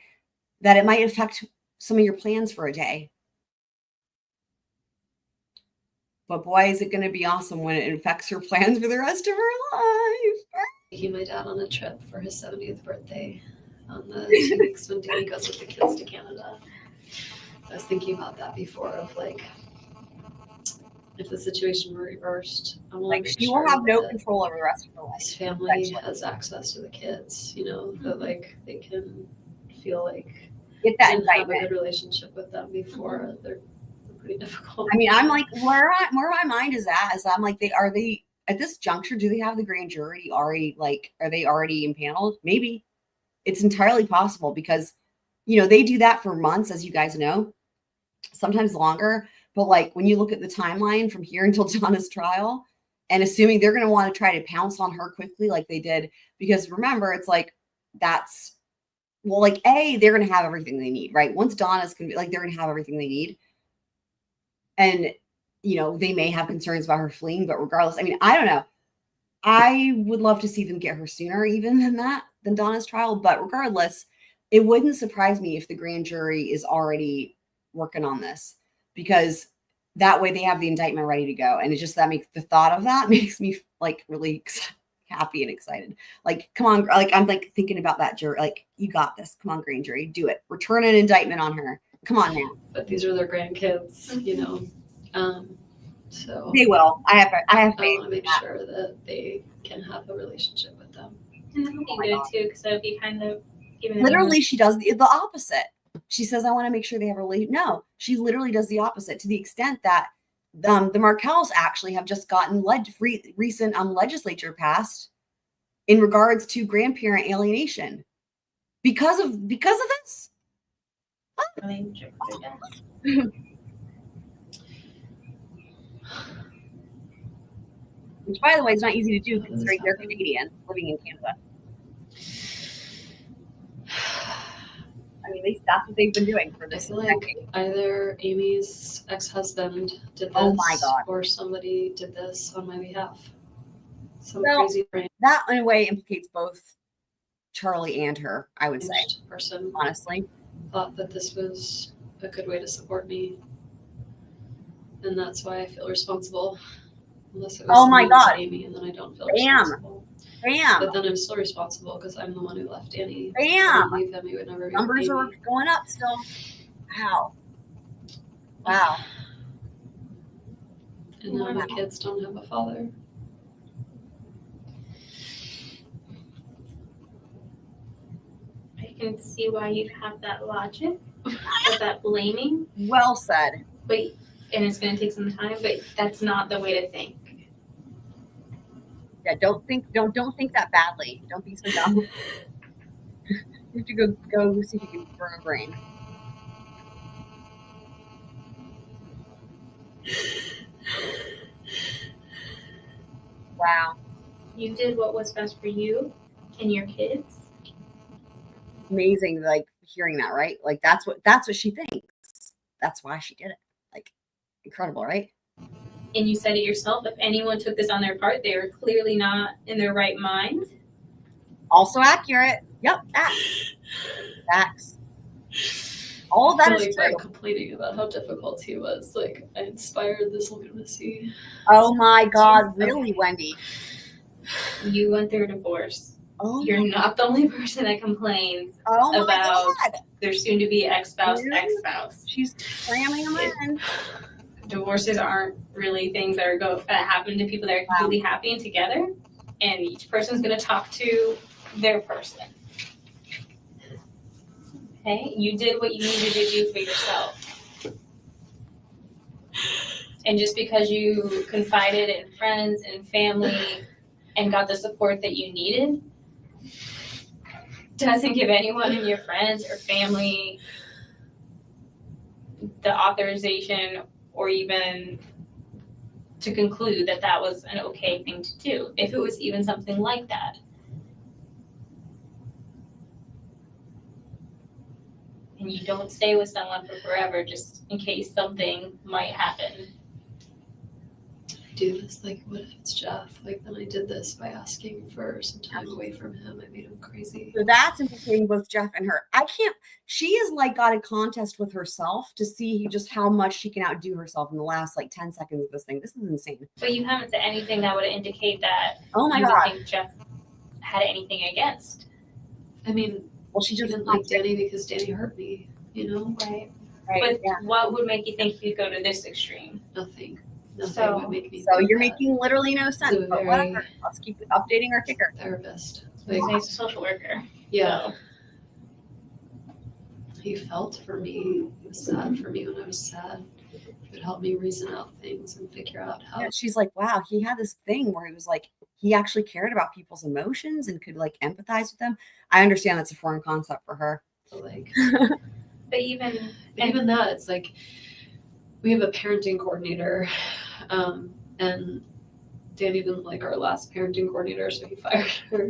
That it might affect some of your plans for a day. But boy, is it going to be awesome when it affects her plans for the rest of her life. Taking my dad on a trip for his 70th birthday on the 2 weeks when Danny goes with the kids to Canada. I was thinking about that before, of like, if the situation were reversed, I want to make she sure will have no that control over the rest of her life. his family has access to the kids, you know, that like they can feel like get that and have a indictment. good relationship with them before they're pretty difficult. I mean, I'm like, where my mind is at is I'm like, are they at this juncture, do they have the grand jury already, like, are they already impaneled? Maybe. It's entirely possible because, you know, they do that for months, as you guys know, sometimes longer. But like when you look at the timeline from here until Donna's trial, and assuming they're going to want to try to pounce on her quickly like they did, because remember, it's like, that's, well, like, they're going to have everything they need, right? Once Donna's going to be like, they're going to have everything they need. And, you know, they may have concerns about her fleeing, but regardless, I mean, I don't know. I would love to see them get her sooner even than Donna's trial. But regardless, it wouldn't surprise me if the grand jury is already working on this, because that way they have the indictment ready to go. And it's just, that makes the thought of that makes me like really happy and excited. Like, come on, like, I'm like thinking about that jury, like, you got this. Come on, grand jury, do it. Return an indictment on her. Come on now. But these are their grandkids, you know. So they will. I have faith. I want to make sure that they can have a relationship with them. And that would be good too, because that would be kind of giving literally, she does the opposite. She says, I want to make sure they have a relationship. No, she literally does the opposite, to the extent that the Markels actually have just gotten recent legislature passed in regards to grandparent alienation because of this. Which, by the way, is not easy to do considering they're Canadian living in Canada. I mean, at least that's what they've been doing for this. I feel like either Amy's ex-husband did this, oh my God, or somebody did this on my behalf. Some well, crazy brain. That in a way implicates both Charlie and her, I would say. Person honestly thought that this was a good way to support me, and that's why I feel responsible. Unless it was oh my God, Amy, and then I don't feel responsible. Bam. But then I'm still responsible because I'm the one who left Danny. Bam. Leave him, he would never be numbers are going up still. Wow. Wow. And now my kids don't have a father. I can see why you'd have that logic, of that blaming. Well said. But and it's going to take some time, but that's not the way to think. Yeah, don't think that badly. Don't be so dumb. You have to go see if you can burn a brain. Wow. You did what was best for you and your kids. Amazing, like hearing that, right? Like that's what she thinks. That's why she did it. Like, incredible, right? And you said it yourself, if anyone took this on their part, they were clearly not in their right mind. Also accurate. Yep, facts. All of that is true. Complaining about how difficult he was. Like, I inspired this lunacy. Oh my God, really, Wendi? You went through a divorce. Oh, you're not the only person that complains about their soon-to-be ex-spouse. She's slamming them in. divorces aren't really things that that happen to people that are completely happy and together, and each person's going to talk to their person. Okay, you did what you needed to do for yourself, and just because you confided in friends and family and got the support that you needed doesn't give anyone in your friends or family the authorization or even to conclude that that was an okay thing to do, if it was even something like that. And you don't stay with someone for forever just in case something might happen. Do this, like, what if it's Jeff? Like, then I did this by asking for some time away from him. I made him crazy. So that's implicating both Jeff and her. She is like got a contest with herself to see just how much she can outdo herself in the last like 10 seconds of this thing. This is insane. But you haven't said anything that would indicate that Oh my you would God. think Jeff had anything against. I mean, well, she just didn't like Danny because Danny hurt me, you know? Right. Right. But what would make you think you'd go to this extreme? Nothing. So- would make me So think you're that. making literally no sense. So But very- whatever. Let's keep updating our kicker. Therapist. He's Like, a social worker. yeah. He felt for me. He was sad for me when I was sad. He would help me reason out things and figure out how. Yeah, she's like, wow, he had this thing where he was like, he actually cared about people's emotions and could like empathize with them. I understand that's a foreign concept for her. Like, But even that, it's like we have a parenting coordinator, and Danny didn't like our last parenting coordinator, so he fired her.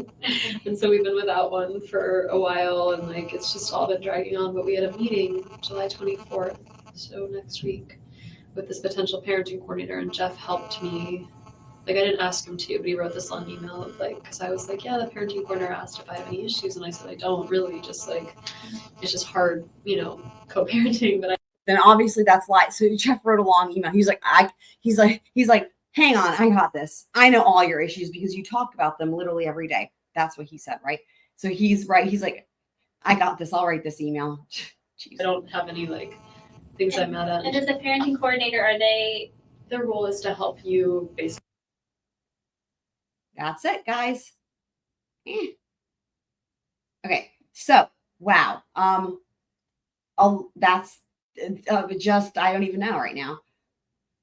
And so we've been without one for a while, and like it's just all been dragging on. But we had a meeting July 24th, so next week, with this potential parenting coordinator, and Jeff helped me. Like, I didn't ask him to, but he wrote this long email of like, because I was like, yeah, the parenting coordinator asked if I have any issues, and I said I don't really, just like it's just hard, you know, co-parenting. But Then obviously that's light. So Jeff wrote a long email. He's like, hang on, I got this. I know all your issues because you talk about them literally every day. That's what he said, right? So he's right. He's like, I got this. I'll write this email. I don't have any like things I'm mad at. And as a parenting coordinator, are they? Their role is to help you basically. That's it, guys. Okay, so wow. That's just I don't even know right now.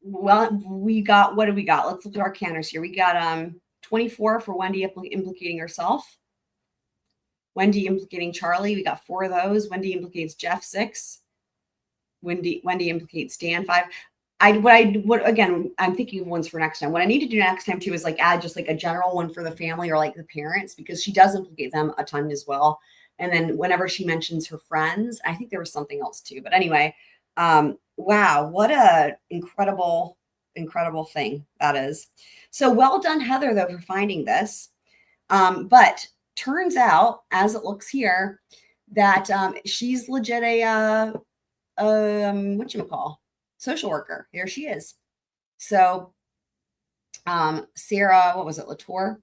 Well, we got what do we got? Let's look at our counters here. We got 24 for Wendi implicating herself. Wendi implicating Charlie. We got 4 of those. Wendi implicates Jeff 6. Wendi implicates Dan 5. Again, I'm thinking of ones for next time. What I need to do next time too is like add just like a general one for the family or like the parents, because she does implicate them a ton as well. And then whenever she mentions her friends, I think there was something else too. But anyway, wow, what a incredible thing that is. So well done, Heather, though, for finding this. But turns out, as it looks here, that she's legit a whatchamacall, social worker. Here she is. So Sarah, what was it, Latour?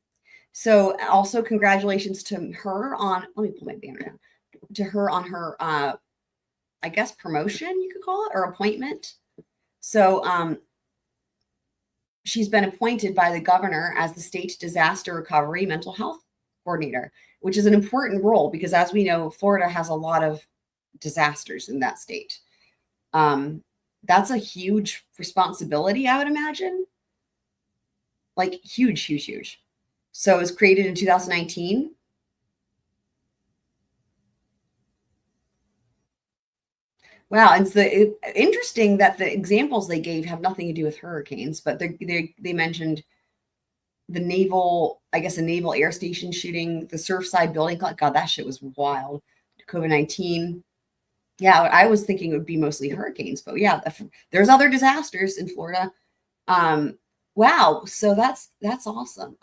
So also congratulations to her on, let me pull my banner down, to her on her, I guess, promotion, you could call it, or appointment. So she's been appointed by the governor as the state disaster recovery mental health coordinator, which is an important role because, as we know, Florida has a lot of disasters in that state. That's a huge responsibility, I would imagine. Like huge. So it was created in 2019. Wow, and it's interesting that the examples they gave have nothing to do with hurricanes, but they mentioned the naval, I guess, a naval air station shooting, the Surfside building. God, that shit was wild. COVID-19. Yeah, I was thinking it would be mostly hurricanes, but yeah, there's other disasters in Florida. Wow, so that's awesome.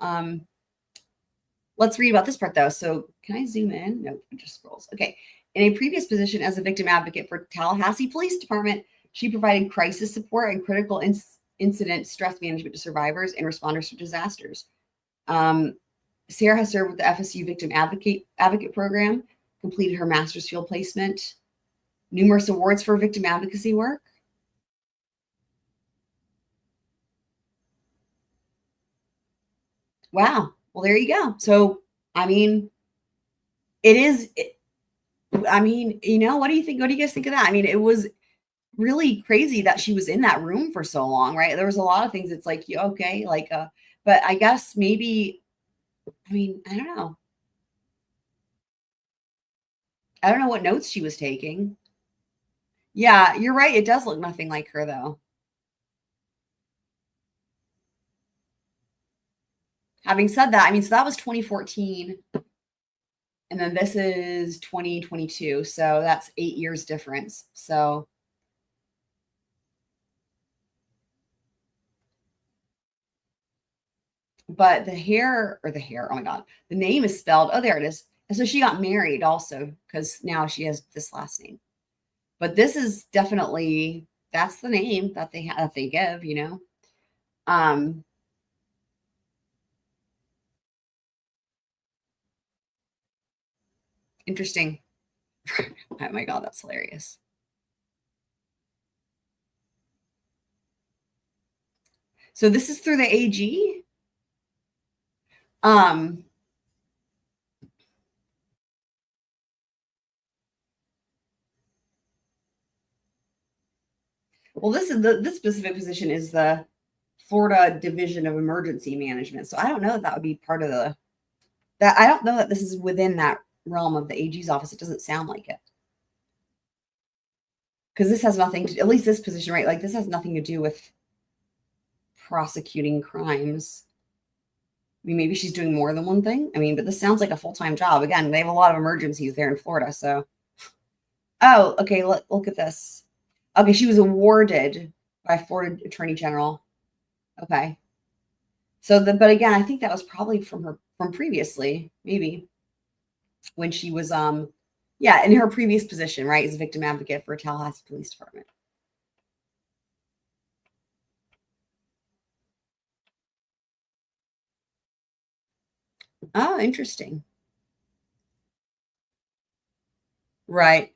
Let's read about this part though. So can I zoom in? No, it just scrolls. Okay. In a previous position as a victim advocate for Tallahassee Police Department, she provided crisis support and critical incident stress management to survivors and responders to disasters. Sarah has served with the FSU Victim Advocate Program, completed her master's field placement, numerous awards for victim advocacy work. Wow. Well, there you go. So, I mean, it is, I mean, you know, what do you think? What do you guys think of that? I mean, it was really crazy that she was in that room for so long, right? There was a lot of things. It's like, okay, like, but I guess maybe, I mean, I don't know. I don't know what notes she was taking. Yeah, you're right. It does look nothing like her, though. Having said that, I mean, so that was 2014. And then this is 2022. So that's 8 years difference. So. But the hair, oh my God, the name is spelled, oh, there it is. And so she got married also because now she has this last name. But this is definitely, that's the name that they give, you know. Interesting. Oh my God, that's hilarious. So this is through the AG. Well, this specific position is the Florida Division of Emergency Management. So I don't know that would be part of that. I don't know that this is within that realm of the AG's office. It doesn't sound like it. Because this has nothing to, at least this position, right? Like this has nothing to do with prosecuting crimes. I mean, maybe she's doing more than one thing. I mean, but this sounds like a full-time job. Again, they have a lot of emergencies there in Florida. So, oh, okay. Look at this. Okay, she was awarded by Florida Attorney General. Okay. So, but again, I think that was probably from previously, maybe when she was, yeah, in her previous position, right, as a victim advocate for Tallahassee Police Department. Oh, interesting. Right.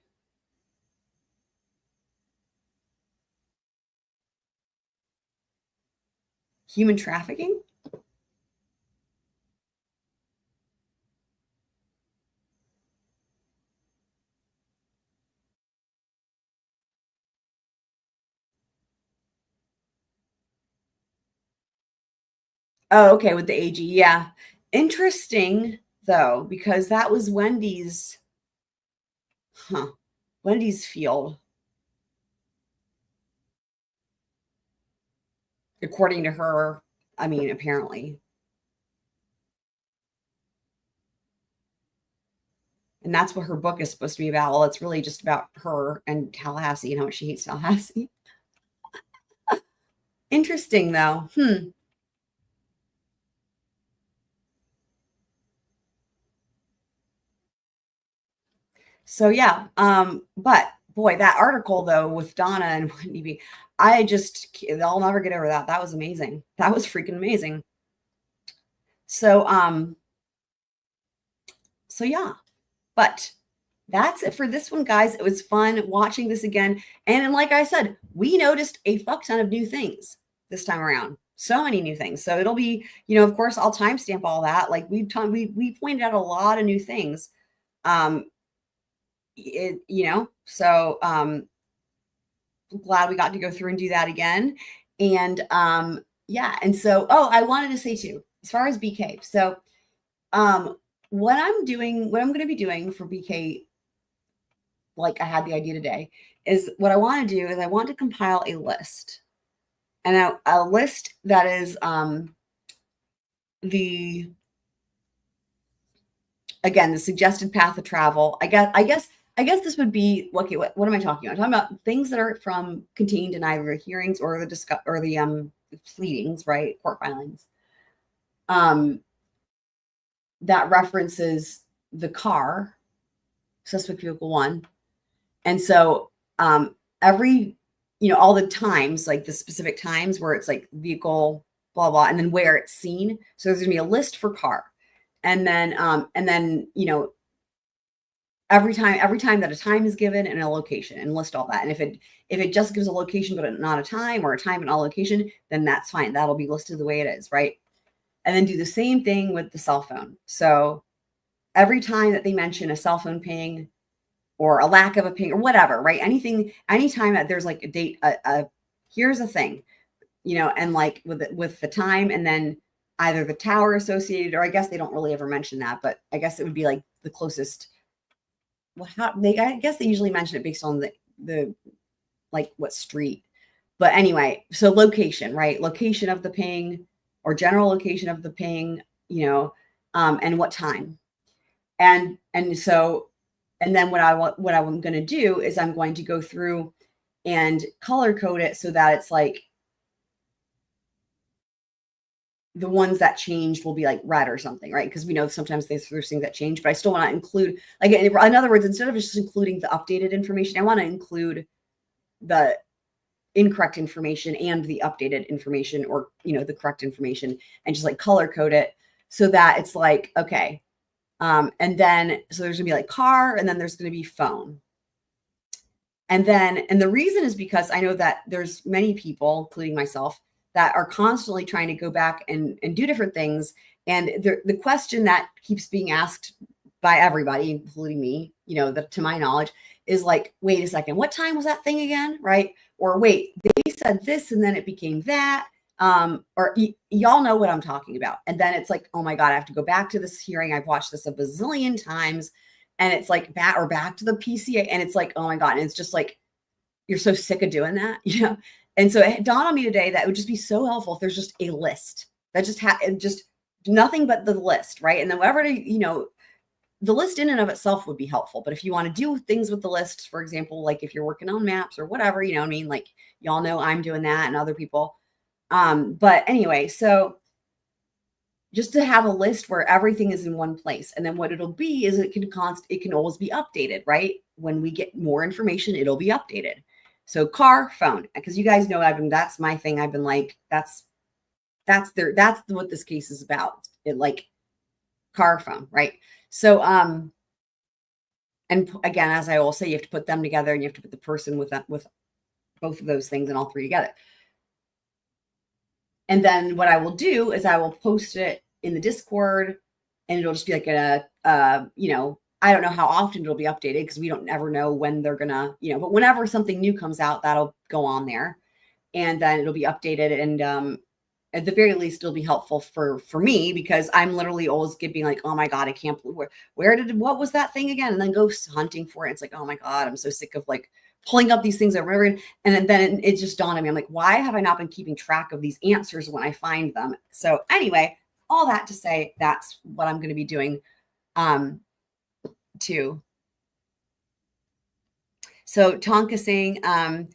Human trafficking? Oh, okay, with the AG. Yeah. Interesting, though, because that was Wendy's field. According to her, I mean, apparently. And that's what her book is supposed to be about. Well, it's really just about her and Tallahassee and how much she hates Tallahassee. Interesting, though. So, yeah. But boy, that article, though, with Donna and Wendi, I'll never get over that. That was amazing. That was freaking amazing. So, yeah. But that's it for this one, guys. It was fun watching this again. And like I said, we noticed a fuck ton of new things this time around. So many new things. So it'll be, you know, of course, I'll timestamp all that. Like we pointed out a lot of new things. You know, so glad we got to go through and do that again. And yeah. And so, I wanted to say too, as far as BK. So what I'm going to be doing for BK, like I had the idea today, is what I want to do is I want to compile a list. And a list that is the suggested path of travel. I guess this would be, okay, what am I talking about? I'm talking about things that are contained in either the hearings or the pleadings, right? Court filings. That references the car, suspect vehicle 1. And so every, you know, all the times, like the specific times where it's like vehicle, blah, blah, and then where it's seen. So there's gonna be a list for car. And then, you know, every time that a time is given and a location, and list all that. And if it just gives a location, but not a time, or a time and a location, then that's fine. That'll be listed the way it is, right? And then do the same thing with the cell phone. So every time that they mention a cell phone ping or a lack of a ping or whatever, right? Anytime that there's like a date, here's a thing, and like with the time and then either the tower associated, or I guess they don't really ever mention that, but I guess it would be like the closest. I guess they usually mention it based on the like what street. But anyway, so location, right? Location of the ping or general location of the ping, and what time. And then what I'm going to do is I'm going to go through and color code it so that it's like the ones that changed will be like red or something, right? Because we know sometimes there's things that change, but I still want to include, like, in other words, instead of just including the updated information, I want to include the incorrect information and the updated information, or, the correct information, and just like color code it so that it's like, okay. And then, so there's gonna be like car, and then there's going to be phone. And the reason is because I know that there's many people, including myself, that are constantly trying to go back and do different things. And the question that keeps being asked by everybody, including me, to my knowledge, is like, wait a second, what time was that thing again? Right? Or wait, they said this and then it became that. Or y'all know what I'm talking about. And then it's like, oh my God, I have to go back to this hearing. I've watched this a bazillion times, and it's like back to the PCA. And it's like, oh my God. And it's just like, you're so sick of doing that, And so it dawned on me today that it would just be so helpful if there's just a list that just nothing but the list, right? And then whatever, the list in and of itself would be helpful. But if you want to do things with the list, for example, like if you're working on maps or whatever, like y'all know I'm doing that and other people. But anyway, so just to have a list where everything is in one place. And then what it'll be is it can always be updated, right? When we get more information, it'll be updated. So car, phone, because you guys know that's my thing. I've been like, that's what this case is about. It like car, phone, right? So, and again, as I will say, you have to put them together, and you have to put the person with both of those things and all three together. And then what I will do is I will post it in the Discord, and it'll just be like I don't know how often it'll be updated because we don't ever know when they're gonna, but whenever something new comes out, that'll go on there, and then it'll be updated. And at the very least, it'll be helpful for me, because I'm literally always being like, oh my God, I can't believe what was that thing again? And then go hunting for it. It's like, oh my God, I'm so sick of like pulling up these things over. And then it just dawned on me. I'm like, why have I not been keeping track of these answers when I find them? So anyway, all that to say, that's what I'm going to be doing too. So Tonka saying, I'm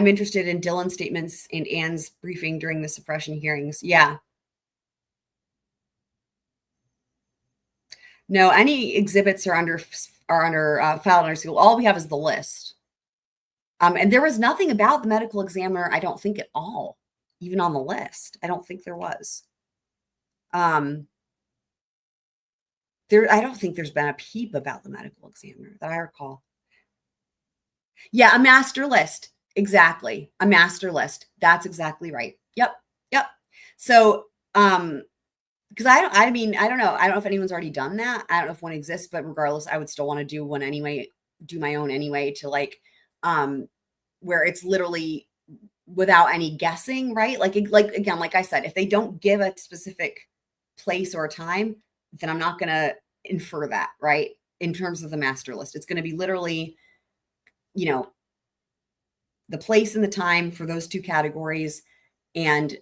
interested in Dylan's statements and Anne's briefing during the suppression hearings. Yeah. No, any exhibits are under filed under seal. All we have is the list. And there was nothing about the medical examiner, I don't think, at all, even on the list. I don't think there was. I don't think there's been a peep about the medical examiner that I recall. Yeah, a master list. Exactly. A master list. That's exactly right. Yep. So, because I don't know. I don't know if anyone's already done that. I don't know if one exists, but regardless, I would still want to do one anyway, do my own anyway, to like, where it's literally without any guessing, right? Like again, like I said, if they don't give a specific place or time, then I'm not going to infer that, right? In terms of the master list, it's going to be literally, the place and the time for those two categories, and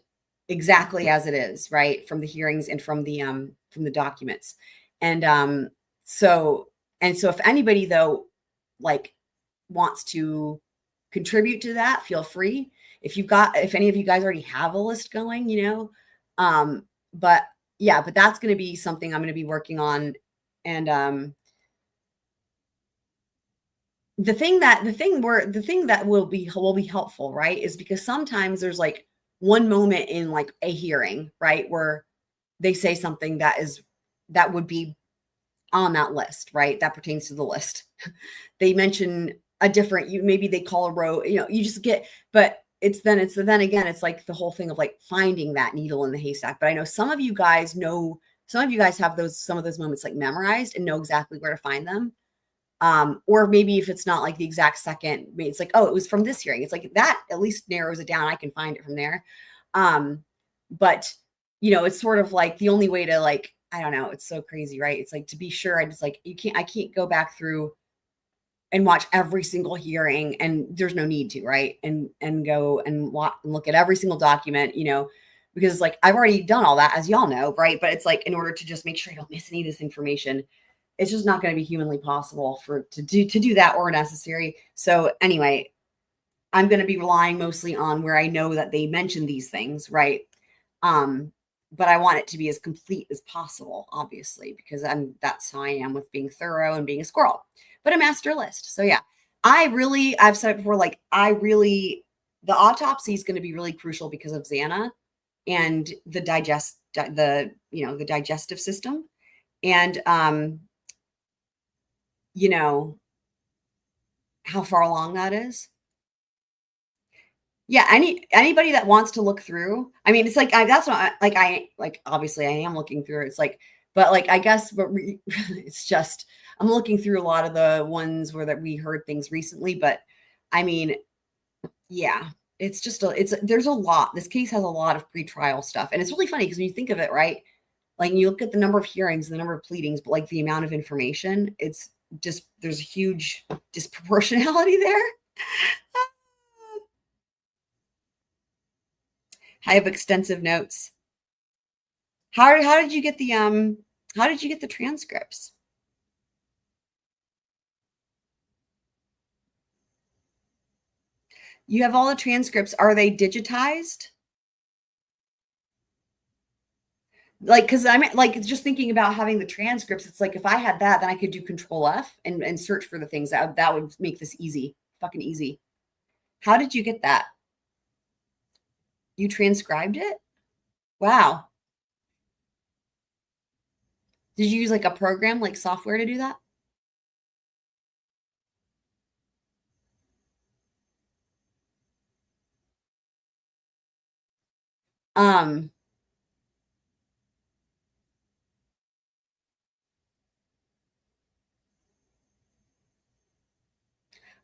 exactly as it is, right? From the hearings and from the documents. And so if anybody though, like, wants to contribute to that, feel free. If any of you guys already have a list going, but that's going to be something I'm going to be working on. And the thing that will be helpful, right, is because sometimes there's like one moment in like a hearing, right, where they say something that would be on that list, right, that pertains to the list. They mention a different, maybe they call a row, you just get, but it's then again, it's like the whole thing of like finding that needle in the haystack. But I know some of you guys have some of those moments like memorized and know exactly where to find them. Or maybe if it's not like the exact second, maybe it's like, oh, it was from this hearing. It's like that at least narrows it down. I can find it from there. But it's sort of like the only way to like, I don't know. It's so crazy, right? It's like, to be sure, I just like, I can't go back through and watch every single hearing, and there's no need to, right? And go and look at every single document, because it's like, I've already done all that, as y'all know, right? But it's like, in order to just make sure I don't miss any of this information, it's just not going to be humanly possible to do that or necessary. So anyway, I'm going to be relying mostly on where I know that they mention these things, right? But I want it to be as complete as possible, obviously, because that's how I am with being thorough and being a squirrel, but a master list. So yeah, I've said it before, like the autopsy is going to be really crucial because of Xana and the digestive system. And, how far along that is. Yeah. Anybody that wants to look through, I mean, it's like, obviously I am looking through it. It's like, but like, I guess, it's just, I'm looking through a lot of the ones that we heard things recently, but I mean, yeah, it's just, there's a lot, this case has a lot of pretrial stuff. And it's really funny because when you think of it, right? Like you look at the number of hearings, the number of pleadings, but like the amount of information, it's just, there's a huge disproportionality there. I have extensive notes. How did you get the transcripts? You have all the transcripts. Are they digitized? Like, cause I'm like, just thinking about having the transcripts. It's like, if I had that, then I could do Control F and search for the things that would make this easy, fucking easy. How did you get that? You transcribed it? Wow. Did you use like a program, like software to do that?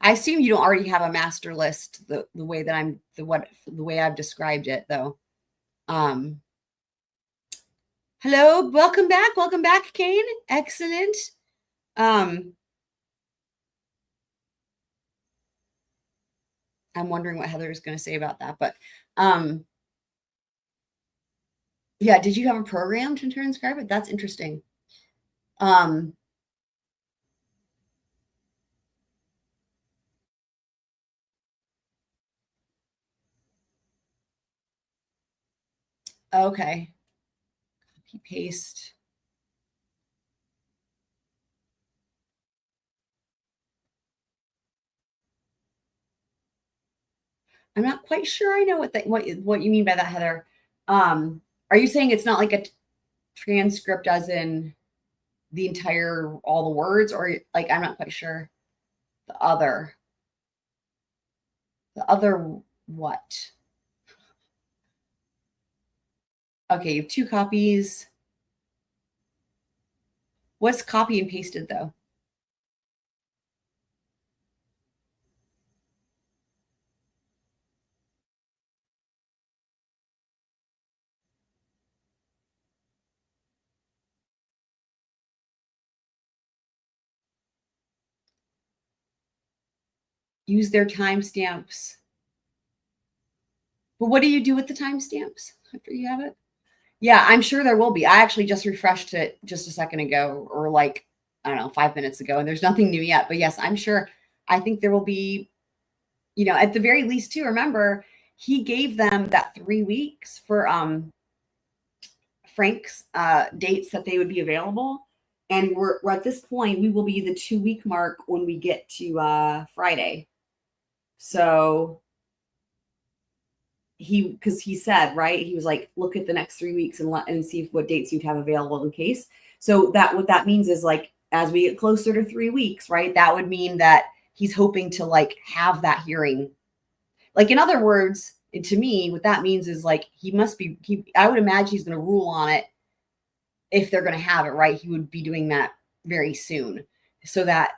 I assume you don't already have a master list the way that the way I've described it though. Hello, welcome back, Kane. Excellent. I'm wondering what Heather is going to say about that, but yeah, did you have a program to transcribe it? That's interesting. Okay. Copy paste. I'm not quite sure I know what you mean by that, Heather. Are you saying it's not like a transcript as in the entire, all the words, or like, I'm not quite sure. The other what? Okay, you have 2 copies. What's copy and pasted though? Use their timestamps. But what do you do with the timestamps after you have it? Yeah, I'm sure there will be. I actually just refreshed it just a second ago, or like, I don't know, 5 minutes ago, and there's nothing new yet. But yes, I'm sure. I think there will be, at the very least too, remember, he gave them that 3 weeks for Frank's dates that they would be available. And we're at this point, we will be the 2-week mark when we get to Friday. So because he said, right, he was like, look at the next 3 weeks and see what dates you'd have available in case. So what that means is, like, as we get closer to 3 weeks, right, that would mean that he's hoping to like have that hearing, Like, in other words, to me, what that means is like, I would imagine he's going to rule on it. If they're going to have it, right, he would be doing that very soon. So that,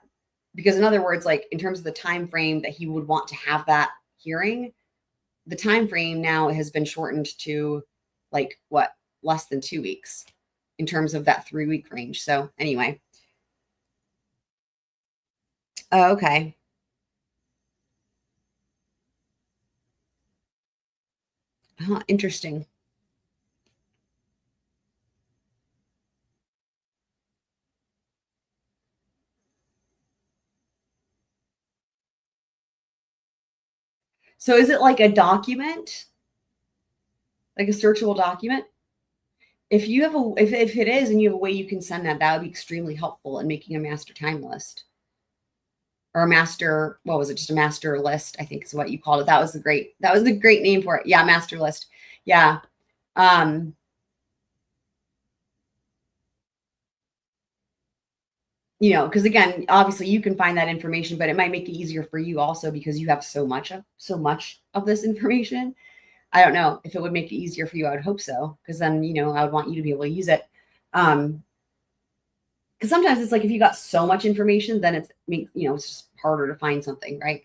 because in other words, like in terms of the time frame that he would want to have that hearing, the time frame now has been shortened to like what, less than 2 weeks in terms of that 3-week range. So anyway. Okay. Interesting. So is it like a document? Like a searchable document? If you have if it is and you have a way you can send that, that would be extremely helpful in making a master time list. Or a master, what was it? Just a master list, I think is what you called it. That was the great name for it. Yeah, master list. Yeah. You know, because again, obviously you can find that information, but it might make it easier for you also because you have so much of this information. I don't know if it would make it easier for you. I would hope so, because then, you know, I would want you to be able to use it. Because sometimes it's like if you got so much information, then it's, you know, it's just harder to find something, right?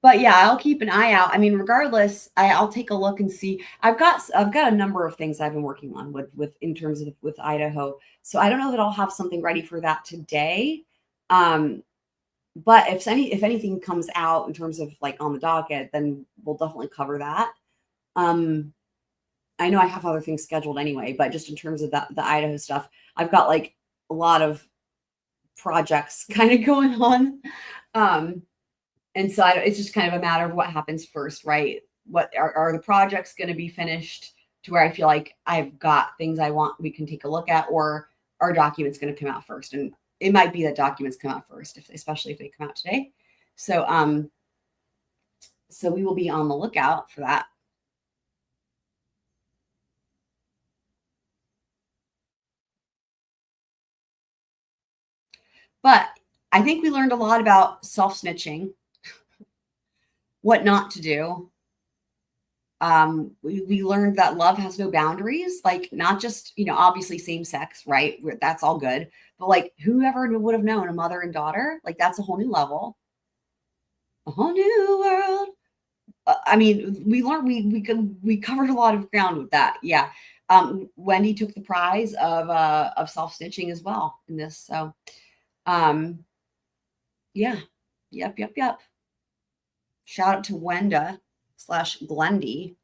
But yeah, I'll keep an eye out. I mean, regardless, I'll take a look and see. I've got a number of things I've been working on with in terms of with Idaho. So I don't know that I'll have something ready for that today. But if anything comes out in terms of like on the docket, then we'll definitely cover that. I know I have other things scheduled anyway, but just in terms of the Idaho stuff, I've got like a lot of projects kind of going on. And so it's just kind of a matter of what happens first, right? What are the projects going to be finished to where I feel like I've got things we can take a look at, or are documents going to come out first? And it might be that documents come out first, especially if they come out today. So, so we will be on the lookout for that. But I think we learned a lot about self-snitching, what not to do. We learned that love has no boundaries, like not just, you know, obviously same sex, right? That's all good. But like whoever would have known a mother and daughter, like that's a whole new level, a whole new world. I mean, we learned, we covered a lot of ground with that. Yeah. Wendi took the prize of self-snitching as well in this. So, yeah. Yep. Shout out to Wenda / Glendi.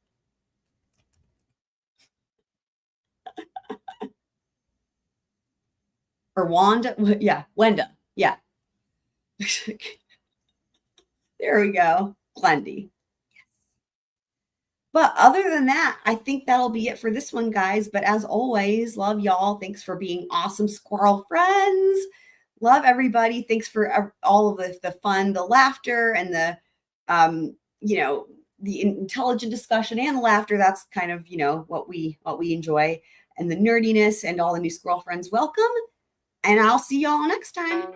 Or Wanda. Yeah. Wenda. Yeah. There we go. Glendi. But other than that, I think that'll be it for this one, guys. But as always, love y'all. Thanks for being awesome squirrel friends. Love everybody. Thanks for all of the fun, the laughter, and the, you know, the intelligent discussion and the laughter. That's kind of, you know, what we enjoy, and the nerdiness and all the new squirrel friends. Welcome. And I'll see y'all next time.